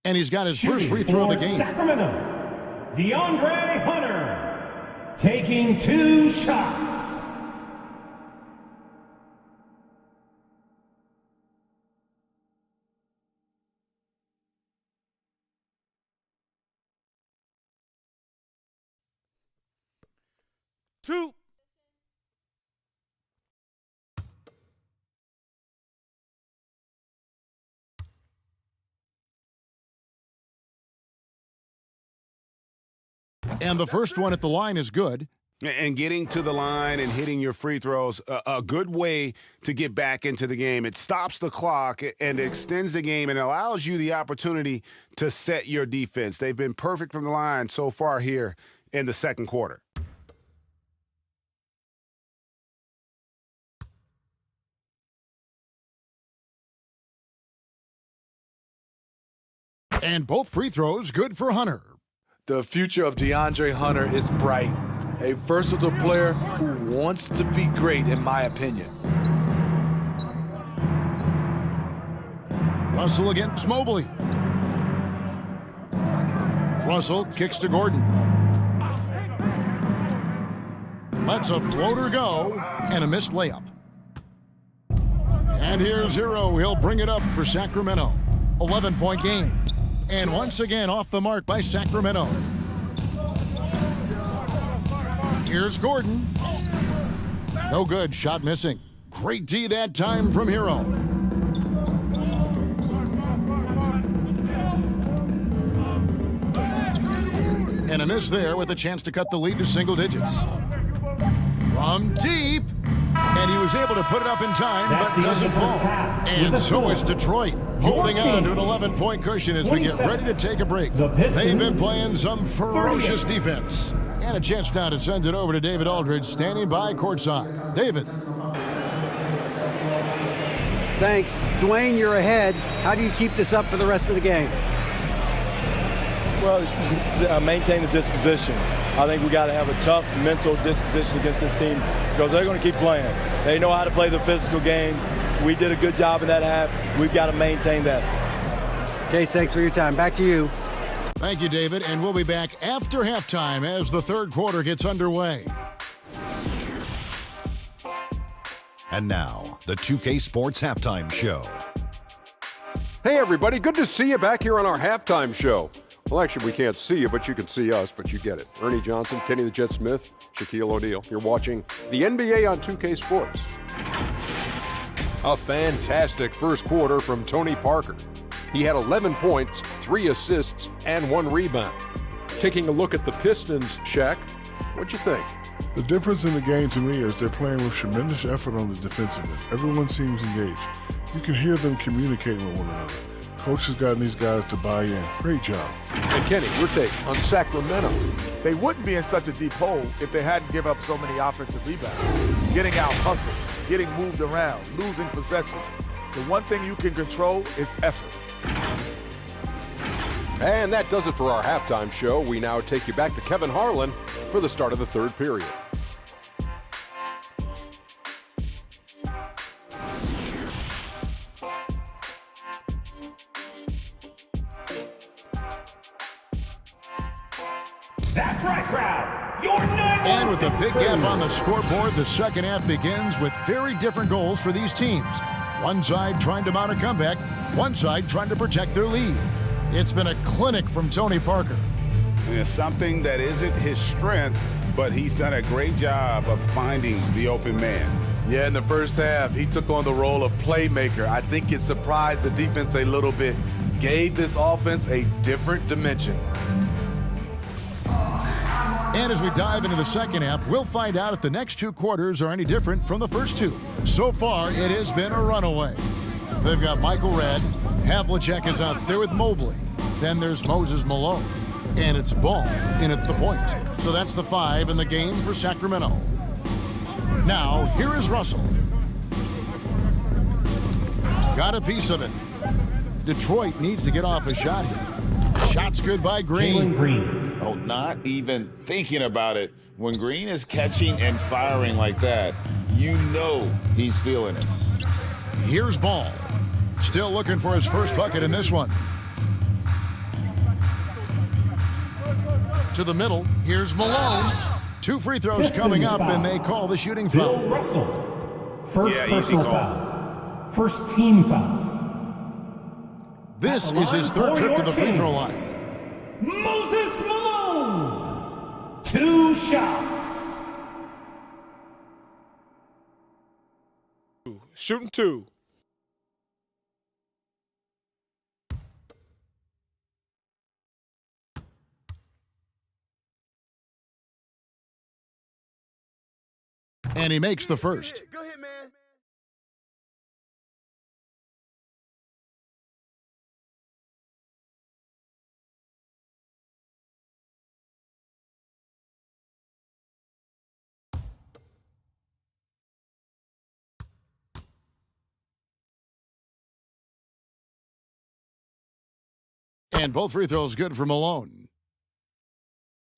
And he's got his first free throw of the game. Sacramento, DeAndre Hunter, taking 2 shots. Two. And the first one at the line is good. And getting to the line and hitting your free throws, a good way to get back into the game. It stops the clock and extends the game and allows you the opportunity to set your defense. They've been perfect from the line so far here in the second quarter. And both free throws good for Hunter. The future of DeAndre Hunter is bright. A versatile player who wants to be great, in my opinion. Russell against Mobley. Russell kicks to Gordon. Lets a floater go and a missed layup. And here's Hero. He'll bring it up for Sacramento. 11-point game. And once again off the mark by Sacramento. Here's Gordon. No good. Shot missing. Great D that time from Hero. And a miss there with a chance to cut the lead to single digits. From deep. And he was able to put it up in time, but doesn't fall. And so is Detroit, holding on to an 11-point cushion as we get ready to take a break. They've been playing some ferocious defense. And a chance now to send it over to David Aldridge, standing by courtside. David. Thanks. Dwayne, you're ahead. How do you keep this up for the rest of the game? Well, maintain the disposition. I think we got to have a tough mental disposition against this team because they're going to keep playing. They know how to play the physical game. We did a good job in that half. We've got to maintain that. Case, thanks for your time. Back to you. Thank you, David, and we'll be back after halftime as the third quarter gets underway. And now, the 2K Sports Halftime Show. Hey, everybody. Good to see you back here on our halftime show. Well, actually, we can't see you, but you can see us, but you get it. Ernie Johnson, Kenny the Jet Smith, Shaquille O'Neal. You're watching the NBA on 2K Sports. A fantastic first quarter from Tony Parker. He had 11 points, 3 assists, and 1 rebound. Taking a look at the Pistons, Shaq, what'd you think? The difference in the game to me is they're playing with tremendous effort on the defensive end. Everyone seems engaged. You can hear them communicating with one another. Coach has gotten these guys to buy in. Great job. And Kenny, your take on Sacramento. They wouldn't be in such a deep hole if they hadn't given up so many offensive rebounds. Getting out hustled, getting moved around, losing possessions. The one thing you can control is effort. And that does it for our halftime show. We now take you back to Kevin Harlan for the start of the third period. That's right, crowd. Your number. And with a big gap on the scoreboard, the second half begins with very different goals for these teams. One side trying to mount a comeback, one side trying to protect their lead. It's been a clinic from Tony Parker. And it's something that isn't his strength, but he's done a great job of finding the open man. Yeah, in the first half, he took on the role of playmaker. I think it surprised the defense a little bit, gave this offense a different dimension. And as we dive into the second half, we'll find out if the next 2 quarters are any different from the first 2. So far, it has been a runaway. They've got Michael Redd. Havlicek is out there with Mobley. Then there's Moses Malone. And it's Ball in at the point. So that's the 5 in the game for Sacramento. Now, here is Russell. Got a piece of it. Detroit needs to get off a shot here. Shot's good by Green. Oh, not even thinking about it. When Green is catching and firing like that, you know he's feeling it. Here's Ball. Still looking for his first bucket in this one. To the middle. Here's Malone. 2 free throws coming up, and they call the shooting foul. Bill Russell. First personal foul. First team foul. This is his third trip to the free throw line. Moses Malone. 2 shots. Shooting 2. And he makes the first. Go ahead, man. And both free throws good for Malone.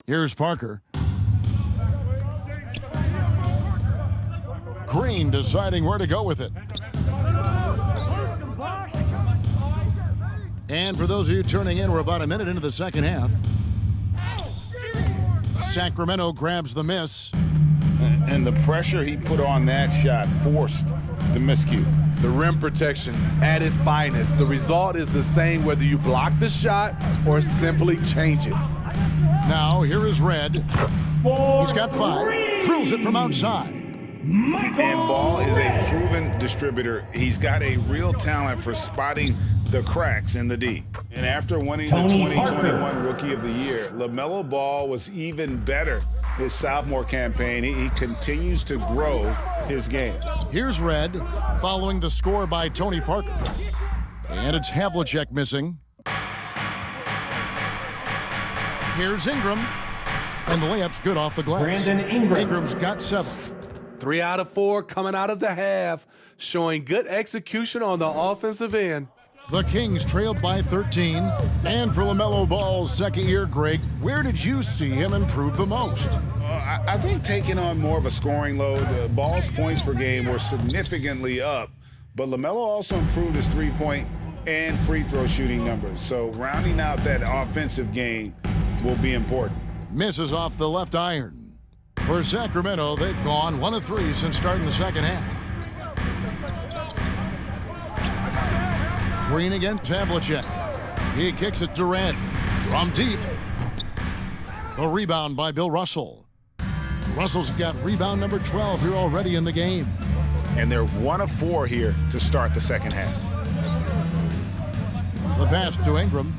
Here's Parker. Green deciding where to go with it. And for those of you turning in, we're about a minute into the second half. Sacramento grabs the miss. And the pressure he put on that shot forced the miscue. The rim protection at its finest. The result is the same whether you block the shot or simply change it. Now, here is Red. He's got 5. Drills it from outside. And Ball is a proven distributor. He's got a real talent for spotting the cracks in the D. And after winning the 2021 Rookie of the Year, LaMelo Ball was even better his sophomore campaign. He continues to grow his game. Here's Red, following the score by Tony Parker. And it's Havlicek missing. Here's Ingram. And the layup's good off the glass. Brandon Ingram. Ingram's got 7. 3 out of 4 coming out of the half, showing good execution on the offensive end. The Kings trailed by 13. And for LaMelo Ball's second year, Greg, where did you see him improve the most? I think taking on more of a scoring load. Ball's points per game were significantly up, but LaMelo also improved his three-point and free throw shooting numbers. So rounding out that offensive game will be important. Misses off the left iron. For Sacramento, they've gone 1 of 3 since starting the second half. Green against Havlicek. He kicks it to Red. From deep. A rebound by Bill Russell. Russell's got rebound number 12 here already in the game. And they're 1 of 4 here to start the second half. The pass to Ingram.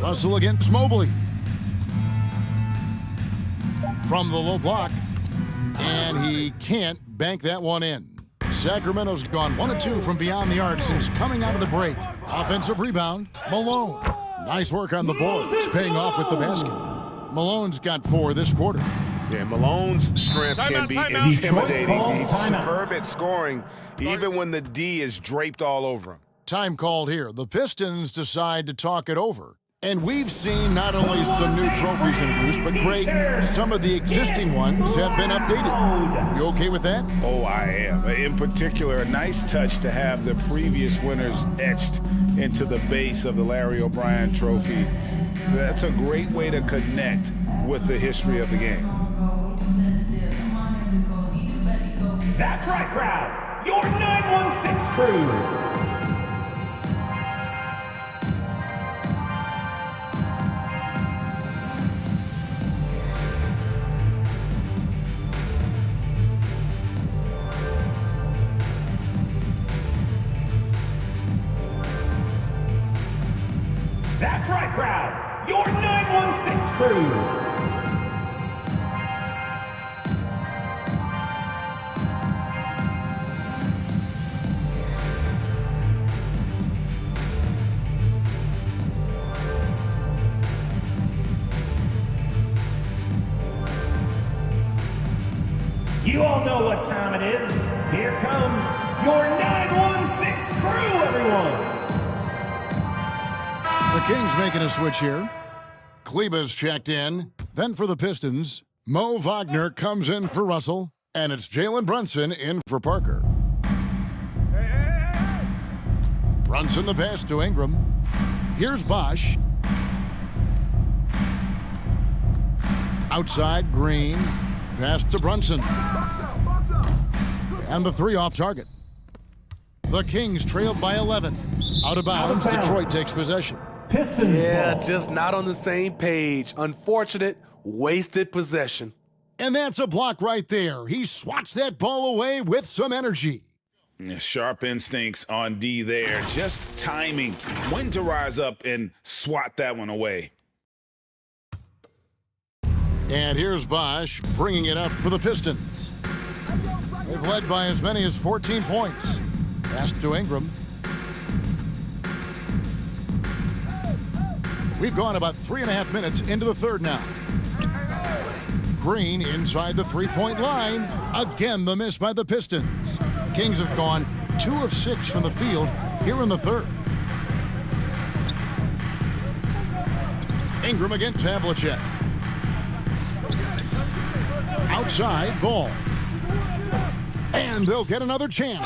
Russell against Mobley. From the low block. And he can't bank that one in. Sacramento's gone 1 of 2 from beyond the arc since coming out of the break. Offensive rebound, Malone. Nice work on the boards, paying off with the basket. Malone's got 4 this quarter. Yeah, Malone's strength can be intimidating. He's superb at scoring, even when the D is draped all over him. Time called here. The Pistons decide to talk it over. And we've seen not only some new trophies introduced, but Greg, some of the existing ones have been updated. You okay with that? Oh, I am. In particular, a nice touch to have the previous winners etched into the base of the Larry O'Brien Trophy. That's a great way to connect with the history of the game. That's right, crowd. Your 916 crew. That's right, crowd. Your 916 crew. You all know what time it is. Here comes your 916 crew, everyone. The Kings making a switch here. Kleba's checked in. Then for the Pistons, Mo Wagner comes in for Russell, and it's Jalen Brunson in for Parker. Brunson the pass to Ingram. Here's Bosch. Outside, Green. Pass to Brunson. And the 3 off target. The Kings trailed by 11. Out of bounds, Detroit takes possession. Pistons ball. Just not on the same page. Unfortunate, wasted possession. And that's a block right there. He swats that ball away with some energy. Sharp instincts on D there. Just timing when to rise up and swat that one away. And here's Bosch bringing it up for the Pistons. They've led by as many as 14 points. Pass to Ingram. We've gone about 3.5 minutes into the third now. Green inside the three-point line. Again, the miss by the Pistons. The Kings have gone 2 of 6 from the field here in the third. Ingram against Havlicek. Outside, Ball. And they'll get another chance.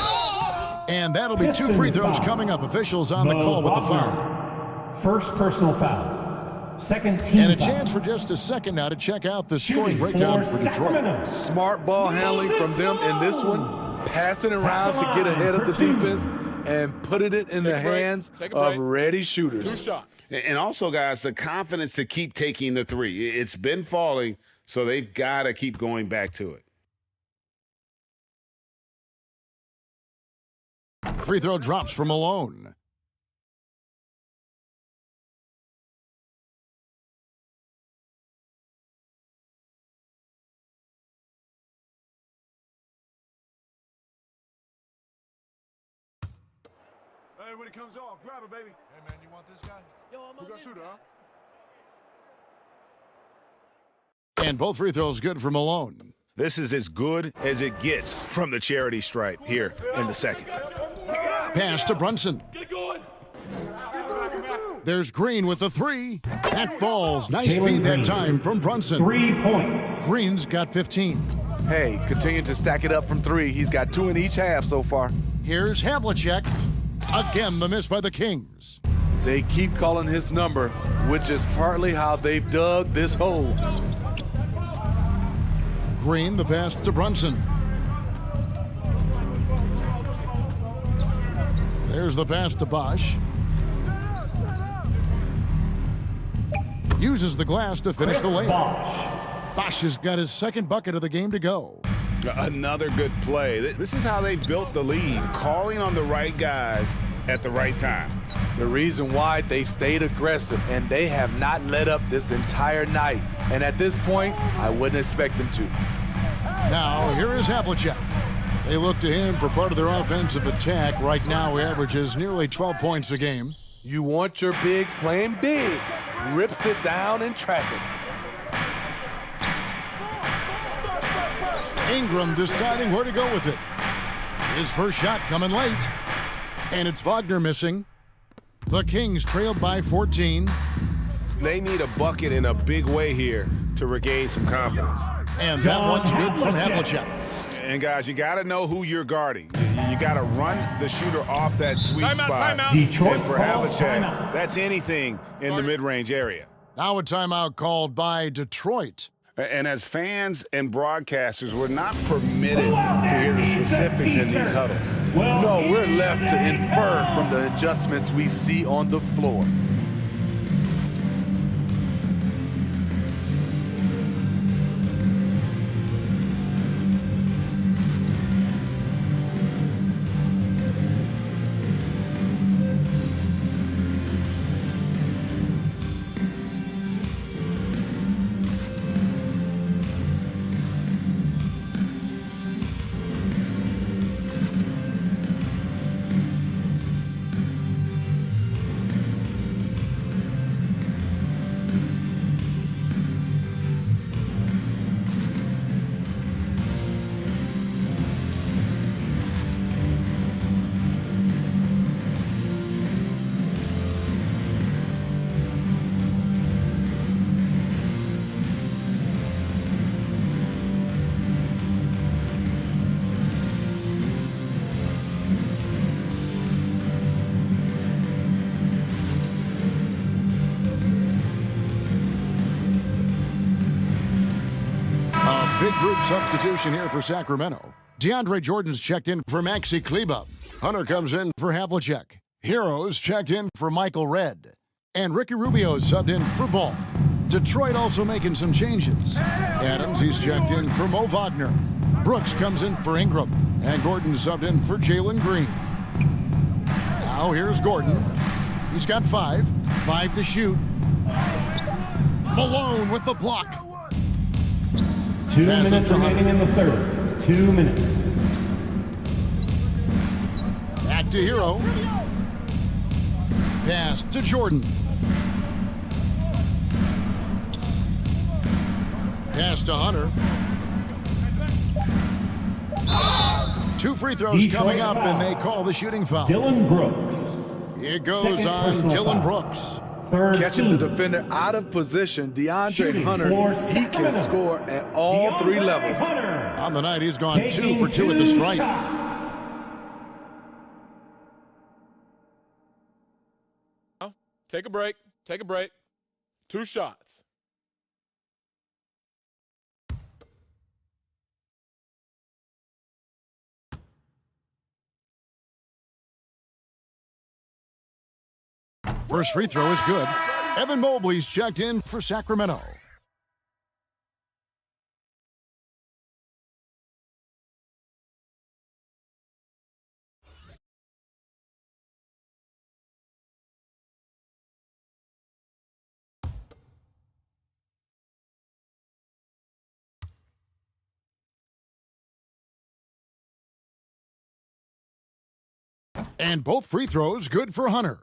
And that'll be 2 free throws coming up. Officials on the call with the foul. First personal foul. Second team And a foul. chance for just a second now to check out the scoring breakdown for Detroit. Smart ball handling from them in this one. Passing around to get ahead of the defense and putting it in the hands of ready shooters. 2 shots. And also, guys, the confidence to keep taking the three. It's been falling, so they've got to keep going back to it. Free throw drops from Malone. Hey, when it comes off, grab it, baby. Hey, man, you want this guy? Yo, I'm a shooter, huh? And both free throws good for Malone. This is as good as it gets from the charity stripe here in the second. Pass to Brunson. There's Green with the three. That falls. Nice speed that time from Brunson. 3 points. Green's got 15. Hey, continue to stack it up from 3. He's got 2 in each half so far. Here's Havlicek. Again, the miss by the Kings. They keep calling his number, which is partly how they've dug this hole. Green, the pass to Brunson. There's the pass to Bosch. Uses the glass to finish the layup. Bosch has got his second bucket of the game to go. Another good play. This is how they built the lead, calling on the right guys at the right time. The reason why they've stayed aggressive, and they have not let up this entire night. And at this point, I wouldn't expect them to. Now, here is Havlicek. They look to him for part of their offensive attack. Right now, he averages nearly 12 points a game. You want your bigs playing big. Rips it down in traffic. Ingram deciding where to go with it. His first shot coming late. And it's Wagner missing. The Kings trailed by 14. They need a bucket in a big way here to regain some confidence. And that one's good from Havlicek. And guys, you got to know who you're guarding. You got to run the shooter off that sweet spot. Detroit and for Havlicek, that's anything in the mid-range area. Now a timeout called by Detroit. And as fans and broadcasters, we're not permitted to hear the specifics in these huddles. No, we're left to infer from the adjustments we see on the floor. Big group substitution here for Sacramento. DeAndre Jordan's checked in for Maxi Kleber. Hunter comes in for Havlicek. Heroes checked in for Michael Redd. And Ricky Rubio's subbed in for Ball. Detroit also making some changes. Adams, he's checked in for Mo Wagner. Brooks comes in for Ingram. And Gordon subbed in for Jalen Green. Now here's Gordon. He's got 5 to shoot. Malone with the block. 2 minutes remaining in the third. 2 minutes. Back to Hero. Pass to Jordan. Pass to Hunter. 2 free throws Detroit coming up, foul. and they call the shooting foul. Dylan Brooks. It goes Second on personal Dylan foul. Brooks. Catching the defender out of position, DeAndre Shooting Hunter, for he can Sacramento. score at all DeAndre 3 levels. Hunter. On the night, he's gone 2 Taking for 2 at the 2 stripe. shots. Take a break. Take a break. 2 shots. First free throw is good. Evan Mobley's checked in for Sacramento. And both free throws good for Hunter.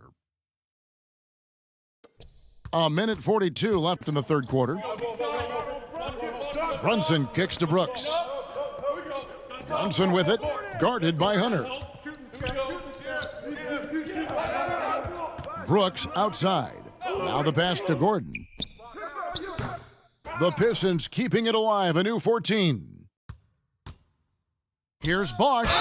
A minute 42 left in the third quarter. Brunson kicks to Brooks. Brunson with it, guarded by Hunter. Brooks outside. Now the pass to Gordon. The Pistons keeping it alive, a new 14. Here's Bosch.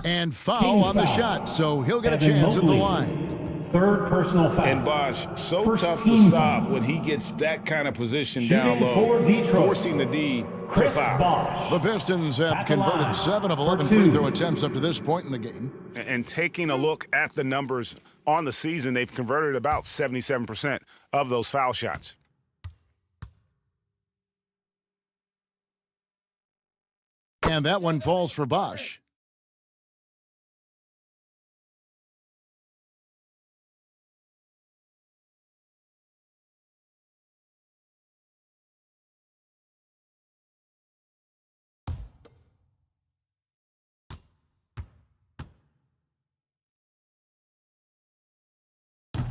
And foul on the shot, so he'll get a chance at the line. Third personal foul. And Bosch, so First tough to team stop foul. when he gets that kind of position Shooting down low, for Detroit. forcing the D to Chris foul. Bosch. The Pistons have At the converted line 7 of for 11 2. free throw attempts up to this point in the game. And taking a look at the numbers on the season, they've converted about 77% of those foul shots. And that one falls for Bosch.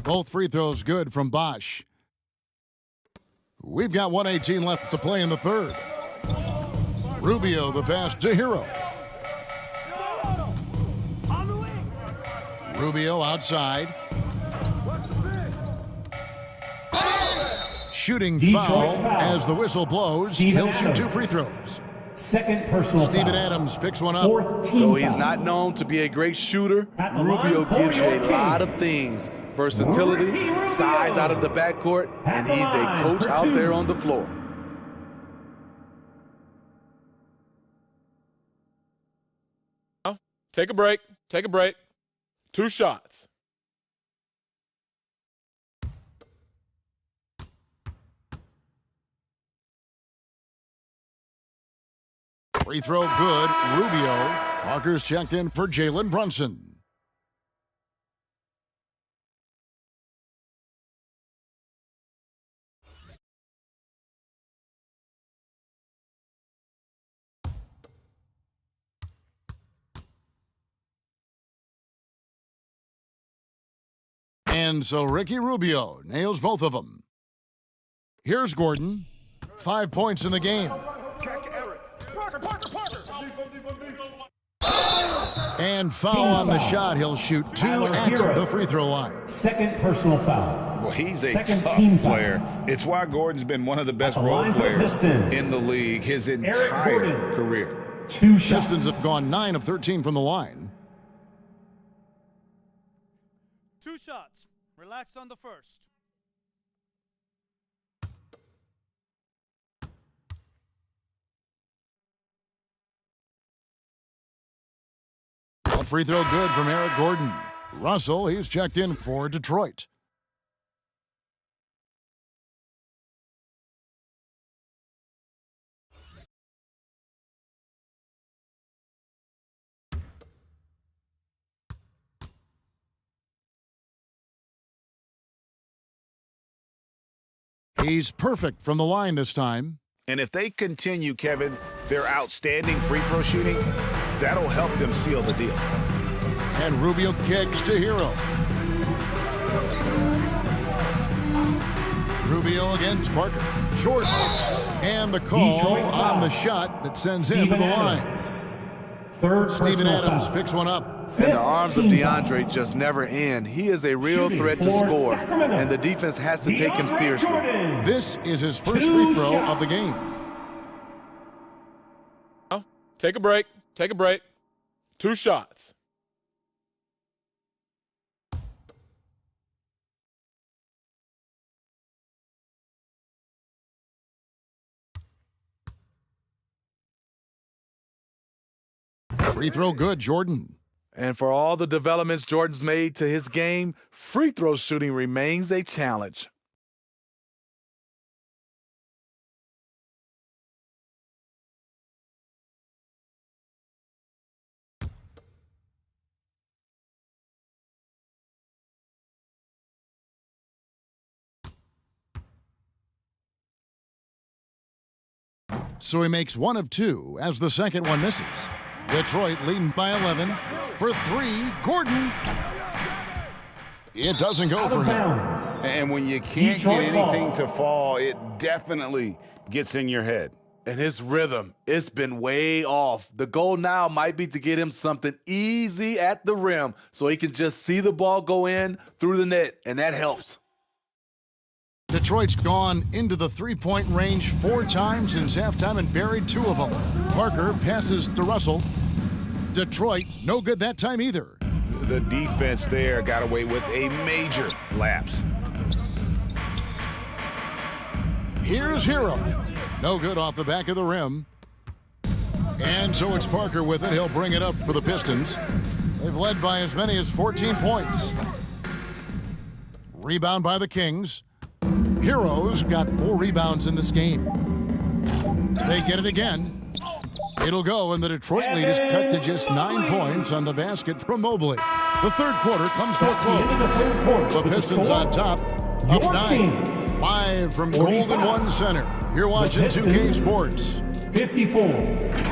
Both free throws good from Bosch. We've got 1:18 left to play in the third. Rubio, the pass to Hero. Rubio outside. Shooting Detroit foul foul. as the whistle blows. Steven He'll shoot 2 Adams. free throws. Second personal Steven foul. Adams picks one up. Fourth team Though he's foul. not known to be a great shooter, At the Rubio line for gives you a your lot of Kings. things. Versatility, Ricky Rubio. size out of the backcourt, At and the he's a line coach for out 2. there on the floor. Take a break. Take a break. 2 shots. Free throw good. Rubio. Parker's checked in for Jalen Brunson. And so Ricky Rubio nails both of them. Here's Gordon. 5 points in the game. And foul on the shot. He'll shoot 2 Tyler at Hero. the free throw line. Second personal foul. Well, he's a Second tough team foul. player. It's why Gordon's been one of the best At the role line for players Pistons. in the league his Eric entire Gordon. career. 2 shots. Pistons have gone 9 of 13 from the line. 2 shots. Relax on the first. A free throw good from Eric Gordon. Russell, he's checked in for Detroit. He's perfect from the line this time. And if they continue, Kevin, their outstanding free throw shooting, that'll help them seal the deal. And Rubio kicks to Hero. Rubio against Parker. Short. And the call on the shot that sends him to the line. Steven Adams picks one up. And the arms of DeAndre just never end. He is a real threat to score, and the defense has to take him seriously. This is his first free throw of the game. Take a break. Take a break. 2 shots. Free throw good, Jordan. And for all the developments Jordan's made to his game, free throw shooting remains a challenge. So he makes 1 of 2 as the second one misses. Detroit leading by 11. For 3, Gordon. It doesn't go for him. And when you can't get anything to fall, it definitely gets in your head. And his rhythm, it's been way off. The goal now might be to get him something easy at the rim so he can just see the ball go in through the net, and that helps. Detroit's gone into the three-point range 4 times since halftime and buried 2 of them. Parker passes to Russell. Detroit, no good that time either. The defense there got away with a major lapse. Here's Hero. No good off the back of the rim. And so it's Parker with it. He'll bring it up for the Pistons. They've led by as many as 14 points. Rebound by the Kings. Hero's got 4 rebounds in this game. They get it again. It'll go, and the Detroit lead is cut to just 9 points on the basket from Mobley. The third quarter comes to a close. The Pistons on top, up 9. Live from Golden One Center. You're watching 2K Sports. 54.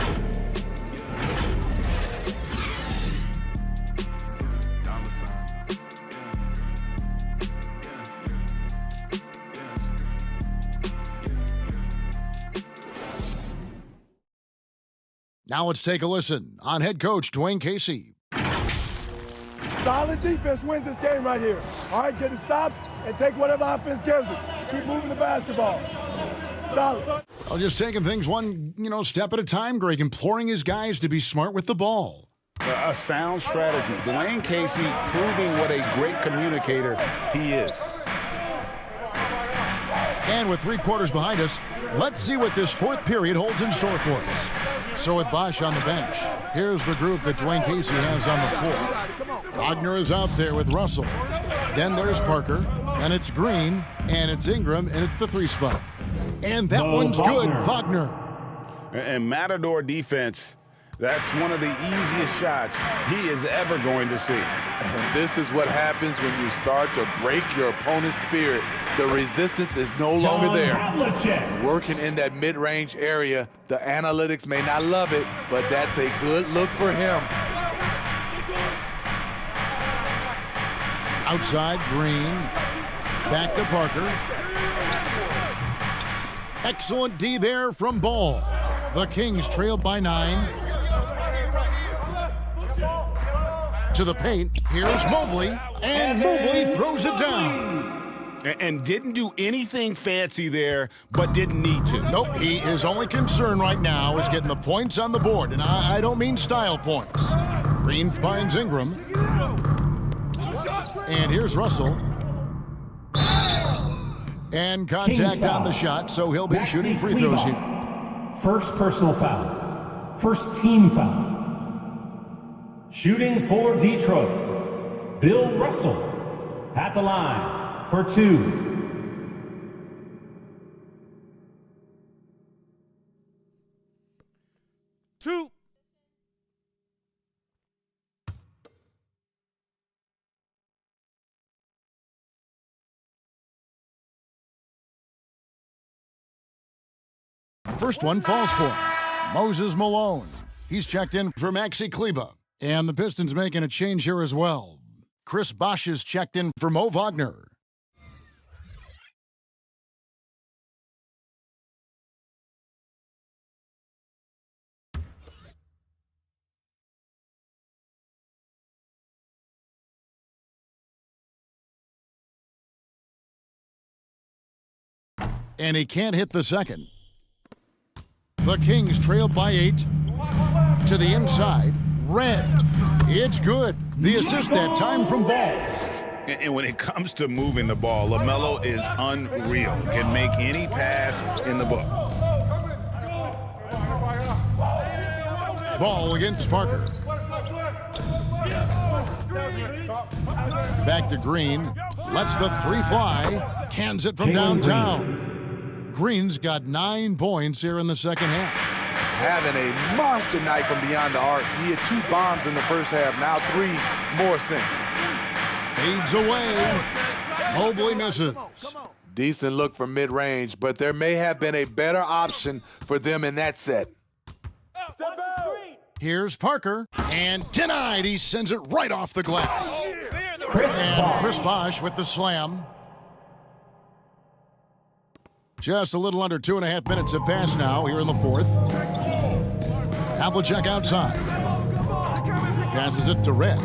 Now let's take a listen on head coach Dwayne Casey. Solid defense wins this game right here. All right, getting stops and take whatever offense gives us. Keep moving the basketball. Solid. Well, just taking things one, step at a time, Greg, imploring his guys to be smart with the ball. A sound strategy. Dwayne Casey proving what a great communicator he is. And with 3 quarters behind us, let's see what this fourth period holds in store for us. So with Bosh on the bench, here's the group that Dwayne Casey has on the floor. Wagner is out there with Russell. Then there's Parker, and it's Green, and it's Ingram, and it's the 3 spot. And that one's good, Wagner. And Matador defense, that's one of the easiest shots he is ever going to see. And this is what happens when you start to break your opponent's spirit. The resistance is no longer there. Working in that mid-range area, the analytics may not love it, but that's a good look for him. Outside, Green. Back to Parker. Excellent D there from Ball. The Kings trail by 9. To the paint, here's Mobley, and Mobley throws it down. And didn't do anything fancy there, but didn't need to. Nope, his only concern right now is getting the points on the board, and I don't mean style points. Green finds Ingram. And here's Russell. And contact on the shot, so he'll be shooting free throws here. First personal foul. First team foul. Shooting for Detroit, Bill Russell at the line for 2. First one falls for Moses Malone. He's checked in for Maxi Kleber. And the Pistons making a change here as well. Chris Bosh is checked in for Mo Wagner. And he can't hit the second. The Kings trail by 8. To the inside. Red. It's good. The assist that time from Ball. And when it comes to moving the ball, LaMelo is unreal. Can make any pass in the book. Ball against Parker. Back to Green. Lets the 3 fly. Cans it from downtown. Green's got 9 points here in the second half. Having a monster night from beyond the arc. He had 2 bombs in the first half, now 3 more since. Fades away. Mobley misses. Decent look from mid-range, but there may have been a better option for them in that set. Step out. Here's Parker, and denied. He sends it right off the glass. Chris Bosh with the slam. Just a little under 2.5 minutes have passed now here in the fourth. Havlicek outside. Passes it to Red.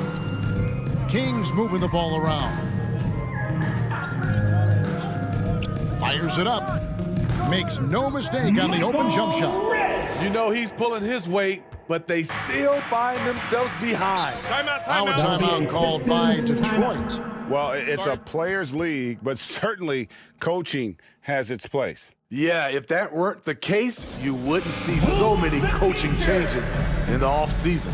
Kings moving the ball around. Fires it up. Makes no mistake on the open jump shot. You know he's pulling his weight, but they still find themselves behind. Our timeout called by Detroit. Well, it's a players' league, but certainly coaching has its place. Yeah, if that weren't the case, you wouldn't see so many coaching changes in the offseason.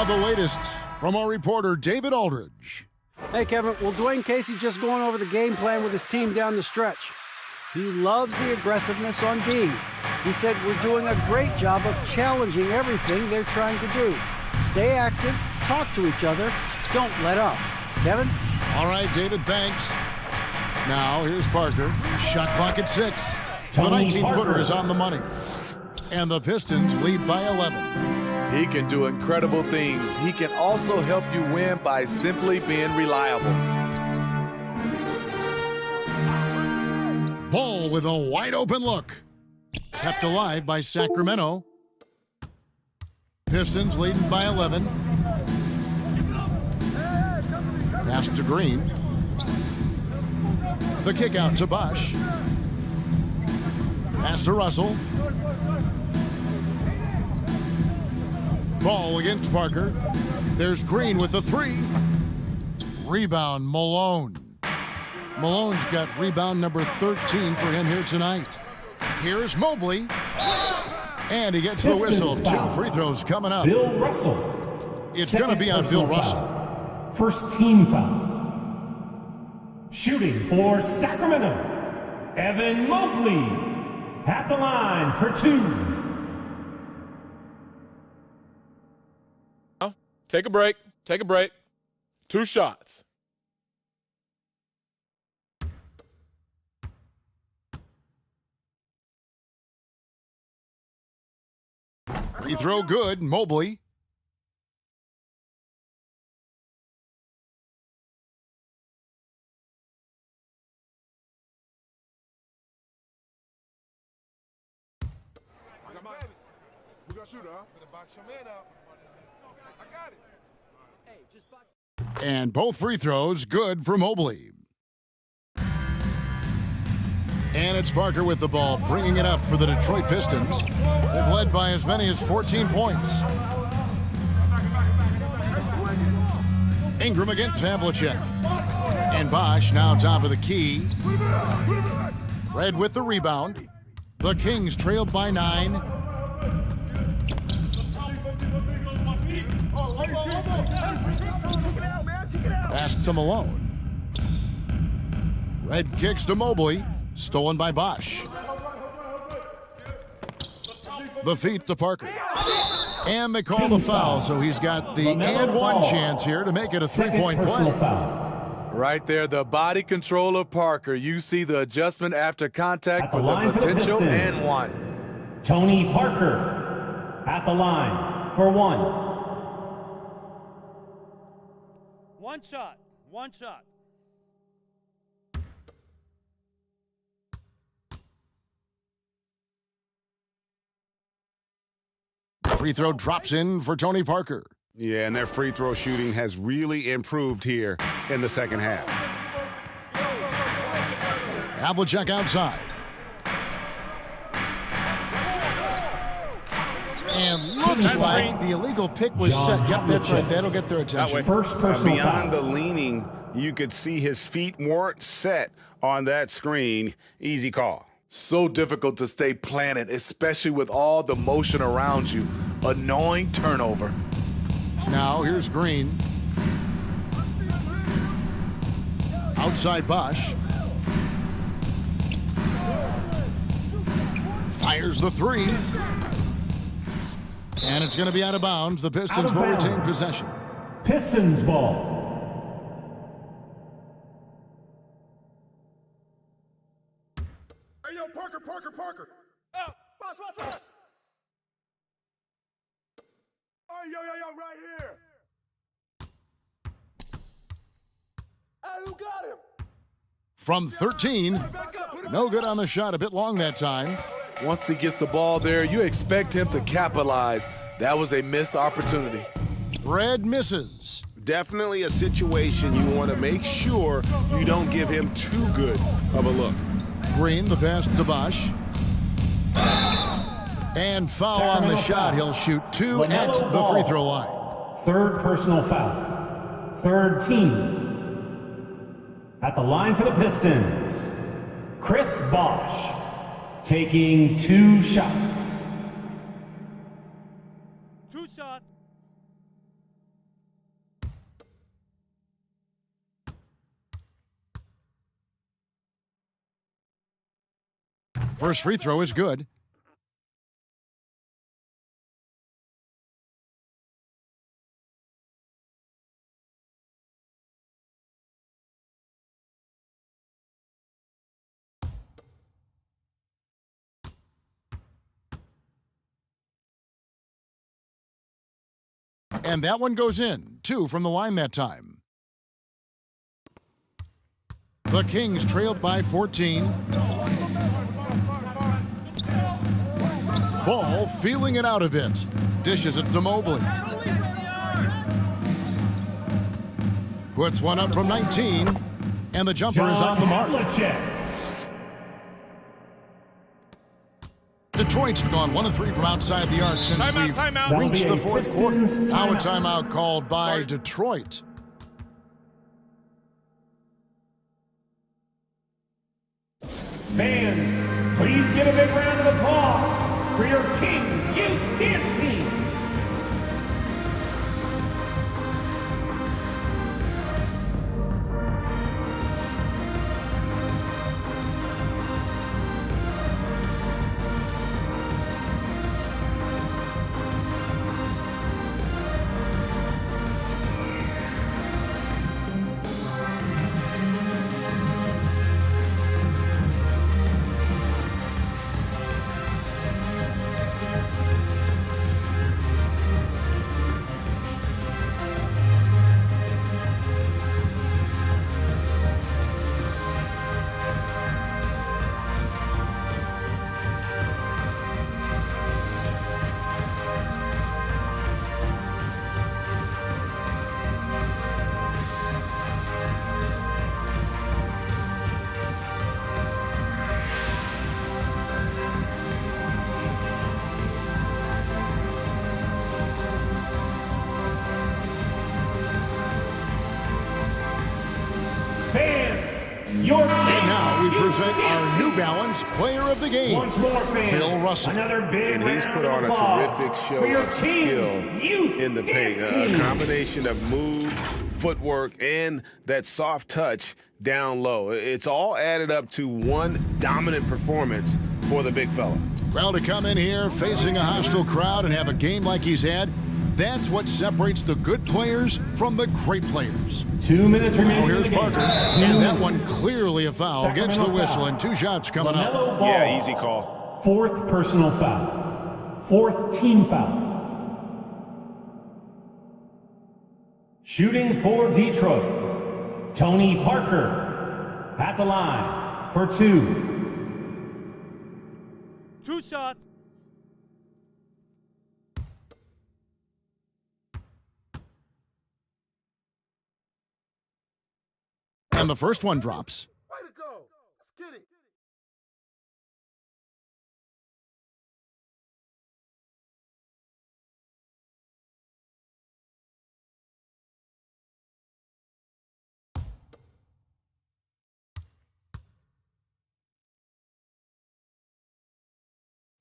The latest from our reporter, David Aldridge. Hey, Kevin. Well, Dwayne Casey just going over the game plan with his team down the stretch. He loves the aggressiveness on D. He said, we're doing a great job of challenging everything they're trying to do. Stay active, talk to each other, don't let up. Kevin? All right, David, thanks. Now, here's Parker. Shot clock at 6. The 19-footer is on the money. And the Pistons lead by 11. He can do incredible things. He can also help you win by simply being reliable. Ball with a wide open look. Kept alive by Sacramento. Pistons leading by 11. Pass to Green. The kick out to Bosh. Pass to Russell. Ball against Parker. There's Green with the 3. Rebound, Malone. Malone's got rebound number 13 for him here tonight. Here's Mobley. And he gets the whistle. 2 free throws coming up. Bill Russell. It's going to be on Bill Russell. First team foul. Shooting for Sacramento, Evan Mobley. At the line for 2. Take a break. Take a break. 2 shots. Free throw good, Mobley. got shooter, huh? Better box your man up. I got it. Hey, just box. And both free throws good for Mobley. And it's Parker with the ball, bringing it up for the Detroit Pistons. They've led by as many as 14 points. Ingram against Havlicek. And Bosch now top of the key. Red with the rebound. The Kings trailed by 9. Pass to Malone. Red kicks to Mobley. Stolen by Bosch. The feet to Parker. And they call the foul, so he's got the and one chance here to make it a three-point play. Right there, the body control of Parker. You see the adjustment after contact for the potential and one. Tony Parker at the line for one. One shot. One shot. Free throw drops in for Tony Parker. Yeah, and their free throw shooting has really improved here in the second half. Havlicek outside. And looks like the illegal pick was set. Yep, that's right. That'll get their attention. First personal beyond foul. the leaning, you could see his feet weren't set on that screen. Easy call. So difficult to stay planted, especially with all the motion around you. Annoying turnover. Now here's Green. Outside Bosch. Fires the three. And it's going to be out of bounds. The Pistons will retain possession. Pistons ball. Hey, yo, Parker. Oh, boss. Oh, yo, right here. Hey, who got him? From 13. No good on the shot. A bit long that time. Once he gets the ball there, you expect him to capitalize. That was a missed opportunity. Red misses. Definitely a situation you want to make sure you don't give him too good of a look. Green, the pass to Bosch. And foul on the shot. He'll shoot 2 at the free throw line. Third personal foul. Third team. At the line for the Pistons, Chris Bosch taking 2 shots. 2 shots. First free throw is good. And that one goes in. 2 from the line that time. The Kings trailed by 14. Ball feeling it out a bit. Dishes it to Mobley. Puts one up from 19. And the jumper is on the mark. Detroit's gone 1 of 3 from outside the arc since we've reached the fourth quarter. Now a timeout called by Detroit. Fans, please give a big round of applause for your Kings Youth Dance Team. present our New Balance Player of the Game, Once more, fans, Bill Russell. Another big And he's round put on of a applause terrific show for your of skill Kings Youth in the paint. Dance A Team. combination of move, footwork, and that soft touch down low. It's all added up to one dominant performance for the big fella. Well, to come in here facing a hostile crowd and have a game like he's had, that's what separates the good players from the great players. 2 minutes remaining. Oh, here's in the game. Parker. And that one clearly a foul. Gets the whistle and 2 shots coming up. LaMelo Ball. Yeah, easy call. 4th personal foul. 4th team foul. Shooting for Detroit, Tony Parker at the line for 2. 2 shots. And the first one drops. Way to go. Let's get it.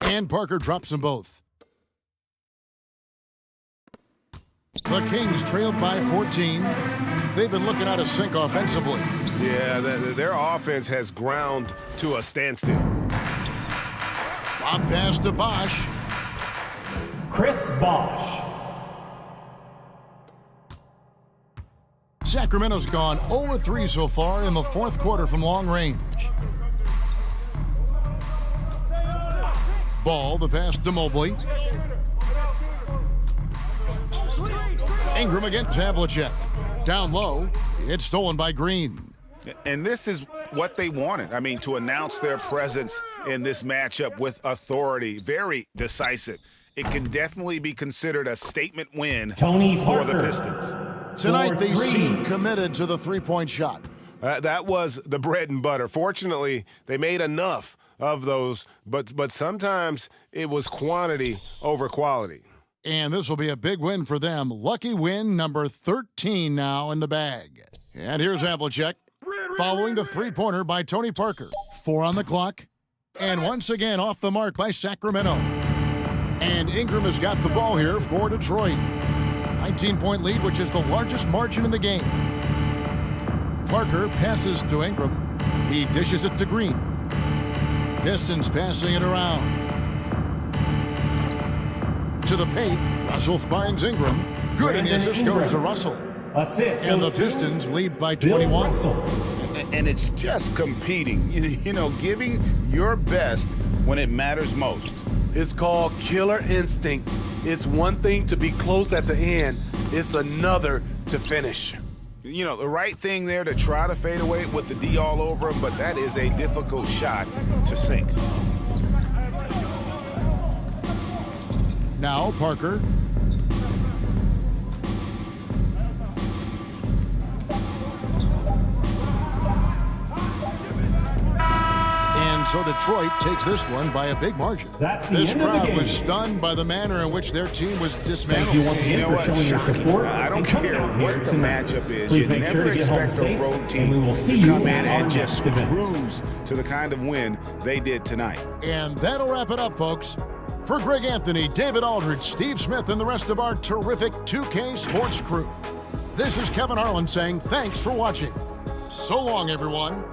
And Parker drops them both. The Kings trailed by 14. They've been looking out of sync offensively. Yeah, their offense has ground to a standstill. Lob pass to Bosch. Chris Bosh. Sacramento's gone 0-3 so far in the 4th quarter from long range. Ball, the pass to Mobley. Ingram against Havlicek. Down low, it's stolen by Green. And this is what they wanted. I mean, to announce their presence in this matchup with authority, very decisive. It can definitely be considered a statement win for the Pistons. Tonight, they seem committed to the three-point shot. That was the bread and butter. Fortunately, they made enough of those, but sometimes it was quantity over quality. And this will be a big win for them. Lucky win number 13 now in the bag. And here's Havlicek following the three-pointer by Tony Parker. 4 on the clock. And once again off the mark by Sacramento. And Ingram has got the ball here for Detroit. 19-point lead, which is the largest margin in the game. Parker passes to Ingram. He dishes it to Green. Pistons passing it around. To the paint, Russell finds Ingram. Good, and the assist goes to Russell. Assist. And the Pistons lead by 21. And it's just competing, you know, giving your best when it matters most. It's called killer instinct. It's one thing to be close at the end. It's another to finish. You know, the right thing there to try to fade away with the D all over him, but that is a difficult shot to sink. Now Parker. And so Detroit takes this one by a big margin. This crowd was stunned by the manner in which their team was dismantled. Thank you once again for showing your support. I don't care what the matchup is. Please You make sure never to get home expect a safe, road and team we will see to you come in at our and just next event. cruise to the kind of win they did tonight. And that'll wrap it up, folks. For Greg Anthony, David Aldridge, Steve Smith, and the rest of our terrific 2K Sports crew, this is Kevin Harlan saying thanks for watching. So long, everyone.